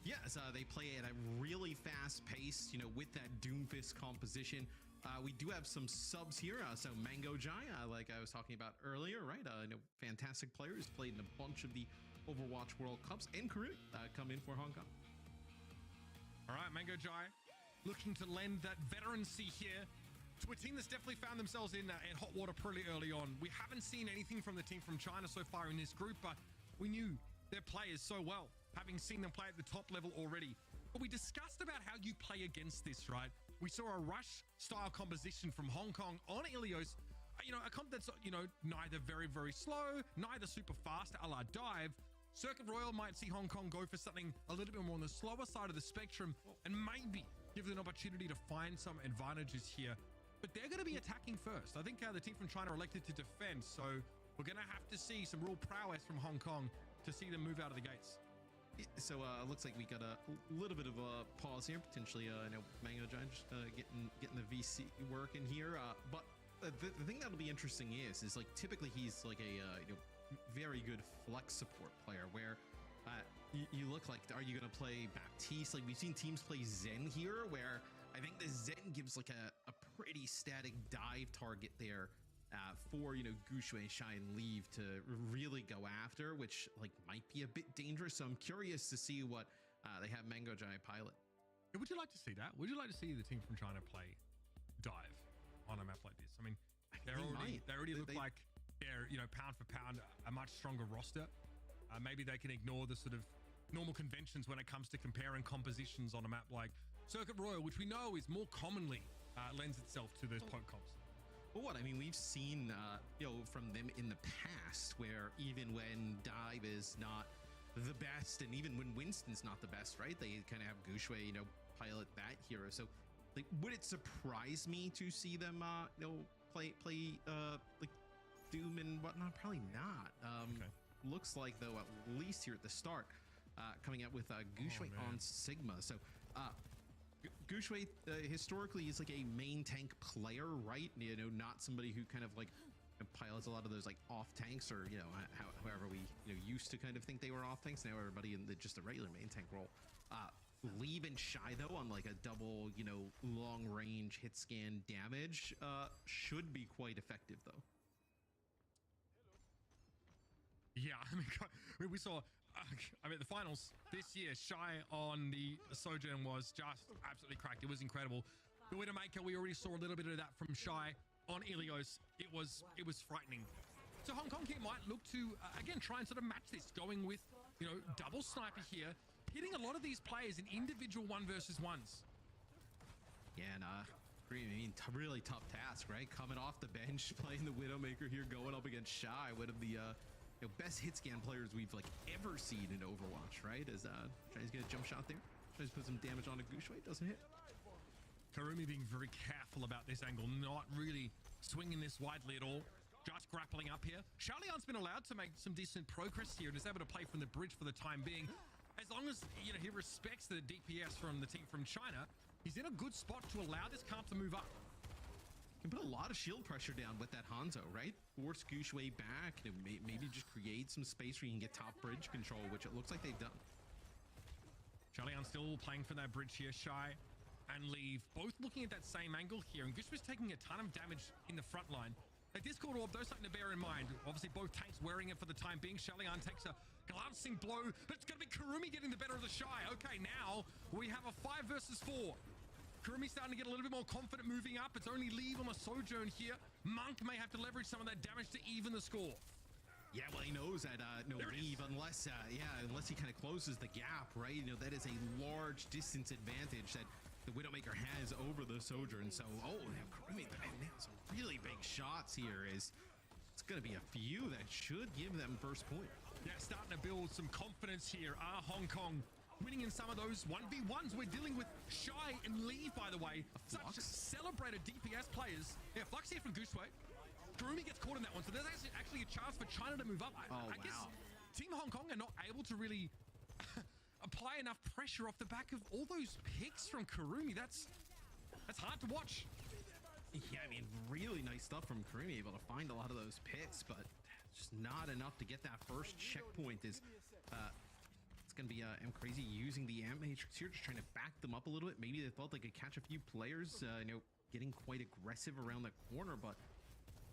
Yes, they play at a really fast pace, with that Doomfist composition. We do have some subs here. So Mango Jai, like I was talking about earlier, right? Fantastic players, played in a bunch of the Overwatch World Cups and Korea come in for Hong Kong. All right, Mango Jai looking to lend that veterancy here to a team that's definitely found themselves in hot water pretty early on. We haven't seen anything from the team from China so far in this group, but we knew their players so well, having seen them play at the top level already. But we discussed about how you play against this, right? We saw a rush style composition from Hong Kong on Ilios. A comp that's, neither very, very slow, neither super fast, a la Dive. Circuit Royal might see Hong Kong go for something a little bit more on the slower side of the spectrum and maybe give them an opportunity to find some advantages here. But they're going to be attacking first. I think the team from China elected to defend, so we're going to have to see some real prowess from Hong Kong to see them move out of the gates. So it looks like we got a little bit of a pause here, potentially. Mango Giant just getting the VC working here. But the thing that'll be interesting is like typically he's like a very good flex support player where you look like, are you going to play Baptiste? Like we've seen teams play Zen here, where I think the Zen gives like a pretty static dive target there. For Gushui and Shy and Leave to really go after, which like might be a bit dangerous. So I'm curious to see what they have Mango Giant pilot. Would you like to see that? Would you like to see the team from China play Dive on a map like this? I mean, they already look like they're pound for pound a much stronger roster. Maybe they can ignore the sort of normal conventions when it comes to comparing compositions on a map like Circuit Royal, which we know is more commonly lends itself to those poke comps. Well, I mean, we've seen, from them in the past, where even when Dive is not the best, and even when Winston's not the best, right? They kind of have Gushui, pilot that hero. So, like, would it surprise me to see them, play like Doom and whatnot? Probably not. Okay. Looks like though, at least here at the start, coming out with Gushui on Sigma. So, Gushui historically is like a main tank player, right? Not somebody who kind of like pilots a lot of those like off tanks, or however we used to kind of think they were off tanks. Now everybody in just the regular main tank role. Leave and Shy though on like a double long range hit scan damage should be quite effective though. Yeah, I mean we saw. The finals this year, Shy on the Sojourn was just absolutely cracked. It was incredible. The Widowmaker, we already saw a little bit of that from Shy on Ilios. It was frightening. So Hong Kong here might look to again try and sort of match this, going with double sniper here, hitting a lot of these players in individual 1 versus 1s. Yeah, and really tough task, right? Coming off the bench, playing the Widowmaker here, going up against Shy, one of the best hit scan players we've like ever seen in Overwatch, right? As tries to get a jump shot there, tries to put some damage on a Gushui, doesn't hit. Karumi being very careful about this angle, not really swinging this widely at all, just grappling up here. Shalian's been allowed to make some decent progress here and is able to play from the bridge for the time being. As long as he respects the DPS from the team from China, he's in a good spot to allow this comp to move up. Can put a lot of shield pressure down with that Hanzo, right? Force Gushui back, maybe just create some space where you can get top bridge control, which it looks like they've done. Shalian still playing for that bridge here. Shy and Leave both looking at that same angle here, and Gushui's taking a ton of damage in the front line. The Discord Orb, though, something to bear in mind. Obviously, both tanks wearing it for the time being. Shalian takes a glancing blow, but it's going to be Karumi getting the better of the Shy. Okay, now we have a 5 versus 4. Kurumi's starting to get a little bit more confident moving up. It's only Leave on the Sojourn here. Monk may have to leverage some of that damage to even the score. Yeah, well, he knows that Leave, unless he kind of closes the gap, right? That is a large distance advantage that the Widowmaker has over the Sojourn. So, Kurumi nailed some really big shots here. It's going to be a few that should give them first point. Yeah, starting to build some confidence here. Hong Kong winning in some of those 1v1s. We're dealing with Shy and Leave, by the way. Such celebrated DPS players. Yeah, Flux here from Gushui. Kurumi gets caught in that one, so there's actually a chance for China to move up. I guess Team Hong Kong are not able to really apply enough pressure off the back of all those picks from Kurumi. That's hard to watch. Yeah, I mean, really nice stuff from Kurumi, able to find a lot of those picks, but just not enough to get that first checkpoint. It's going to be Crazy using the Amp Matrix here, just trying to back them up a little bit. Maybe they thought they could catch a few players, getting quite aggressive around the corner, but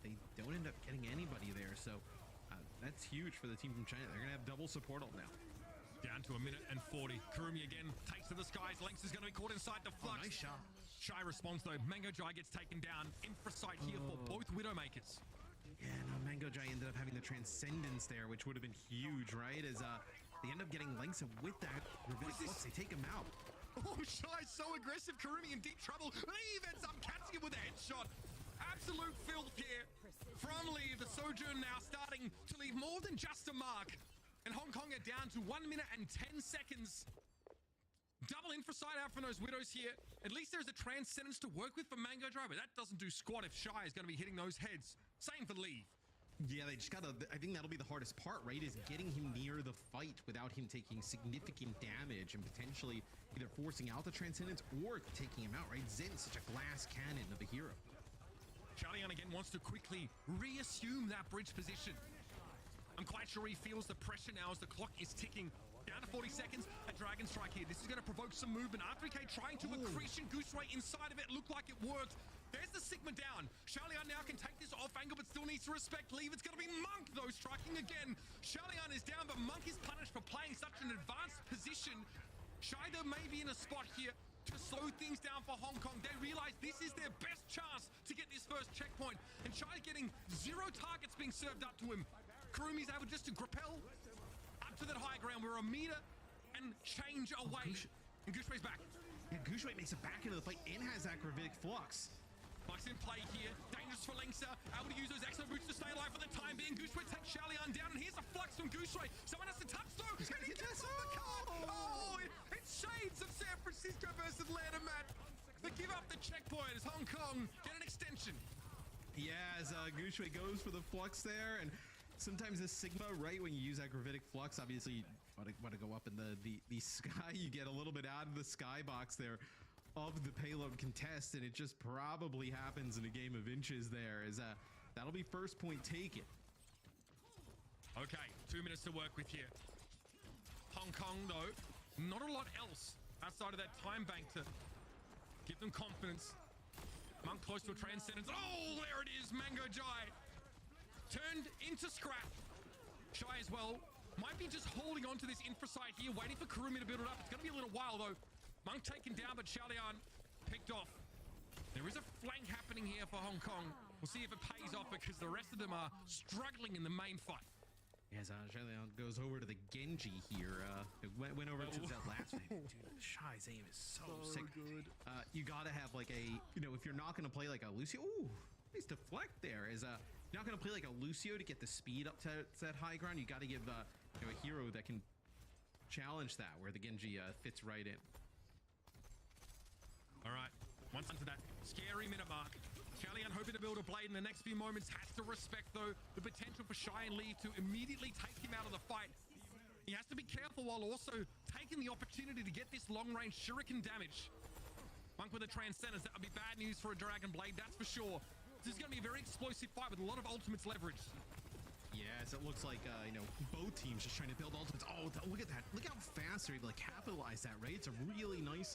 they don't end up getting anybody there. So that's huge for the team from China. They're going to have double support ult now. Down to 1 minute and 40. Kurumi again takes to the skies. Lynx is going to be caught inside the Flux. Nice shot. Shy responds though. Mango Jai gets taken down. Infra sight here for both Widowmakers. Yeah, no, Mango Jai ended up having the Transcendence there, which would have been huge, right? As They end up getting lengths, and with that, Rabbinic Flux, they take him out. Oh, Shy so aggressive. Karumi in deep trouble. Leave ends up catching him with a headshot. Absolute filth here from Leave. The Sojourn now starting to leave more than just a mark. And Hong Kong are down to 1 minute and 10 seconds. Double Infrasight out from those Widows here. At least there's a Transcendence to work with for Mango Dry, but that doesn't do squat if Shy is going to be hitting those heads. Same for Leave. Yeah, they just gotta, I think that'll be the hardest part, right? Is getting him near the fight without him taking significant damage and potentially either forcing out the Transcendence or taking him out, right? Zen's such a glass cannon of a hero. Shalian again wants to quickly reassume that bridge position. I'm quite sure he feels the pressure now as the clock is ticking. Down to 40 seconds, a Dragon Strike here. This is going to provoke some movement. R3K trying to accretion Gooseway inside of it. Looked like it worked. There's the Sigma down. Shalian now can take this off angle, but still needs to respect Leave. It's going to be Monk, though, striking again. Shalian is down, but Monk is punished for playing such an advanced position. Shido may be in a spot here to slow things down for Hong Kong. They realize this is their best chance to get this first checkpoint. And Shai getting 0 targets being served up to him. Kurumi's able just to grappel up to that high ground. We're a meter and change away. And Gushway's back. Yeah, Gushway makes it back into the fight and has that Gravitic Flux. Flux in play here. Dangerous for Linksa. Able to use those Exo Boots to stay alive for the time being. Gushway takes Shalian down, and here's a Flux from Gushway. Someone has to touch though. And he gets on the card. Oh, it's shades of San Francisco versus Atlanta, Matt. They give up the checkpoint as Hong Kong get an extension. Yeah, as Gushway goes for the Flux there, and sometimes the Sigma, right, when you use that Gravitic Flux, obviously you want to go up in the sky. You get a little bit out of the skybox there of the payload contest, and it just probably happens in a game of inches there. As that'll be first point taken. Okay, 2 minutes to work with here. Hong Kong, though, not a lot else outside of that time bank to give them confidence. Monk close to a Transcendence. Oh, there it is, Mango Jai. Turned into scrap. Shy as well. Might be just holding on to this Infrasight here, waiting for Kurumi to build it up. It's going to be a little while, though. Monk taken down, but Shalian picked off. There is a flank happening here for Hong Kong. We'll see if it pays off because the rest of them are struggling in the main fight. As Shalian goes over to the Genji here. It went over to that last wave. Dude, Shy's aim is so sick. Good. You gotta have like a, if you're not gonna play like a Lucio. Ooh, nice deflect there. You're not gonna play like a Lucio to get the speed up to that high ground. You gotta give a hero that can challenge that, where the Genji fits right in. All right, once into that scary minute mark. Shalian hoping to build a blade in the next few moments. Has to respect, though, the potential for Shy and Leave to immediately take him out of the fight. He has to be careful while also taking the opportunity to get this long-range shuriken damage. Monk with a Transcendence. That would be bad news for a Dragon Blade, that's for sure. This is going to be a very explosive fight with a lot of ultimates leveraged. Yes, it looks like, both teams just trying to build ultimates. Oh, look at that. Look how fast they're able to capitalize that, right? It's a really nice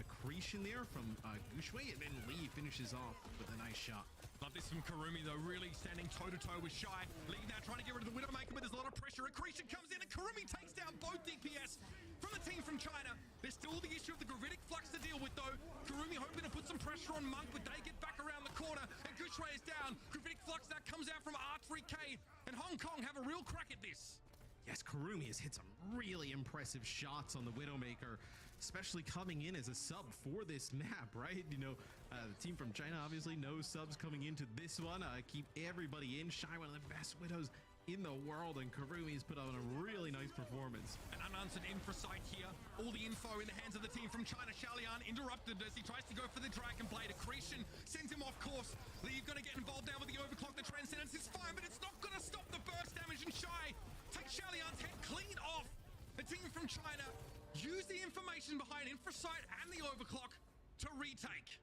accretion there from Gushway, and then Lee finishes off with a nice shot. Love this from Kurumi, though, really standing toe-to-toe with Shy. Lee now trying to get rid of the Widowmaker, but there's a lot of pressure. Accretion comes in, and Kurumi takes down both DPS from the team from China. There's still the issue of the Gravitic Flux to deal with, though. Kurumi hoping to put some pressure on Monk, but they get back around the corner, and Gushway is down. Gravitic Flux now comes out from R3K, and Hong Kong have a real crack at this. Yes, Kurumi has hit some really impressive shots on the Widowmaker, especially coming in as a sub for this map, right? The team from China obviously knows subs coming into this one. Keep everybody in. Shy, one of the best Widows in the world, and Kurumi's put on a really nice performance. An unanswered Infrasight here. All the info in the hands of the team from China. Shalian interrupted as he tries to go for the Dragon Blade. Accretion sends him off course. Leave going to get involved now with the Overclock. The Transcendence is fine, but it's not going to stop the burst damage, and Shy takes Shalian's head clean off. The team from China use the information behind Infrasight and the Overclock to retake.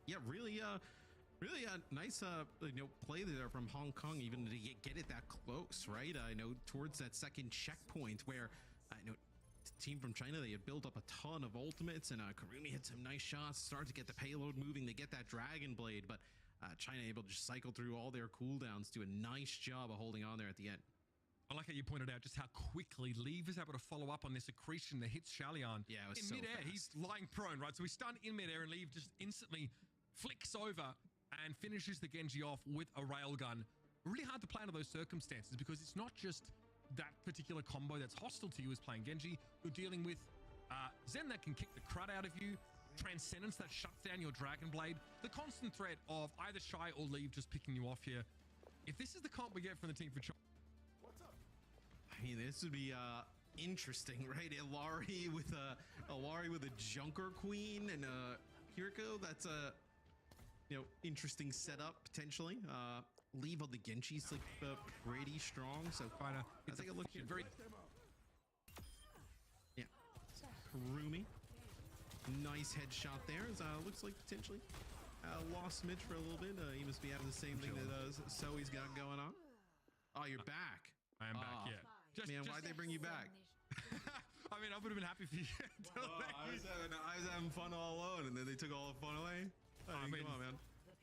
Yeah, really nice play there from Hong Kong, even to get it that close, right? Towards that second checkpoint where the team from China, they had built up a ton of ultimates, and Kurumi hit some nice shots, start to get the payload moving, they get that Dragon Blade, but China able to just cycle through all their cooldowns, do a nice job of holding on there at the end. I like how you pointed out just how quickly Leave is able to follow up on this accretion that hits Shalian. Yeah, it was in so midair. fast. He's lying prone, right? So he's stunned in midair, and Leave just instantly flicks over and finishes the Genji off with a railgun. Really hard to play under those circumstances because it's not just that particular combo that's hostile to you is playing Genji. You're dealing with Zen that can kick the crud out of you, Transcendence that shuts down your Dragon Blade, the constant threat of either Shy or Leave just picking you off here. If this is the comp we get from the team for China, I mean, this would be interesting, right? Ilari with a Junker Queen and a Kiriko. That's a interesting setup potentially. Leave on the Genji's like pretty strong, so let's take a look here. Yeah, Kurumi, nice headshot there. Looks like potentially lost Mitch for a little bit. He must be having the same thing that Zoe's got going on. Oh, you're back. I am back. Yeah. Man, why'd they bring you back? I mean, I would have been happy for you. I was having fun all alone, and then they took all the fun away. I mean, come on, man.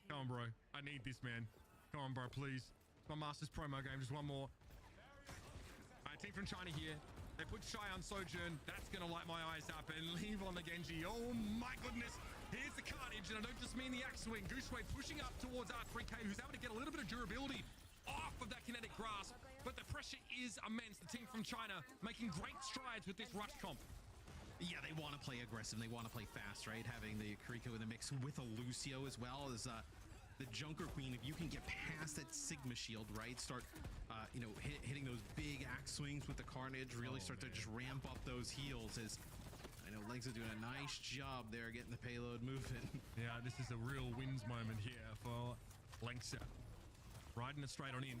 Come on, bro. I need this, man. Come on, bro, please. It's my Masters promo game. Just one more. All right, team from China here. They put Shy on Sojourn. That's going to light my eyes up and leave on the Genji. Oh, my goodness. Here's the carnage, and I don't just mean the axe swing. Gooseway pushing up towards R3K, who's able to get a little bit of durability off of that kinetic grasp, but the pressure is immense. The team from China making great strides with this rush comp. Yeah, they want to play aggressive. They want to play fast, right? Having the Kiriko in the mix with a Lucio as well as the Junker Queen. If you can get past that Sigma shield, right? Start, hitting those big axe swings with the Carnage. Really start to just ramp up those heals. As I know Legs are doing a nice job there getting the payload moving. Yeah, this is a real wins moment here for Lengsa. Riding it straight on in.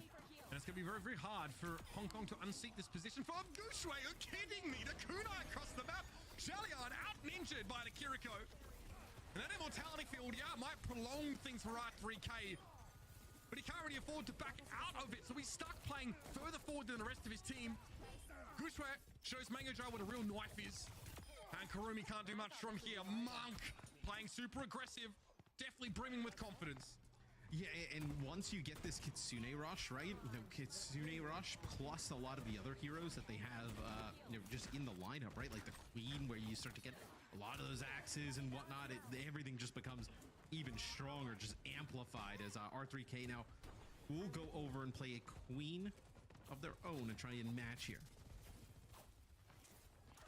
And it's going to be very, very hard for Hong Kong to unseat this position for Gooseway. Are you kidding me? The kunai across the map. Shaliard out ninjaed by the Kiriko. And that immortality field, yeah, might prolong things for R3K. But he can't really afford to back out of it. So he's stuck playing further forward than the rest of his team. Gooseway shows Mango Joe what a real knife is. And Kurumi can't do much from here. Monk playing super aggressive. Definitely brimming with confidence. Yeah, and once you get this Kitsune Rush, right? The Kitsune Rush plus a lot of the other heroes that they have just in the lineup, right? Like the Queen, where you start to get a lot of those axes and whatnot. Everything just becomes even stronger, just amplified as R3K now will go over and play a Queen of their own and try and match here.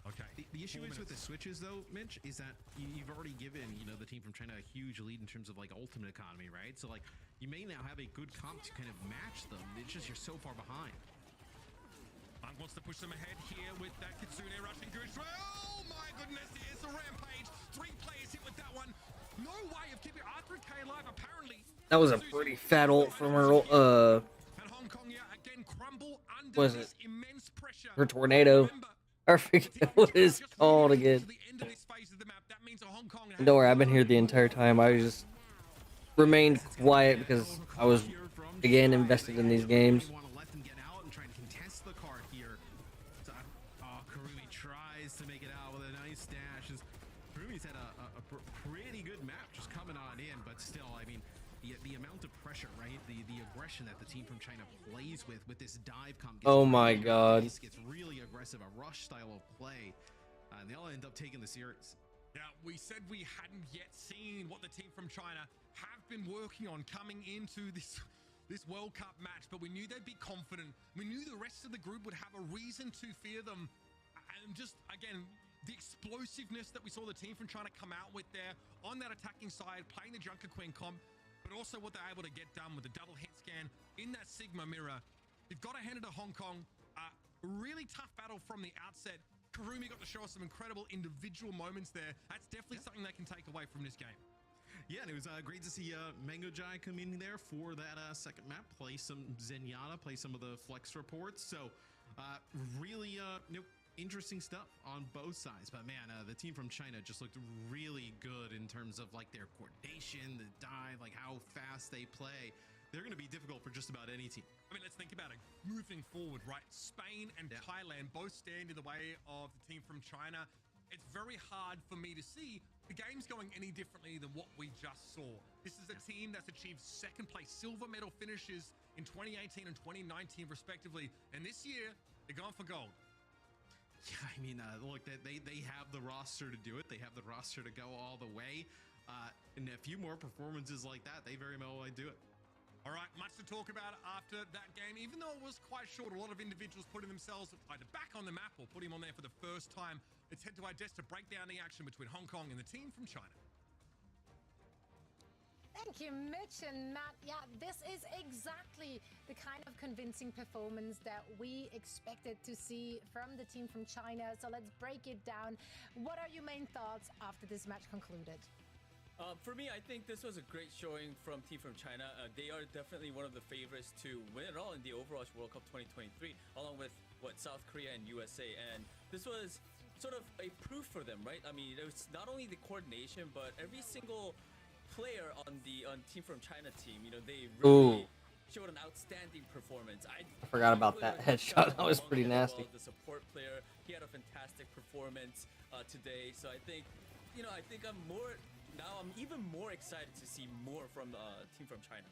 Okay. The issue is with the switches, though, Mitch, is that you've already given, the team from China a huge lead in terms of like ultimate economy, right? So like you may now have a good comp to kind of match them. It's just you're so far behind. Monk wants to push them ahead here with that Kitsune rushing Gooseway. Oh my goodness, here's a rampage. 3 players hit with that one. No way of keeping R3K alive, apparently. That was a pretty fat ult from her. And Hong Kong, yeah, again crumble under this immense pressure. Her tornado. I forget what it's called again. And don't worry, I've been here the entire time. I just remained quiet because I was, again, invested in these games. Want to let them get out and try and contest the card here. So, Kurumi tries to make it out with a nice dash. Kurumi's had a pretty good map just coming on in, but still, I mean, the amount of pressure, right? The aggression that the team from China plays with this dive comp. Oh my god. Gets really aggressive, a rush style of play, and they'll end up taking the series. Yeah, we said we hadn't yet seen what the team from China have been working on coming into this World Cup match, but we knew they'd be confident. We knew the rest of the group would have a reason to fear them. And just, again, the explosiveness that we saw the team from China come out with there on that attacking side, playing the Junker Queen comp, but also what they're able to get done with the double hit scan in that Sigma mirror. You've got to hand it to Hong Kong. Really tough battle from the outset. Kurumi got to show us some incredible individual moments there. That's definitely something they can take away from this game. Yeah, and it was great to see Mango Jai come in there for that second map, play some Zenyatta, play some of the flex reports. So really interesting stuff on both sides. But man, the team from China just looked really good in terms of like their coordination, the dive, like how fast they play. They're going to be difficult for just about any team. I mean, let's think about it. Moving forward, right? Spain and Thailand both stand in the way of the team from China. It's very hard for me to see the game's going any differently than what we just saw. This is a team that's achieved second place silver medal finishes in 2018 and 2019 respectively. And this year, they're going for gold. Yeah, I mean, look, they have the roster to do it. They have the roster to go all the way. And a few more performances like that, they very well might do it. All right, much to talk about after that game. Even though it was quite short, a lot of individuals putting themselves either back on the map or putting him on there for the first time. Let's head to our desk to break down the action between Hong Kong and the team from China. Thank you, Mitch and Matt. Yeah, this is exactly the kind of convincing performance that we expected to see from the team from China. So let's break it down. What are your main thoughts after this match concluded? For me, I think this was a great showing from Team from China. They are definitely one of the favorites to win it all in the Overwatch World Cup 2023, along with South Korea and USA. And this was sort of a proof for them, right? I mean, it was not only the coordination, but every single player on Team from China team. You know, they really showed an outstanding performance. I forgot about that headshot. That was pretty nasty. The support player, he had a fantastic performance today. So I think, you know, I'm even more excited to see more from the team from China.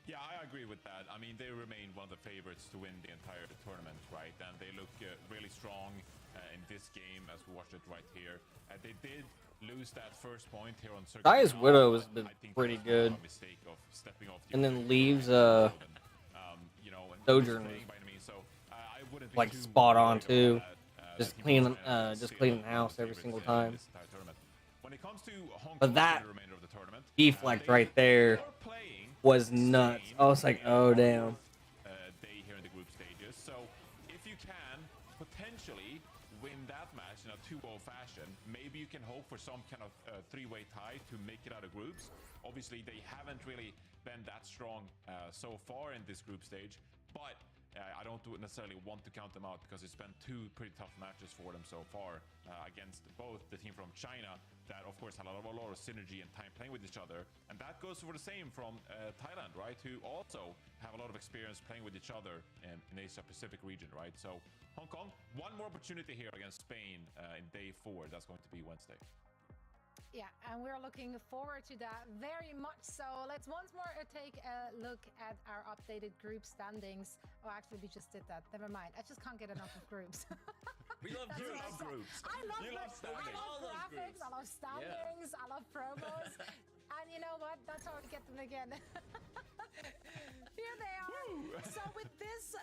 Yeah, I agree with that. I mean, they remain one of the favorites to win the entire tournament, right? And they look really strong in this game, as we watched it right here. They did lose that first point here on Circuit. Guy's Widow has been pretty good. Mistake of stepping off the and then leaves you know, Sojourner so I wouldn't be like too spot on worried too. about that. Just Team cleaning, China is just still cleaning the one of house the every favorites single in time. this entire tournament. When it comes to Hong But Kong that and the remainder of the tournament, deflect they right there are playing was nuts. Spain I was like, in oh one damn. more, day here in the group stages. So if you can potentially win that match in a 2-0 fashion, maybe you can hope for some kind of three-way tie to make it out of groups. Obviously, they haven't really been that strong so far in this group stage, but I don't necessarily want to count them out because it's been two pretty tough matches for them so far against both the team from China that, of course, had a lot of synergy and time playing with each other. And that goes for the same from Thailand, right? Who also have a lot of experience playing with each other in Asia-Pacific region, right? So Hong Kong, one more opportunity here against Spain in day 4. That's going to be Wednesday. Yeah, and we're looking forward to that very much so. Let's once more take a look at our updated group standings. Oh, actually, we just did that. Never mind. I just can't get enough of groups. We love That's groups. what I said. Groups. I love You love groups. standings. I love All love graphics. groups. I love standings. I love promos. And you know what? That's how we get them again. Here they are. So with this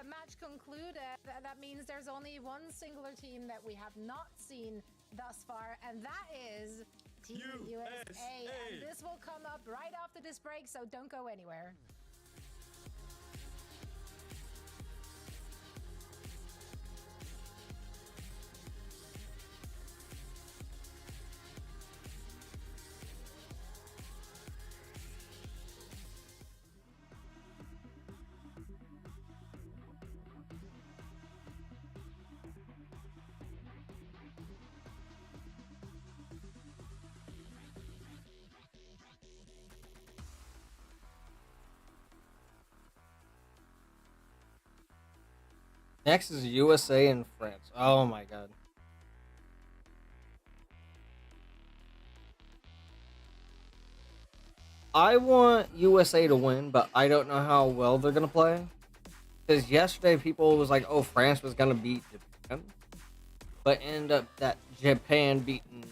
match concluded, that means there's only one singular team that we have not seen thus far, and that is Team USA. And this will come up right after this break, so don't go anywhere. Next is USA and France. Oh my god. I want USA to win, but I don't know how well they're gonna play. Because yesterday people was like, oh, France was gonna beat Japan, but ended up that Japan beating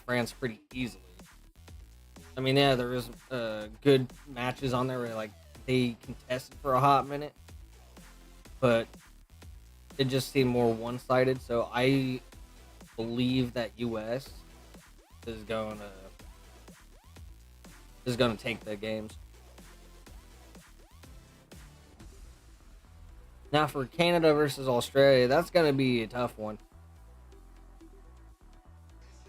France pretty easily. I mean, yeah, there was good matches on there where like they contested for a hot minute, but it just seemed more one-sided. So I believe that US is gonna take the games. Now for Canada versus Australia, that's gonna be a tough one.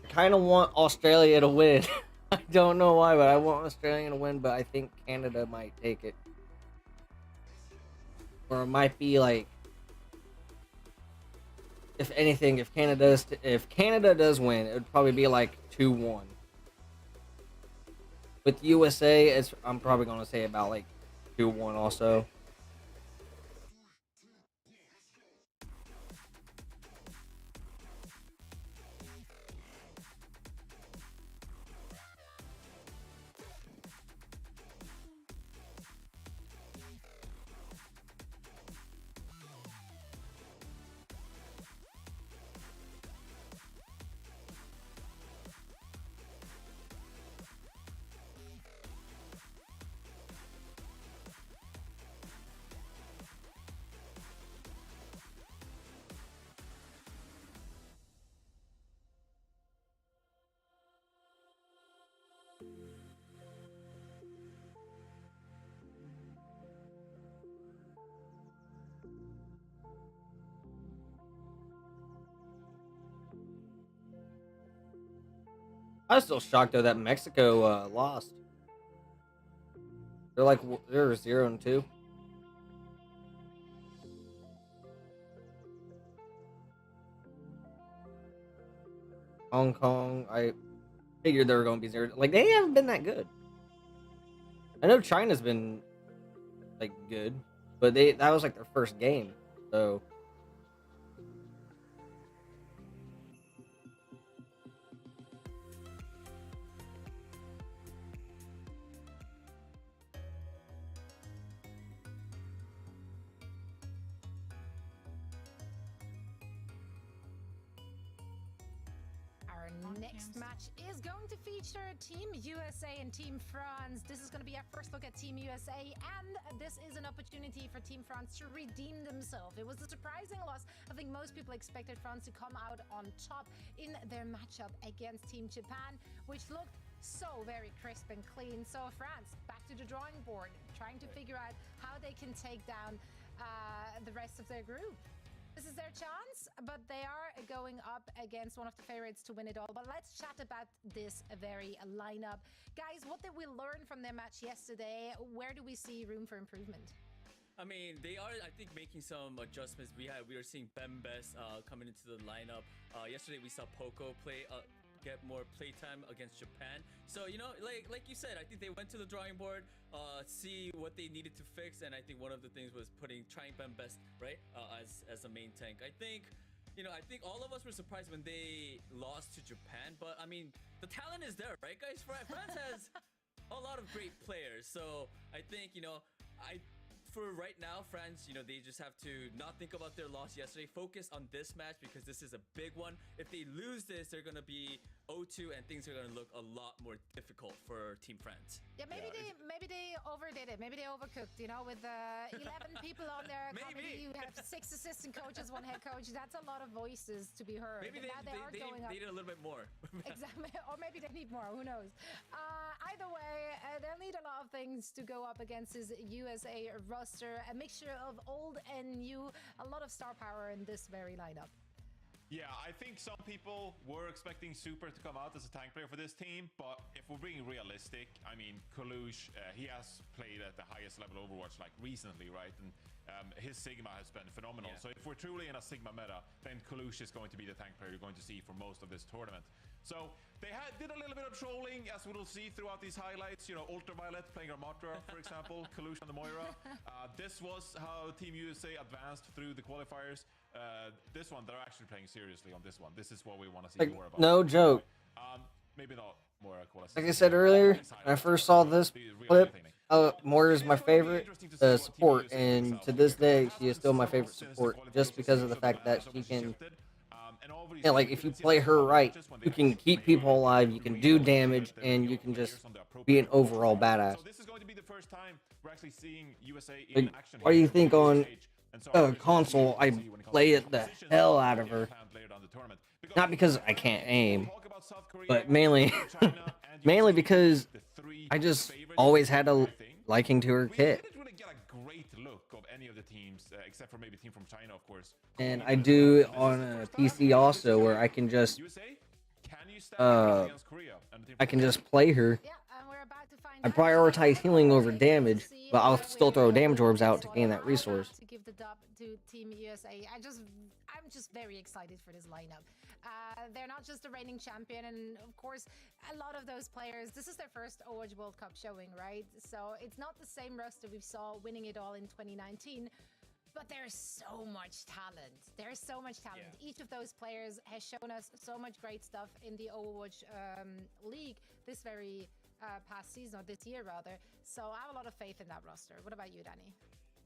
I kind of want Australia to win. I don't know why, but I want Australia to win, but I think Canada might take it. Or it might be like, if anything, if Canada does win, it would probably be like 2-1. With USA, I'm probably gonna say about like 2-1 also. I was still shocked though that Mexico lost. They're like they're 0-2. Hong Kong, I figured they were going to be 0. Like they haven't been that good. I know China's been like good, but that was like their first game. So Our next match is going to feature Team USA and Team France. This is going to be our first look at Team USA, and this is an opportunity for Team France to redeem themselves. It was a surprising loss. I think most people expected France to come out on top in their matchup against Team Japan, which looked so very crisp and clean. So France, back to the drawing board, trying to figure out how they can take down the rest of their group. This is their chance, but they are going up against one of the favorites to win it all. But let's chat about this very lineup. Guys, what did we learn from their match yesterday? Where do we see room for improvement? I mean, they are, I think, making some adjustments. We are seeing Bembes coming into the lineup. Yesterday, we saw Poco get more playtime against Japan. So, you know, like you said, I think they went to the drawing board, see what they needed to fix, and I think one of the things was trying Bembes, right, as a main tank. I think all of us were surprised when they lost to Japan, but I mean, the talent is there, right, guys? France has a lot of great players, so I think, for right now, France, they just have to not think about their loss yesterday. Focus on this match because this is a big one. If they lose this, they're going to be 0-2 and things are going to look a lot more difficult for Team France. Yeah, maybe they overdid it. Maybe they overcooked, with 11 people on their committee. You have 6 assistant coaches, 1 head coach. That's a lot of voices to be heard. Maybe they need a little bit more. Exactly. Or maybe they need more. Who knows? Either way, they'll need a lot of things to go up against this USA roster. A mixture of old and new. A lot of star power in this very lineup. Yeah, I think some people were expecting Super to come out as a tank player for this team, but if we're being realistic, I mean, Kalush, he has played at the highest level Overwatch like recently, right? And his Sigma has been phenomenal. Yeah. So if we're truly in a Sigma meta, then Kalush is going to be the tank player you're going to see for most of this tournament. So they did a little bit of trolling, as we'll see throughout these highlights. Ultraviolet playing Ramatra, for example, Kalush on the Moira. This was how Team USA advanced through the qualifiers. This one, they're actually playing seriously on this one. This is what we want to see more about. No joke. Maybe not Moira qualifiers. Like I said earlier, when I first saw this clip, Moira is my favorite support, and to this day, she is still my favorite support, just because of the fact that she can. Yeah, like if you play her right, you can keep people alive, you can do damage, and you can just be an overall badass. So this is going to be the first time we're actually seeing USA in like, action. What do you think on console? I play it the hell out of her. Not because I can't aim, but mainly because I just always had a liking to her kit. Any of the teams, except for maybe team from China, of course. And I do it on a PC also, where I can just play her. I prioritize healing over damage, but I'll still throw damage orbs out to gain that resource. To give the dub to Team USA, I'm just very excited for this lineup. They're not just the reigning champion, and of course, a lot of those players, this is their first Overwatch World Cup showing, right? So it's not the same roster we saw winning it all in 2019, but there's so much talent. There's so much talent. Yeah. Each of those players has shown us so much great stuff in the Overwatch League this very past season, or this year rather. So I have a lot of faith in that roster. What about you, Danny?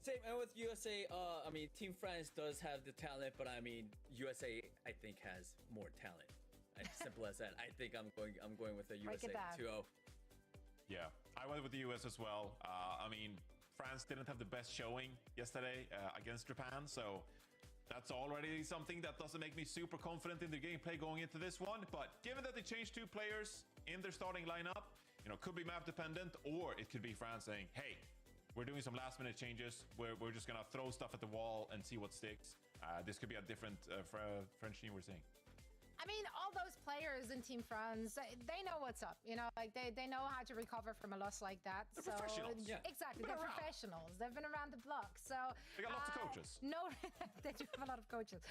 Same, and with USA, I mean, Team France does have the talent, but I mean, USA, I think, has more talent. As simple as that. I think I'm going with the USA 2-0. Yeah, I went with the US as well. I mean, France didn't have the best showing yesterday against Japan, so that's already something that doesn't make me super confident in the gameplay going into this one. But given that they changed 2 players in their starting lineup, could be map dependent, or it could be France saying, hey, we're doing some last minute changes. We're just gonna throw stuff at the wall and see what sticks. This could be a different French team we're seeing. I mean, all those players in Team France, they know what's up. You know, like they know how to recover from a loss like that. They're professionals. Yeah. Exactly, they're professionals. They've been around the block. So They got lots of coaches. No, they do have a lot of coaches.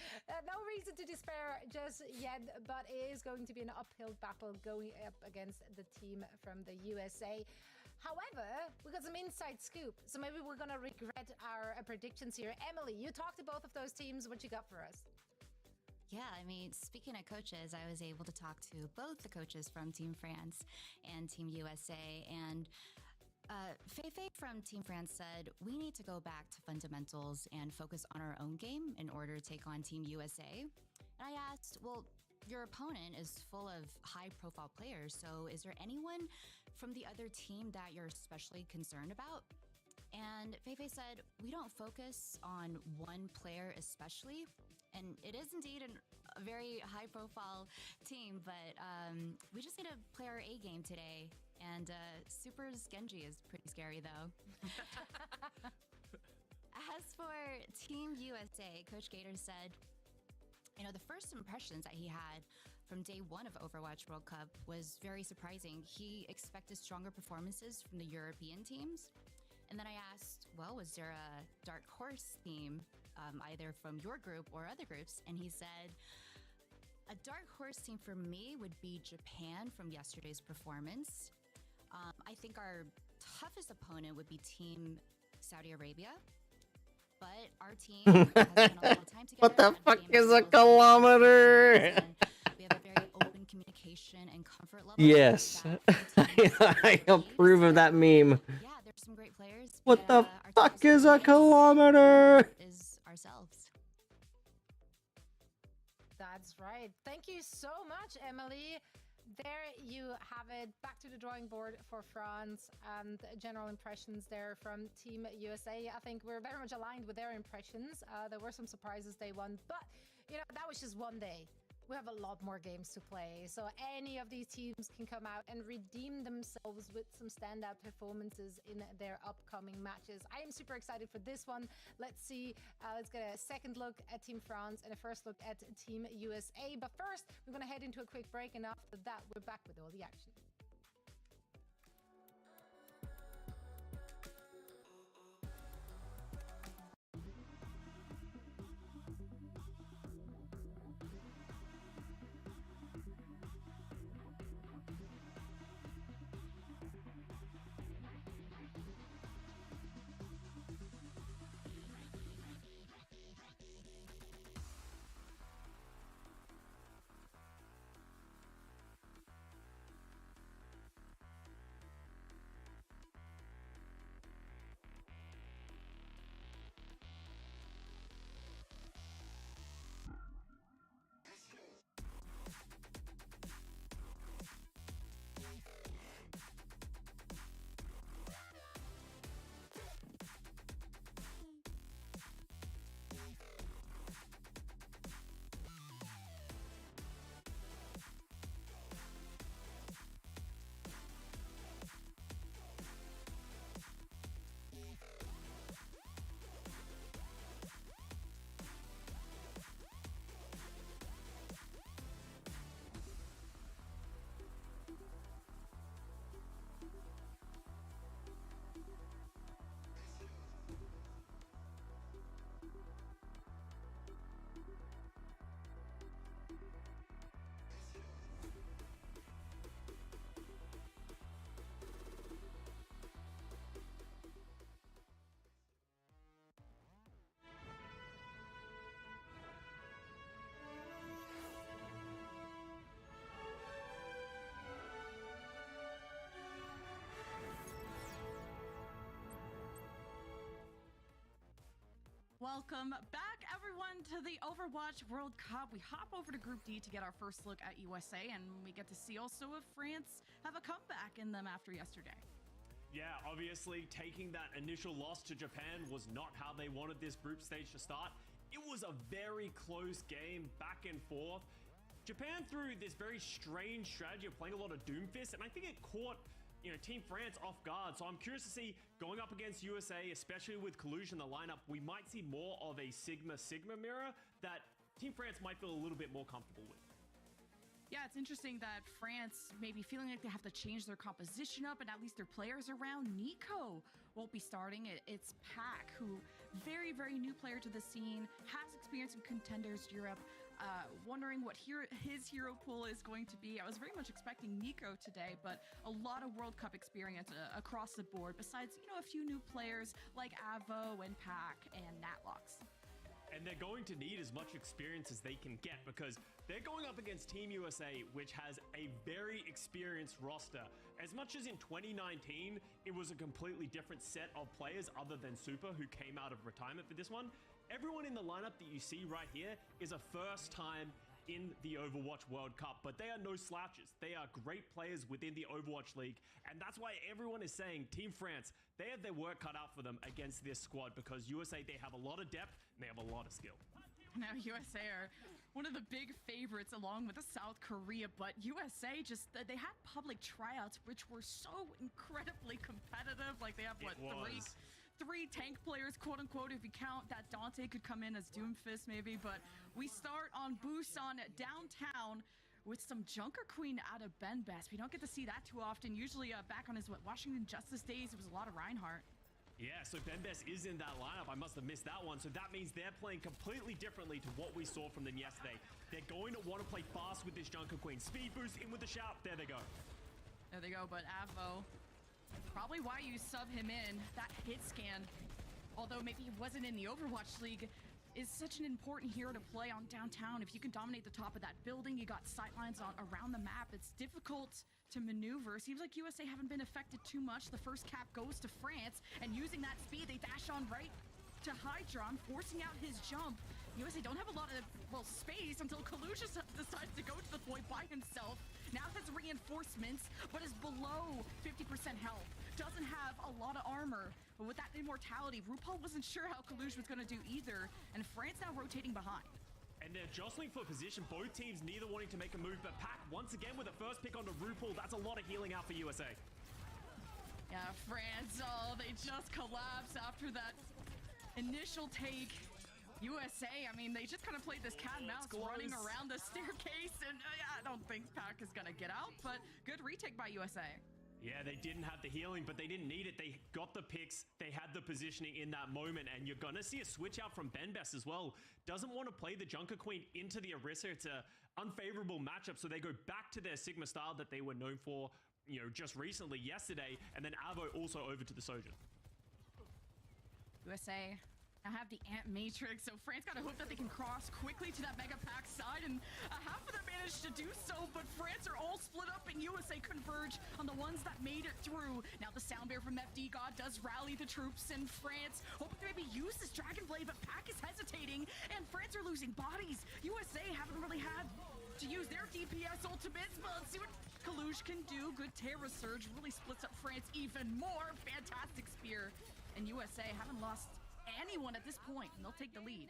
No reason to despair just yet, but it is going to be an uphill battle going up against the team from the USA. However, we got some inside scoop, so maybe we're gonna regret our predictions here. Emily, you talked to both of those teams. What you got for us? Yeah, I mean, speaking of coaches, I was able to talk to both the coaches from Team France and Team USA. And Feifei from Team France said, we need to go back to fundamentals and focus on our own game in order to take on Team USA. And I asked, well, your opponent is full of high-profile players, so is there anyone from the other team that you're especially concerned about? And Feifei said, we don't focus on one player especially. And it is indeed a very high-profile team, but we just need to play our A game today. And Super's Genji is pretty scary, though. As for Team USA, Coach Gator said, you know, the first impressions that he had from day one of Overwatch World Cup was very surprising. He expected stronger performances from the European teams. And then I asked, well, was there a dark horse team, either from your group or other groups? And he said, a dark horse team for me would be Japan from yesterday's performance. I think our toughest opponent would be Team Saudi Arabia. But our team has spent a lot of time together. What the and fuck the game is a skills kilometer? and we have a very open communication and comfort level. Yes. I approve of that meme. Yeah, there's some great players. What but, the our fuck toughest is a opponents kilometer? is ourselves. That's right. Thank you so much, Emily. There you have it. Back to the drawing board for France and general impressions there from Team USA. I think we're very much aligned with their impressions. There were some surprises day one, but you know, that was just one day. We have a lot more games to play. So any of these teams can come out and redeem themselves with some standout performances in their upcoming matches. I am super excited for this one. Let's see. Let's get a second look at Team France and a first look at Team USA. But first, we're going to head into a quick break. And after that, we're back with all the action. Welcome back, everyone, to the Overwatch World Cup. We hop over to Group D to get our first look at USA, and we get to see also if France have a comeback in them after yesterday. Yeah, obviously, taking that initial loss to Japan was not how they wanted this group stage to start. It was a very close game, back and forth. Japan threw this very strange strategy of playing a lot of Doomfist, and I think it caught Team France off guard. So I'm curious to see, going up against USA, especially with Collusion in the lineup, we might see more of a Sigma mirror that Team France might feel a little bit more comfortable with. Yeah, it's interesting that France may be feeling like they have to change their composition up and at least their players around. Nico won't be starting. It's Pack, who very, very new player to the scene, has experience in Contenders Europe. Wondering what his hero pool is going to be. I was very much expecting Nico today, but a lot of World Cup experience across the board, besides, a few new players like Avo and Pack and Natlox. And they're going to need as much experience as they can get because they're going up against Team USA, which has a very experienced roster. As much as in 2019, it was a completely different set of players other than Super, who came out of retirement for this one. Everyone in the lineup that you see right here is a first time in the Overwatch World Cup, but they are no slouches. They are great players within the Overwatch League, and that's why everyone is saying Team France, they have their work cut out for them against this squad because USA, they have a lot of depth and they have a lot of skill. Now USA are one of the big favorites along with South Korea, but USA they had public tryouts which were so incredibly competitive. Like they have three tank players, quote unquote, if you count that Dante could come in as Doomfist maybe. But we start on Busan downtown with some Junker Queen out of Ben Best. We don't get to see that too often. Usually back on his Washington Justice days, it was a lot of Reinhardt. Yeah, so Ben Best is in that lineup. I must have missed that one. So that means they're playing completely differently to what we saw from them yesterday. They're going to want to play fast with this Junker Queen. Speed boost in with the shout. There they go. There they go, but Avo, probably why you sub him in. That hit scan, although maybe he wasn't in the Overwatch League, is such an important hero to play on downtown. If you can dominate the top of that building, you got sightlines around the map. It's difficult to maneuver. Seems like USA haven't been affected too much. The first cap goes to France, and using that speed, they dash on right to Hydron, forcing out his jump. USA don't have a lot of, space until Kalush decides to go to the point by himself. Now has reinforcements, but is below 50% health. Doesn't have a lot of armor. But with that immortality, RuPaul wasn't sure how Kalush was going to do either, and France now rotating behind. And they're jostling for position, both teams neither wanting to make a move, but Pac once again with a first pick onto RuPaul. That's a lot of healing out for USA. Yeah, France, they just collapse after that initial take. USA, I mean, they just kind of played this cat and mouse running around the staircase, and I don't think Pac is going to get out, but good retake by USA. Yeah, they didn't have the healing, but they didn't need it. They got the picks. They had the positioning in that moment, and you're going to see a switch out from Ben Best as well. Doesn't want to play the Junker Queen into the Orisa. It's a unfavorable matchup, so they go back to their Sigma style that they were known for, just recently, yesterday, and then Avo also over to the Sojourn. USA now have the Ant Matrix, so France got to hope that they can cross quickly to that Mega Pack side, and half of them managed to do so, but France are all split up, and USA converge on the ones that made it through. Now the Sound Bear from FD God does rally the troops in France, hoping to maybe use this Dragon Blade, but Pack is hesitating, and France are losing bodies. USA haven't really had to use their DPS ultimates, but let's see what Kalush can do. Good Terra Surge really splits up France even more. Fantastic spear, and USA haven't lost anyone at this point, and they'll take the lead.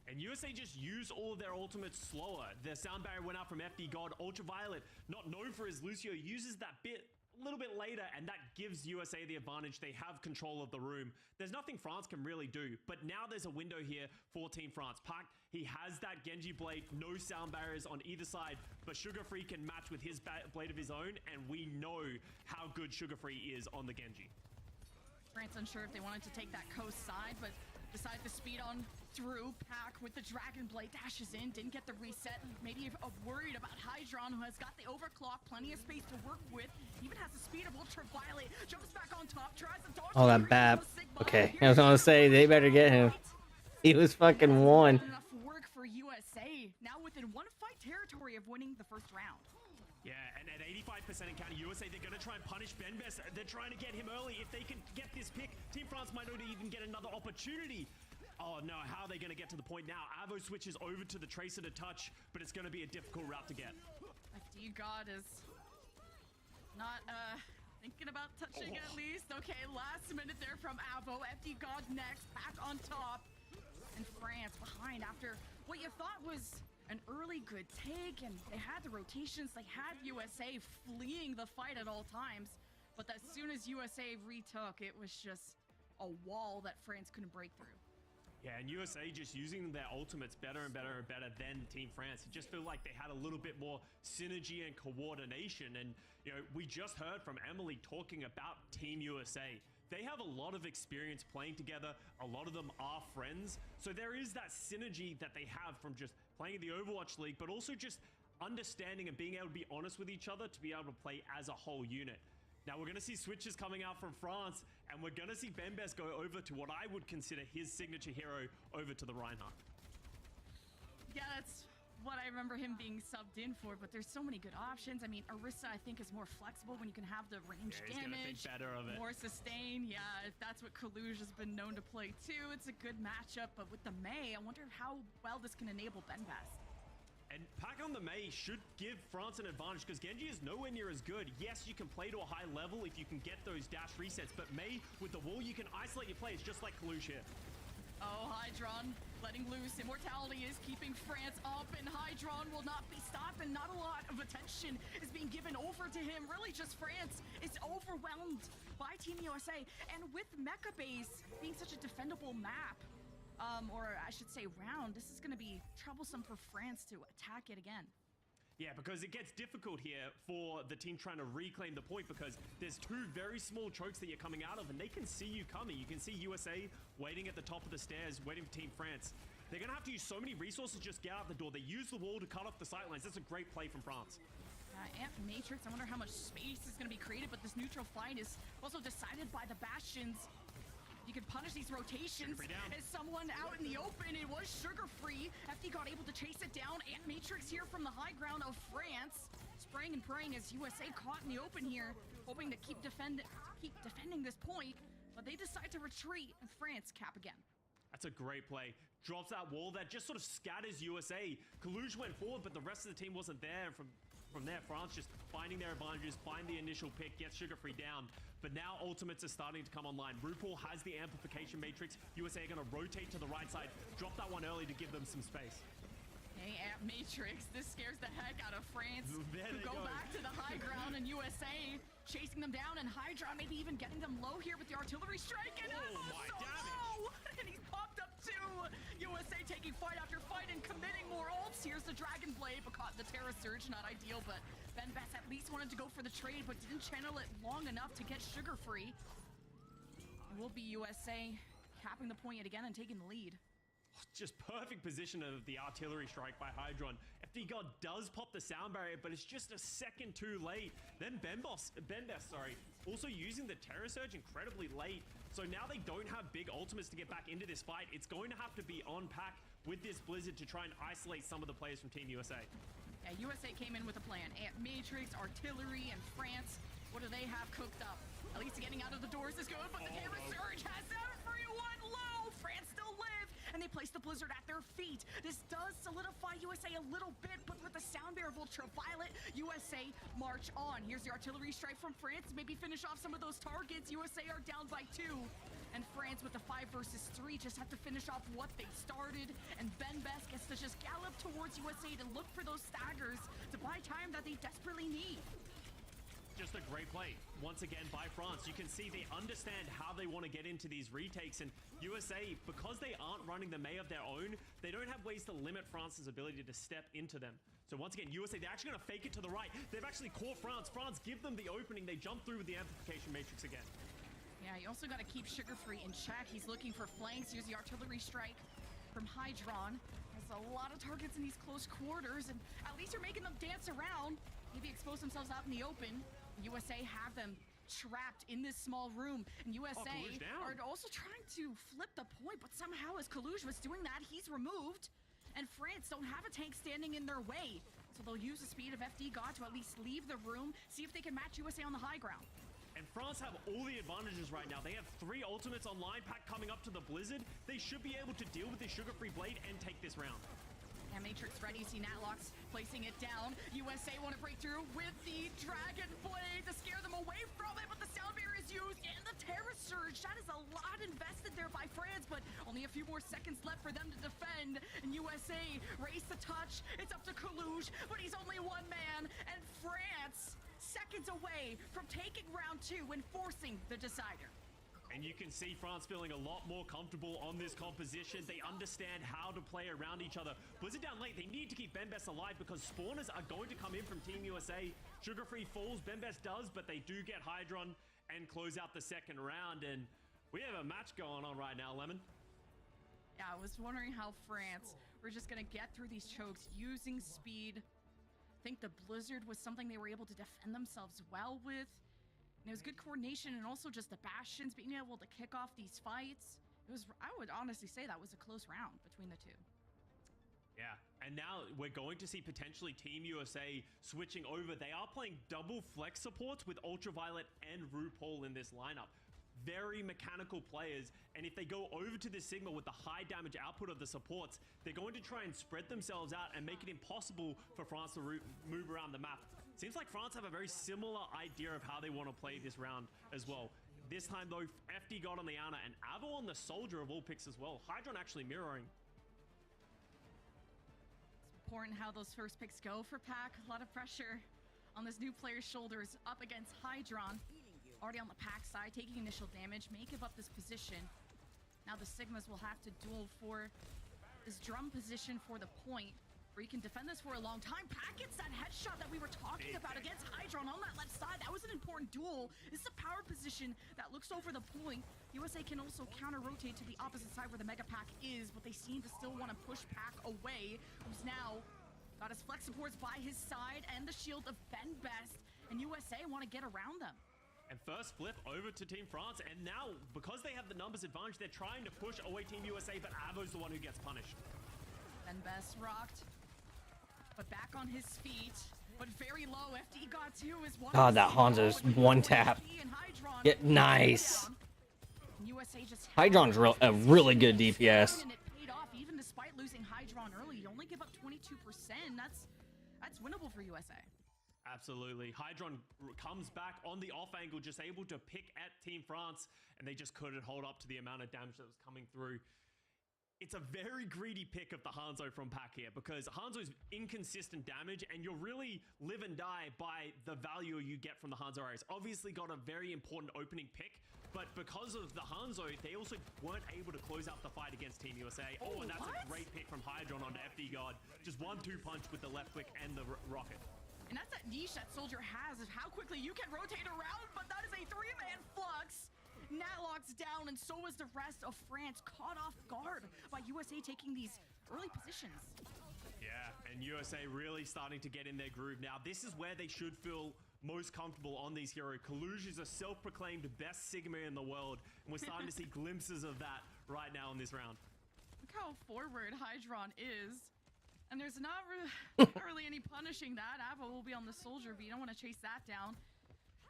And USA just use all of their ultimates slower. Their sound barrier went out from FD God. Ultraviolet, not known for his Lucio, uses that a little bit later, and that gives USA the advantage. They have control of the room. There's nothing France can really do, but now there's a window here for Team France. Pac, he has that Genji blade, no sound barriers on either side, but Sugar Free can match with his blade of his own, and we know how good Sugar Free is on the Genji. France unsure if they wanted to take that coast side, but decided to speed on through. Pac with the Dragon Blade dashes in, didn't get the reset. Maybe worried about Hydron, who has got the overclock, plenty of space to work with. Even has the speed of Ultraviolet. Jumps back on top, tries to dodge. Oh, that Bab. Okay, I was gonna say they better get him. He was fucking one. Enough work for USA. Now within one fight territory of winning the first round. Yeah, and at 85% encounter, USA, they're going to try and punish Ben Best. They're trying to get him early. If they can get this pick, Team France might not even get another opportunity. Oh no, how are they going to get to the point now? Avo switches over to the Tracer to touch, but it's going to be a difficult route to get. FD God is not thinking about touching at least. Okay, last minute there from Avo. FD God next, Pac on top. And France behind after what you thought was an early good take, and they had the rotations. They had USA fleeing the fight at all times, but as soon as USA retook, it was just a wall that France couldn't break through. Yeah, and USA just using their ultimates better and better and better than Team France. It just felt like they had a little bit more synergy and coordination. And, you know, we just heard from Emily talking about Team USA. They have a lot of experience playing together. A lot of them are friends. So there is that synergy that they have from just playing in the Overwatch League, but also just understanding and being able to be honest with each other to be able to play as a whole unit. Now we're going to see switches coming out from France, and we're going to see Bembes go over to what I would consider his signature hero, over to the Reinhardt. Yeah, that's what I remember him being subbed in for, but there's so many good options. I mean, Orisa, I think, is more flexible when you can have the range Yeah, he's gonna damage, think better of it. more sustain. Yeah, if that's what Kaluj has been known to play too, it's a good matchup. But with the Mei, I wonder how well this can enable Bembes. And pack on the Mei should give France an advantage because Genji is nowhere near as good. Yes, you can play to a high level if you can get those dash resets, but Mei, with the wall, you can isolate your players just like Kalush here. Oh, Hydron letting loose. Immortality is keeping France up, and Hydron will not be stopped, and not a lot of attention is being given over to him. Really, just France is overwhelmed by Team USA. And with Mecha Base being such a defendable map, or I should say round, this is going to be troublesome for France to attack it again. Yeah, because it gets difficult here for the team trying to reclaim the point because there's two very small chokes that you're coming out of and they can see you coming. You can see USA waiting at the top of the stairs, waiting for Team France. They're going to have to use so many resources to just get out the door. They use the wall to cut off the sightlines. That's a great play from France. Amp Matrix, I wonder how much space is going to be created, but this neutral fight is also decided by the Bastions. You can punish these rotations as someone out in the open. It was Sugar Free. FD got able to chase it down. Ant Matrix here from the high ground of France. Spraying and praying as USA caught in the open here, hoping to keep defending this point, but they decide to retreat and France cap again. That's a great play. Drops that wall that just sort of scatters USA. Kalush went forward, but the rest of the team wasn't there. From there, France just finding their advantages, find the initial pick, gets Sugar Free down. But now ultimates are starting to come online. RuPaul has the amplification matrix. USA are going to rotate to the right side, drop that one early to give them some space. Hey, Amp Matrix, this scares the heck out of France. There who they go go. back to the high ground, and USA chasing them down, and Hydra maybe even getting them low here with the artillery strike, and Oh, Evo's my so damage. low! And he's popped up too! USA taking fight after fight and committing more ults. Here's the Dragon Blade, but caught the Terra Surge, not ideal, but Bembes at least wanted to go for the trade, but didn't channel it long enough to get Sugar Free. It will be USA capping the point yet again and taking the lead. Just perfect position of the artillery strike by Hydron. FD God does pop the sound barrier, but it's just a second too late. Then Bembes, also using the Terra Surge incredibly late. So now they don't have big ultimates to get back into this fight. It's going to have to be on pack with this Blizzard to try and isolate some of the players from Team USA. Yeah, USA came in with a plan. Ant Matrix, artillery, and France. What do they have cooked up? At least getting out of the doors is good, but the Terra Surge has everyone low! France still live, and they place the Blizzard at their feet. This does solidify USA a little bit, but with the sound barrier of Ultraviolet, USA march on. Here's the artillery strike from France. Maybe finish off some of those targets. USA are down by 2. And France with the 5 versus 3 just have to finish off what they started. And Bembes gets to just gallop towards USA to look for those staggers to buy time that they desperately need. Just a great play once again by France. You can see they understand how they want to get into these retakes, and USA, because they aren't running the Mei of their own, they don't have ways to limit France's ability to step into them. So once again, USA, they're actually going to fake it to the right. They've actually caught France. France give them the opening. They jump through with the amplification matrix again. Yeah, you also got to keep Sugar Free in check. He's looking for flanks. Here's the artillery strike from Hydron. There's a lot of targets in these close quarters, and at least you're making them dance around. Maybe expose themselves out in the open. USA have them trapped in this small room, and USA are also trying to flip the point, but somehow as Kalush was doing that, he's removed, and France don't have a tank standing in their way, so they'll use the speed of FD God to at least leave the room, see if they can match USA on the high ground. And France have all the advantages right now. They have 3 ultimates online, pack coming up to the Blizzard. They should be able to deal with the Sugar Free Blade and take this round. Yeah, Matrix ready. See Natlox placing it down. USA want to break through with the Dragon Blade to scare them away from it, but the sound barrier is used and the Terra Surge. That is a lot invested there by France, but only a few more seconds left for them to defend. And USA race the touch. It's up to Kalush, but he's only one man. And France seconds away from taking round 2 and forcing the decider. And you can see France feeling a lot more comfortable on this composition. They understand how to play around each other. Blizzard down late, they need to keep Benbest alive because spawners are going to come in from Team USA. Sugar Free falls, Benbest does, but they do get Hydron and close out the second round. And we have a match going on right now, Lemon. Yeah, I was wondering how France were just going to get through these chokes using speed. I think the Blizzard was something they were able to defend themselves well with. And it was good coordination and also just the Bastions being able to kick off these fights. It was, I would honestly say that was a close round between the two. Yeah, and now we're going to see potentially Team USA switching over. They are playing double flex supports with Ultraviolet and RuPaul in this lineup. Very mechanical players, and if they go over to this Sigma with the high damage output of the supports, they're going to try and spread themselves out and make it impossible for France to move around the map. Seems like France have a very similar idea of how they want to play this round as well. This time though, FD got on the Ana and Avo on the Soldier of all picks as well. Hydron actually mirroring. It's important how those first picks go for Pack. A lot of pressure on this new player's shoulders up against Hydron. Already on the Pack side, taking initial damage, may give up this position. Now the Sigmas will have to duel for this drum position for the point, where you can defend this for a long time. Pack gets that headshot that we were talking about against Hydron on that left side. That was an important duel. This is a power position that looks over the point. USA can also counter-rotate to the opposite side where the Mega Pack is, but they seem to still want to push Pack away, who's now got his flex supports by his side and the shield of Benbest, and USA want to get around them. And first flip over to Team France, and now, because they have the numbers advantage, they're trying to push away Team USA, but Avo's the one who gets punished. Benbest rocked, but back on his feet, but very low. FD got two as one. God, that Hanzo's one tap. Yeah, nice. USA just Hydron's a really good DPS. And it paid off even despite losing Hydron early. You only give up 22%. That's winnable for USA. Absolutely. Hydron comes back on the off angle, just able to pick at Team France, and they just couldn't hold up to the amount of damage that was coming through. It's a very greedy pick of the Hanzo from Pack here, because Hanzo's inconsistent damage, and you'll really live and die by the value you get from the Hanzo arrays. Obviously got a very important opening pick, but because of the Hanzo, they also weren't able to close out the fight against Team USA. Oh, and that's a great pick from Hydron onto FD guard. Just 1-2 punch with the left click and the rocket. And that's that niche that Soldier has, is how quickly you can rotate around, but that is a 3-man flux. Natlocks down, and so is the rest of France, caught off guard by USA taking these early positions. Yeah, and USA really starting to get in their groove now. This is where they should feel most comfortable on these heroes. Kaluj is a self-proclaimed best Sigma in the world, and we're starting to see glimpses of that right now in this round. Look how forward Hydron is. And there's not really any punishing that. Avo will be on the Soldier, but you don't want to chase that down.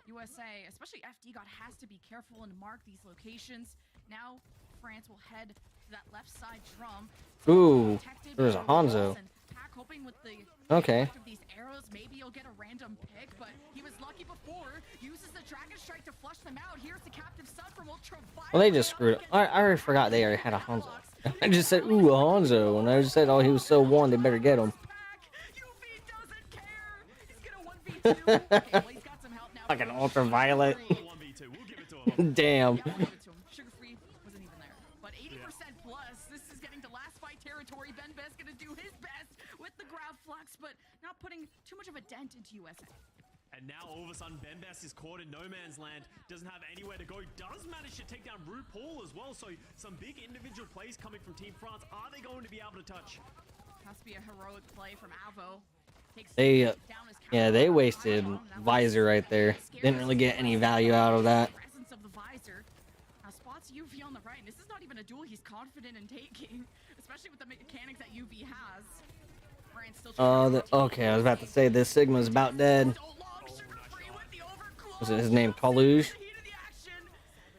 USA, especially FD God, has to be careful and mark these locations. Now, France will head to that left side drum. Ooh, there's a Hanzo. Pack hoping with the okay. Of these arrows, maybe you'll get a random pick, but he was lucky before. Uses the Dragon Strike to flush them out. Here's the Captive Sun from Ultraviolet. Well, they just screwed up. I already forgot they already had a Hanzo. I just said, ooh, a Hanzo, and I just said, oh, he was so warm, they better get him. Like an Ultraviolet. Damn. Sugar Free wasn't even there. But 80% plus, this is getting to last fight territory. Benbest gonna do his best with the grab flux, but not putting too much of a dent into USA. And now all of a sudden Benbest is caught in no man's land, doesn't have anywhere to go, does manage to take down RuPaul as well, so some big individual plays coming from Team France. Are they going to be able to touch? Has to be a heroic play from Avo. They, yeah, they wasted Visor right there. Didn't really get any value out of that. Presence of the Visor. Now spots UV on the right, and this is not even a duel he's confident in taking, especially with the mechanics that UV has. Okay, I was about to say this Sigma's about dead. Was it his name, Kaluj?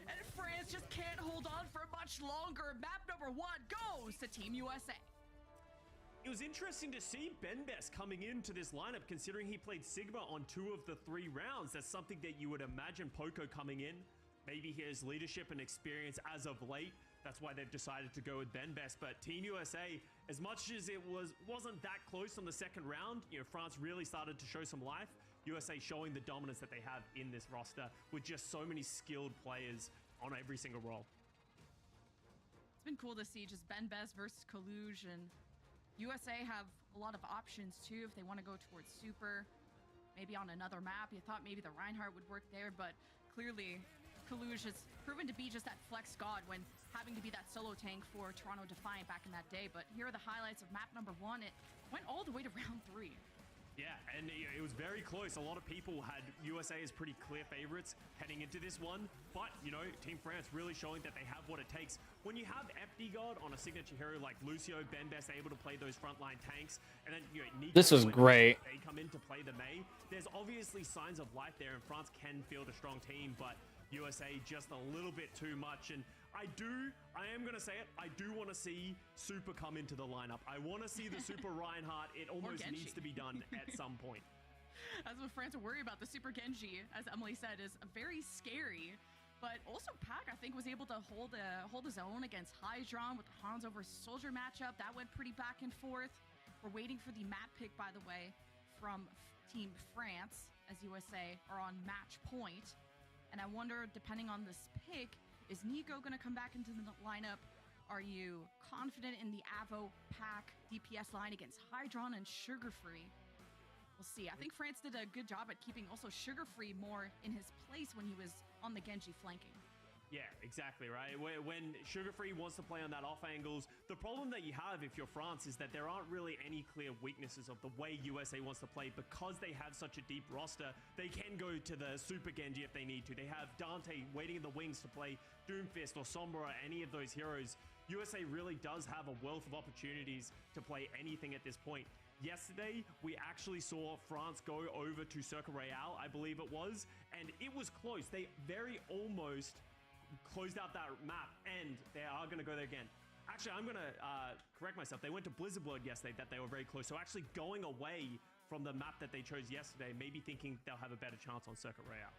And France just can't hold on for much longer. Map number 1 goes to Team USA. It was interesting to see Benbest coming into this lineup, considering he played Sigma on 2 of the 3 rounds. That's something that you would imagine Poco coming in. Maybe his leadership and experience as of late. That's why they've decided to go with Benbest. But Team USA, as much as it wasn't that close on the second round, you know, France really started to show some life. USA showing the dominance that they have in this roster with just so many skilled players on every single role. It's been cool to see just Ben Bez versus Kaluj, and USA have a lot of options too if they want to go towards Super. Maybe on another map. You thought maybe the Reinhardt would work there, but clearly Kaluj has proven to be just that flex god when having to be that solo tank for Toronto Defiant back in that day. But here are the highlights of map number 1. It went all the way to round 3. Yeah, and it was very close. A lot of people had USA as pretty clear favorites heading into this one. But, you know, Team France really showing that they have what it takes. When you have FD God on a signature hero like Lucio, Ben Best able to play those frontline tanks, and then, you know, Nico, This is great. They come in to play the Mei. There's obviously signs of life there, and France can field a strong team, but USA just a little bit too much. And I am going to say it, I do want to see Super come into the lineup. I want to see the Super Reinhardt. It almost needs to be done at some point. That's what France are worried about. The Super Genji, as Emily said, is very scary. But also Pac, I think, was able to hold his own against Hydron with the Hanzo versus Soldier matchup. That went pretty back and forth. We're waiting for the map pick, by the way, from Team France, as USA are on match point. And I wonder, depending on this pick, is Nico going to come back into the lineup? Are you confident in the Avo Pac DPS line against Hydron and Sugar Free? We'll see. I think France did a good job at keeping also Sugar Free more in his place when he was on the Genji flanking. Yeah, exactly, right? When Sugar Free wants to play on that off angles, the problem that you have if you're France is that there aren't really any clear weaknesses of the way USA wants to play. Because they have such a deep roster, they can go to the Super Genji if they need to. They have Dante waiting in the wings to play Doomfist or Sombra or any of those heroes. USA really does have a wealth of opportunities to play anything at this point. Yesterday, we actually saw France go over to Circle Royale, I believe it was, and it was close. They very almost closed out that map, and they are going to go there again. Actually, I'm going to correct myself. They went to Blizzard World yesterday, that they were very close. So actually going away from the map that they chose yesterday, maybe thinking they'll have a better chance on Circuit Royale.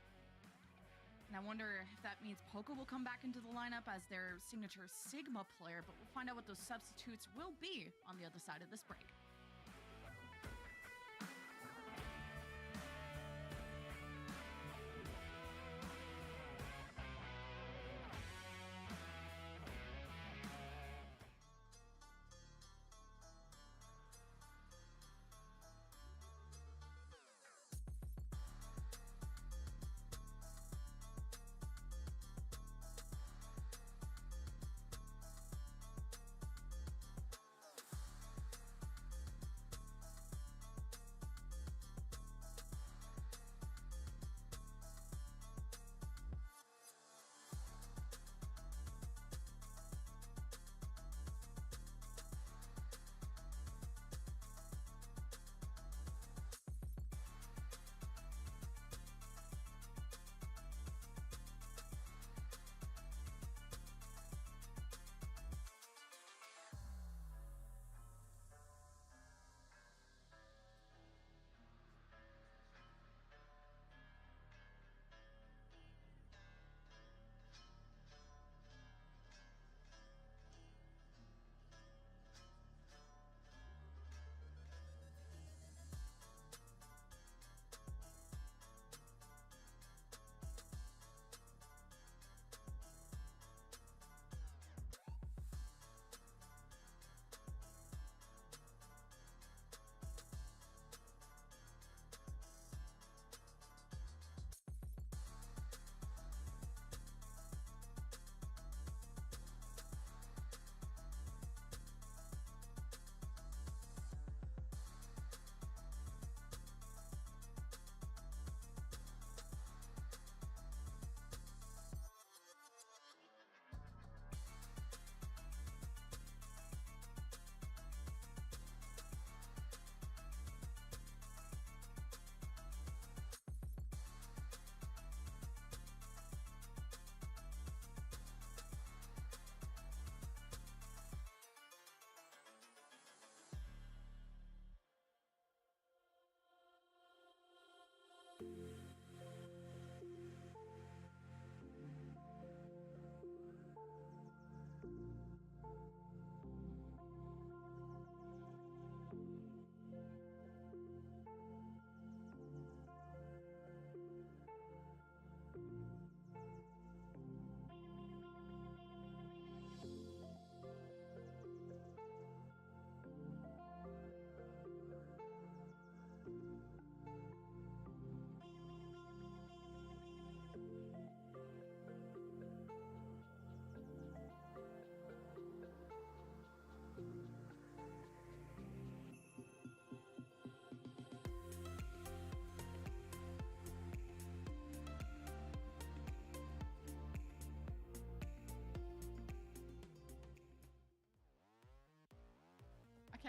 And I wonder if that means Poco will come back into the lineup as their signature Sigma player, but we'll find out what those substitutes will be on the other side of this break.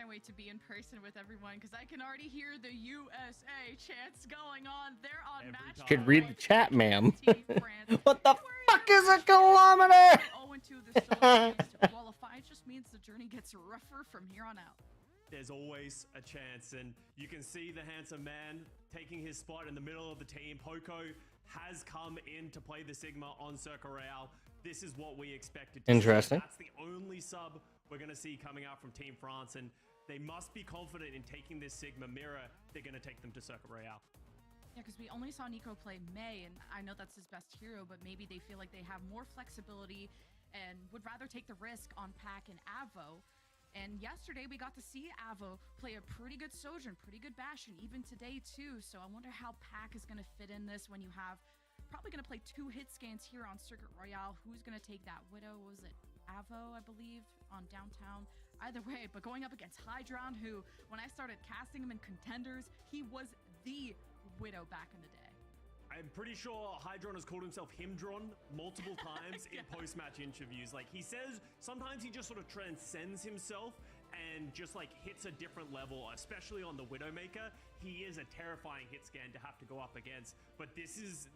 can't wait to be in person with everyone because I can already hear the USA chants going on. They're on match. Could read the chat, ma'am. What the fuck is a kilometer? 0-2, there's still a chance to qualify. It just means the journey gets rougher from here on out. There's always a chance, and you can see the handsome man taking his spot in the middle of the team. Poco has come in to play the Sigma on Circle Royale. This is what we expected to Interesting. see. That's the only sub we're going to see coming out from Team France, and they must be confident in taking this Sigma mirror. They're going to take them to Circle Royale. Yeah, because we only saw Nico play May, and I know that's his best hero, but maybe they feel like they have more flexibility and would rather take the risk on Pac and Avo. And yesterday we got to see Avo play a pretty good Sojourn, pretty good Bastion, even today too. So I wonder how Pac is going to fit in this when you have probably going to play 2 hit scans here on Circuit Royale. Who's going to take that Widow? Was it Avo, I believe, on downtown? Either way, but going up against Hydron, who when I started casting him in Contenders, he was the Widow back in the day. I'm pretty sure Hydron has called himself Himdron multiple times in post-match interviews. Like, he says sometimes he just sort of transcends himself and just like hits a different level, especially on the Widowmaker. He is a terrifying hit scan to have to go up against, but this is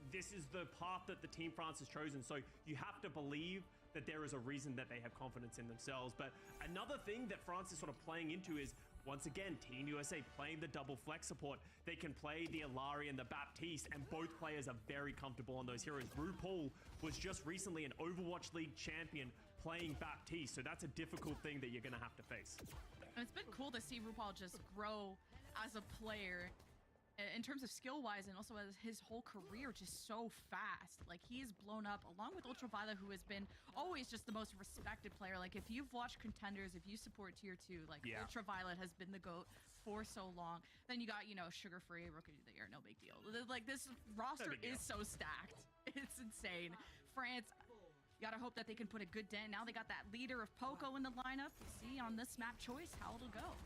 the path that the Team France has chosen. So you have to believe that there is a reason that they have confidence in themselves. But another thing that France is sort of playing into is, once again, Team USA playing the double flex support. They can play the Alari and the Baptiste, and both players are very comfortable on those heroes. RuPaul was just recently an Overwatch League champion playing Baptiste, so that's a difficult thing that you're going to have to face. And it's been cool to see RuPaul just grow as a player in terms of skill-wise, and also as his whole career just so fast. Like, he's blown up along with Ultraviolet, who has been always just the most respected player. Like, if you've watched Contenders, if you support Tier 2, like, yeah. Ultraviolet has been the GOAT for so long. Then you got, you know, Sugar Free, Rookie of the Year, no big deal. Like, this roster is so stacked. It's insane. France, you gotta hope that they can put a good dent. Now they got that leader of Poco in the lineup. See on this map choice how it'll go.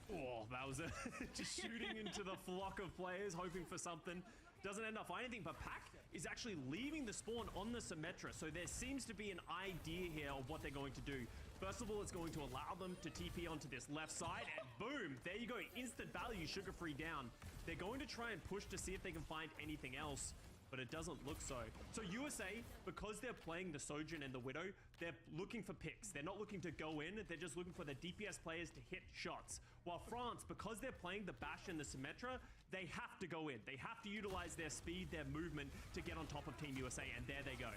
Oh, that was just shooting into the flock of players, hoping for something. Doesn't end up finding anything, but Pac is actually leaving the spawn on the Symmetra, so there seems to be an idea here of what they're going to do. First of all, it's going to allow them to TP onto this left side, and boom, there you go, instant value, Sugar Free down. They're going to try and push to see if they can find anything else, but it doesn't look so. So USA, because they're playing the Sojourn and the Widow, they're looking for picks. They're not looking to go in, they're just looking for the DPS players to hit shots. While France, because they're playing the Bash and the Symmetra, they have to go in. They have to utilize their speed, their movement to get on top of Team USA, and there they go.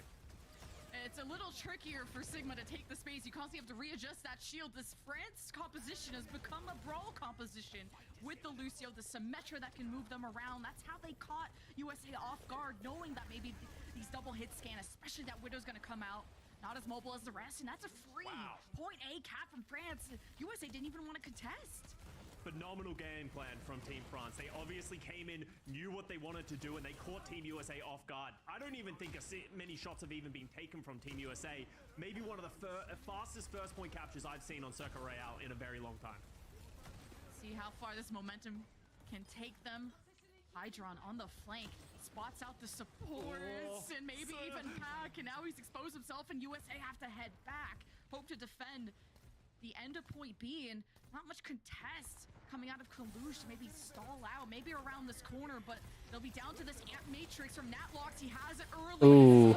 It's a little trickier for Sigma to take the space. You constantly have to readjust that shield. This France composition has become a brawl composition with the Lucio, the Symmetra that can move them around. That's how they caught USA off guard, knowing that maybe these double hit scan, especially that Widow's gonna come out, not as mobile as the rest, and that's a free point A cap from France. USA didn't even want to contest. Phenomenal game plan from Team France. They obviously came in, knew what they wanted to do, and they caught Team USA off guard. I don't even think many shots have even been taken from Team USA. Maybe one of the fastest first point captures I've seen on Circle Royale in a very long time. See how far this momentum can take them. Hydron on the flank spots out the supports and maybe even Pac, and now he's exposed himself, and USA have to head back. Hope to defend the end of point B, and not much contest coming out of Kalush to maybe stall out, maybe around this corner, but they'll be down to this Amp Matrix from Natlox. He has it early. Ooh.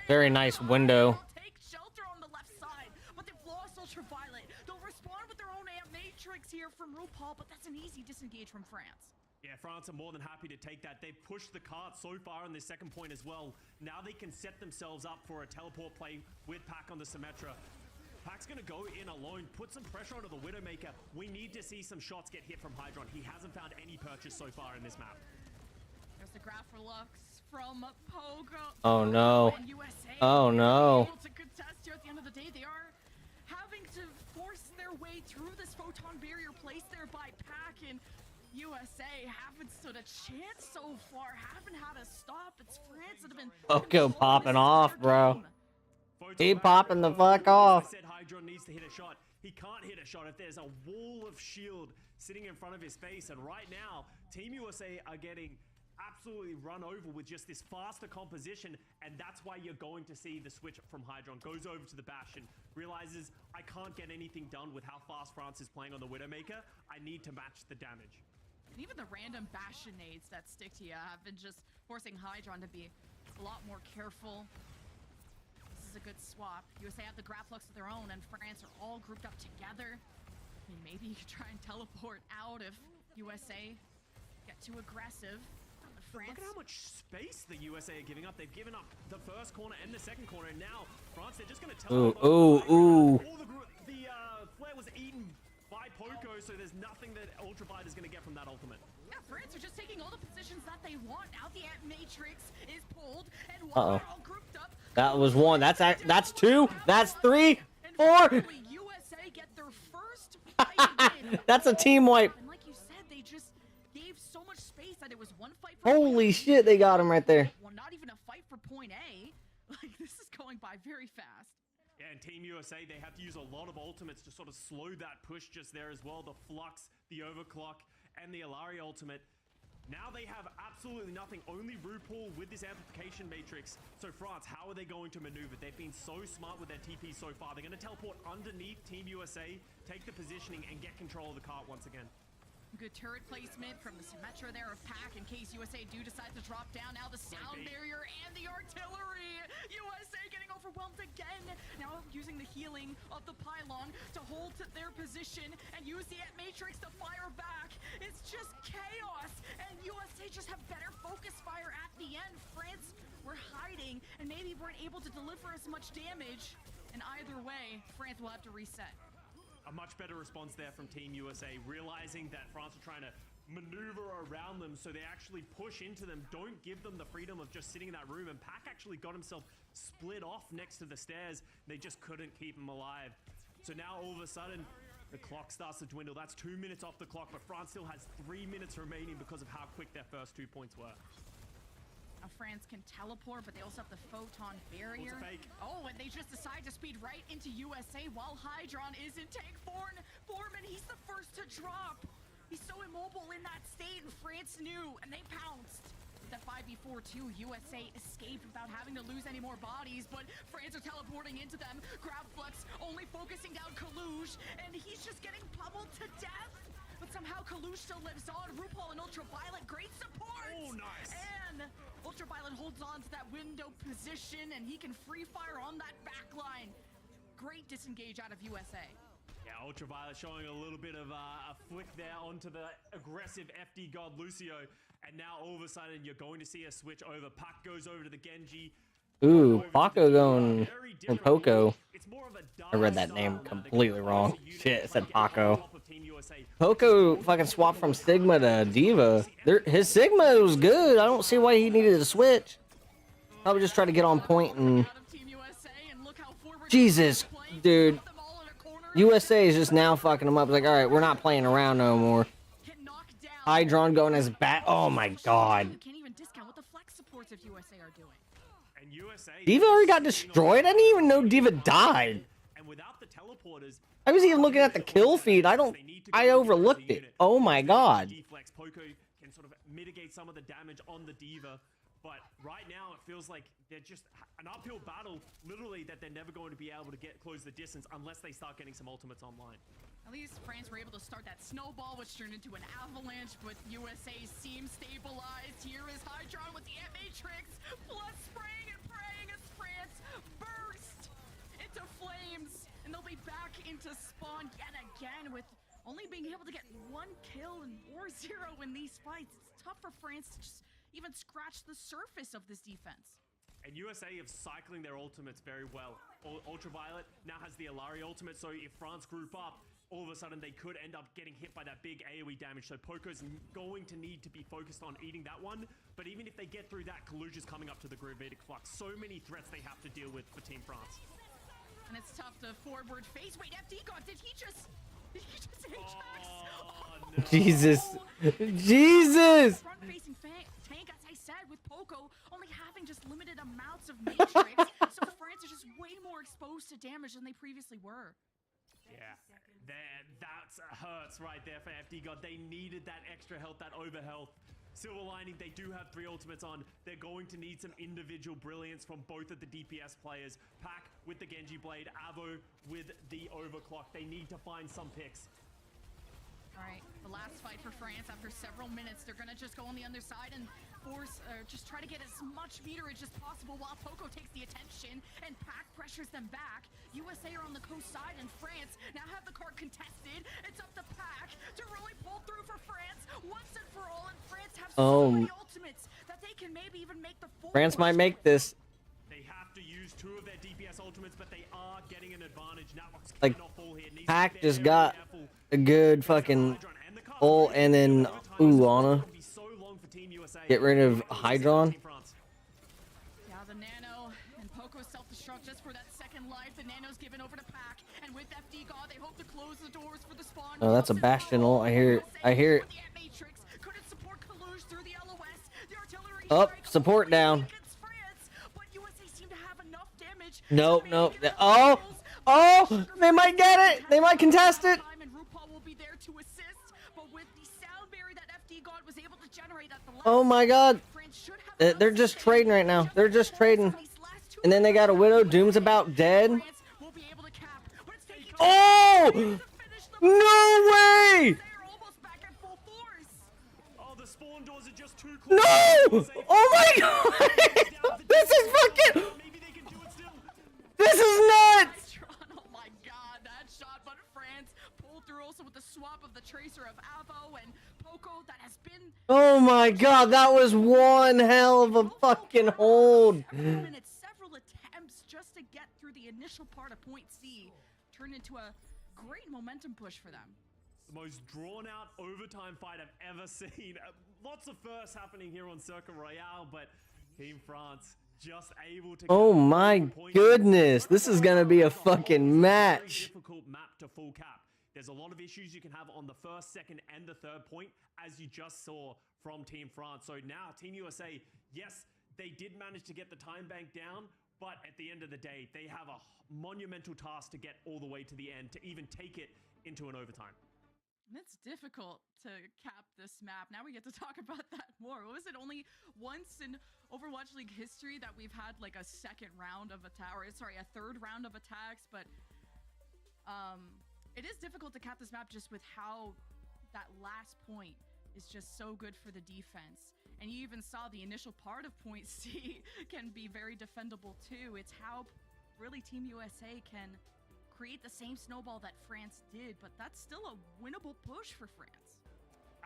Very nice window. They'll take shelter on the left side, but they've lost Ultraviolet. They'll respond with their own Amp Matrix here from RuPaul, but that's an easy disengage from France. Yeah, France are more than happy to take that. They've pushed the cart so far on this second point as well. Now they can set themselves up for a teleport play with Pac on the Symmetra. Pac's gonna go in alone, put some pressure onto the Widowmaker. We need to see some shots get hit from Hydron. He hasn't found any purchase so far in this map. There's the graph for Lux from Pogo. Oh no. Oh no. Able to contest here at the end of the day. They are having to force their way through this photon barrier placed there by Pac, and USA haven't stood a chance so far, haven't had a stop. It's France that have been Poco popping off, bro. He popping the fuck off. I said Hydron needs to hit a shot. He can't hit a shot if there's a wall of shield sitting in front of his face. And right now, Team USA are getting absolutely run over with just this faster composition. And that's why you're going to see the switch from Hydron. Goes over to the Bastion, realizes I can't get anything done with how fast France is playing on the Widowmaker. I need to match the damage. And even the random bastion nades that stick to you have been just forcing Hydron to be a lot more careful. This is a good swap. USA have the Grapplux of their own, and France are all grouped up together. I mean, maybe you could try and teleport out if USA get too aggressive. France. Look at how much space the USA are giving up. They've given up the first corner and the second corner, and now France, they're just going to teleport. Ooh. All the flare was eaten by Poco, so there's nothing that Ultraviolet is going to get from that ultimate. Yeah, France are just taking all the positions that they want. Now the Ant Matrix is pulled, and while they're all grouped up, That was one. That's two. That's three. Four. USA get their first fight win. That's a team wipe. And like you said, they just gave so much space that it was one fight for Holy shit, they got him right there. Well, not even a fight for point A. Like, this is going by very fast. Yeah, and Team USA, they have to use a lot of ultimates to sort of slow that push just there as well. The Flux, the Overclock, and the Alari ultimate. Now they have absolutely nothing, only RuPaul with this amplification matrix. So France, how are they going to maneuver? They've been so smart with their TP so far. They're going to teleport underneath Team USA, take the positioning, and get control of the cart once again. Good turret placement from the Symmetra there of Pack in case USA do decide to drop down. Now the sound barrier and the artillery. USA getting overwhelmed again. Now using the healing of the pylon to hold to their position and use the Ant Matrix to fire back. It's just chaos. And USA just have better focus fire at the end. France were hiding and maybe weren't able to deliver as much damage. And either way, France will have to reset. A much better response there from Team USA, realizing that France are trying to maneuver around them, so they actually push into them, don't give them the freedom of just sitting in that room, and Pac actually got himself split off next to the stairs. They just couldn't keep him alive. So now all of a sudden, the clock starts to dwindle. That's 2 minutes off the clock, but France still has 3 minutes remaining because of how quick their first 2 points were. France can teleport, but they also have the photon barrier. Oh, and they just decide to speed right into USA while Hydron is in tank Foreman. He's the first to drop. He's so immobile in that state, and France knew, and they pounced. The 5v4-2, USA escaped without having to lose any more bodies, but France are teleporting into them. Grabflux only focusing down Kalush, and he's just getting pummeled to death. But somehow Kalush still lives on. RuPaul and Ultraviolet, great support! Oh, nice! And Ultraviolet holds on to that window position, and he can free fire on that backline. Great disengage out of USA. Yeah, Ultraviolet showing a little bit of a flick there onto the aggressive FD god Lucio. And now all of a sudden you're going to see a switch over. Pac goes over to the Genji. Ooh, Paco going from Poco. I read that name completely wrong. Shit, it said Paco. Poco fucking swapped from Sigma to Diva. His Sigma was good. I don't see why he needed to switch. Probably just try to get on point and... Jesus, dude. USA is just now fucking him up. It's like, alright, we're not playing around no more. Hydron going as back. Oh my god. Can't even discount what the flex supports of USA are doing. And USA, Diva already got destroyed? I didn't even know Diva died. And without the teleporters, I was even looking at the kill feed. I overlooked it. Oh my god. Deflex Poco can sort of mitigate some of the damage on the Diva. But right now, it feels like they're just an uphill battle, literally, that they're never going to be able to close the distance unless they start getting some ultimates online. At least France were able to start that snowball, which turned into an avalanche, but USA seems stabilized. Here is Hydron with the Ant Matrix, plus spraying and praying as France burst into flames, and they'll be back into spawn yet again with only being able to get 1 kill or 0 in these fights. It's tough for France to just even scratch the surface of this defense. And USA is cycling their ultimates very well. Ultraviolet now has the Alari ultimate, so if France group up, all of a sudden they could end up getting hit by that big AoE damage. So Poco's going to need to be focused on eating that one. But even if they get through that, Kalush is coming up to the Gravitic Flux. So many threats they have to deal with for Team France. And it's tough to forward face. Wait, FD God, did he just Ajax? Oh, no. Jesus. Jesus! Front-facing tank, as I said, with Poco only having just limited amounts of matrix, so France are just way more exposed to damage than they previously were. Yeah, that hurts right there for FD God. They needed that extra health, that overhealth. silver lining, they do have 3 ultimates on. They're going to need some individual brilliance from both of the DPS players. Pack with the Genji Blade, Avo with the Overclock. They need to find some picks. All right, the last fight for France after several minutes. They're gonna just go on the underside and force, just try to get as much meterage as possible while Poco takes the attention and Pac pressures them back. USA are on the coast side and France now have the card contested. It's up to Pac to really pull through for France once and for all, and France have so many ultimates that they can maybe even make the full France push. might make this. They have to use 2 of their DPS ultimates, but they are getting an advantage. Natbox Like, cannot fall here. Needs to Pac be just very got careful. a good fucking ult, and then ooh, Ana. Get rid of Hydron. Yeah, the Nano and Poco self-destruct just for that second life. The Nano's given over to Pac, and with FD God, they hope to close the doors for the spawn. Oh, that's a Bastion ult. I hear it. I hear it. Matrix couldn't support Kalush through the LOS. The artillery Up, support down. but USA seem to have enough damage. Nope, nope. Oh, oh, they might get it. They might contest it. And RuPaul will be there to assist, but with the sound barrier that FD God was able to generate at the last, Oh my God. They're just trading right now. They're just trading. And then they got a Widow. Doom's about dead. Oh! No way! Oh, the spawn doors are just too close. No! Oh my God! This is fucking... This is nuts! Oh my God, that shot, but France pulled through also with the swap of the tracer of Avo and Poco that has been... Oh my God, that was one hell of a fucking hold. Several attempts just to get through the initial part of point C turned into a great momentum push for them. The most drawn-out overtime fight I've ever seen. Lots of firsts happening here on Circuit Royale, but Team France just able to... Oh my goodness, this is gonna be a fucking match. Difficult map to full cap. There's a lot of issues you can have on the first, second, and the third point, as you just saw from Team France. So now, Team USA, yes, they did manage to get the time bank down, but at the end of the day, they have a monumental task to get all the way to the end, to even take it into an overtime. And it's difficult to cap this map. Now we get to talk about that more. What was it? Only once in Overwatch League history that we've had like a second round of attack, or sorry, a third round of attacks, but it is difficult to cap this map just with how that last point is just so good for the defense. And you even saw the initial part of point C can be very defendable too. It's how really Team USA can create the same snowball that France did, but that's still a winnable push for France.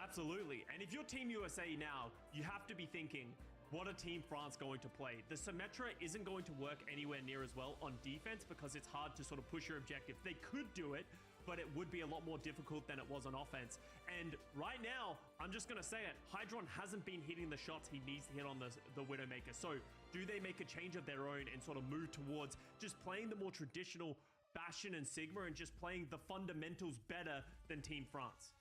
Absolutely. And if you're Team USA now, you have to be thinking, what are Team France going to play? The Symmetra isn't going to work anywhere near as well on defense because it's hard to sort of push your objective. They could do it, but it would be a lot more difficult than it was on offense. And right now, I'm just going to say it, Hydron hasn't been hitting the shots he needs to hit on the Widowmaker. So do they make a change of their own and sort of move towards just playing the more traditional Bastion and Sigma and just playing the fundamentals better than Team France?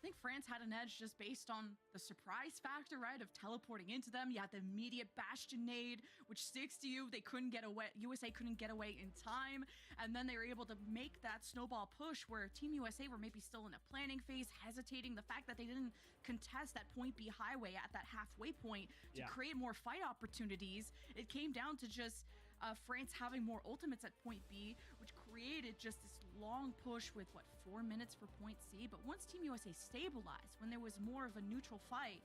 I think France had an edge just based on the surprise factor, right, of teleporting into them. You had the immediate Bastion nade, which sticks to you. They couldn't get away. USA couldn't get away in time. And then they were able to make that snowball push where Team USA were maybe still in a planning phase, hesitating. The fact that they didn't contest that point B highway at that halfway point to create more fight opportunities. It came down to just France having more ultimates at point B, which created just this long push with, what, 4 minutes for point C? But once Team USA stabilized, when there was more of a neutral fight,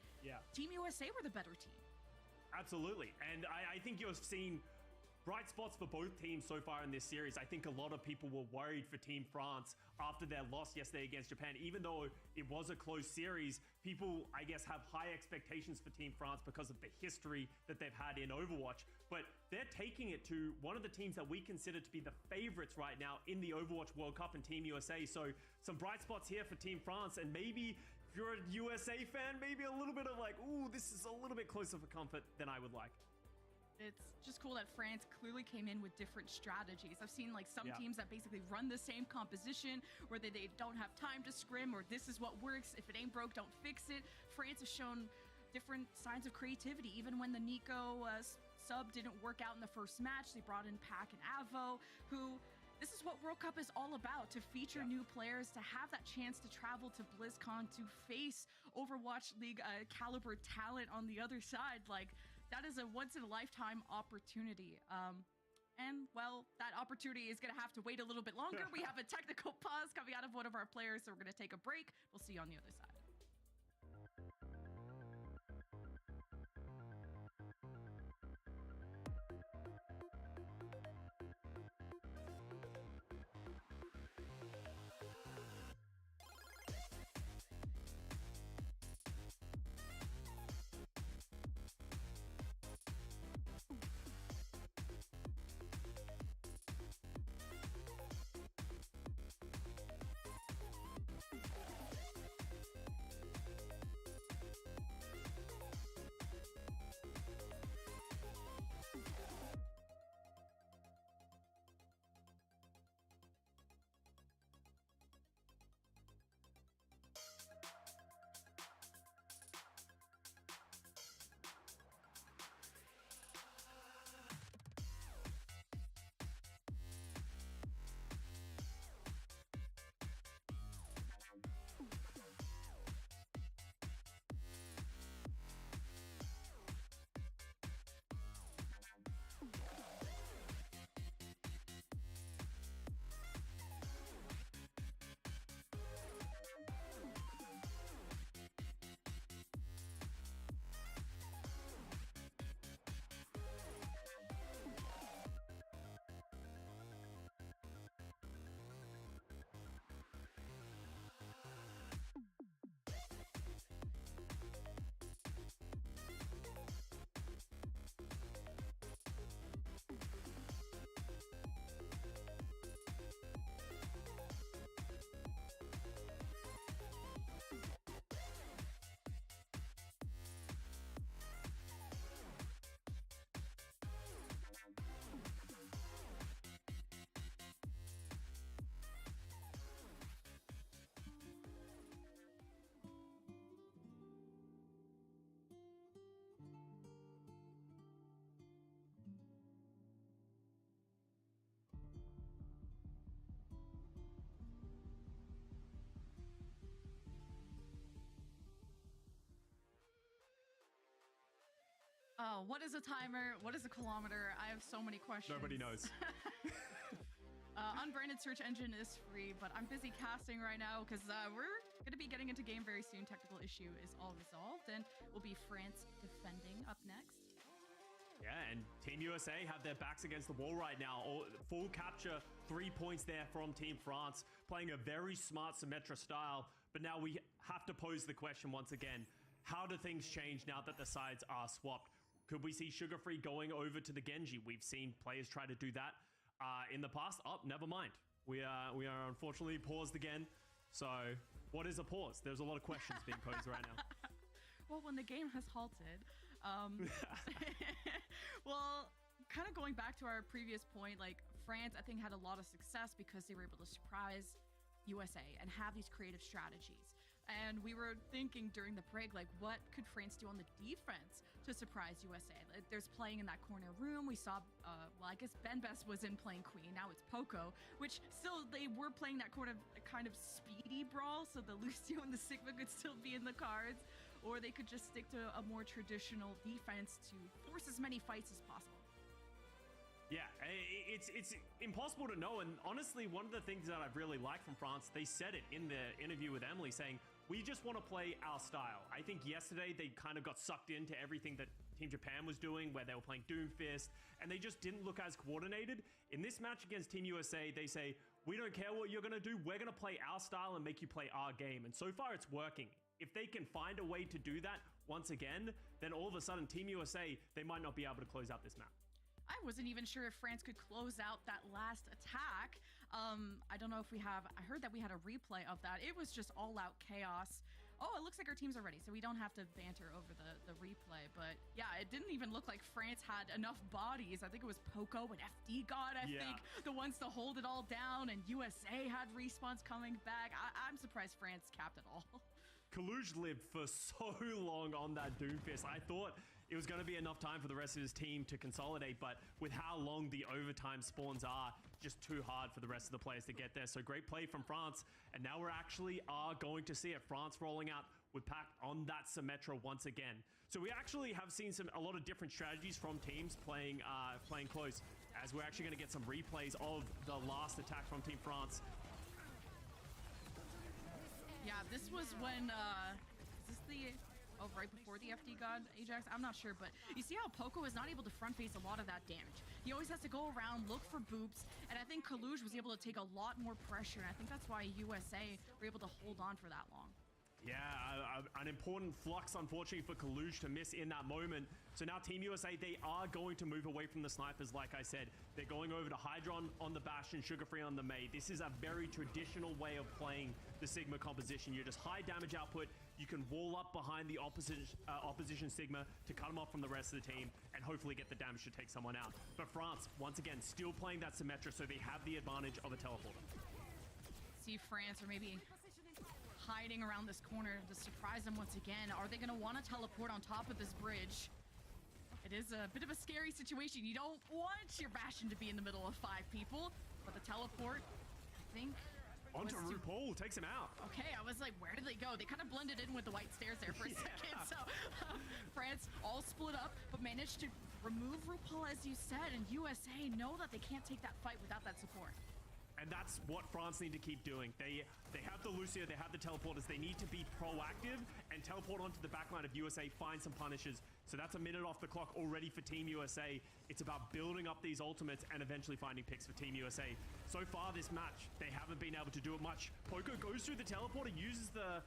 Team USA were the better team. Absolutely. And I think you've seen bright spots for both teams so far in this series. I think a lot of people were worried for Team France after their loss yesterday against Japan. Even though it was a close series, people, I guess, have high expectations for Team France because of the history that they've had in Overwatch. But they're taking it to one of the teams that we consider to be the favorites right now in the Overwatch World Cup and Team USA. So some bright spots here for Team France, and maybe if you're a USA fan, maybe a little bit of like, ooh, this is a little bit closer for comfort than I would like. It's just cool that France clearly came in with different strategies. I've seen like some teams that basically run the same composition where they don't have time to scrim, or this is what works. If it ain't broke, don't fix it. France has shown different signs of creativity. Even when the Nico sub didn't work out in the first match, they brought in Pac and Avo, who... This is what World Cup is all about, to feature new players, to have that chance to travel to BlizzCon, to face Overwatch League caliber talent on the other side. Like, that is a once in a lifetime opportunity. And well, that opportunity is going to have to wait a little bit longer. We have a technical pause coming out of one of our players, so we're going to take a break. We'll see you on the other side. What is a timer? What is a kilometer? I have so many questions. Nobody knows. Unbranded search engine is free, but I'm busy casting right now because we're going to be getting into game very soon. Technical issue is all resolved, and will be France defending up next. Yeah, and Team USA have their backs against the wall right now. Full capture, 3 points there from Team France, playing a very smart Symmetra style. But now we have to pose the question once again, how do things change now that the sides are swapped? Could we see Sugar Free going over to the Genji? We've seen players try to do that in the past. Oh, never mind. We are unfortunately paused again. So what is a pause? There's a lot of questions being posed right now. Well, when the game has halted. Well, kind of going back to our previous point, like France, I think, had a lot of success because they were able to surprise USA and have these creative strategies. And we were thinking during the break, like, what could France do on the defense to surprise USA? Like, there's playing in that corner room. We saw, well, I guess Ben Best was in playing Queen. Now it's Poco, which still they were playing that kind of speedy brawl. So the Lucio and the Sigma could still be in the cards, or they could just stick to a more traditional defense to force as many fights as possible. Yeah, it's impossible to know. And honestly, one of the things that I've really liked from France, they said it in the interview with Emily, saying, we just want to play our style. I think yesterday they kind of got sucked into everything that Team Japan was doing, where they were playing Doomfist, and they just didn't look as coordinated. In this match against Team USA, they say, we don't care what you're going to do. We're going to play our style and make you play our game. And so far it's working. If they can find a way to do that once again, then all of a sudden Team USA, they might not be able to close out this map. I wasn't even sure if France could close out that last attack. I don't know if we have, I heard that we had a replay of that. It was just all out chaos. Oh, it looks like our teams are ready, so we don't have to banter over the replay. But yeah, it didn't even look like France had enough bodies. I think it was Poco and FD God, I think, the ones to hold it all down, and USA had respawns coming back. I'm surprised France capped it all. Kaluj lived for so long on that Doomfist. I thought it was going to be enough time for the rest of his team to consolidate, but with how long the overtime spawns are, just too hard for the rest of the players to get there. So great play from France, and now we're actually going to see it. France rolling out with Pac on that Symmetra once again. So we actually have seen a lot of different strategies from teams playing close, as we're actually going to get some replays of the last attack from Team France. Yeah, this was when, is this right before the FD God, Ajax? I'm not sure, but you see how Poco is not able to front face a lot of that damage. He always has to go around, look for boops, and I think Kaluj was able to take a lot more pressure, and I think that's why USA were able to hold on for that long. Yeah, an important flux, unfortunately, for Kaluj to miss in that moment. So now Team USA, they are going to move away from the snipers, like I said. They're going over to Hydron on the Bastion, Sugar Free on the Mei. This is a very traditional way of playing the Sigma composition. You're just high damage output. You can wall up behind the opposition Sigma to cut them off from the rest of the team and hopefully get the damage to take someone out. But France, once again, still playing that Symmetra, so they have the advantage of a teleporter. See France, or maybe hiding around this corner to surprise them once again. Are they going to want to teleport on top of this bridge? It is a bit of a scary situation. You don't want your Bastion to be in the middle of 5 people, but the teleport, I think... Onto RuPaul, takes him out. Okay, I was like, where did they go? They kind of blended in with the white stairs there for a second. So France all split up, but managed to remove RuPaul, as you said, and USA know that they can't take that fight without that support. And that's what France need to keep doing. They have the Lucio, they have the teleporters. They need to be proactive and teleport onto the backline of USA, find some punishes. So that's a minute off the clock already for Team USA. It's about building up these ultimates and eventually finding picks for Team USA. So far this match, they haven't been able to do it much. Poco goes through the teleporter, uses the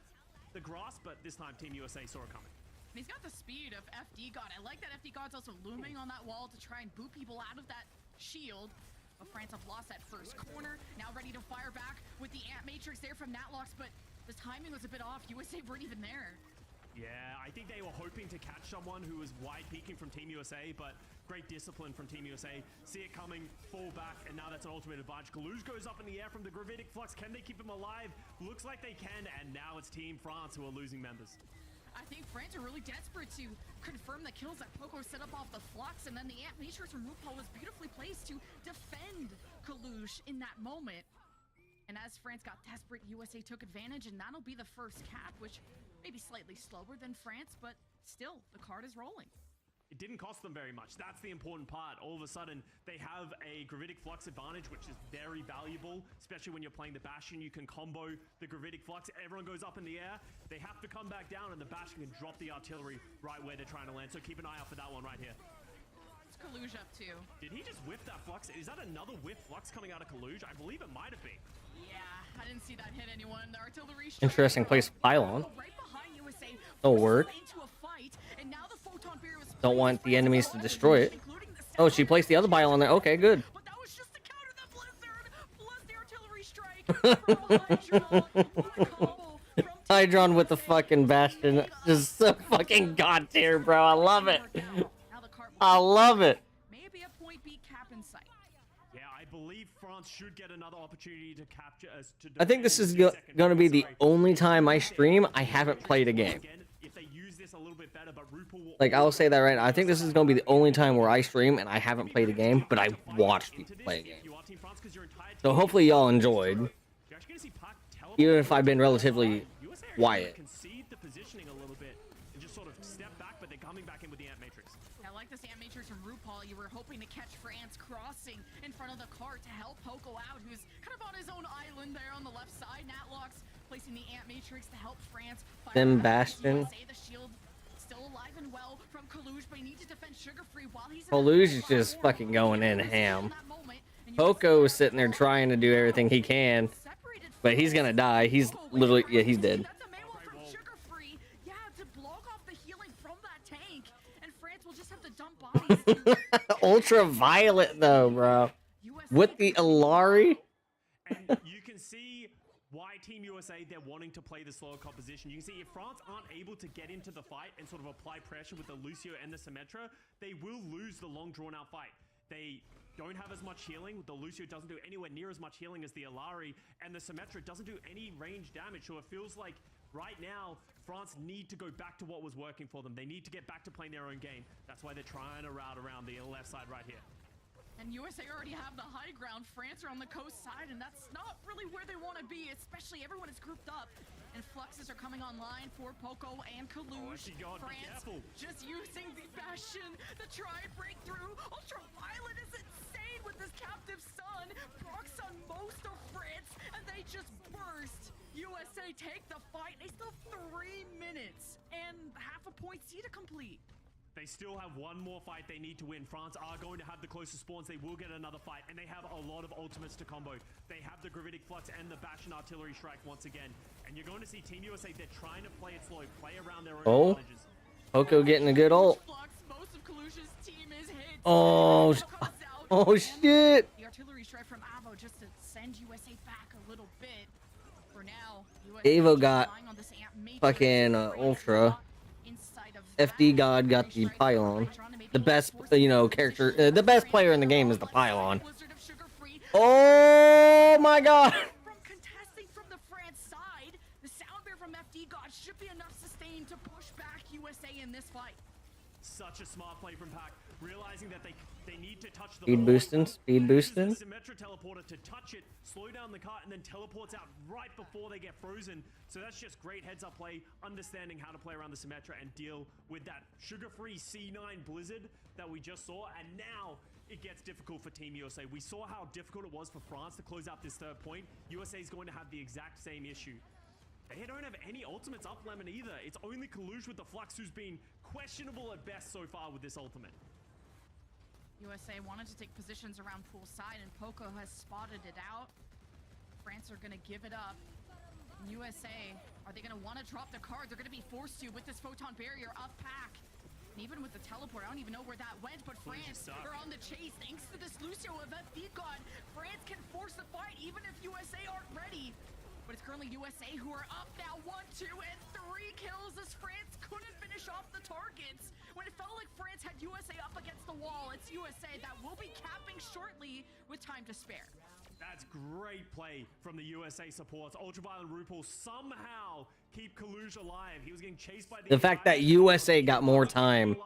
grasp, but this time Team USA saw it coming. He's got the speed of FD God. I like that FD God's also looming on that wall to try and boot people out of that shield. But France have lost that first corner. Now ready to fire back with the Ant Matrix there from Natlox, but the timing was a bit off. USA weren't even there. Yeah, I think they were hoping to catch someone who was wide peeking from Team USA, but great discipline from Team USA. See it coming, fall back, and now that's an ultimate advantage. Kaluj goes up in the air from the Gravitic Flux. Can they keep him alive? Looks like they can, and now it's Team France who are losing members. I think France are really desperate to confirm the kills that Poco set up off the Flux, and then the Ant Matrix from RuPaul was beautifully placed to defend Kalush in that moment. And as France got desperate, USA took advantage, and that'll be the first cap, which may be slightly slower than France, but still, the card is rolling. It didn't cost them very much. That's the important part. All of a sudden, they have a Gravitic Flux advantage, which is very valuable, especially when you're playing the Bastion. You can combo the Gravitic Flux. Everyone goes up in the air. They have to come back down, and the Bastion can drop the artillery right where they're trying to land. So keep an eye out for that one right here. It's Kaluj up too. Did he just whiff that Flux? Is that another whiff Flux coming out of Kaluj? I believe it might have been. Yeah, I didn't see that hit anyone. The artillery Interesting place to pylon. right behind USA. It'll work. Into a fight, and now the Photon Barrier was Don't want the enemies to destroy it. Oh, she placed the other bile on there. Okay, good. But that was just to counter the Blizzard. Blizzard artillery strike. Hydron with the fucking Bastion. Just so fucking god tier, bro. I love it. I love it. Maybe a point B cap in sight. Yeah, I believe France should get another opportunity to capture us. I think this is going to be the only time I stream I haven't played a game. If they use this a little bit better, but RuPaul will... Like, I'll say that right now. I think this is going to be the only time where I stream and I haven't played a game, but I watched people play a game. So hopefully y'all enjoyed. Even if I've been relatively quiet. Concede the positioning a little bit and just sort of step back, but they're coming back in with the Ant Matrix. I like this Ant Matrix from RuPaul. You were hoping to catch France crossing in front of the cart to help Poco out, who's kind of on his own island there on the left side. Natlox placing the Ant Matrix to help France. Them Bastion. The shield still alive and well from Kaluj, but he needs to defend Sugar Free while he's Kaluj is just fucking going in ham. Poco is sitting there trying to do everything he can, but he's gonna die. He's literally, yeah, he's dead. Yeah, to block off the healing from that tank, and France will just have to dump bodies. Ultraviolet though, bro. With the Ilari. And you can see why Team USA, they're wanting to play the slower composition. You can see if France aren't able to get into the fight and sort of apply pressure with the Lucio and the Symmetra, they will lose the long drawn out fight. They don't have as much healing. The Lucio doesn't do anywhere near as much healing as the Ilari, and the Symmetra doesn't do any range damage. So it feels like right now, France need to go back to what was working for them. They need to get back to playing their own game. That's why they're trying to route around the left side right here. And USA already have the high ground. France are on the coast side, and that's not really where they want to be, especially everyone is grouped up. And fluxes are coming online for Poco and Kalush. France just using the Bastion, the try breakthrough. Ultraviolet is insane with this captive sun. Procs on most of France, and they just burst. USA take the fight. They still have 3 minutes and half a point C to complete. They still have one more fight they need to win. France are going to have the closest spawns. They will get another fight, and they have a lot of ultimates to combo. They have the Gravitic Flux and the Bastion Artillery Strike once again. And you're going to see Team USA, they're trying to play it slow, play around their own advantages. Poco getting a good ult. Most of Kalush's team is hit. Oh, oh shit. The artillery strike from Avo just to send USA back a little bit. For now, Evo got fucking Ultra. FD God got the Pylon. The best, character, the best player in the game is the Pylon. Oh my god! From contesting from the France side, the sound bear from FD God should be enough sustain to push back USA in this fight. Such a smart play from Pac, realizing that they need to touch the Speed boosting, speed boosting. Symmetra teleporter to touch it, slow down the cart, and then teleports out right before they get frozen. So that's just great heads-up play, understanding how to play around the Symmetra and deal with that sugar-free C9 Blizzard that we just saw, and now it gets difficult for Team USA. We saw how difficult it was for France to close out this third point. USA is going to have the exact same issue. They don't have any ultimates up Lemon either. It's only Kalush with the Flux who's been questionable at best so far with this ultimate. USA wanted to take positions around poolside, and Poco has spotted it out. France are going to give it up. USA, are they going to want to drop the card? They're going to be forced to with this photon barrier up Pac. And even with the teleport, I don't even know where that went, but France are on the chase thanks to this Lucio of FD God. France can force the fight even if USA aren't ready. But it's currently USA who are up now. 1, 2, and 3 kills as France couldn't finish off the targets. When it felt like France had USA up against the wall, it's USA that will be capping shortly with time to spare. That's great play from the USA supports. Ultraviolet and RuPaul somehow keep Kalush alive. He was getting chased by The fact that USA got more time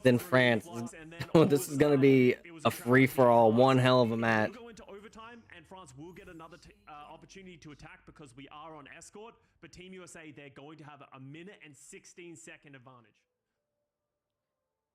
than France, this is going to be a free-for-all, one hell of a match. We'll go into overtime, and France will get another opportunity to attack because we are on escort. But Team USA, they're going to have a minute and 16-second advantage.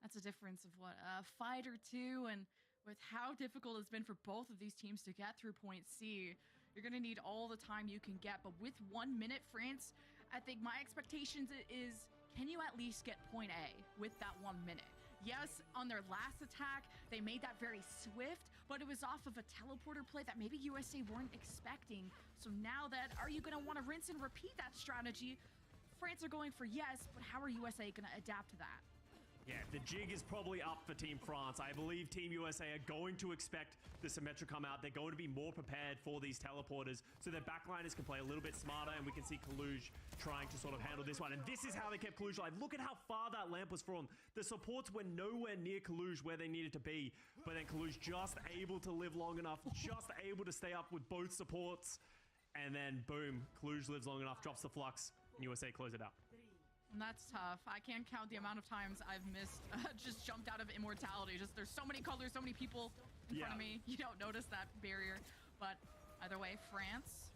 That's a difference of what, a fight or two, and with how difficult it's been for both of these teams to get through point C, you're going to need all the time you can get. But with 1 minute, France, I think my expectations is, can you at least get point A with that 1 minute? Yes, on their last attack, they made that very swift, but it was off of a teleporter play that maybe USA weren't expecting. So now that, are you going to want to rinse and repeat that strategy? France are going for yes, but how are USA going to adapt to that? Yeah, the jig is probably up for Team France. I believe Team USA are going to expect the Symmetra come out. They're going to be more prepared for these teleporters, so their backliners can play a little bit smarter, and we can see Kalush trying to sort of handle this one. And this is how they kept Kalush alive. Look at how far that lamp was from. The supports were nowhere near Kalush where they needed to be, but then Kalush just able to live long enough, just able to stay up with both supports, and then boom, Kalush lives long enough, drops the Flux, and USA close it out. And that's tough. I can't count the amount of times I've missed, just jumped out of immortality. Just there's so many colors, so many people in front of me. You don't notice that barrier. But either way, France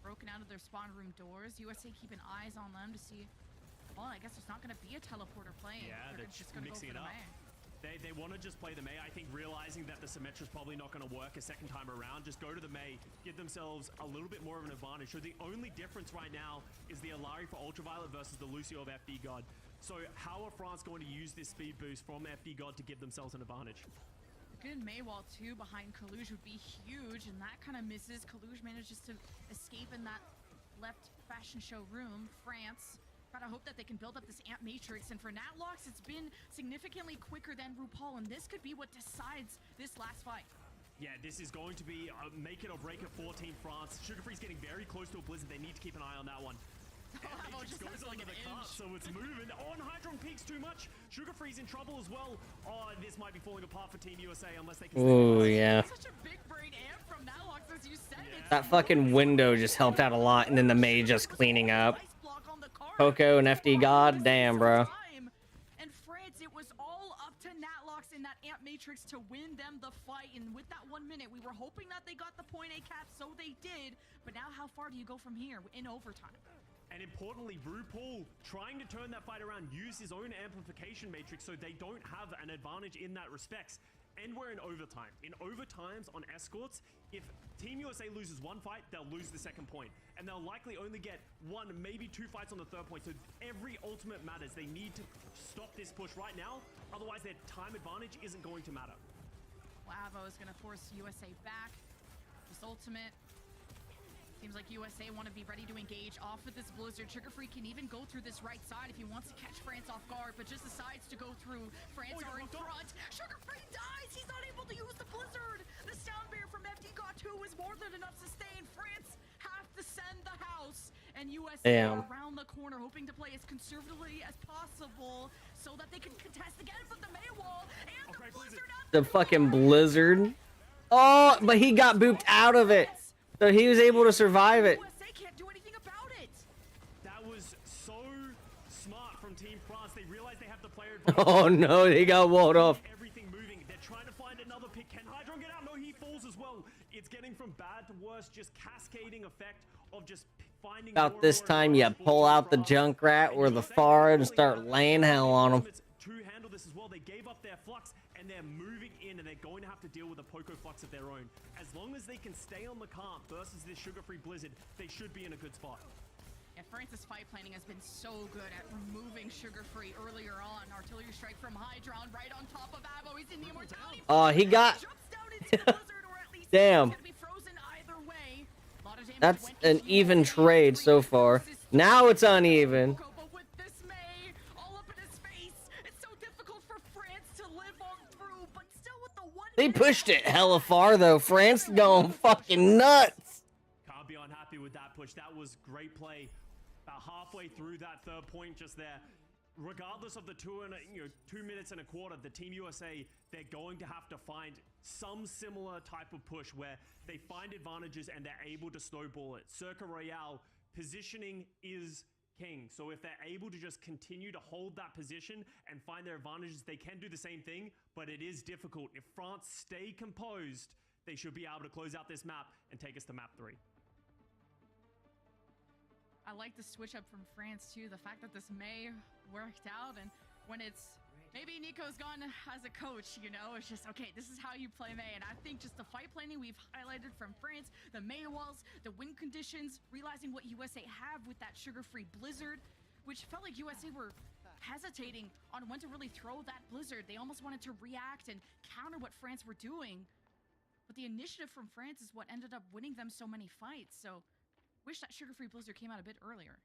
broken out of their spawn room doors. USA keeping eyes on them to see. Well, I guess there's not going to be a teleporter playing. Yeah, they're just going to go for the May. They want to just play the May. I think realizing that the Symmetra's probably not going to work a second time around, just go to the May, give themselves a little bit more of an advantage. So the only difference right now is the Alari for Ultraviolet versus the Lucio of FD God. So how are France going to use this speed boost from FD God to give themselves an advantage? Good May wall 2 behind Kalush would be huge, and that kind of misses. Kalush manages to escape in that left fashion show room. France gotta hope that they can build up this amp matrix, and for Natlox, it's been significantly quicker than RuPaul, and this could be what decides this last fight. Yeah, this is going to be a make it or break it for Team France. Sugarfree's getting very close to a Blizzard. They need to keep an eye on that one. Oh, just goes under the cart, so it's moving. Oh, and Hydron peaks too much. Sugarfree's in trouble as well. Oh, this might be falling apart for Team USA unless they can. Oh yeah. Such a big brain amp from Natlox, as you said. Yeah. That fucking window just helped out a lot, and then the May just cleaning up. Poco and FD God, damn, bro. And France, it was all up to Natlox stocks in that Amp Matrix to win them the fight. And with that 1 minute, we were hoping that they got the point A cap, so they did. But now how far do you go from here in overtime? And importantly, RuPaul trying to turn that fight around, use his own amplification matrix so they don't have an advantage in that respects. And we're in overtime. In overtimes on escorts, if Team USA loses one fight, they'll lose the second point. And they'll likely only get one, maybe two fights on the third point. So every ultimate matters. They need to stop this push right now. Otherwise, their time advantage isn't going to matter. Lavo is going to force USA back. This ultimate. Seems like USA want to be ready to engage off of this Blizzard. Sugar Free can even go through this right side if he wants to catch France off guard, but just decides to go through. France are in front. Sugar Free dies! He's not able to use the Blizzard! The sound barrier from FD got 2 is more than enough sustain. France have to send the house, and USA are around the corner hoping to play as conservatively as possible so that they can contest again from the May wall and the Blizzard. The fucking Blizzard. Oh, but he got booped out of it. So he was able to survive it. USA can't do anything about it. That was so smart from Team France. They realized they have the player advantage. Oh no, they got walled off. Everything moving. They're trying to find another pick. Can Hydron get out? No, he falls as well. It's getting from bad to worse, just cascading effect of just finding. About this time, you pull out the Junkrat or the Far and start laying hell on them. To handle this as well, they gave up their flux and they're moving in, and they're going to have to deal with a Poco flux of their own. As long as they can stay on the comp versus this sugar-free Blizzard, they should be in a good spot. Yeah, France's fight planning has been so good at removing Sugar Free earlier on. Artillery strike from Hydron right on top of Avo. He's in the immortality. Oh, he got. Damn. That's an even trade so far. Now it's uneven. They pushed it hella far though. France going fucking nuts. Can't be unhappy with that push. That was great play. About halfway through that third point just there. Regardless of the 2 minutes and a quarter, the Team USA, they're going to have to find some similar type of push where they find advantages and they're able to snowball it. Circa Royale, positioning is king. So if they're able to just continue to hold that position and find their advantages, they can do the same thing, but it is difficult. If France stay composed, they should be able to close out this map and take us to map 3. I like the switch up from France too. The fact that this may worked out, and when it's maybe Nico's gone as a coach, you know, it's just okay. This is how you play May, and I think just the fight planning we've highlighted from France, the May walls, the win conditions, realizing what USA have with that sugar-free Blizzard, which felt like USA were hesitating on when to really throw that Blizzard. They almost wanted to react and counter what France were doing, but the initiative from France is what ended up winning them so many fights. So. Wish that sugar-free Blizzard came out a bit earlier.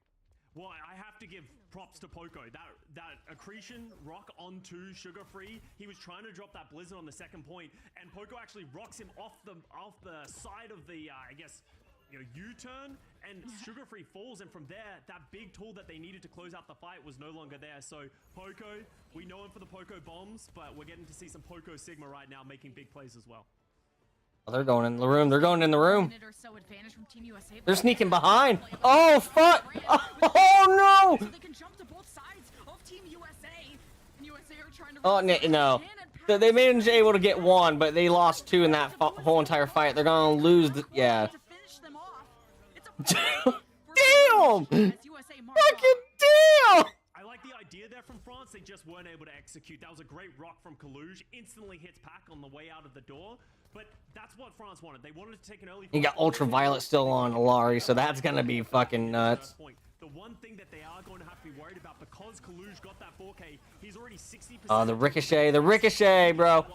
Well, I have to give props to Poco. That accretion rock onto sugar-free. He was trying to drop that Blizzard on the second point, and Poco actually rocks him off the side of the U-turn, and sugar-free falls. And from there, that big tool that they needed to close out the fight was no longer there. So Poco, we know him for the Poco bombs, but we're getting to see some Poco Sigma right now making big plays as well. Oh, they're going in the room. They're going in the room. They're sneaking behind. Oh, fuck. Oh, no. Oh, no. They managed able to get one, but they lost 2 in that whole entire fight. They're going to lose. Yeah. Damn. Fucking damn. I like the idea there from France. They just weren't able to execute. That was a great rock from Kaluge. Instantly hits Pack on the way out of the door. But that's what France wanted. They wanted to take an early. You got Ultraviolet still on Alari, so that's gonna be fucking nuts. The one thing that they are going to have to be worried about, because Kaluge got that 4K, he's already 60%. Oh, the ricochet, bro.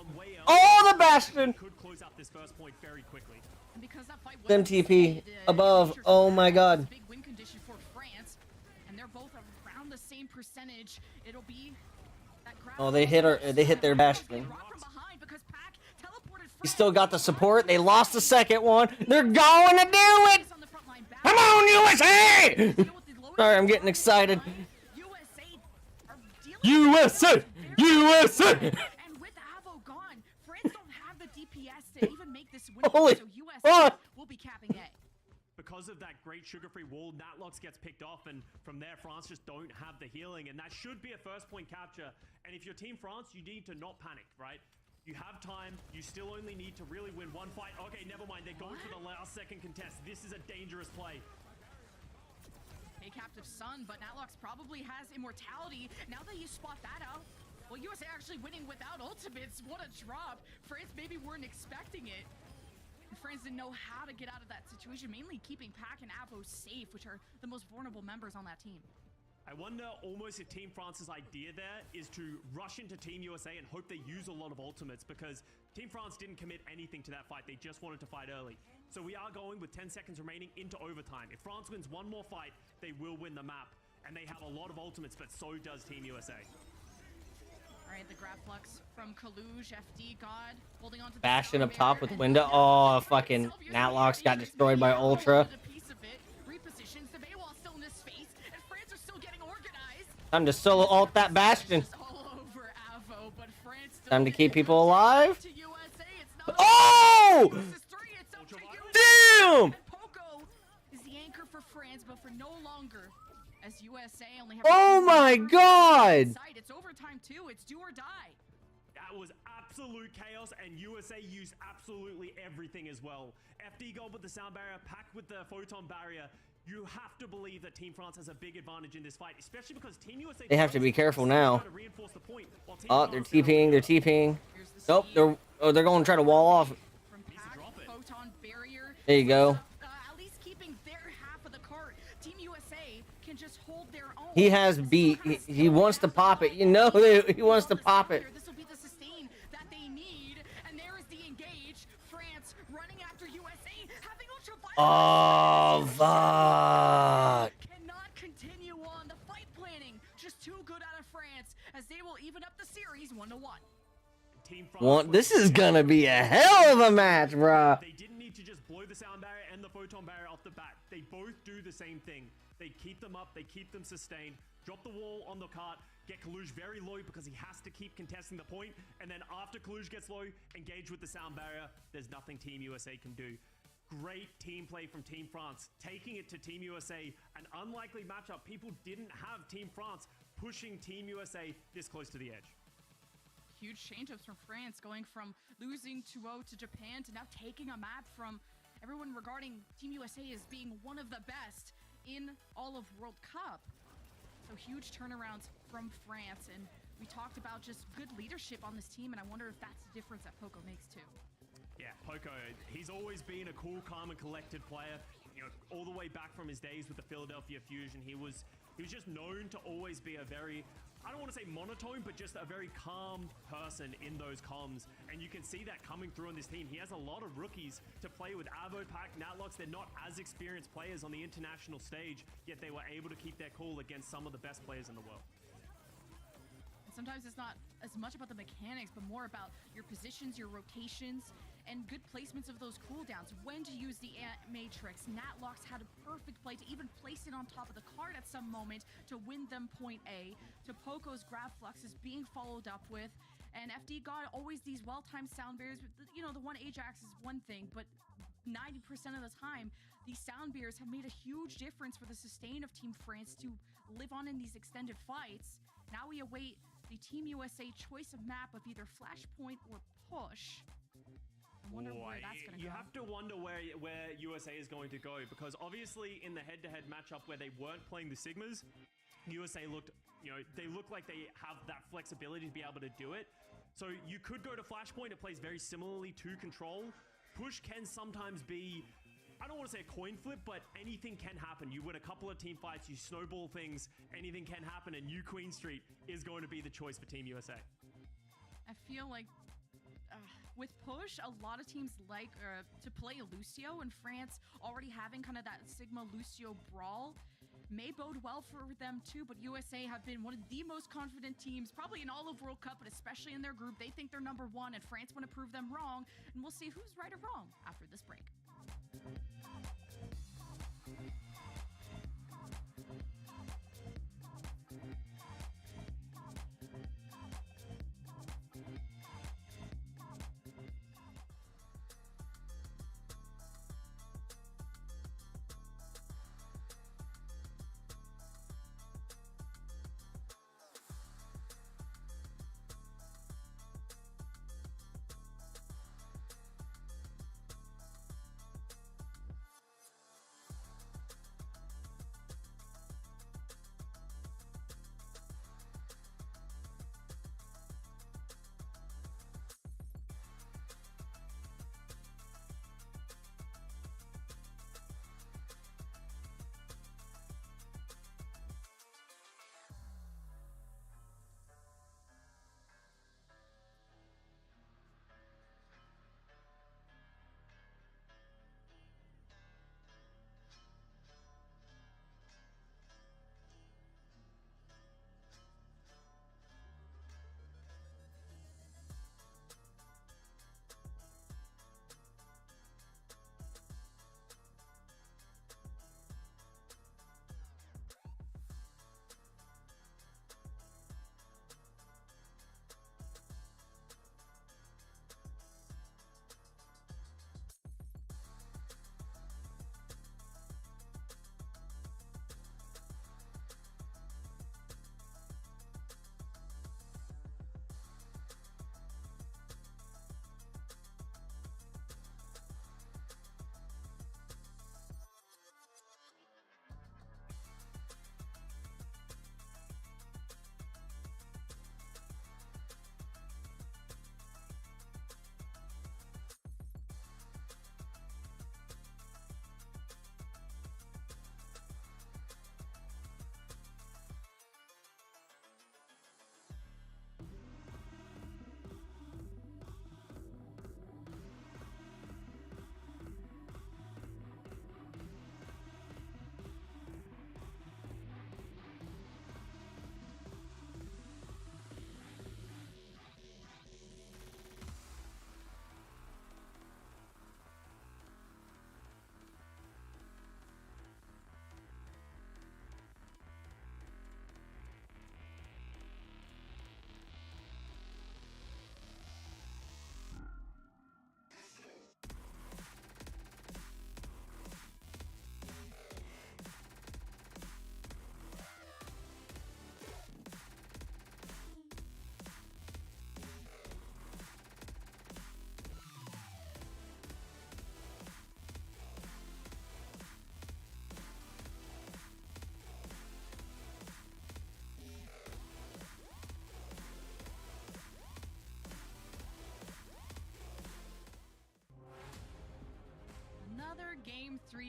Oh, the Bastion. Could close out this first point very quickly. MTP above. Oh my God. Big win condition for France, and they're both around the same percentage. It'll be that. Oh, they hit their Bastion. He still got the support. They lost the second one. They're going to do it. Come on, USA! Sorry, I'm getting excited. USA! USA! And with Avo gone, France don't have the DPS to even make this win. Holy so USA fuck! will be capping A. because of that great sugar-free wall, Natlox gets picked off, and from there, France just don't have the healing, and that should be a first point capture. And if you're Team France, you need to not panic, right? You have time. You still only need to really win one fight. Okay, never mind. They're going for the last second contest. This is a dangerous play. Hey, Captive Sun, but Natlox probably has immortality. Now that you spot that out, well, USA actually winning without ultimates. What a drop. France maybe weren't expecting it. And France didn't know how to get out of that situation, mainly keeping Pac and Avo safe, which are the most vulnerable members on that team. I wonder almost if Team France's idea there is to rush into Team USA and hope they use a lot of ultimates, because Team France didn't commit anything to that fight. They just wanted to fight early. So we are going with 10 seconds remaining into overtime. If France wins one more fight, they will win the map. And they have a lot of ultimates, but so does Team USA. All right, the grab flux from Kaluj, FD God, holding on to the Bastion up Sound top Bear, with and window. Oh, fucking Natlox got destroyed by Ultra. Repositions the Baywall still in his face, and France are still getting organized. Time to solo ult that Bastion. All over Avo, but France still Time to keep getting people alive. to USA. It's not Oh! versus 3, it's up to USA. Damn! And Poco is the anchor for France, but for no longer, as USA only have Oh my God! sight. It's overtime too. It's do or die. That was absolute chaos, and USA used absolutely everything as well. FD Gold with the sound barrier, Pac with the photon barrier. You have to believe that Team France has a big advantage in this fight, especially because Team USA... They have to be careful now. trying to reinforce the point, while Team Oh, France they're still TPing. They're TPing. Nope. They're going to try to wall off. From Pac, photon barrier. There you go. At least keeping their half of the cart. Team USA can just hold their own. He has beat. He wants to pop it. You know he wants to pop it. This will be the sustain that they need, and there is the engage. France running after USA, having ultraviolet. Oh, fuck. Cannot continue on. The fight planning just too good out of France, as they will even up the series 1-1. Team Well, France this is gonna be a hell of a match, bruh. They didn't need to just blow the sound barrier and the photon barrier off the bat. They both do the same thing. They keep them up, they keep them sustained, drop the wall on the cart, get Kaluj very low because he has to keep contesting the point, and then after Kaluj gets low, engage with the sound barrier. There's nothing Team USA can do. Great team play from Team France, taking it to Team USA. An unlikely matchup. People didn't have Team France pushing Team USA this close to the edge. Huge change-ups from France, going from losing 2-0 to Japan to now taking a map from everyone regarding Team USA as being one of the best in all of World Cup. So huge turnarounds from France, and we talked about just good leadership on this team, and I wonder if that's the difference that Poco makes too. Yeah, Poco, he's always been a cool, calm, and collected player. You know, all the way back from his days with the Philadelphia Fusion, he was just known to always be a very, I don't want to say monotone, but just a very calm person in those comms. And you can see that coming through on this team. He has a lot of rookies to play with. Avo, Pac, Natlox, they're not as experienced players on the international stage, yet they were able to keep their cool against some of the best players in the world. Sometimes it's not as much about the mechanics, but more about your positions, your rotations, and good placements of those cooldowns. When to use the Matrix. Natlox had a perfect play to even place it on top of the card at some moment to win them point A. To Poco's grab flux is being followed up with. And FD got always these well-timed sound barriers. You know, the one Ajax is one thing, but 90% of the time, these sound barriers have made a huge difference for the sustain of Team France to live on in these extended fights. Now we await the Team USA choice of map of either Flashpoint or Push. I wonder where that's going to go. You have to wonder where USA is going to go, because obviously in the head-to-head matchup where they weren't playing the Sigmas, USA looked, you know, they look like they have that flexibility to be able to do it. So you could go to Flashpoint. It plays very similarly to Control. Push can sometimes be, I don't want to say a coin flip, but anything can happen. You win a couple of team fights, you snowball things, anything can happen, and New Queen Street is going to be the choice for Team USA. I feel like with Push, a lot of teams like to play Lucio, and France already having kind of that Sigma Lucio brawl may bode well for them too, but USA have been one of the most confident teams probably in all of World Cup, but especially in their group. They think they're number one, and France want to prove them wrong, and we'll see who's right or wrong after this break.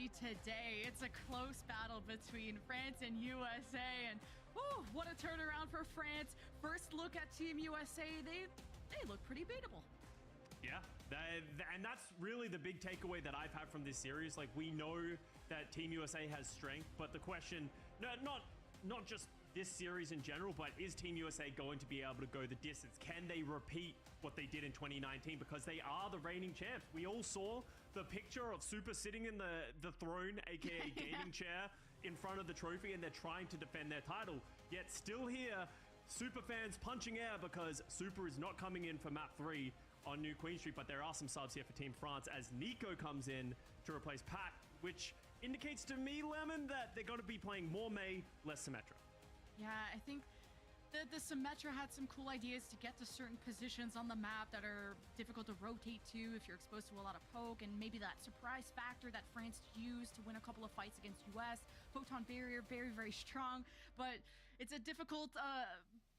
see today. It's a close battle between France and USA, and what a turnaround for France. First look at Team USA, they look pretty beatable. Yeah, and that's really the big takeaway that I've had from this series. Like, we know that Team USA has strength, but the question, not just this series in general, but is Team USA going to be able to go the distance? Can they repeat what they did in 2019? Because they are the reigning champs. We all saw the picture of Super sitting in the throne, aka gaming chair, in front of the trophy, and they're trying to defend their title. Yet still here, Super fans punching air because Super is not coming in for map 3 on New Queen Street, but there are some subs here for Team France as Nico comes in to replace Pat, which indicates to me, Lemon, that they're going to be playing more Mei, less Symmetra. Yeah, I think the Symmetra had some cool ideas to get to certain positions on the map that are difficult to rotate to if you're exposed to a lot of poke, and maybe that surprise factor that France used to win a couple of fights against US. Photon Barrier, very, very strong, but it's a difficult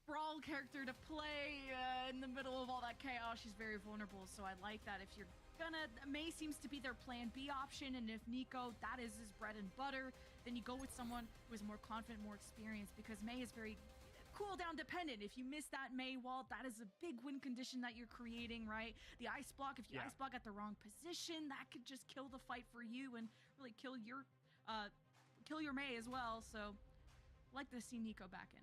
brawl character to play in the middle of all that chaos. She's very vulnerable, so I like that. If you're Mei seems to be their plan B option, and if Nico, that is his bread and butter, then you go with someone who is more confident, more experienced, because Mei is very cooldown dependent. If you miss that Mei wall, that is a big win condition that you're creating, right? The ice block, if you ice block at the wrong position, that could just kill the fight for you and really kill your Mei as well. So like to see Nico back in.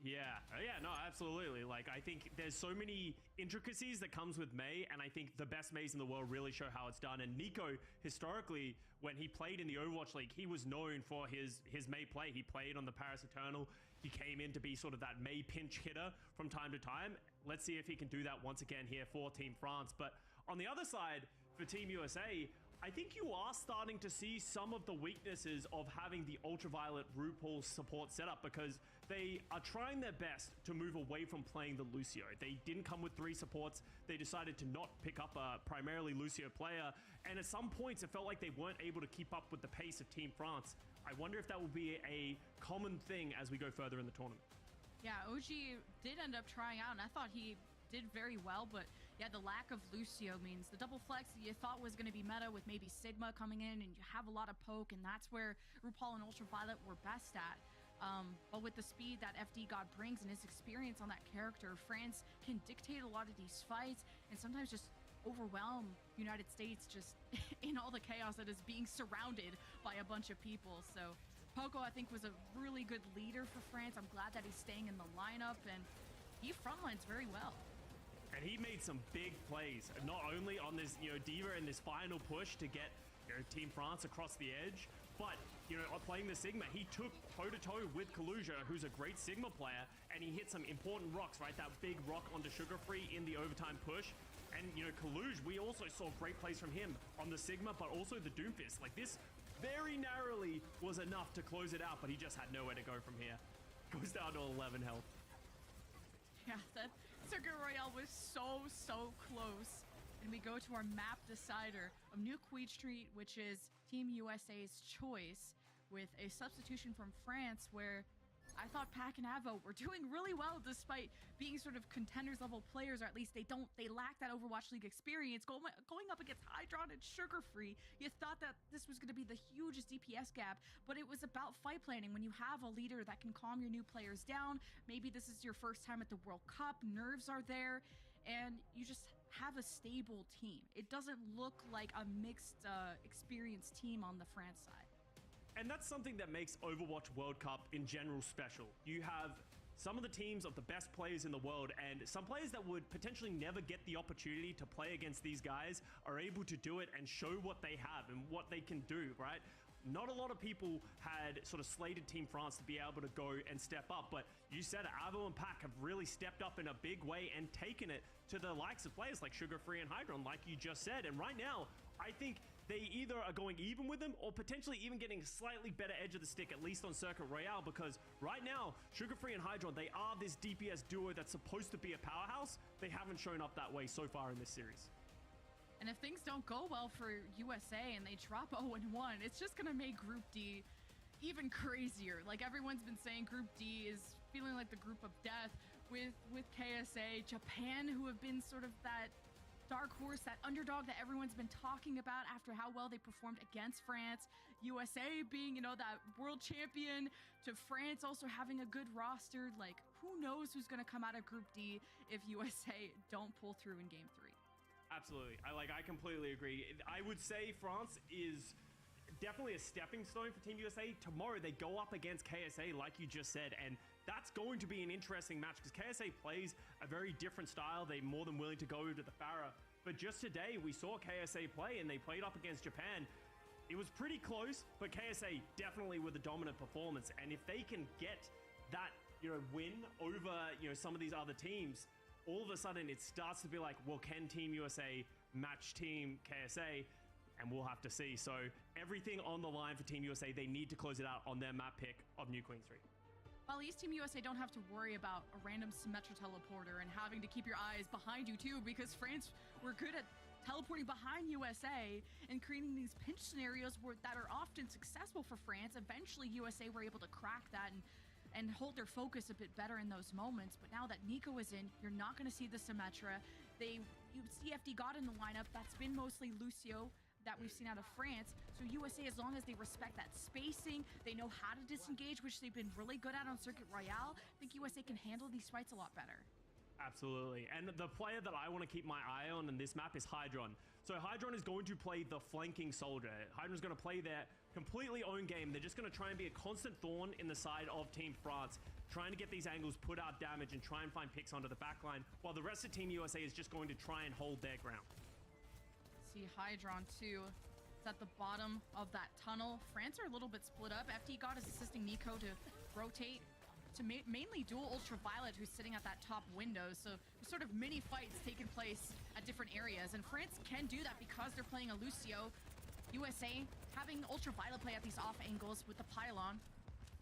Yeah, no, absolutely. Like, I think there's so many intricacies that comes with Mei, and I think the best Meis in the world really show how it's done. And Nico, historically, when he played in the Overwatch League, he was known for his Mei play. He played on the Paris Eternal. He came in to be sort of that Mei pinch hitter from time to time. Let's see if he can do that once again here for Team France. But on the other side, for Team USA, I think you are starting to see some of the weaknesses of having the Ultraviolet RuPaul support setup, because they are trying their best to move away from playing the Lucio. They didn't come with 3 supports. They decided to not pick up a primarily Lucio player, and at some points it felt like they weren't able to keep up with the pace of Team France. I wonder if that will be a common thing as we go further in the tournament. Yeah, OG did end up trying out, and I thought he did very well, but yeah, the lack of Lucio means the double flex that you thought was going to be meta with maybe Sigma coming in, and you have a lot of poke, and that's where RuPaul and Ultraviolet were best at. But with the speed that FD God brings and his experience on that character, France can dictate a lot of these fights and sometimes just overwhelm United States just in all the chaos that is being surrounded by a bunch of people. So Poco, I think, was a really good leader for France. I'm glad that he's staying in the lineup, and he frontlines very well. And he made some big plays, not only on this, D.Va in this final push to get, Team France across the edge, but, playing the Sigma, he took toe-to-toe with Kaluja, who's a great Sigma player, and he hit some important rocks, right? That big rock onto Sugar Free in the overtime push. And, Kaluj, we also saw great plays from him on the Sigma, but also the Doomfist. Like, this very narrowly was enough to close it out, but he just had nowhere to go from here. Goes down to 11 health. Yeah, that Circuit Royale was so close. And we go to our map decider of New Queen Street, which is Team USA's choice, with a substitution from France, where I thought Pac and Avo were doing really well despite being sort of contenders level players, or at least they lack that Overwatch League experience. Going up against Hydron and Sugar Free, you thought that this was going to be the hugest DPS gap, but it was about fight planning. When you have a leader that can calm your new players down, maybe this is your first time at the World Cup, nerves are there, and you just have a stable team. It doesn't look like a mixed experienced team on the France side. And that's something that makes Overwatch World Cup in general special. You have some of the teams of the best players in the world, and some players that would potentially never get the opportunity to play against these guys are able to do it and show what they have and what they can do, right? Not a lot of people had sort of slated Team France to be able to go and step up, but you said it, Avo and Pac have really stepped up in a big way and taken it to the likes of players like Sugar Free and Hydron, like you just said. And right now, I think they either are going even with them or potentially even getting a slightly better edge of the stick, at least on Circuit Royale, because right now, Sugar Free and Hydron, they are this DPS duo that's supposed to be a powerhouse. They haven't shown up that way so far in this series. And if things don't go well for USA and they drop 0-1, it's just going to make Group D even crazier. Like everyone's been saying, Group D is feeling like the group of death with KSA, Japan, who have been sort of that dark horse, that underdog that everyone's been talking about after how well they performed against France. USA being, you know, that world champion, to France also having a good roster. Like, who knows who's going to come out of Group D if USA don't pull through in Game 3. Absolutely. I completely agree. I would say France is definitely a stepping stone for Team USA. Tomorrow they go up against KSA, like you just said, and that's going to be an interesting match because KSA plays a very different style. They're more than willing to go to the Farah. But just today, we saw KSA play, and they played up against Japan. It was pretty close, but KSA definitely with a dominant performance. And if they can get that, you know, win over, you know, some of these other teams, all of a sudden it starts to be like, well, can Team USA match Team KSA? And we'll have to see. So everything on the line for Team USA. They need to close it out on their map pick of New Queen 3. Well, at least Team USA don't have to worry about a random Symmetra teleporter and having to keep your eyes behind you too, because France were good at teleporting behind USA and creating these pinch scenarios that are often successful for France. Eventually, USA were able to crack that and hold their focus a bit better in those moments. But now that Nico is in, you're not going to see the Symmetra. You see FD God in the lineup. That's been mostly Lucio that we've seen out of France. So USA, as long as they respect that spacing, they know how to disengage, which they've been really good at on Circuit Royale, I think USA can handle these fights a lot better. Absolutely. And the player that I want to keep my eye on in this map is Hydron. So Hydron is going to play the flanking soldier. Hydron's going to play their completely own game. They're just going to try and be a constant thorn in the side of Team France, trying to get these angles, put out damage, and try and find picks onto the backline, while the rest of Team USA is just going to try and hold their ground. See Hydron too. It's at the bottom of that tunnel. France are a little bit split up. FD God is assisting Nico to rotate to mainly dual Ultraviolet, who's sitting at that top window. So there's sort of mini fights taking place at different areas, and France can do that because they're playing a Lucio. USA having Ultraviolet play at these off angles with the pylon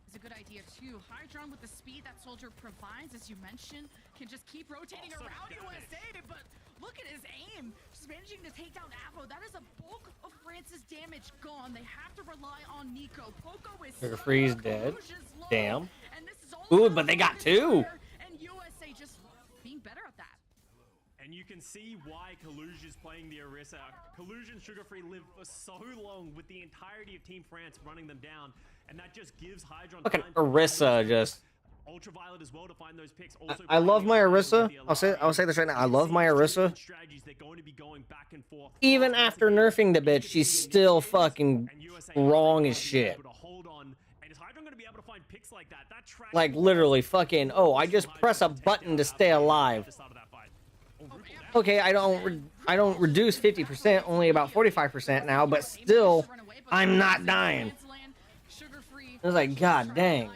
is a good idea too. Hydron with the speed that soldier provides, as you mentioned, can just keep rotating around USA, but look at his aim. Just managing to take down Avo. That is a bulk of France's damage gone. They have to rely on Nico. Poco is Freeze dead. Damn. And this is all Ooh, but they got two. And USA just being better at that. And you can see why Kaluge is playing the Orisa. Kaluge and Sugar Free lived for so long with the entirety of Team France running them down. And that just gives Hydron Fucking Orisa just... Ultraviolet as well to find those picks. Also I love my Orisa. I'll say this right now. I love my Orisa. They're going to be going back and forth. Even after nerfing the bitch, she's still fucking wrong as shit. Like literally fucking, oh, I just press a button to stay alive. Okay, I don't reduce 50%, only about 45% now, but still I'm not dying. I was like, god dang.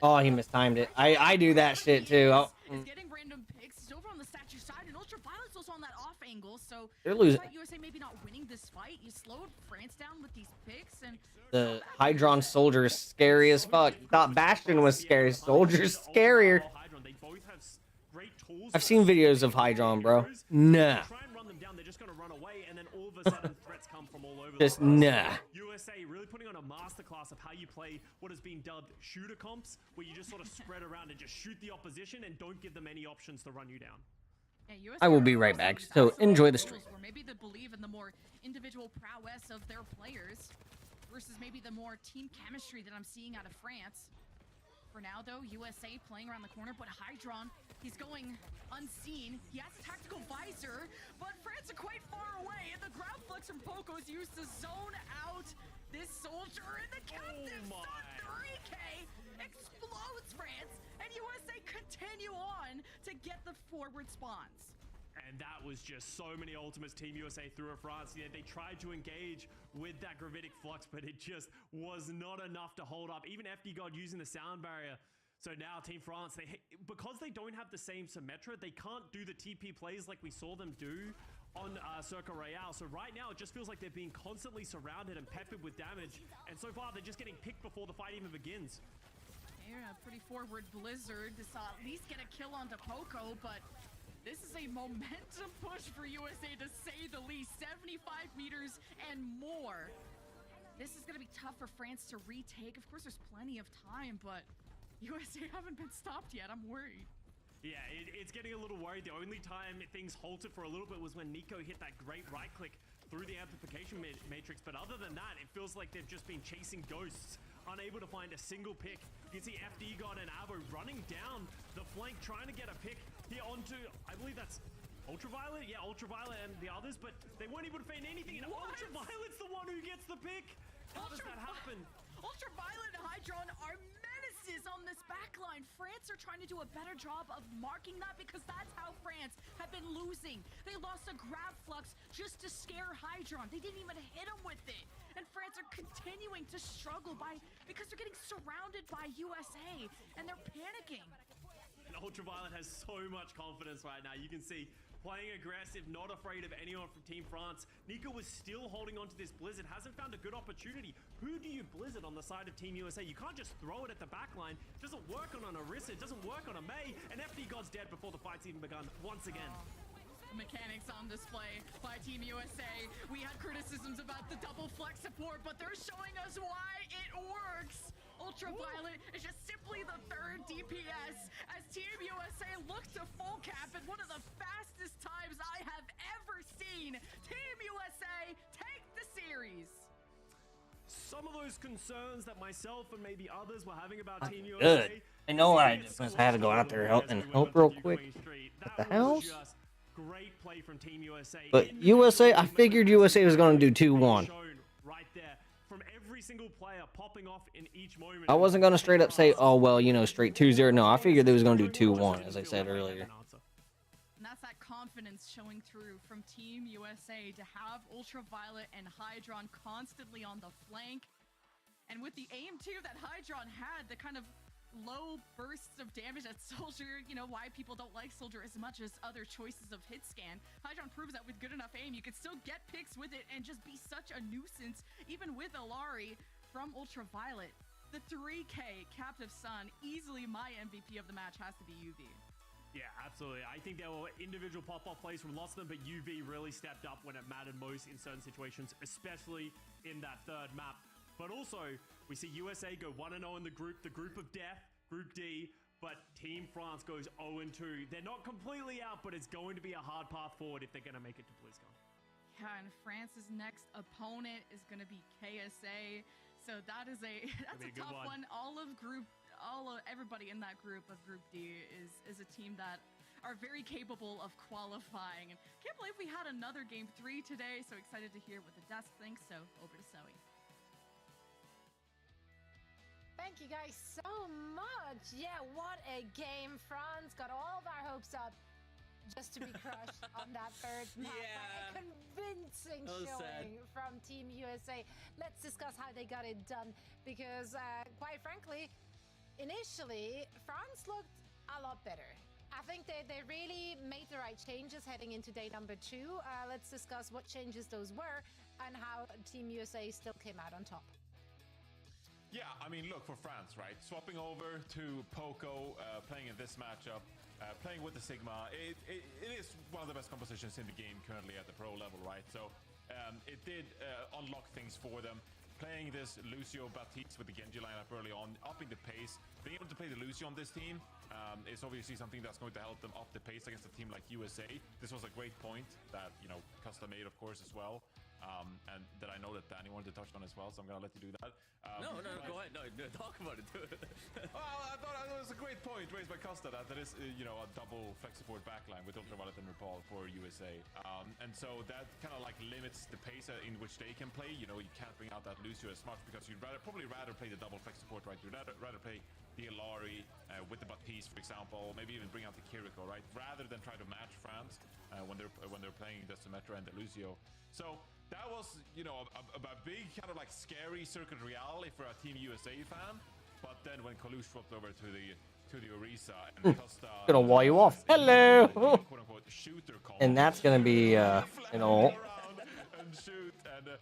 Oh, he mistimed it. I do that shit too. Is getting random picks. He's over on the statue side, and Ultraviolet's also on that off angle. So they're losing. USA maybe not winning this fight. You slowed France down with these picks, and the Hydron soldier is scary as fuck. Thought Bastion was scary. Soldier's scarier. I've seen videos of Hydron, bro. Nah. Try and run them down. They're just going to run away, and then all of a sudden threats come from all over. Just nah. USA really putting on a masterclass of how you play what has been dubbed shooter comps, where you just sort of spread around and just shoot the opposition and don't give them any options to run you down. Yeah, I will be right back. So enjoy the stream. Or maybe they believe in the more individual prowess of their players versus maybe the more team chemistry that I'm seeing out of France. For now, though, USA playing around the corner, but Hydron, he's going unseen. He has a tactical visor, but France are quite far away, and the ground flex from Poco is used to zone out this soldier, and the captive stun 3K explodes France, and USA continue on to get the forward spawns. And that was just so many ultimates Team USA threw at France. Yeah, they tried to engage with that gravitic flux, but it just was not enough to hold up. Even FD God using the sound barrier. So now Team France, because they don't have the same Symmetra, they can't do the TP plays like we saw them do on Circa Royale. So right now, it just feels like they're being constantly surrounded and peppered with damage. And so far, they're just getting picked before the fight even begins. Yeah, pretty forward Blizzard to at least get a kill onto Poco, but this is a momentum push for USA, to say the least. 75 meters and more. This is going to be tough for France to retake. Of course, there's plenty of time, but USA haven't been stopped yet. I'm worried. Yeah, it's getting a little worried. The only time things halted for a little bit was when Nico hit that great right click through the amplification matrix. But other than that, it feels like they've just been chasing ghosts, unable to find a single pick. You can see FD God and Avo running down the flank, trying to get a pick here onto, I believe that's Ultraviolet? Yeah, Ultraviolet and the others, but they weren't able to find anything. And Ultraviolet's the one who gets the pick. How does that happen? Ultraviolet and Hydron are menaces on this backline. France are trying to do a better job of marking that because that's how France have been losing. They lost a grab flux just to scare Hydron. They didn't even hit him with it. And France are continuing to struggle because they're getting surrounded by USA and they're panicking. And Ultraviolet has so much confidence right now. You can see playing aggressive, not afraid of anyone from Team France. Nico was still holding on to this Blizzard, hasn't found a good opportunity. Who do you Blizzard on the side of Team USA? You can't just throw it at the back line. It doesn't work on an Orisa, it doesn't work on a Mei, and FD God's dead before the fight's even begun once again. Mechanics on display by Team USA. We had criticisms about the double flex support, but they're showing us why it works. Ultraviolet is just simply the third DPS as Team USA look to full cap at one of the fastest times I have ever seen. Team USA take the series. Some of those concerns that myself and maybe others were having about Team USA. Good. I know I just had to go out there and help real quick. What the hell? Great play from Team USA. But USA, I figured USA was going to do 2-1. Right there from every single player popping off in each moment. I wasn't going to straight up say, oh, well, you know, straight 2-0. No, I figured they was going to do 2-1, as I said earlier. And that's that confidence showing through from Team USA to have Ultraviolet and Hydron constantly on the flank. And with the aim, too, that Hydron had, the kind of low bursts of damage that Soldier, you know, why people don't like Soldier as much as other choices of hit scan. Hydron proves that with good enough aim, you could still get picks with it and just be such a nuisance, even with Alari from Ultraviolet. The 3K Captive Sun, easily my MVP of the match has to be UV. Yeah, absolutely. I think there were individual pop-off plays from lots of them, but UV really stepped up when it mattered most in certain situations, especially in that third map. But also, we see USA go 1-0 in the group of death, Group D, but Team France goes 0-2. They're not completely out, but it's going to be a hard path forward if they're going to make it to BlizzCon. Yeah, and France's next opponent is going to be KSA, so that's a tough one. Everybody in that group of Group D is a team that are very capable of qualifying. And can't believe we had another Game 3 today, so excited to hear what the desk thinks, so over to Zoe. Thank you guys so much. Yeah, what a game. France got all of our hopes up just to be crushed on that third map. Yeah. By a convincing showing from Team USA. Let's discuss how they got it done because, quite frankly, initially, France looked a lot better. I think they really made the right changes heading into day number 2. Let's discuss what changes those were and how Team USA still came out on top. Yeah, I mean, look, for France, right? Swapping over to Poco, playing in this matchup, playing with the Sigma, it is one of the best compositions in the game currently at the pro level, right? So it did unlock things for them. Playing this Lucio Baptiste with the Genji lineup early on, upping the pace. Being able to play the Lucio on this team is obviously something that's going to help them up the pace against a team like USA. This was a great point that, you know, custom made, of course, as well. And that I know that Danny wanted to touch on as well, so I'm gonna let you do that. No, go ahead. No, talk about it. Well, I thought it was a great point raised by Costa that is, you know, a double flex support backline with Ultraviolet and Nepal for USA. And so that kind of like limits the pace in which they can play. You know, you can't bring out that Lucio as much because you'd probably rather play the double flex support, right? You'd rather play the Alari with the Baptiste, for example, maybe even bring out the Kiriko, right? Rather than try to match France when they're playing the Symmetra and the Lucio. So that was, you know, a big kind of like scary circuit reality for a Team USA fan. But then when Kalush swapped over to the Orisa and Costa Gonna wall you off. Hello. And that's gonna be you know.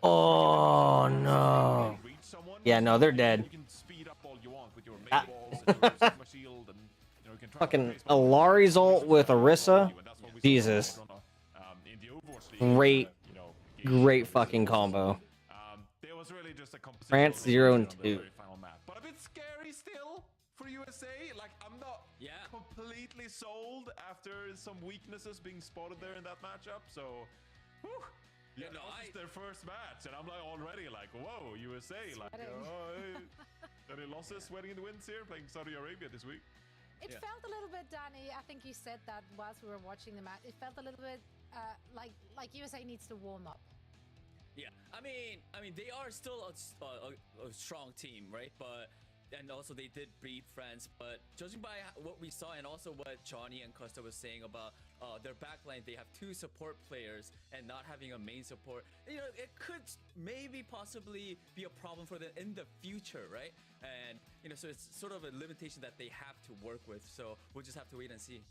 Oh no. Yeah, no, they're dead. Fucking Alari's ult with Orisa. Jesus. Great fucking combo. France 0-2. But a bit scary still for USA. Like, I'm got Yeah. completely sold after some weaknesses being spotted there in that matchup. So, whew, yeah, no, this is their first match, and I'm like already like, whoa, USA, like, any losses, sweating in the winds here, playing Saudi Arabia this week. It felt a little bit, Danny. I think you said that whilst we were watching the match. It felt a little bit like USA needs to warm up. Yeah, I mean, they are still a strong team, right? And also they did beat France. But judging by what we saw, and also what Johnny and Costa was saying about their backline, they have 2 support players and not having a main support. You know, it could maybe possibly be a problem for them in the future, right? And you know, so it's sort of a limitation that they have to work with. So we'll just have to wait and see.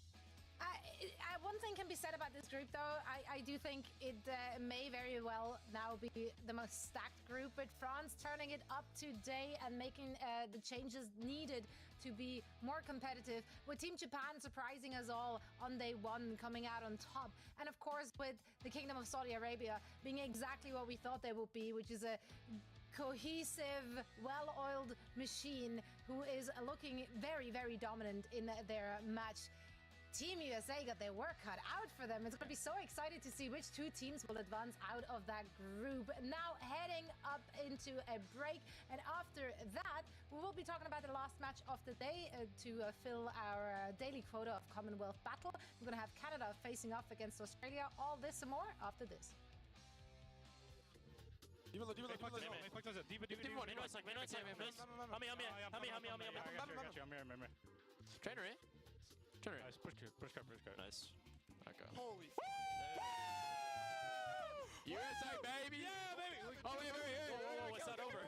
One thing can be said about this group, though. I do think it may very well now be the most stacked group, with France turning it up today and making the changes needed to be more competitive, with Team Japan surprising us all on day 1, coming out on top, and of course with the Kingdom of Saudi Arabia being exactly what we thought they would be, which is a cohesive, well-oiled machine who is looking very, very dominant in their match. Team USA got their work cut out for them. It's going to be so excited to see which 2 teams will advance out of that group. Now heading up into a break, and after that we will be talking about the last match of the day to fill our daily quota of Commonwealth Battle. We're going to have Canada facing off against Australia. All this and more after this. Trainer, eh? Trainer. Nice, push cut. Nice. Okay. Holy USA, baby! Yeah, baby! Oh, wait. Whoa, what's that over?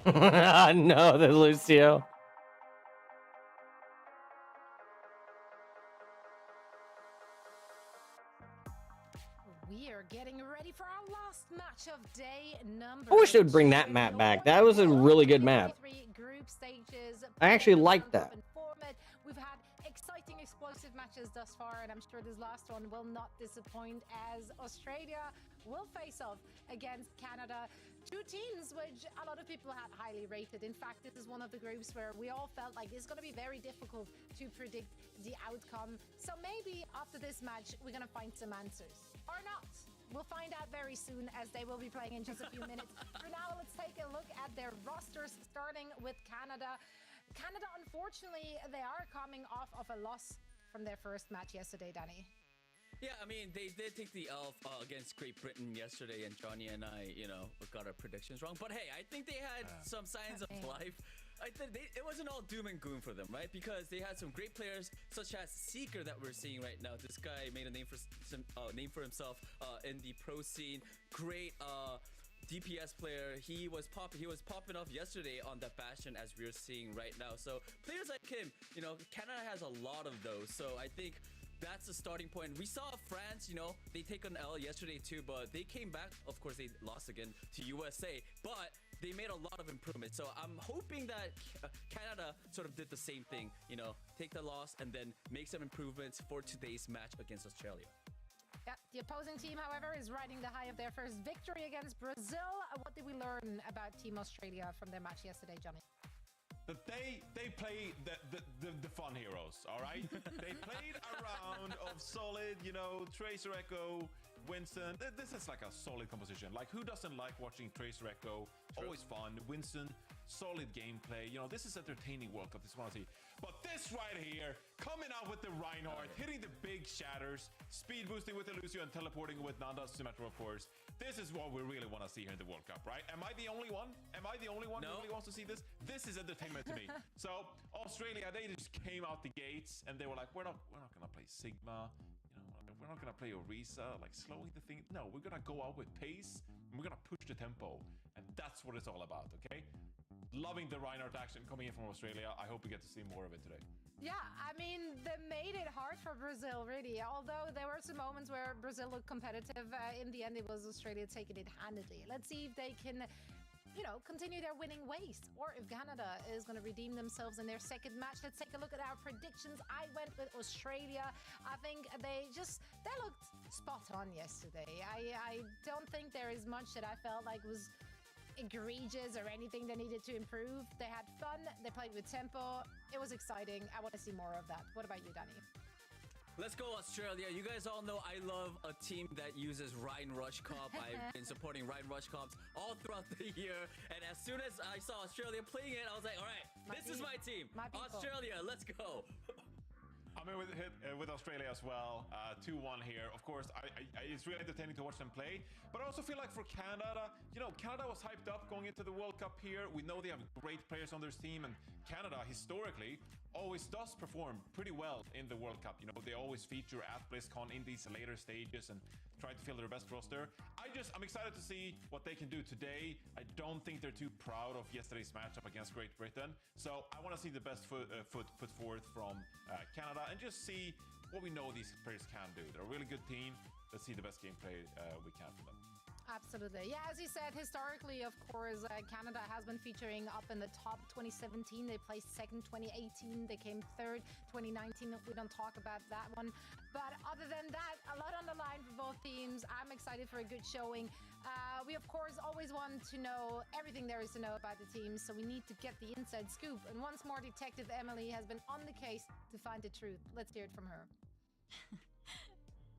No, the Lucio. We are getting ready for our last match of day number. I wish they would bring that map back. That was a really good map. Group stages. I actually like that. Format. We've had exciting, explosive matches thus far, and I'm sure this last one will not disappoint as Australia will face off against Canada. Two teams which a lot of people had highly rated. In fact, this is one of the groups where we all felt like it's going to be very difficult to predict the outcome. So maybe after this match, we're going to find some answers. Or not. We'll find out very soon as they will be playing in just a few minutes. For now, let's take a look at their rosters, starting with Canada. Canada, unfortunately, they are coming off of a loss from their first match yesterday, Danny. Yeah, I mean, they did take the L against Great Britain yesterday, and Johnny and I, got our predictions wrong. But hey, I think they had some signs of life. I think it wasn't all doom and gloom for them, right? Because they had some great players, such as Seeker that we're seeing right now. This guy made a name for himself in the pro scene. Great DPS player. He was popping off yesterday on that Bastion, as we're seeing right now. So players like him, Canada has a lot of those. So I think that's the starting point. We saw France, they take an L yesterday too, but they came back. Of course, they lost again to USA, but they made a lot of improvements. So I'm hoping that Canada sort of did the same thing, take the loss and then make some improvements for today's match against Australia. Yeah, the opposing team, however, is riding the high of their first victory against Brazil. What did we learn about Team Australia from their match yesterday, Johnny? That they play the fun heroes, all right? They played a round of solid, Tracer Echo, Winston. This is like a solid composition. Like, who doesn't like watching Tracer Echo? True. Always fun. Winston, solid gameplay. This is entertaining World Cup. This is what I see. But this right here, coming out with the Reinhardt, hitting the big shatters, speed boosting with the Lucio and teleporting with Nanda's Symmetra, of course. This is what we really want to see here in the World Cup, right? Am I the only one? Am I the only one who really wants to see this? This is entertainment to me. So Australia, they just came out the gates and they were like, we're not gonna play Sigma. We're not gonna play Orisa, like slowing the thing. No, we're gonna go out with pace and we're gonna push the tempo, and that's what it's all about. Okay. Loving the Reinhardt action coming in from Australia. I hope we get to see more of it today. Yeah, I mean, they made it hard for Brazil, really. Although there were some moments where Brazil looked competitive, in the end it was Australia taking it handedly. Let's see if they can, continue their winning ways, or if Canada is going to redeem themselves in their second match. Let's take a look at our predictions. I went with Australia. I think they looked spot on yesterday. I don't think there is much that I felt like was egregious or anything they needed to improve. They had fun, they played with tempo, it was exciting. I want to see more of that. What about you, Danny? Let's go Australia. You guys all know I love a team that uses Ryan Rush comp. I've been supporting Ryan Rush comps all throughout the year, and as soon as I saw Australia playing it, I was like, all right, this is my team. Australia, let's go. I'm in with Australia as well. 2-1 here. Of course, it's really entertaining to watch them play. But I also feel like for Canada, Canada was hyped up going into the World Cup here. We know they have great players on their team, and Canada historically always does perform pretty well in the World Cup. They always feature at BlizzCon in these later stages and try to fill their best roster. I'm excited to see what they can do today. I don't think they're too proud of yesterday's matchup against Great Britain. So I want to see the best foot put forth from Canada and just see what we know these players can do. They're a really good team. Let's see the best gameplay we can from them. Absolutely. Yeah, as you said, historically, of course, Canada has been featuring up in the top. 2017, they placed second. 2018, they came third. 2019, we don't talk about that one. But other than that, a lot on the line for both teams. I'm excited for a good showing. We, of course, always want to know everything there is to know about the teams, so we need to get the inside scoop. And once more, Detective Emily has been on the case to find the truth. Let's hear it from her.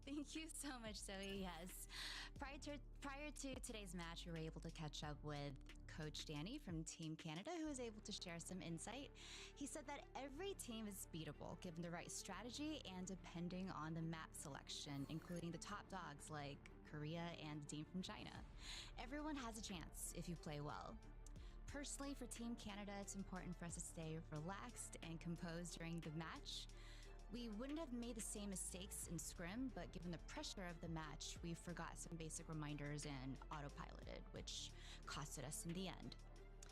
Thank you so much, Zoe. Yes. Prior to today's match, we were able to catch up with Coach Danny from Team Canada, who was able to share some insight. He said that every team is beatable, given the right strategy and depending on the map selection, including the top dogs like Korea and the team from China. Everyone has a chance if you play well. Personally, for Team Canada, it's important for us to stay relaxed and composed during the match. We wouldn't have made the same mistakes in scrim, but given the pressure of the match, we forgot some basic reminders and autopiloted, which costed us in the end.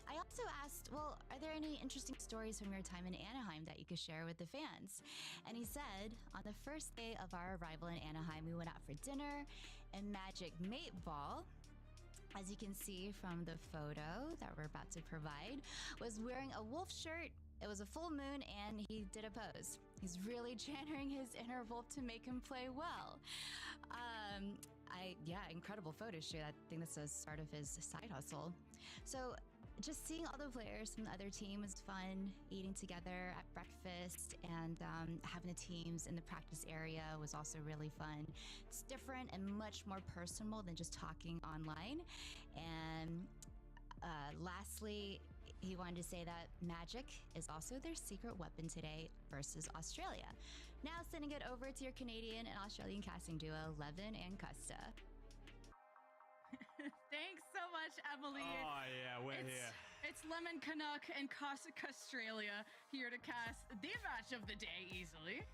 I also asked, well, are there any interesting stories from your time in Anaheim that you could share with the fans? And he said, on the first day of our arrival in Anaheim, we went out for dinner and Magic Mate Ball, as you can see from the photo that we're about to provide, was wearing a wolf shirt. It was a full moon and he did a pose. He's really channeling his inner wolf to make him play well. Incredible photo shoot. I think that's the start of his side hustle. So just seeing all the players from the other team was fun. Eating together at breakfast and having the teams in the practice area was also really fun. It's different and much more personal than just talking online. And lastly, he wanted to say that magic is also their secret weapon today versus Australia. Now sending it over to your Canadian and Australian casting duo, Levin and Custa. Thanks so much, Emily. Oh, yeah, we're here. It's Lemon Canuck and Australia here to cast the match of the day easily.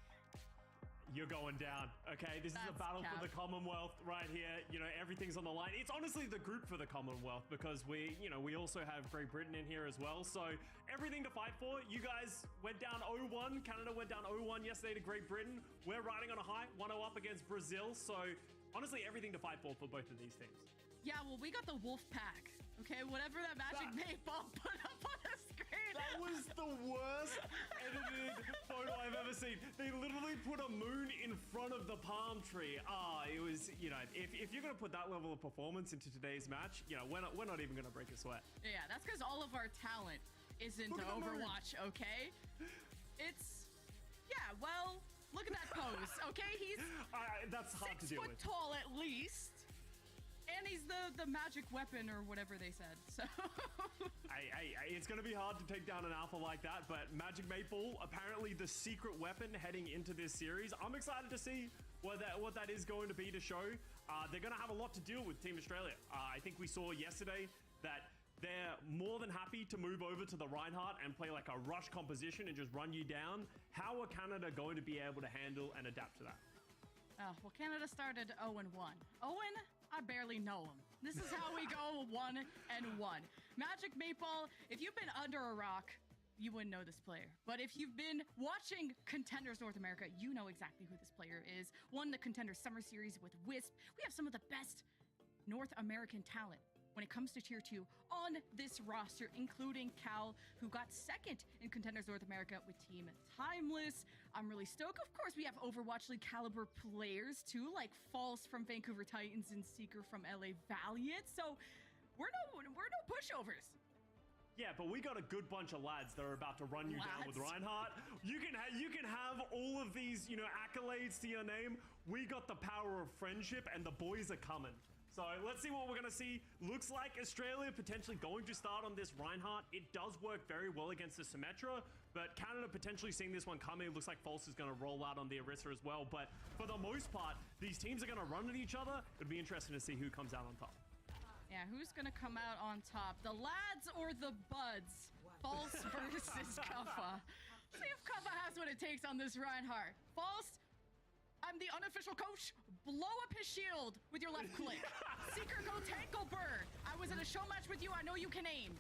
You're going down, okay? This is a battle for the Commonwealth right here. You know, everything's on the line. It's honestly the group for the Commonwealth because we also have Great Britain in here as well. So everything to fight for. You guys went down 0-1. Canada went down 0-1 yesterday to Great Britain. We're riding on a high, 1-0 up against Brazil. So honestly, everything to fight for both of these teams. Yeah, well, we got the wolf pack. Okay, whatever that Magic Mate Ball put up on the screen. That was the worst edited photo I've ever seen. They literally put a moon in front of the palm tree. It was, if you're going to put that level of performance into today's match, we're not even going to break a sweat. Yeah, that's because all of our talent is into Overwatch, okay? Well, look at that pose, okay? He's that's hard to deal with. 6 foot tall at least. And he's the magic weapon or whatever they said. So it's going to be hard to take down an alpha like that, but Magic Mate Ball, apparently the secret weapon heading into this series. I'm excited to see what that is going to be to show. They're going to have a lot to deal with Team Australia. I think we saw yesterday that they're more than happy to move over to the Reinhardt and play like a rush composition and just run you down. How are Canada going to be able to handle and adapt to that? Well, Canada started 0-1. Owen, I barely know him. This is how we go 1-1. Magic Mate Ball, if you've been under a rock, you wouldn't know this player. But if you've been watching Contenders North America, you know exactly who this player is. Won the Contenders Summer Series with Wisp. We have some of the best North American talent when it comes to Tier 2 on this roster, including Cal, who got second in Contenders North America with Team Timeless. I'm really stoked. Of course, we have Overwatch League caliber players too, like False from Vancouver Titans and Seeker from LA Valiant. So we're no pushovers. Yeah, but we got a good bunch of lads that are about to run you down with Reinhardt. You can have all of these, accolades to your name. We got the power of friendship, and the boys are coming. So let's see what we're going to see. Looks like Australia potentially going to start on this Reinhardt. It does work very well against the Symmetra, but Canada potentially seeing this one coming. It looks like False is going to roll out on the Orisa as well. But for the most part, these teams are going to run at each other. It'd be interesting to see who comes out on top. Yeah, who's going to come out on top? The lads or the buds? False versus Kuffa. See if Kuffa has what it takes on this Reinhardt. False, I'm the unofficial coach. Blow up his shield with your left click. Seeker, go tackle Bird. I was in a show match with you. I know you can aim.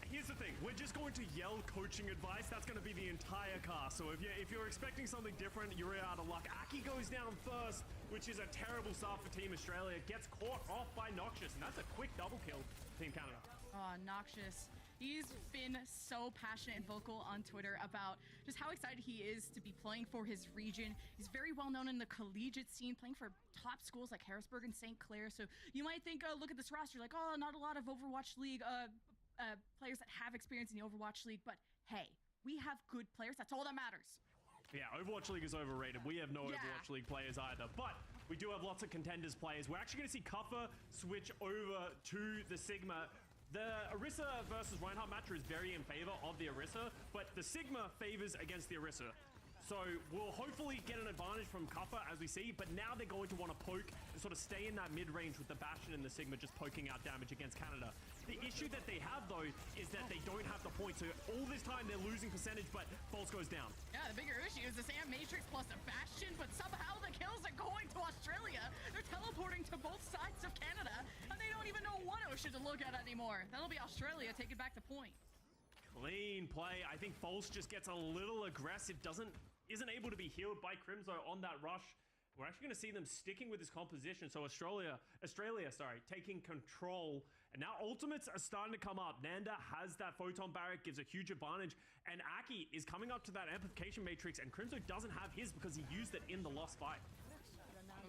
Here's the thing. We're just going to yell coaching advice. That's going to be the entire cast. So if you're expecting something different, you're out of luck. Aki goes down first, which is a terrible start for Team Australia. Gets caught off by Noxious, and that's a quick double kill, Team Canada. Oh, Noxious. He's been so passionate and vocal on Twitter about just how excited he is to be playing for his region. He's very well known in the collegiate scene, playing for top schools like Harrisburg and St. Clair. So you might think, look at this roster, like, oh, not a lot of Overwatch League players that have experience in the Overwatch League. But hey, we have good players. That's all that matters. Yeah, Overwatch League is overrated. We have no Overwatch League players either. But we do have lots of Contenders players. We're actually going to see Kuffa switch over to the Sigma. The Orisa versus Reinhardt match is very in favor of the Orisa, but the Sigma favors against the Orisa. So we'll hopefully get an advantage from Kuffa as we see, but now they're going to want to poke and sort of stay in that mid-range with the Bastion and the Sigma just poking out damage against Canada. The issue that they have, though, is that they don't have the points. So all this time, they're losing percentage, but False goes down. Yeah, the bigger issue is the Sam Matrix plus a Bastion, but somehow the kills are going to Australia. They're teleporting to both sides of Canada, and they don't even know what Ocean to look at anymore. That'll be Australia taking back the point. Clean play. I think False just gets a little aggressive, isn't able to be healed by Crimzo on that rush. We're actually going to see them sticking with this composition. So Australia, taking control. And now ultimates are starting to come up. Nanda has that photon barrack, gives a huge advantage. And Aki is coming up to that amplification matrix, and Crimzo doesn't have his because he used it in the lost fight.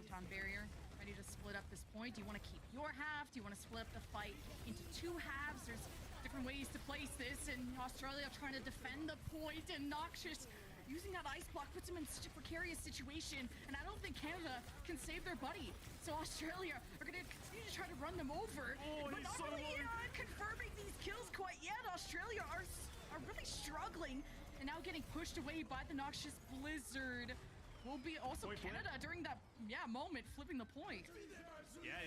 Photon barrier, ready to split up this point. Do you want to keep your half? Do you want to split up the fight into two halves? There's different ways to place this, and Australia trying to defend the point, and Noxious using that ice block puts him in such a precarious situation, and I don't think Canada can save their buddy. So Australia are going to continue to try to run them over, but not really confirming these kills quite yet. Australia are really struggling, and now getting pushed away by the Noxious Blizzard. Will be also Canada during that moment flipping the point. Yeah,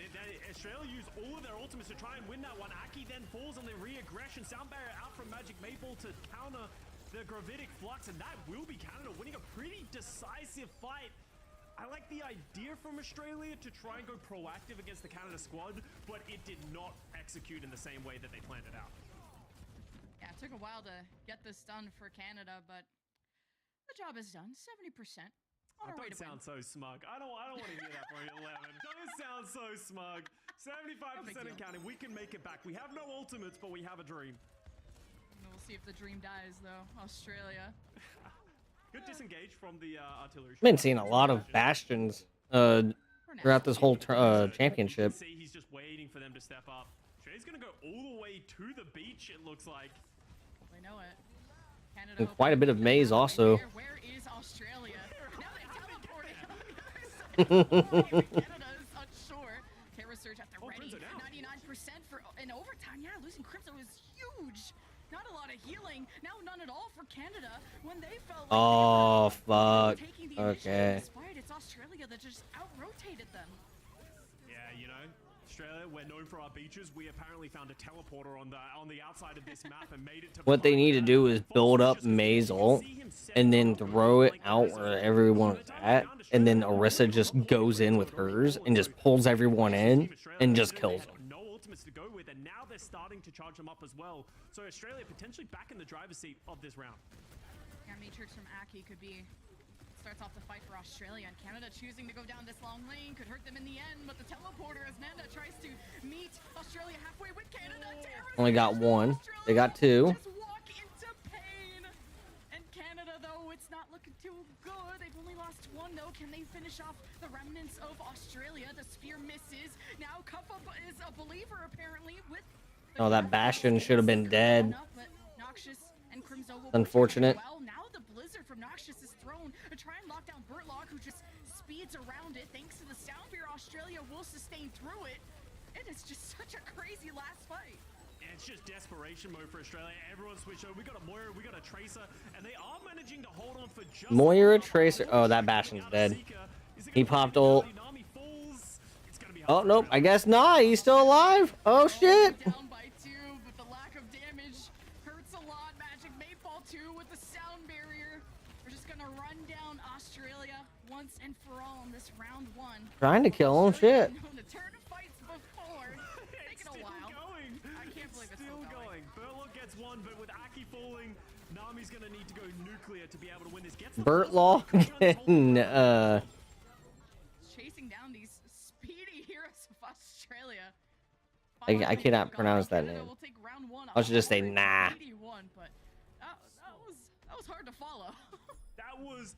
Australia used all of their ultimates to try and win that one. Aki then falls on the re-aggression. Sound barrier out from Magic Maple to counter the gravitic flux, and that will be Canada winning a pretty decisive fight. I like the idea from Australia to try and go proactive against the Canada squad, but it did not execute in the same way that they planned it out. Yeah, it took a while to get this done for Canada, but the job is done. 70%. Don't sound so smug. I don't want to hear that from you, 11. Don't sound so smug. 75% and counting. We can make it back. We have no ultimates, but we have a dream. We'll see if the dream dies, though. Australia. Good disengage from the artillery. I've been seeing a lot of bastions throughout this whole championship. See, he's just waiting for them to step up. Australia's going to go all the way to the beach, it looks like. I know it. Canada And quite a bit of maize also. Where is Australia? Now they teleported. Canada's unsure. Terra Surge at the ready. 99% for in overtime. Yeah, losing Crypto is huge. Not a lot of healing. Now none at all for Canada when they felt like Oh, fuck. taking the Okay. despite it's Australia that just out-rotated them. Yeah, you know, Australia, we're known for our beaches. We apparently found a teleporter on the outside of this map and made it to What they need to do is build up Maze ult and then throw it out where everyone is at, and then Orisa just goes in with hers and just pulls everyone in and just kills them. No ultimates to go with, and now they're starting to charge them up as well. So Australia potentially back in the driver's seat of this round. Yeah, Matrix from Aki could be starts off the fight for Australia, and Canada choosing to go down this long lane could hurt them in the end, but the teleporter as Nanda tries to meet Australia halfway with Canada. Only got one. They got two. Just walk into pain. And Canada, though, it's not looking too good. They've only lost one, though. Can they finish off the remnants of Australia? The spear misses. Now Kuffa is a believer, apparently, with Oh, that Bastion should have been dead. but Noxious and Crimzo will Unfortunate. well, now the Blizzard from Noxious is thrown to try and lock down Burtlock, who just speeds around it. Thanks to the sound beer, Australia will sustain through it. It is just such a crazy last fight. Yeah, it's just desperation mode for Australia. Everyone switched over. We got a Moira, we got a Tracer, and they are managing to hold on for just Moira, Tracer. Oh, that Bastion's dead. He popped ult. Oh, nope. I guess not. He's still alive. Oh, shit. Down by two, but the lack of damage hurts a lot. Magic Mayfall 2 with the sound barrier. We're just gonna run down Australia once and for all in this round one. Trying to kill him. Shit. Known to turn fights before. Taking a while. I can't believe it's still going. Burtlock gets one, but with Aki falling, Nami's gonna need to go nuclear to be able to win this. Gets Burtlock getting, chasing down these speedy heroes of Australia. I cannot pronounce that name. We'll take round one. I should just say nah. 81, but that was hard to follow. That was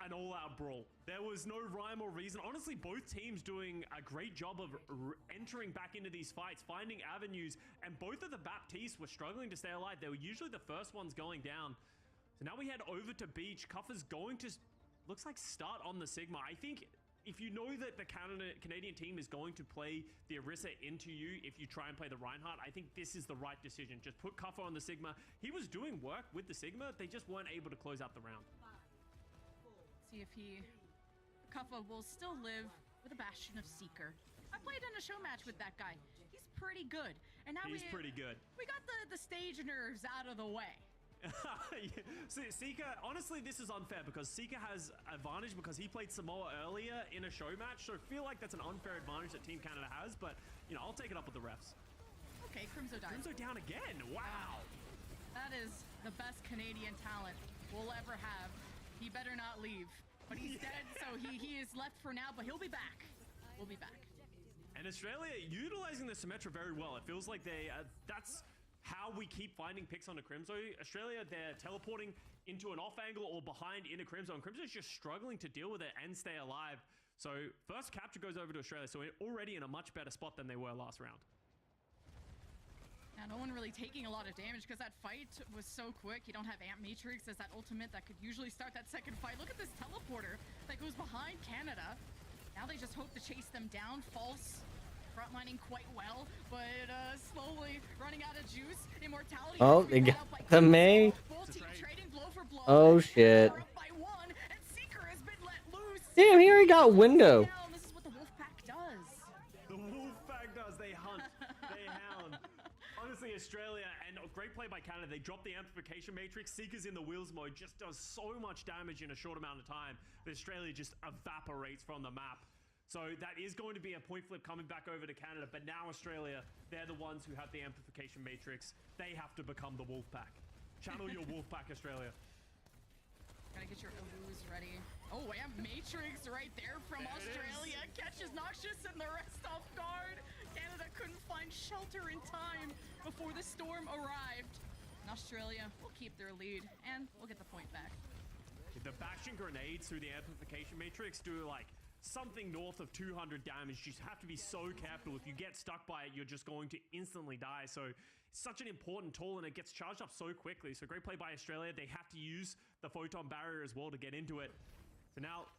an all-out brawl. There was no rhyme or reason. Honestly, both teams doing a great job of entering back into these fights, finding avenues, and both of the Baptistes were struggling to stay alive. They were usually the first ones going down. So now we head over to Beach. Kuffa's going to, looks like, start on the Sigma. I think if you know that the Canadian team is going to play the Orisa into you, if you try and play the Reinhardt, I think this is the right decision. Just put Kuffa on the Sigma. He was doing work with the Sigma. They just weren't able to close out the round. See if Kuffa will still live with a Bastion of Seeker. I played in a show match with that guy. He's pretty good. And now he's pretty good. We got the stage nerves out of the way. See, Seeker, honestly, this is unfair because Seeker has advantage because he played Samoa earlier in a show match. So I feel like that's an unfair advantage that Team Canada has. But, you know, I'll take it up with the refs. Okay, Crimzo dies. Crimzo down again. Wow. That is the best Canadian talent we'll ever have. He better not leave. But he's dead, so he is left for now, but he'll be back. We'll be back. And Australia utilizing the Symmetra very well. It feels like that's how we keep finding picks onto Crimzo. Australia, they're teleporting into an off angle or behind into Crimzo, and Crimzo's just struggling to deal with it and stay alive. So first capture goes over to Australia, so we're already in a much better spot than they were last round. Now, no one really taking a lot of damage because that fight was so quick. You don't have Amp Matrix as that ultimate that could usually start that second fight. Look at this teleporter that goes behind Canada. Now they just hope to chase them down. False frontlining quite well, but slowly running out of juice. Immortality. Oh, they got the May. Trading blow for blow. Oh shit. Up by one, and Seeker has been let loose. Damn, he already got window. This is what the Wolfpack does. The Wolfpack does. They hunt. They hound. Honestly, Australia, and a great play by Canada. They drop the amplification matrix. Seeker's in the wheels mode, just does so much damage in a short amount of time that Australia just evaporates from the map. So that is going to be a point flip coming back over to Canada. But now Australia, they're the ones who have the amplification matrix. They have to become the Wolfpack. Channel your Wolfpack, Australia. Gotta get your Elus ready. Oh, Amp Matrix right there from Australia. Catches Noxious and the rest off guard. Canada couldn't find shelter in time before the storm arrived. And Australia will keep their lead, and we'll get the point back. The bashing grenades through the amplification matrix do like something north of 200 damage. You have to be so careful. If you get stuck by it, you're just going to instantly die. So it's such an important tool, and it gets charged up so quickly. So great play by Australia. They have to use the photon barrier as well to get into it. So now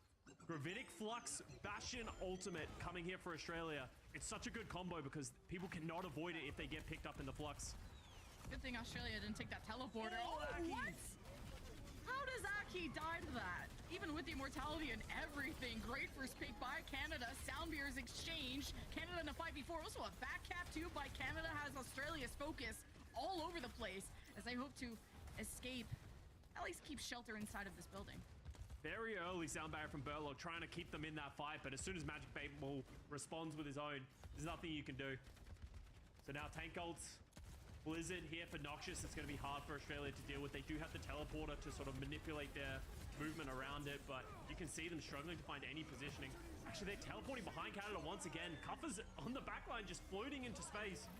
Gravitic Flux, Bastion Ultimate coming here for Australia. It's such a good combo because people cannot avoid it if they get picked up in the Flux. Good thing Australia didn't take that teleporter. Oh, what? How does Aki die to that? Even with the immortality and everything. Great first pick by Canada. Soundbeers exchange. Canada in a 5v4. Also a back cap too by Canada has Australia's focus all over the place as they hope to escape. At least keep shelter inside of this building. Very early sound barrier from Burlock trying to keep them in that fight, but as soon as Magic Bait Ball responds with his own, there's nothing you can do. So now Tank Ults, Blizzard here for Noxious. It's going to be hard for Australia to deal with. They do have the teleporter to sort of manipulate their movement around it, but you can see them struggling to find any positioning. Actually, they're teleporting behind Canada once again. Kuffa's on the backline, just floating into space.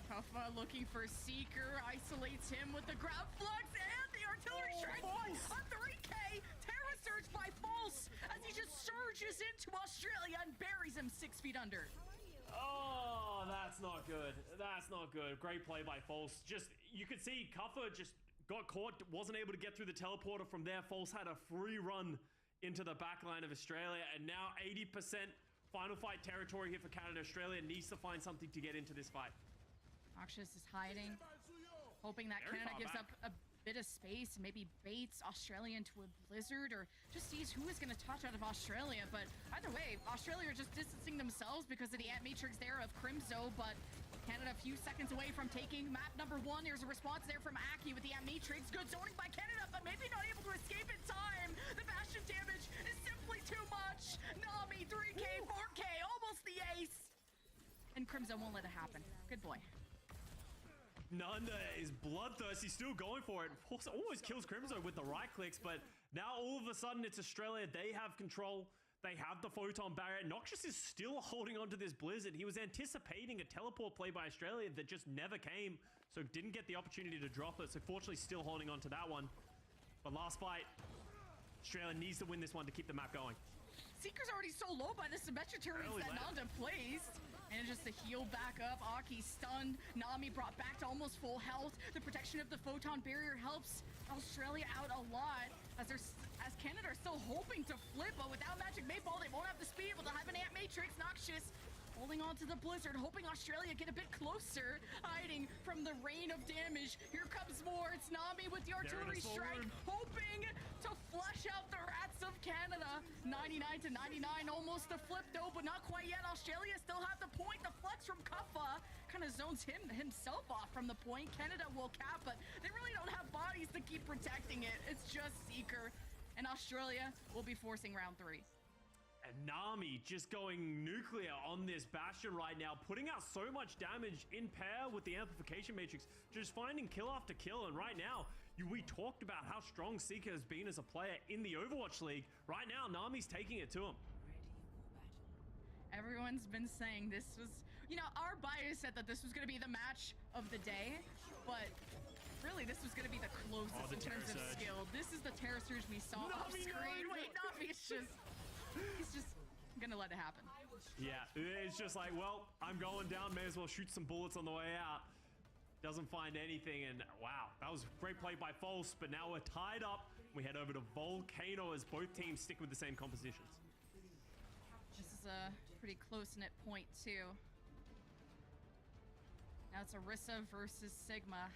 Kuffa looking for Seeker, isolates him with the grab flux and the artillery strike on 3K. Terra Surge by False as he just surges into Australia and buries him 6 feet under. Oh, that's not good. That's not good. Great play by False. Just, you could see Kuffa just got caught, wasn't able to get through the teleporter from there. False had a free run into the backline of Australia, and now 80% final fight territory here for Canada. Australia needs to find something to get into this fight. Noxious is hiding, hoping that Very Canada far gives back. up a bit of space and maybe baits Australia into a blizzard or just sees who is going to touch out of Australia. But either way, Australia are just distancing themselves because of the Amp Matrix there of Crimzo, but Canada a few seconds away from taking map number 1. There's a response there from Aki with the Amp Matrix. Good zoning by Canada, but maybe not able to escape in time. The Bastion damage is simply too much. Nami, 3K, 4K, almost the ace. And Crimzo won't let it happen. Good boy. Nanda is bloodthirsty, still going for it. Almost kills Crimzo with the right clicks, but now all of a sudden it's Australia. They have control. They have the photon barrier. Noxious is still holding on to this blizzard. He was anticipating a teleport play by Australia that just never came, so didn't get the opportunity to drop it. So fortunately still holding on to that one. But last fight, Australia needs to win this one to keep the map going. Seeker's already so low by the Symmetra turrets that Nanda placed. And just to heal back up, Aki stunned. Nami brought back to almost full health. The protection of the photon barrier helps Australia out a lot as Canada are still hoping to flip, but without Magic Mayball, they won't have the speed. But they'll have an Amp Matrix. Noxious holding on to the blizzard, hoping Australia get a bit closer, hiding from the rain of damage. Here comes more. It's Nami with the artillery strike, hoping to flush out the rats of Canada. 99 to 99, almost a flip though, but not quite yet. Australia still have the point. The flex from Kuffa kind of zones himself off from the point. Canada will cap, but they really don't have bodies to keep protecting it. It's just Seeker, and Australia will be forcing round 3. And Nami just going nuclear on this Bastion right now, putting out so much damage in pair with the Amplification Matrix, just finding kill after kill. And right now, we talked about how strong Seeker has been as a player in the Overwatch League. Right now, Nami's taking it to him. Everyone's been saying this was, you know, our bias said that this was going to be the match of the day, but really this was going to be the closest in terms of skill. This is the Terror Surge we saw off screen. Wait, Nami's he's just gonna let it happen. Yeah, it's just like, well, I'm going down, may as well shoot some bullets on the way out. Doesn't find anything, and wow, that was great play by False, but now we're tied up. We head over to Volcano as both teams stick with the same compositions. This is a pretty close-knit point too. Now it's Orisa versus Sigma.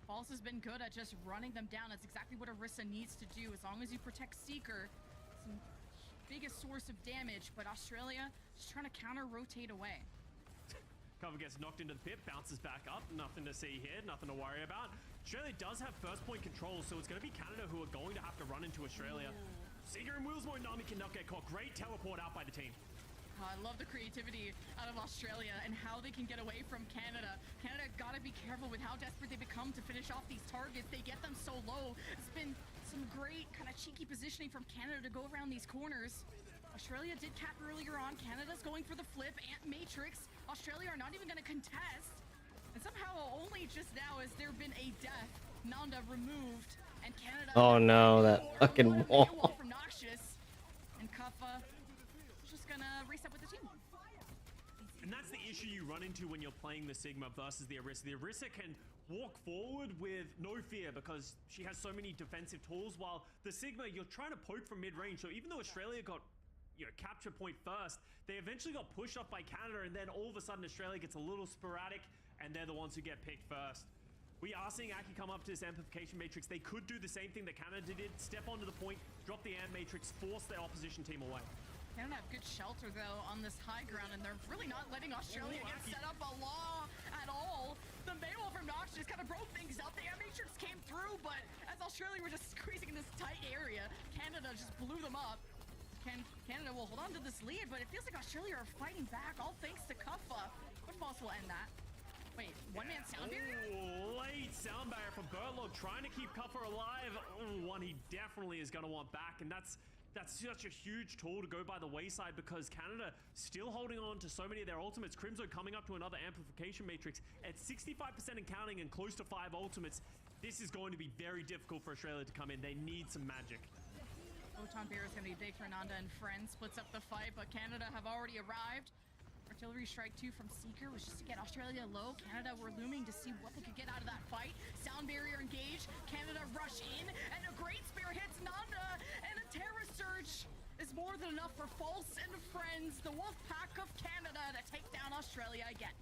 False has been good at just running them down. That's exactly what Orisa needs to do. As long as you protect Seeker, it's the biggest source of damage, but Australia just trying to counter-rotate away. Cover gets knocked into the pit, bounces back up. Nothing to see here, nothing to worry about. Australia does have first point control, so it's going to be Canada who are going to have to run into Australia. Seeker and Wheelsmore, Nami cannot get caught. Great teleport out by the team. I love the creativity out of Australia and how they can get away from Canada. Canada gotta be careful with how desperate they become to finish off these targets. They get them so low. It's been some great kind of cheeky positioning from Canada to go around these corners. Australia did cap earlier on. Canada's going for the flip and Matrix. Australia are not even going to contest. And somehow only just now has there been a death. Nanda removed. And Canada... Oh no, that fucking wall. From Noxious. And Kuffa is just going to reset with the team. And that's the issue you run into when you're playing the Sigma versus the Orisa. The Orisa can walk forward with no fear because she has so many defensive tools, while the Sigma, you're trying to poke from mid-range. So even though Australia got, you know, capture point first, they eventually got pushed off by Canada, and then all of a sudden Australia gets a little sporadic, and they're the ones who get picked first. We are seeing Aki come up to this Amplification Matrix. They could do the same thing that Canada did, step onto the point, drop the Amp Matrix, force their opposition team away. Canada have good shelter, though, on this high ground, and they're really not letting Australia get set up a law at all. The Maywall from Noxious kind of broke things up. The Amp Matrix came through, but as Australia were just squeezing in this tight area, Canada just blew them up. Canada will hold on to this lead, but it feels like Australia are fighting back, all thanks to Kuffa. But False will end that. Wait, one-man sound barrier? Oh, late sound barrier from Burlock, trying to keep Kuffa alive. One he definitely is going to want back, and that's such a huge tool to go by the wayside because Canada still holding on to so many of their ultimates. Crimzo coming up to another Amplification Matrix at 65% and counting and close to 5 ultimates. This is going to be very difficult for Australia to come in. They need some magic. Photon Bear is going to be big for Nanda and friends. Splits up the fight, but Canada have already arrived. Artillery strike 2 from Seeker was just to get Australia low. Canada were looming to see what they could get out of that fight. Sound barrier engaged. Canada rush in, and a great spear hits Nanda, and a Terror Surge is more than enough for False and friends, the Wolf Pack of Canada, to take down Australia again.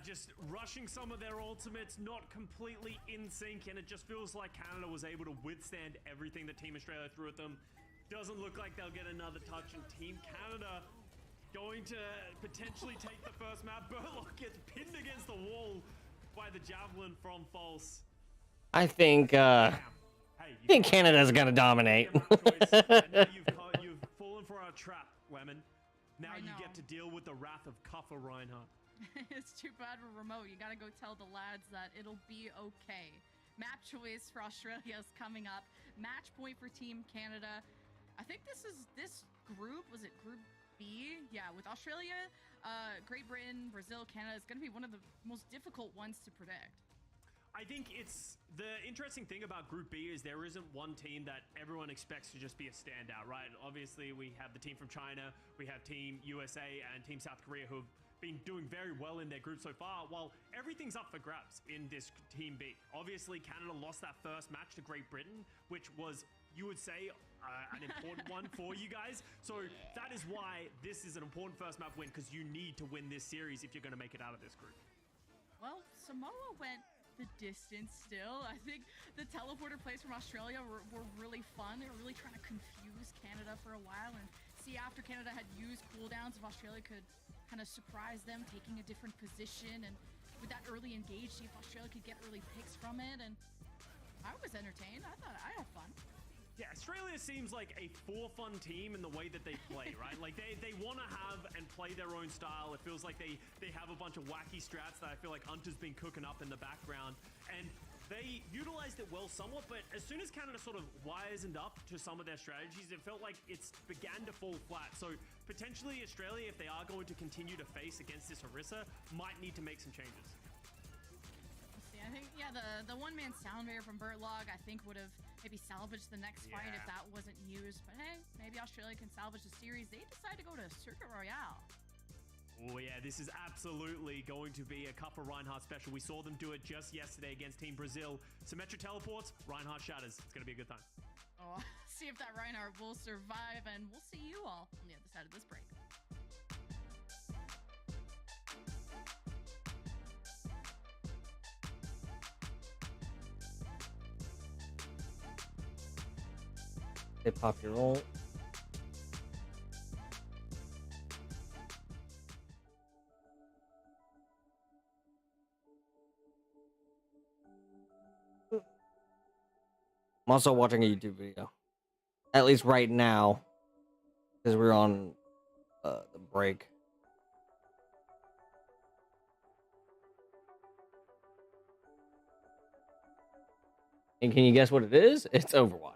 Just rushing some of their ultimates, not completely in sync, and it just feels like Canada was able to withstand everything that Team Australia threw at them. Doesn't look like they'll get another touch, and Team Canada going to potentially take the first map. Burlock gets pinned against the wall by the javelin from False. I think Canada's gonna dominate. Now you've fallen for our trap, Lemon. Now you get to deal with the wrath of Kuffa Reinhardt. It's too bad we're remote. You gotta go tell the lads that it'll be okay. Map choice for Australia is coming up. Match point for Team Canada. I think this group, was it Group B? Yeah, with Australia, Great Britain, Brazil, Canada is gonna be one of the most difficult ones to predict. I think it's the interesting thing about Group B is there isn't one team that everyone expects to just be a standout, right? Obviously, we have the team from China, we have Team USA and Team South Korea who have been doing very well in their group so far, while everything's up for grabs in this Team B. Obviously, Canada lost that first match to Great Britain, which was, you would say, an important one for you guys. So that is why this is an important first map win, because you need to win this series if you're going to make it out of this group. Well, Samoa went the distance still. I think the teleporter plays from Australia were really fun. They were really trying to confuse Canada for a while and see after Canada had used cooldowns if Australia could kind of surprise them, taking a different position, and with that early engage, see if Australia could get early picks from it. And I was entertained. I thought I had fun. Yeah, Australia seems like a for-fun team in the way that they play, right? Like, they want to have and play their own style. It feels like they have a bunch of wacky strats that I feel like Hunter's been cooking up in the background. And they utilized it well somewhat, but as soon as Canada sort of wisened up to some of their strategies, it felt like it's began to fall flat. So potentially Australia, if they are going to continue to face against this Orisa, might need to make some changes. See, I think, yeah, the one-man sound barrier from Burtlog, I think, would have maybe salvaged the next fight if that wasn't used. But hey, maybe Australia can salvage the series. They decide to go to Circuit Royale. Oh yeah, this is absolutely going to be a Cup for Reinhardt special. We saw them do it just yesterday against Team Brazil. Symmetra teleports, Reinhardt shatters. It's going to be a good time. Oh, see if that Reinhardt will survive, and we'll see you all on the other side of this break. They pop your ult. I'm also watching a YouTube video. At least right now. Because we're on the break. And can you guess what it is? It's Overwatch.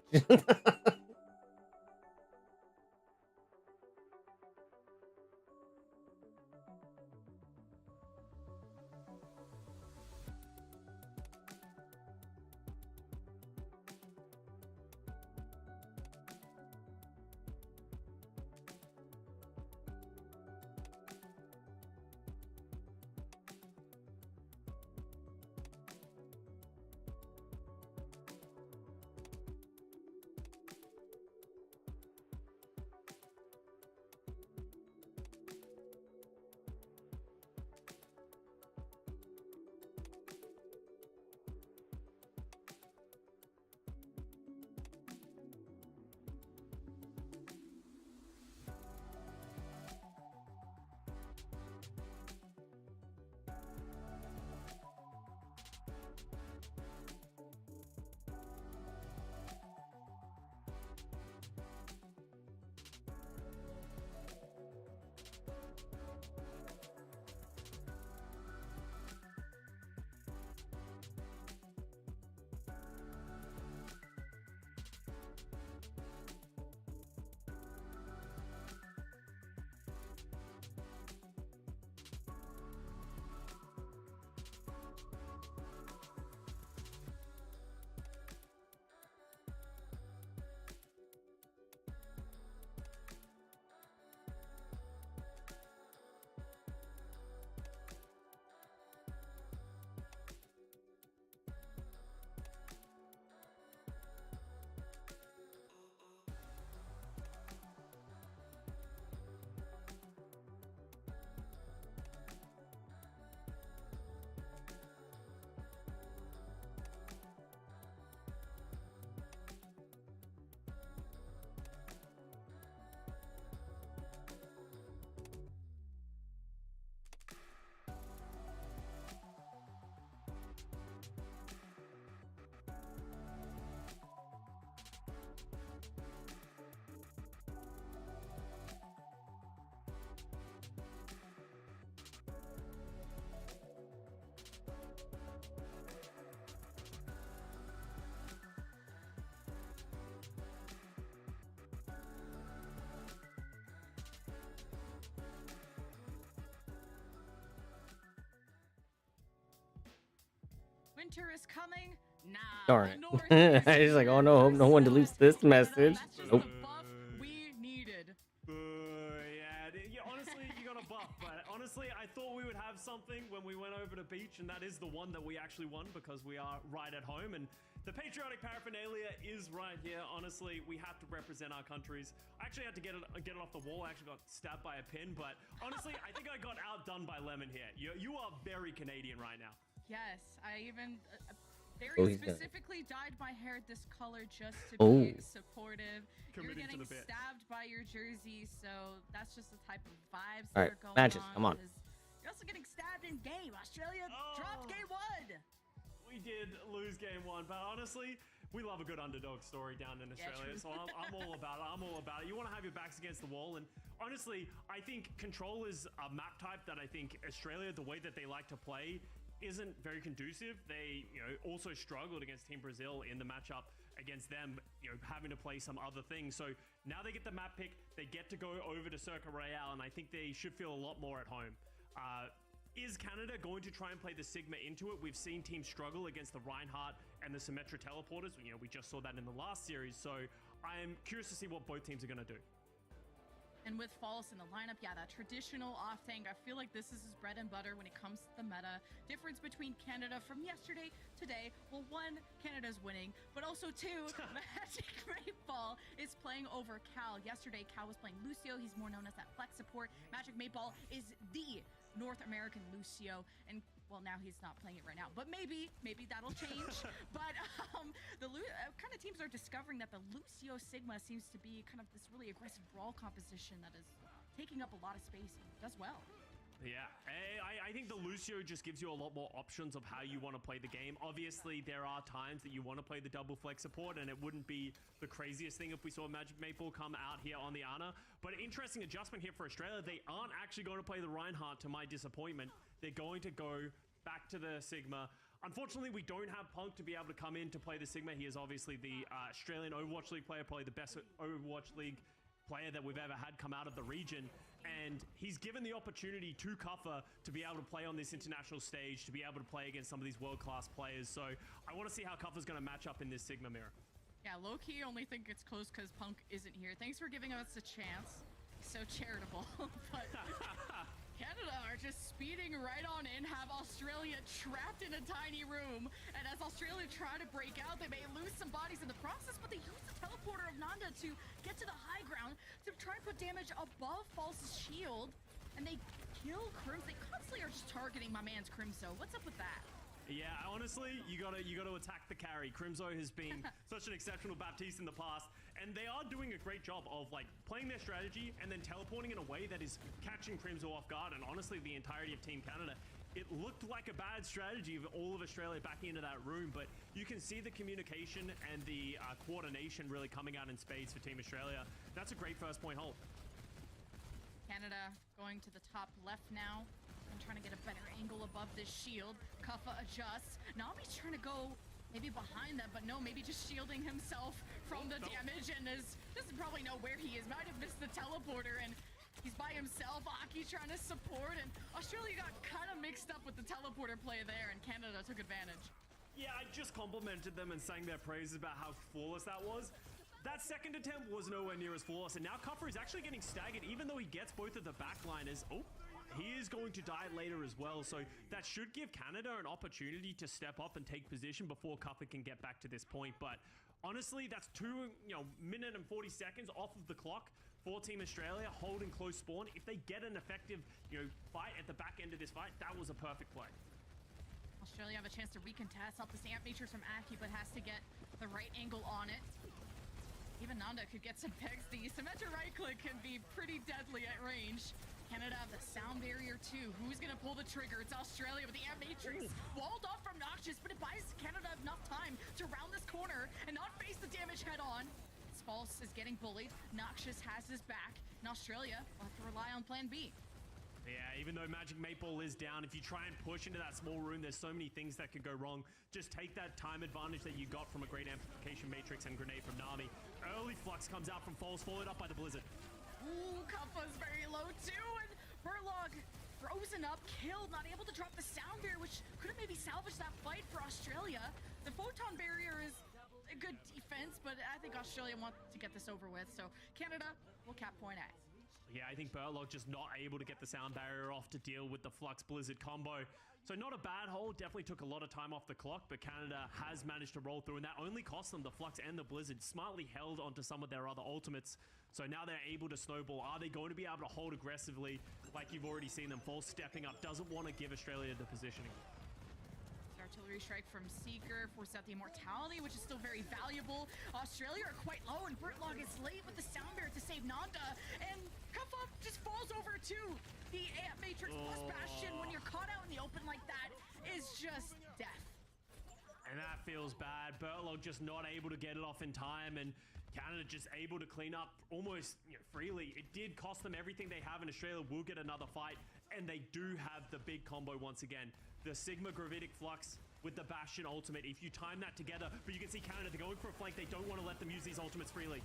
Winter is coming. Nah. Darn the it. North is I was like, here. oh no, hope no one So deletes this excited. message. That's just Nope. the buff we needed. Yeah, honestly, you got a buff, but honestly, I thought we would have something when we went over to beach, and that is the one that we actually won because we are right at home, and the patriotic paraphernalia is right here. Honestly, we have to represent our countries. I actually had to get it off the wall. I actually got stabbed by a pin, but honestly, I think I got outdone by Lemon here. You are very Canadian right now. Yes, I even Oh, very he's got it. specifically dyed my hair this color just to Oh. be supportive. You're Committing to getting the bit. stabbed by your jersey, so that's just the type of vibes All that right, are going matches, on. come on. 'Cause you're also getting stabbed in game. Australia Oh. dropped game one. We did lose game one, but honestly, we love a good underdog story down in Australia, so I'm all about it. I'm all about it. You want to have your backs against the wall, and honestly, I think Control is a map type that I think Australia, the way that they like to play, isn't very conducive. They, also struggled against Team Brazil in the matchup against them, having to play some other things. So now they get the map pick, they get to go over to Circa Royale, and I think they should feel a lot more at home. Is Canada going to try and play the Sigma into it? We've seen teams struggle against the Reinhardt and the Symmetra teleporters. We just saw that in the last series. So I'm curious to see what both teams are going to do. And with False in the lineup, yeah, that traditional off tank, I feel like this is his bread and butter when it comes to the meta. Difference between Canada from yesterday, today, well, one, Canada's winning, but also two, Magic Maypal is playing over Cal. Yesterday, Cal was playing Lucio. He's more known as that flex support. Magic Maypal is the North American Lucio, and well, now he's not playing it right now, but maybe that'll change. But the kind of teams are discovering that the Lucio Sigma seems to be kind of this really aggressive brawl composition that is taking up a lot of space and does well. Yeah, I think the Lucio just gives you a lot more options of how you want to play the game. Obviously, there are times that you want to play the double flex support, and it wouldn't be the craziest thing if we saw Magic Maypal come out here on the Ana. But interesting adjustment here for Australia. They aren't actually going to play the Reinhardt, to my disappointment. They're going to go back to the Sigma. Unfortunately, we don't have Punk to be able to come in to play the Sigma. He is obviously the Australian Overwatch League player, probably the best Overwatch League player that we've ever had come out of the region, and he's given the opportunity to Kuffer to be able to play on this international stage, to be able to play against some of these world-class players. So I want to see how Kuffer's going to match up in this Sigma mirror. Yeah, low-key only think it's close because Punk isn't here. Thanks for giving us a chance. So charitable. But Canada are just speeding right on in, have Australia trapped in a tiny room, and as Australia try to break out, they may lose some bodies in the process, but they use the teleporter of Nanda to get to the high ground to try and put damage above False's shield, and they kill Crimso. They constantly are just targeting my man's Crimso. What's up with that? Yeah, honestly, you gotta attack the carry. Crimso has been such an exceptional Baptiste in the past, and they are doing a great job of playing their strategy and then teleporting in a way that is catching Crimso off guard. And honestly, the entirety of Team Canada, it looked like a bad strategy of all of Australia backing into that room, but you can see the communication and the coordination really coming out in spades for Team Australia. That's a great first point hold. Canada going to the top left now and trying to get a better angle above this shield. Kuffa adjusts. Nami's trying to go maybe behind them, but no, maybe just shielding himself from the damage, and doesn't probably know where he is. Might have missed the teleporter, and he's by himself. Aki trying to support, and Australia got kind of mixed up with the teleporter play there, and Canada took advantage. Yeah, I just complimented them and sang their praises about how flawless that was. That second attempt was nowhere near as flawless, and now Kuffer is actually getting staggered, even though he gets both of the backliners. Oh, he is going to die later as well, so that should give Canada an opportunity to step up and take position before Kuffer can get back to this point. But honestly, that's 2 minute and 40 seconds off of the clock for Team Australia, holding close spawn. If they get an effective fight at the back end of this fight, that was a perfect play. Australia have a chance to recontest off this Amp Matrix from Aki, but has to get the right angle on it. Even Nanda could get some pegs. The Symmetra right click can be pretty deadly at range. Canada have the sound barrier too. Who's gonna pull the trigger? It's Australia with the Amp Matrix walled off from Noxious, but it buys Canada enough time to round this corner and not face the damage head on. False is getting bullied. Noxious has his back, and Australia will have to rely on plan B. Yeah, even though Magic Maypal is down, if you try and push into that small room, there's so many things that could go wrong. Just take that time advantage that you got from a great amplification matrix and grenade from Nami. Early flux comes out from False, followed up by the Blizzard. Ooh, Kuffa's very low too, and Burlog frozen up, killed, not able to drop the sound barrier, which could have maybe salvaged that fight for Australia. The photon barrier is a good defense, but I think Australia want to get this over with, so Canada will cap point A. Yeah, I think Burlock just not able to get the sound barrier off to deal with the Flux Blizzard combo. So not a bad hold, definitely took a lot of time off the clock, but Canada has managed to roll through, and that only cost them the Flux and the Blizzard. Smartly held onto some of their other ultimates, so now they're able to snowball. Are they going to be able to hold aggressively like you've already seen them? False stepping up, doesn't want to give Australia the positioning. Artillery strike from Seeker forced out the immortality, which is still very valuable. Australia are quite low, and Burtlog is late with the sound barrier to save Nanda, and Kuffa just falls over to the Amp Matrix plus Bastion. When you're caught out in the open like that, is just death. And that feels bad. Bertlog just not able to get it off in time, and Canada just able to clean up almost freely. It did cost them everything they have, and Australia will get another fight, and they do have the big combo once again. The Sigma Gravitic Flux with the Bastion ultimate. If you time that together, but you can see Canada, they're going for a flank. They don't want to let them use these ultimates freely.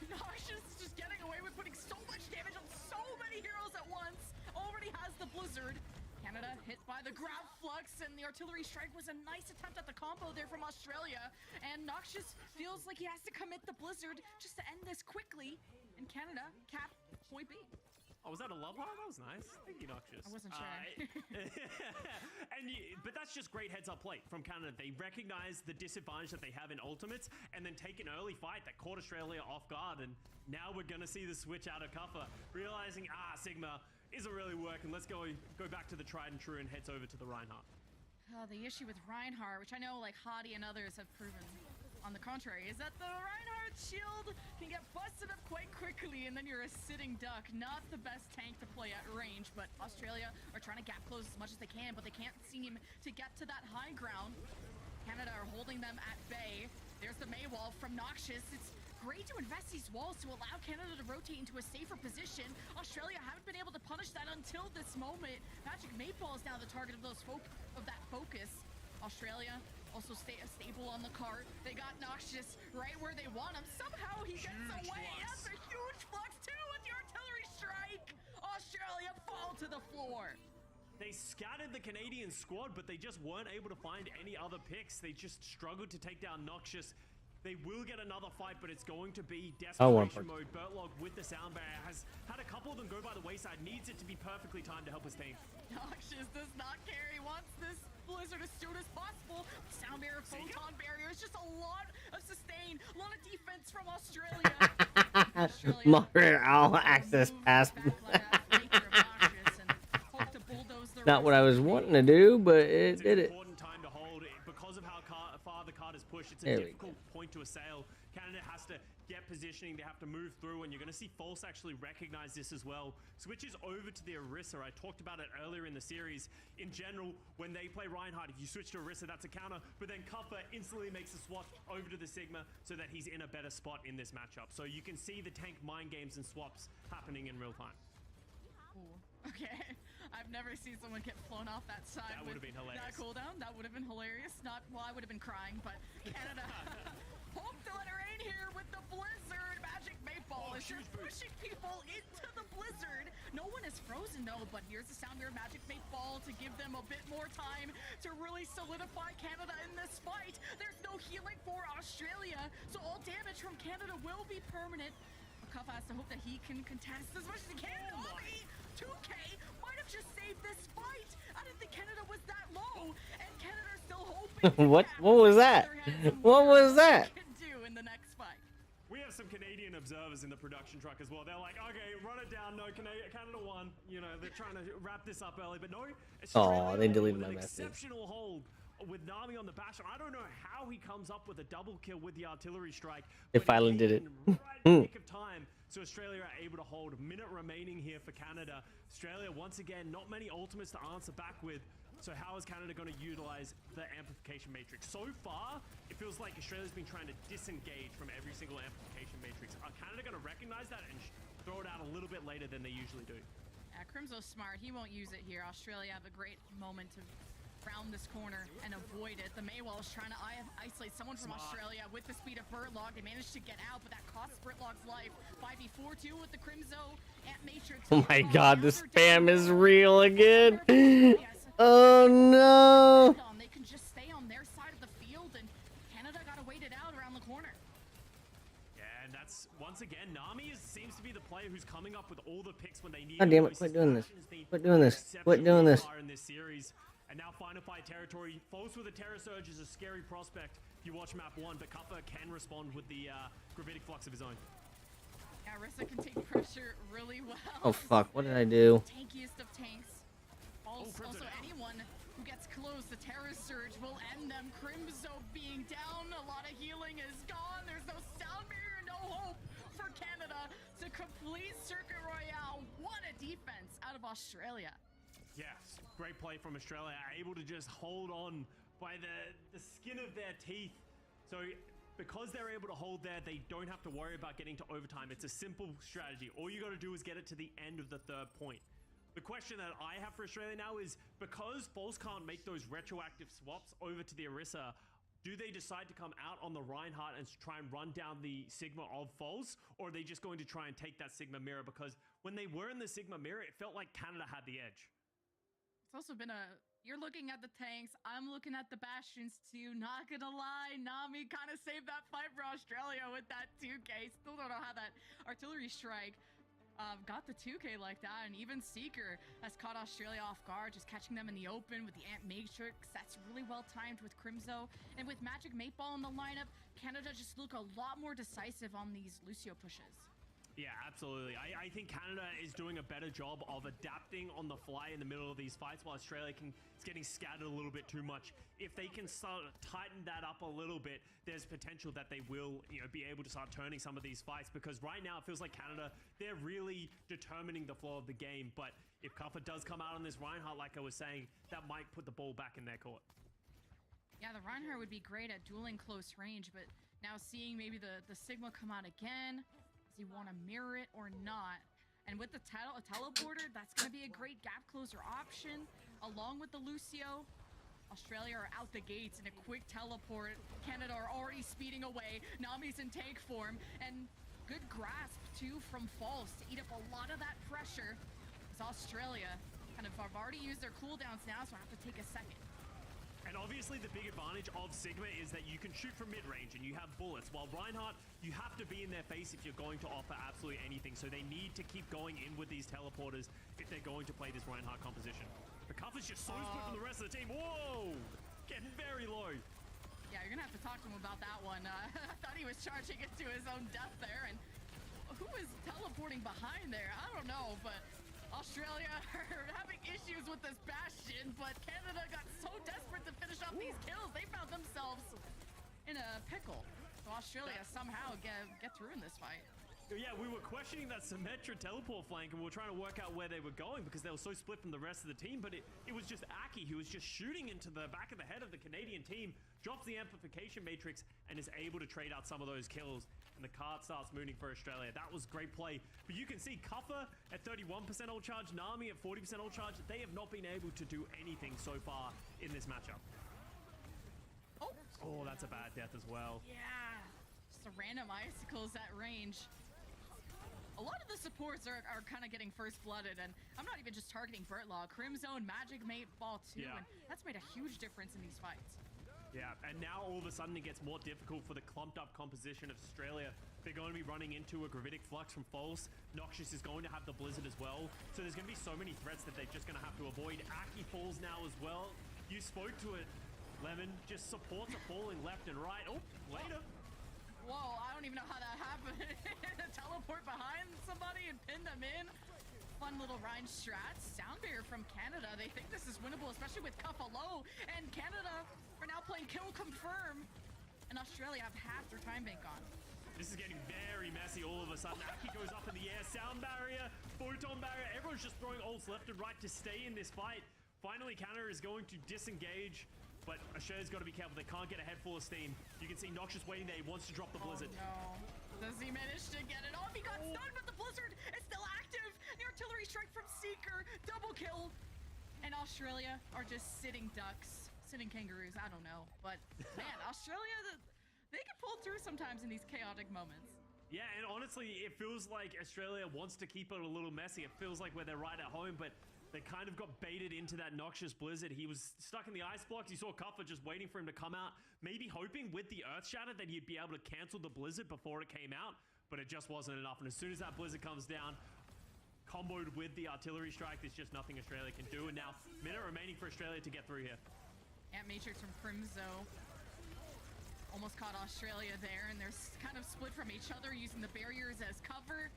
Noxious is just getting away with putting so much damage on so many heroes at once. Already has the Blizzard. Canada hit by the grab flux, and the artillery strike was a nice attempt at the combo there from Australia. And Noxious feels like he has to commit the Blizzard just to end this quickly. And Canada cap point B. Oh, was that a love heart? That was nice. Thank you, Noxious. I wasn't sure. But that's just great heads-up play from Canada. They recognize the disadvantage that they have in ultimates and then take an early fight that caught Australia off guard. And now we're going to see the switch out of Kuffer, realizing, Sigma isn't really working. Let's go back to the tried and true and heads over to the Reinhardt. The issue with Reinhardt, which I know like Hadi and others have proven on the contrary, is that the Reinhardt shield can get busted up quite quickly, and then you're a sitting duck. Not the best tank to play at range, but Australia are trying to gap close as much as they can, but they can't seem to get to that high ground. Canada are holding them at bay. There's the Mei wall from Noxious. It's great to invest these walls to allow Canada to rotate into a safer position. Australia haven't been able to punish that until this moment. Magic Maypole is now the target of that focus. Australia also stay stable on the cart. They got Noxious right where they want him. Somehow he gets away. Yes, a huge flux too with the artillery strike. Australia fall to the floor. They scattered the Canadian squad, but they just weren't able to find any other picks. They just struggled to take down Noxious. They will get another fight, but it's going to be desperation mode. Bertlog with the sound barrier has had a couple of them go by the wayside. Needs it to be perfectly timed to help his team. Noxious does not care. He wants this Blizzard as soon as possible. Sound barrier, photon barrier. It's just a lot of sustain, a lot of defense from Australia. I'll access past. Not what I was wanting to do, but it did it. Important time to hold it because of how far the card is pushed. It's a difficult point to assail. Canada has to get positioning. They have to move through, and you're going to see False actually recognize this as well. Switches over to the Orisa. I talked about it earlier in the series. In general, when they play Reinhardt, if you switch to Orisa, that's a counter. But then Kuffer instantly makes the swap over to the Sigma so that he's in a better spot in this matchup. So you can see the tank mind games and swaps happening in real time. Ooh, okay. I've never seen someone get flown off that side. That would have been hilarious. That cooldown, that would have been hilarious. Well, I would have been crying, but Canada hope to let her in here with the Blizzard. Magic Maypole is just pushing people into the Blizzard. No one is frozen though, but here's the sound of Magic Maypole to give them a bit more time to really solidify Canada in this fight. There's no healing for Australia, so all damage from Canada will be permanent. Kuffa has to hope that he can contest as much as he can. 2K might have just saved this fight. I didn't think Canada was that low, and Canada are still hoping. What was that? What was that? Can do in the next fight. We have some Canadian observers in the production truck as well. They're like, okay, run it down. No, Canada won. You know, they're trying to wrap this up early, but no. Oh, they deleted my message. Exceptional hold with Nami on the Bastion. I don't know how he comes up with a double kill with the artillery strike. They finally did it. Right in the nick of time. So Australia are able to hold. A minute remaining here for Canada. Australia, once again, not many ultimates to answer back with. So how is Canada going to utilize the amplification matrix? So far, it feels like Australia's been trying to disengage from every single amplification matrix. Are Canada going to recognize that and throw it out a little bit later than they usually do? Crimso's smart. He won't use it here. Australia have a great moment to round this corner and avoid it. The Maywall is trying to isolate someone from Australia with the speed of Bertlog. They managed to get out, but that costs Bertlog's life. 5v4-2 with the Crimso at Matrix. Oh my god, the spam is real again. Oh no. They can just stay on their side of the field, and Canada got to wait it out around the corner. Yeah, and that's, once again, Nami seems to be the player who's coming up with all the picks when they need. God damn it, quit doing this. Quit doing this. Quit doing this. In this series. And now Final Fight territory. False with a Terror Surge is a scary prospect if you watch map 1, but Kuffer can respond with the Gravitic Flux of his own. Yeah, Orisa can take pressure really well. Oh fuck, what did I do? Tankiest of tanks. Also anyone who gets close, the Terror Surge will end them. Crimso being down, a lot of healing is gone. There's no sound barrier, no hope for Canada to complete Circuit Royale. What a defense out of Australia. Yes, great play from Australia, able to just hold on by the skin of their teeth. So because they're able to hold there, they don't have to worry about getting to overtime. It's a simple strategy. All you got to do is get it to the end of the third point. The question that I have for Australia now is, because False can't make those retroactive swaps over to the Orisa, do they decide to come out on the Reinhardt and try and run down the Sigma of False, or are they just going to try and take that Sigma mirror? Because when they were in the Sigma mirror, it felt like Canada had the edge. It's also been you're looking at the tanks, I'm looking at the Bastions too. Not gonna lie, Nami kind of saved that fight for Australia with that 2K. Still don't know how that artillery strike got the 2K like that, and even Seeker has caught Australia off guard, just catching them in the open with the Ant Matrix. That's really well timed with Crimzo, and with Magic Mateball in the lineup, Canada just look a lot more decisive on these Lucio pushes. Yeah, absolutely. I think Canada is doing a better job of adapting on the fly in the middle of these fights, while Australia is getting scattered a little bit too much. If they can start tighten that up a little bit, there's potential that they will, be able to start turning some of these fights, because right now it feels like Canada, they're really determining the flow of the game. But if Kuffer does come out on this Reinhardt, like I was saying, that might put the ball back in their court. Yeah, the Reinhardt would be great at dueling close range, but now seeing maybe the Sigma come out again, does he want to mirror it or not? And with the teleporter, that's going to be a great gap closer option. Along with the Lucio, Australia are out the gates in a quick teleport. Canada are already speeding away. Nami's in tank form. And good grasp, too, from False to eat up a lot of that pressure. As Australia kind of have already used their cooldowns now, so I have to take a second. And obviously the big advantage of Sigma is that you can shoot from mid-range and you have bullets, while Reinhardt, you have to be in their face if you're going to offer absolutely anything. So they need to keep going in with these teleporters if they're going to play this Reinhardt composition. The Kuffer's just so split from the rest of the team. Whoa! Getting very low. Yeah, you're gonna have to talk to him about that one. I thought he was charging it to his own death there, and who is teleporting behind there? I don't know, but Australia are having issues with this Bastion, but Canada got so desperate to finish off these kills, they found themselves in a pickle. So Australia somehow get through in this fight. Yeah, we were questioning that Symmetra teleport flank, and we were trying to work out where they were going because they were so split from the rest of the team, but it was just Aki who was just shooting into the back of the head of the Canadian team, drops the amplification matrix, and is able to trade out some of those kills. And the card starts moving for Australia. That was great play. But you can see Kuffer at 31% ult charge, Nami at 40% ult charge. They have not been able to do anything so far in this matchup. Oh, that's a bad death as well. Yeah, just a random icicles at range. A lot of the supports are kind of getting first-blooded, and I'm not even just targeting Bertlaw. Crimzone, Magic Mateball too, and that's made a huge difference in these fights. Yeah, and now all of a sudden it gets more difficult for the clumped-up composition of Australia. They're going to be running into a Gravitic Flux from False. Noxious is going to have the Blizzard as well. So there's going to be so many threats that they're just going to have to avoid. Aki falls now as well. You spoke to it, Lemon. Just supports are falling left and right. Oh, later. Whoa, I don't even know how that happened. Teleport behind somebody and pin them in. Fun little Rhine strats. Sound barrier from Canada. They think this is winnable, especially with Kuffa low. And Canada are now playing kill confirm. And Australia have half their time bank on. This is getting very messy all of a sudden. Aki goes up in the air. Sound barrier, photon barrier. Everyone's just throwing ults left and right to stay in this fight. Finally, Canada is going to disengage. But Australia's got to be careful. They can't get a head full of steam. You can see Noxious waiting there. He wants to drop the Blizzard. Oh, no. Does he manage to get it off? He got stunned, but the Blizzard is still active. The artillery strike from Seeker. Double kill. And Australia are just sitting ducks. Sitting kangaroos. I don't know. But, man, Australia, they can pull through sometimes in these chaotic moments. Yeah, and honestly, it feels like Australia wants to keep it a little messy. It feels like where they're right at home, but they kind of got baited into that Noxious Blizzard. He was stuck in the ice blocks. You saw Kuffer just waiting for him to come out, maybe hoping with the Earth Shatter that he'd be able to cancel the Blizzard before it came out, but it just wasn't enough. And as soon as that Blizzard comes down, comboed with the artillery strike, there's just nothing Australia can do. And now, minute remaining for Australia to get through here. Ant Matrix from Crimzo almost caught Australia there, and they're kind of split from each other, using the barriers as cover.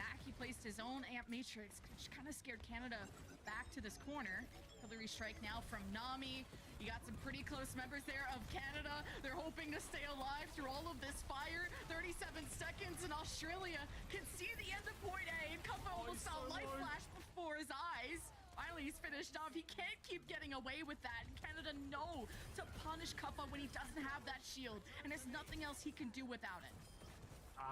Back, he placed his own Amp Matrix, which kind of scared Canada back to this corner. Artillery strike now from Nami. You got some pretty close members there of Canada. They're hoping to stay alive through all of this fire. 37 seconds, and Australia can see the end of point A, and Kuffa almost saw life flash before his eyes. Finally he's finished off. He can't keep getting away with that. And Canada know to punish Kuffa when he doesn't have that shield. And there's nothing else he can do without it.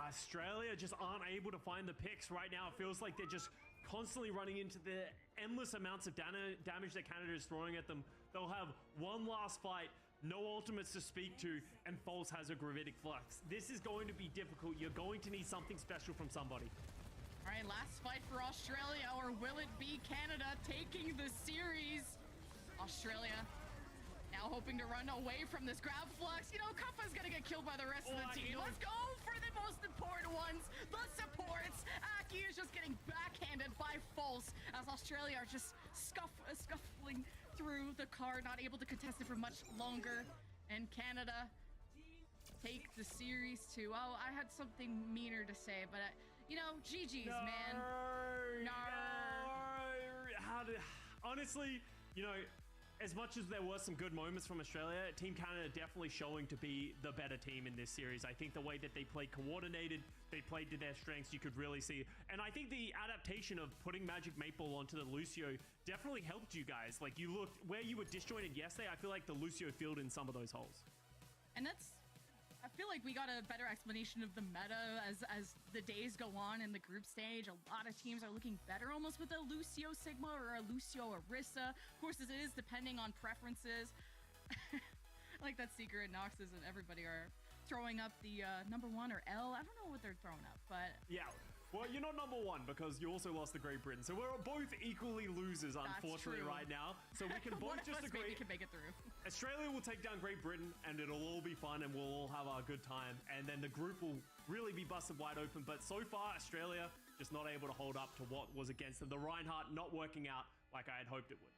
Australia just aren't able to find the picks right now. It feels like they're just constantly running into the endless amounts of damage that Canada is throwing at them. They'll have one last fight, no ultimates to speak to, and False has a gravitic flux. This is going to be difficult. You're going to need something special from somebody. All right, last fight for Australia, or will it be Canada taking the series? Australia now hoping to run away from this grab flux. You know, Kuffa's gonna get killed by the rest of the team. Let's go for the most important ones, the supports. Aki is just getting backhanded by False as Australia are just scuffling through the car, not able to contest it for much longer. And Canada take the series too. Oh, I had something meaner to say, but you know, GG's, man. No. Honestly, you know, as much as there were some good moments from Australia, Team Canada definitely showing to be the better team in this series. I think the way that they played coordinated, they played to their strengths, you could really see. And I think the adaptation of putting Magic Maple onto the Lucio definitely helped you guys. Like, you looked where you were disjointed yesterday, I feel like the Lucio filled in some of those holes. And I feel like we got a better explanation of the meta as the days go on in the group stage. A lot of teams are looking better almost with a Lucio Sigma or a Lucio Orisa. Of course, this is depending on preferences. Like that Seeker and Noxus and everybody are throwing up the number 1 or L. I don't know what they're throwing up, but... Yeah. Well, you're not number 1 because you also lost to Great Britain. So we're both equally losers, unfortunately, right now. So we can both just agree. Maybe can make it through. Australia will take down Great Britain and it'll all be fun and we'll all have our good time. And then the group will really be busted wide open. But so far, Australia just not able to hold up to what was against them. The Reinhardt not working out like I had hoped it would.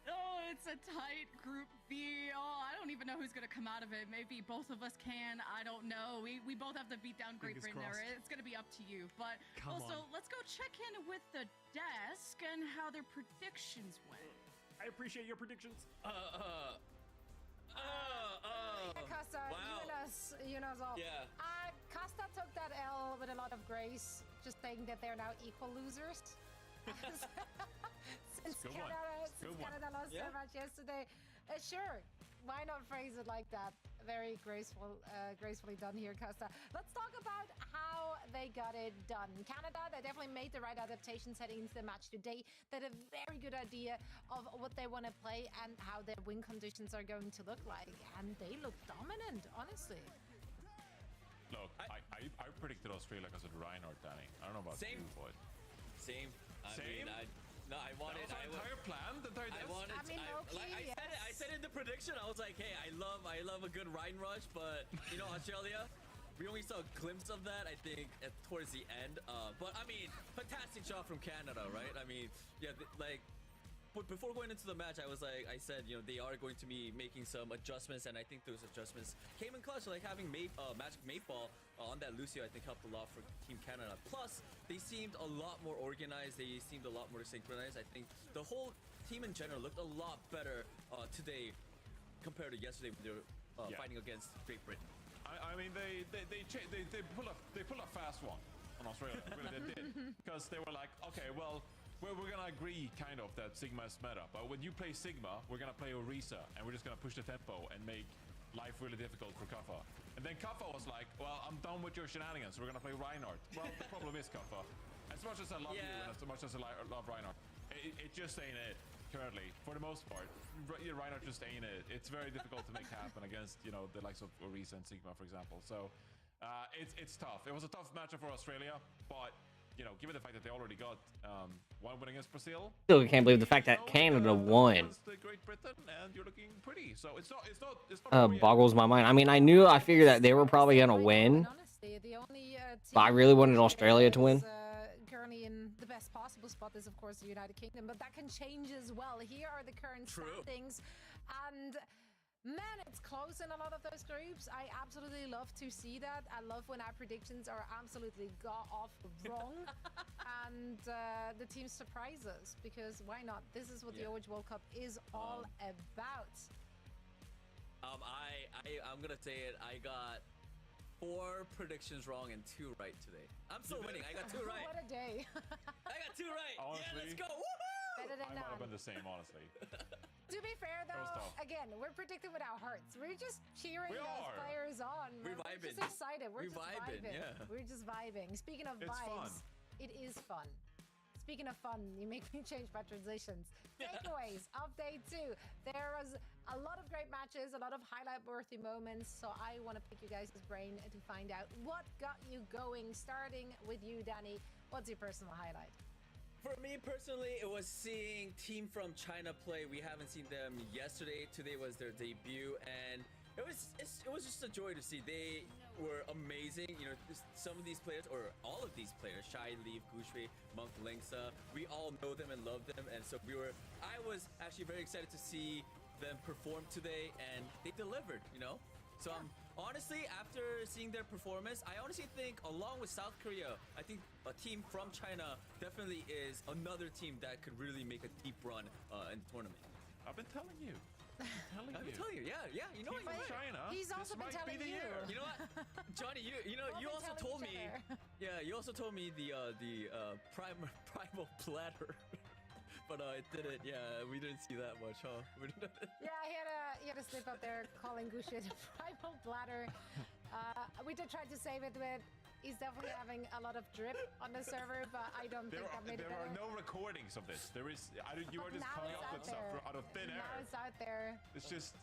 Oh, it's a tight group B. Oh, I don't even know who's going to come out of it. Maybe both of us can. I don't know. We both have to beat down Great Britain there. It's going to be up to you. But let's go check in with the desk and how their predictions went. I appreciate your predictions. Costa, wow. you know all. Yeah. Costa took that L with a lot of grace, just saying that they're now equal losers. Since Canada lost so much yesterday. Sure, why not phrase it like that? Very gracefully done here, Costa. Let's talk about how they got it done. Canada, they definitely made the right adaptations heading into the match today. They had a very good idea of what they want to play and how their win conditions are going to look like. And they look dominant, honestly. Look, I predicted Australia because of Reinhardt, Danny. I don't know about you, boy. Same. Same? I wanted. That was our entire plan. I said in the prediction, I was like, hey, I love a good Rhine rush, but you know, Australia, we only saw a glimpse of that, I think, towards the end. But I mean, fantastic shot from Canada, right? I mean, yeah, but before going into the match, I said, you know, they are going to be making some adjustments, and I think those adjustments came in clutch. Like having Magic Mayfall on that Lucio, I think helped a lot for Team Canada. Plus, they seemed a lot more organized. They seemed a lot more synchronized. I think the whole team in general looked a lot better today compared to yesterday when they were fighting against Great Britain. I mean, they pull a fast one on Australia. Really, they did, because they were like, okay, well, we're gonna agree kind of that Sigma is meta, but when you play Sigma, we're gonna play Orisa, and we're just gonna push the tempo and make life really difficult for Kuffa. And then Kuffa was like, well, I'm done with your shenanigans, we're gonna play Reinhardt. Well, the problem is, Kuffa, as much as I love you and as much as I love Reinhardt, it just ain't it currently, for the most part. Reinhardt just ain't it. It's very difficult to make happen against, you know, the likes of Orisa and Sigma, for example. So it's tough. It was a tough matchup for Australia, but you know, given the fact that they already got one win against Brazil, Still can't believe the fact that Canada won. Great Britain, and you're looking pretty. So it's not boggles my mind. I mean, I figured that they were probably gonna win. Honestly, the only But I really wanted Australia to win. Currently in the best possible spot is, of course, the United Kingdom, but that can change as well. Here are the current standings, and man, it's close in a lot of those groups. I absolutely love to see that. I love when our predictions are absolutely got off wrong and the team surprise us, because why not? This is what the OH World Cup is all about. I'm gonna say it. I got 4 predictions wrong and 2 right today. I'm still winning. I got 2 right. What a day. I got 2 right. Honestly, yeah, let's go. Woohoo! decided I and might have done. been the same, honestly. To be fair, was though, tough. again, we're predicting with our hearts. We're just cheering We those are. players on. We're We're vibing. just excited. We're We're just vibing, vibing. yeah. We're just vibing. Speaking of It's vibes, fun. it is fun. Speaking of fun, you make me change my transitions. Takeaways of day 2. There was a lot of great matches, a lot of highlight-worthy moments. So I want to pick you guys' brain to find out what got you going. Starting with you, Danny. What's your personal highlight? For me personally, it was seeing Team from China play. We haven't seen them yesterday. Today was their debut, and it was just a joy to see. They were amazing. You know, some of these players, or all of these players, Shai, Leaf, Gushui, Monk, Linksa, we all know them and love them, and so I was actually very excited to see them perform today, and they delivered. You know, so honestly, after seeing their performance, I honestly think, along with South Korea, I think a team from China definitely is another team that could really make a deep run in the tournament. I've been telling you. I've been telling you, yeah. You know Team what? from China. He's also this been might be telling the you. year. You know what, Johnny? You We've you been also telling told each me. other. Yeah, you also told me the primal platter. But it didn't. Yeah, we didn't see that much, huh? We didn't. Yeah, he had a slip up there calling Gushui the primal bladder. We did try to save it with. He's definitely having a lot of drip on the server, but I don't think that made it There better. are no recordings of this. There is. You are just Now coming it's up out with stuff there. out of thin Now air. it's out there. It's just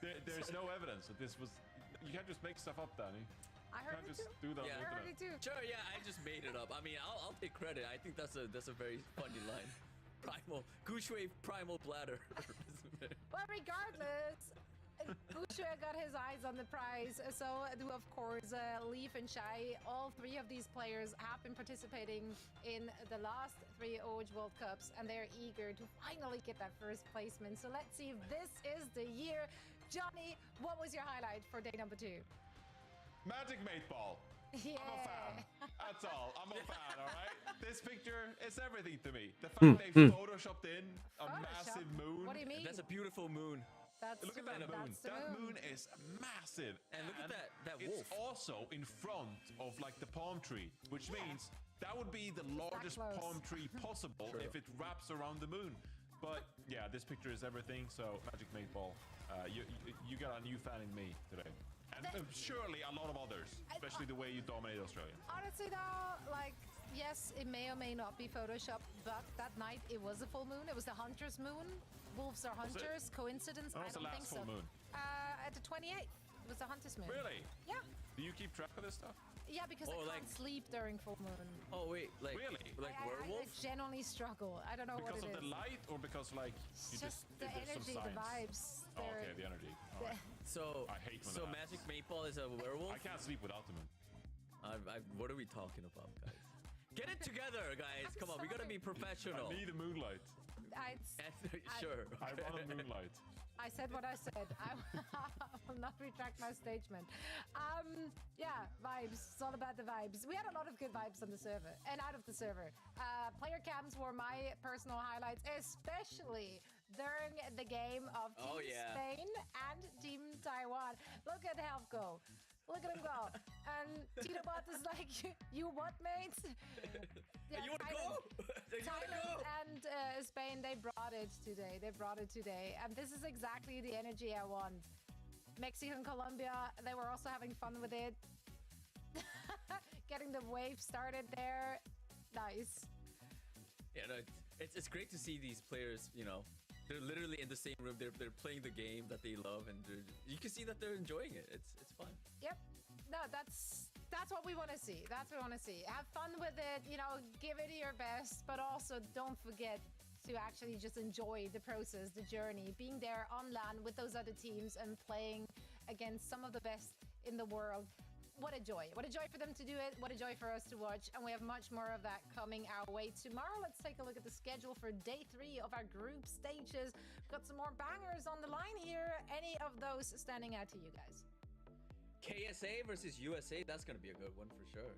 there's no evidence that this was. You can't just make stuff up, Danny. I You heard can't it just too. do that Yeah. on I the heard internet. it too. Sure, yeah, I just made it up. I mean, I'll take credit. I think that's a very funny line. Primal Gushui primal bladder. Well, regardless, Gushui got his eyes on the prize. So do, of course, Leaf and Shai. All 3 of these players have been participating in the last 3 OH World Cups, and they're eager to finally get that first placement. So let's see if this is the year. Johnny, what was your highlight for day number 2? Magic Mate Ball. Yeah. I'm a fan. That's all. I'm a fan, all right? This picture is everything to me. The fact they photoshopped in a massive moon. What do you mean? That's a beautiful moon. Look at that moon. That's the That moon is massive. And look at that It's wolf. also in front of like the palm tree, which means that would be the largest close. palm tree possible if it wraps around the moon. But yeah, this picture is everything. So Magic Mate Ball, you got a new fan in me today. And surely a lot of others, especially the way you dominate Australia. Honestly, though, like, yes, it may or may not be Photoshopped, but that night it was a full moon. It was the Hunter's moon. Wolves are Was it? hunters. Coincidence? When I was the don't last think so. full moon? At the 28th, it was the Hunter's moon. Really? Yeah. Do you keep track of this stuff? Yeah, because I can't sleep during full moon. Oh wait, like Really? like I werewolf? genuinely struggle. I don't know Because what of it the is. light, or because like It's you just the there's some energy, the science? vibes. Oh, okay, They're- the energy. All right. So I hate when so that Magic happens. Maple is a werewolf. I can't sleep without the moon. What are we talking about, guys? Get it together, guys. Come on, we gotta be professional. I need a moonlight. Sure. I want a moonlight. I said what I said. I will not retract my statement. Yeah, vibes. It's all about the vibes. We had a lot of good vibes on the server and out of the server. Player cams were my personal highlights, especially during the game of Team Spain and Team Taiwan. Look at Help go. Look at him go. And Tito Bot is like, you what, mates? Yeah, You wanna go? You wanna Thailand go? and Spain, they brought it today. And this is exactly the energy I want. Mexico and Colombia, they were also having fun with it. Getting the wave started there. Nice. Yeah, no, it's great to see these players. You know, they're literally in the same room. They're playing the game that they love, and you can see that they're enjoying it. It's fun. Yep. No, that's what we want to see. That's what we want to see. Have fun with it. You know, give it your best, but also don't forget to actually just enjoy the process, the journey, being there on land with those other teams and playing against some of the best in the world. What a joy. What a joy for them to do it. What a joy for us to watch. And we have much more of that coming our way tomorrow. Let's take a look at the schedule for day 3 of our group stages. Got some more bangers on the line here. Any of those standing out to you guys? KSA versus USA. That's gonna be a good one for sure.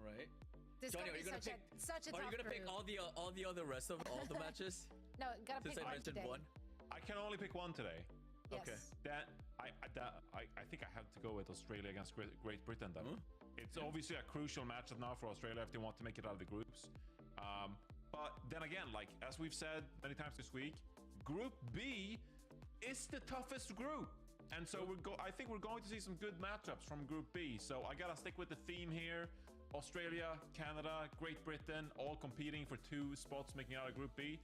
Right? This Johnny, gonna are be you gonna pick? such a Are you tough gonna pick group. all the other rest of all the matches? No, gotta Since pick I one mentioned today. one. I can only pick one today. Yes. Okay. I think I have to go with Australia against Great Britain then. It's obviously a crucial matchup now for Australia if they want to make it out of the groups. But then then again, like as we've said many times this week, Group B is the toughest group. And so I think we're going to see some good matchups from Group B. So I gotta stick with the theme here. Australia, Canada, Great Britain, all competing for 2 spots making out of Group B.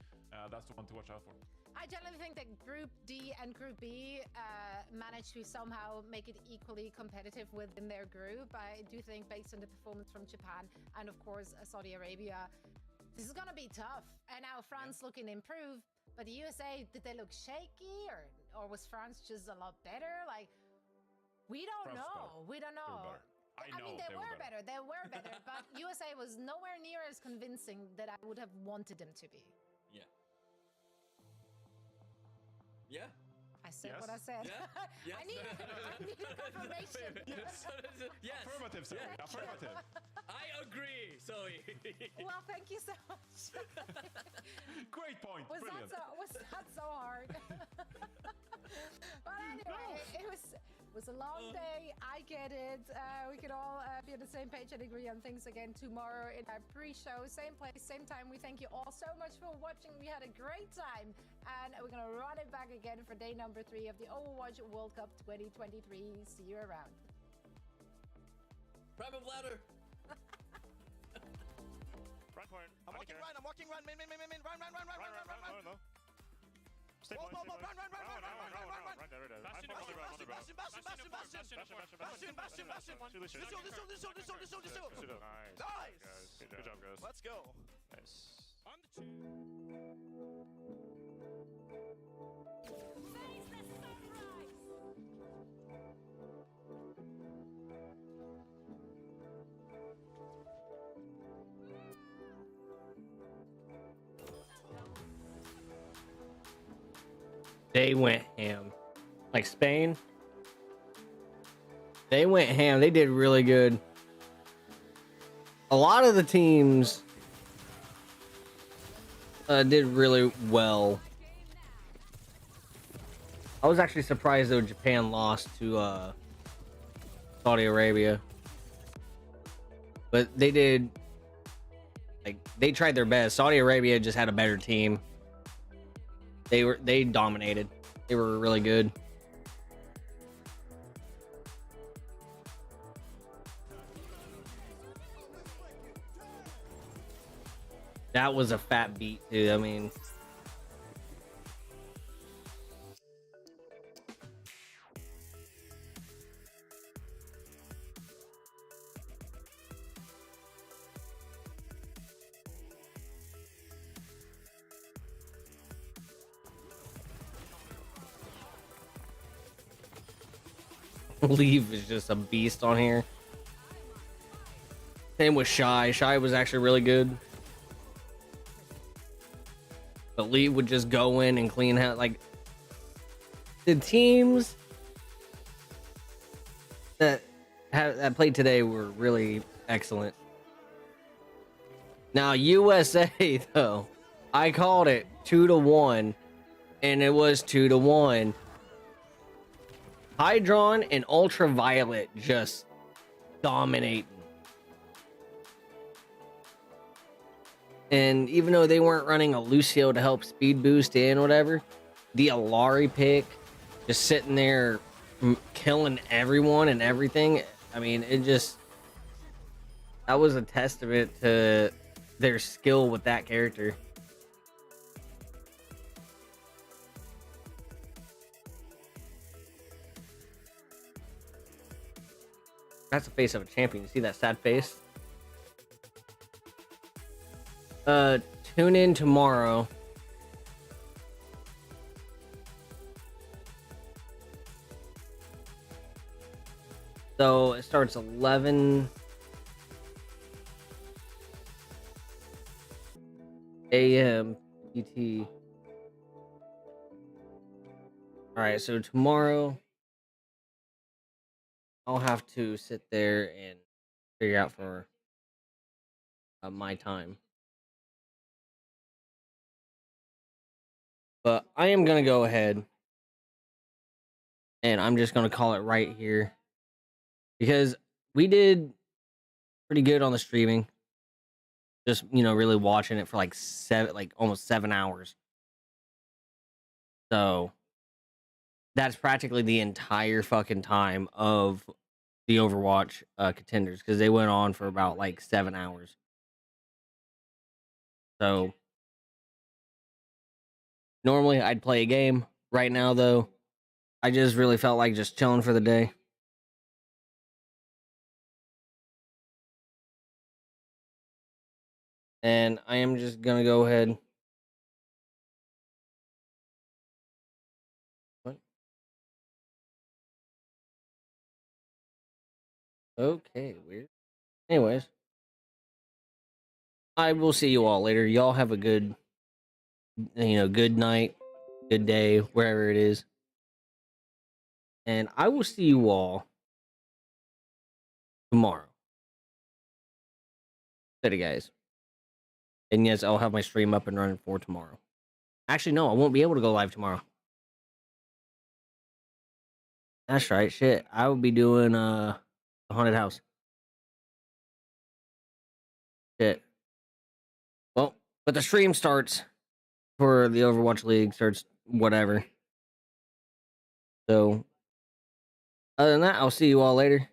That's the one to watch out for. I generally think that Group D and Group B managed to somehow make it equally competitive within their group. I do think based on the performance from Japan and, of course, Saudi Arabia, this is going to be tough. And now France looking improved, but the USA, did they look shaky or was France just a lot better? Like, we don't know. We don't know. I mean, they were better. They were better, but USA was nowhere near as convincing that I would have wanted them to be. Yeah. Yeah. I said what I said. Yeah. Yes. I needed confirmation. Yes. Yes. Affirmative, Zoe. Affirmative. I agree, Zoe. Well, thank you so much. Great point. Was Brilliant. that so hard? But anyway, it was a long day. I get it. We can all be on the same page and agree on things again tomorrow in our pre-show. Same place, same time. We thank you all so much for watching. We had a great time. And we're going to run it back again for day number 3 of the Overwatch World Cup 2023. See you around. Grab a bladder. Run for it. I'm walking run. Min. Run. Stay Whoa, point, run. Run there. Nice. Good job, guys. Let's go. Nice. On the They went ham. Like Spain, they went ham. They did really good. A lot of the teams did really well. I was actually surprised though Japan lost to Saudi Arabia, but they did, like, they tried their best. Saudi Arabia just had a better team. They dominated. They were really good. That was a fat beat too. I mean, Leave is just a beast on here. Same with Shy. Shy was actually really good. But Lee would just go in and clean out. Like, the teams that played today were really excellent. Now USA though, I called it 2-1, and it was 2-1. Hydron and Ultraviolet just dominating. And even though they weren't running a Lucio to help speed boost in whatever, the Alari pick just sitting there killing everyone and everything. I mean, that was a testament to their skill with that character. That's the face of a champion. You see that sad face? Tune in tomorrow. So it starts 11 a.m. PT. All right, so tomorrow I'll have to sit there and figure out for my time. But I am going to go ahead and I'm just going to call it right here because we did pretty good on the streaming. just really watching it for like almost 7 hours. So that's practically the entire fucking time of the Overwatch contenders, because they went on for about like 7 hours. So normally I'd play a game. Right now, though, I just really felt like just chilling for the day. And I am just gonna go ahead. What? Okay, weird. Anyways, I will see you all later. Y'all have a good, good night, good day, wherever it is. And I will see you all tomorrow. Steady, guys. And yes, I'll have my stream up and running for tomorrow. Actually, no, I won't be able to go live tomorrow. That's right. Shit. I will be doing the haunted house. Shit. Well, but the stream starts for the Overwatch League, starts whatever. So other than that, I'll see you all later.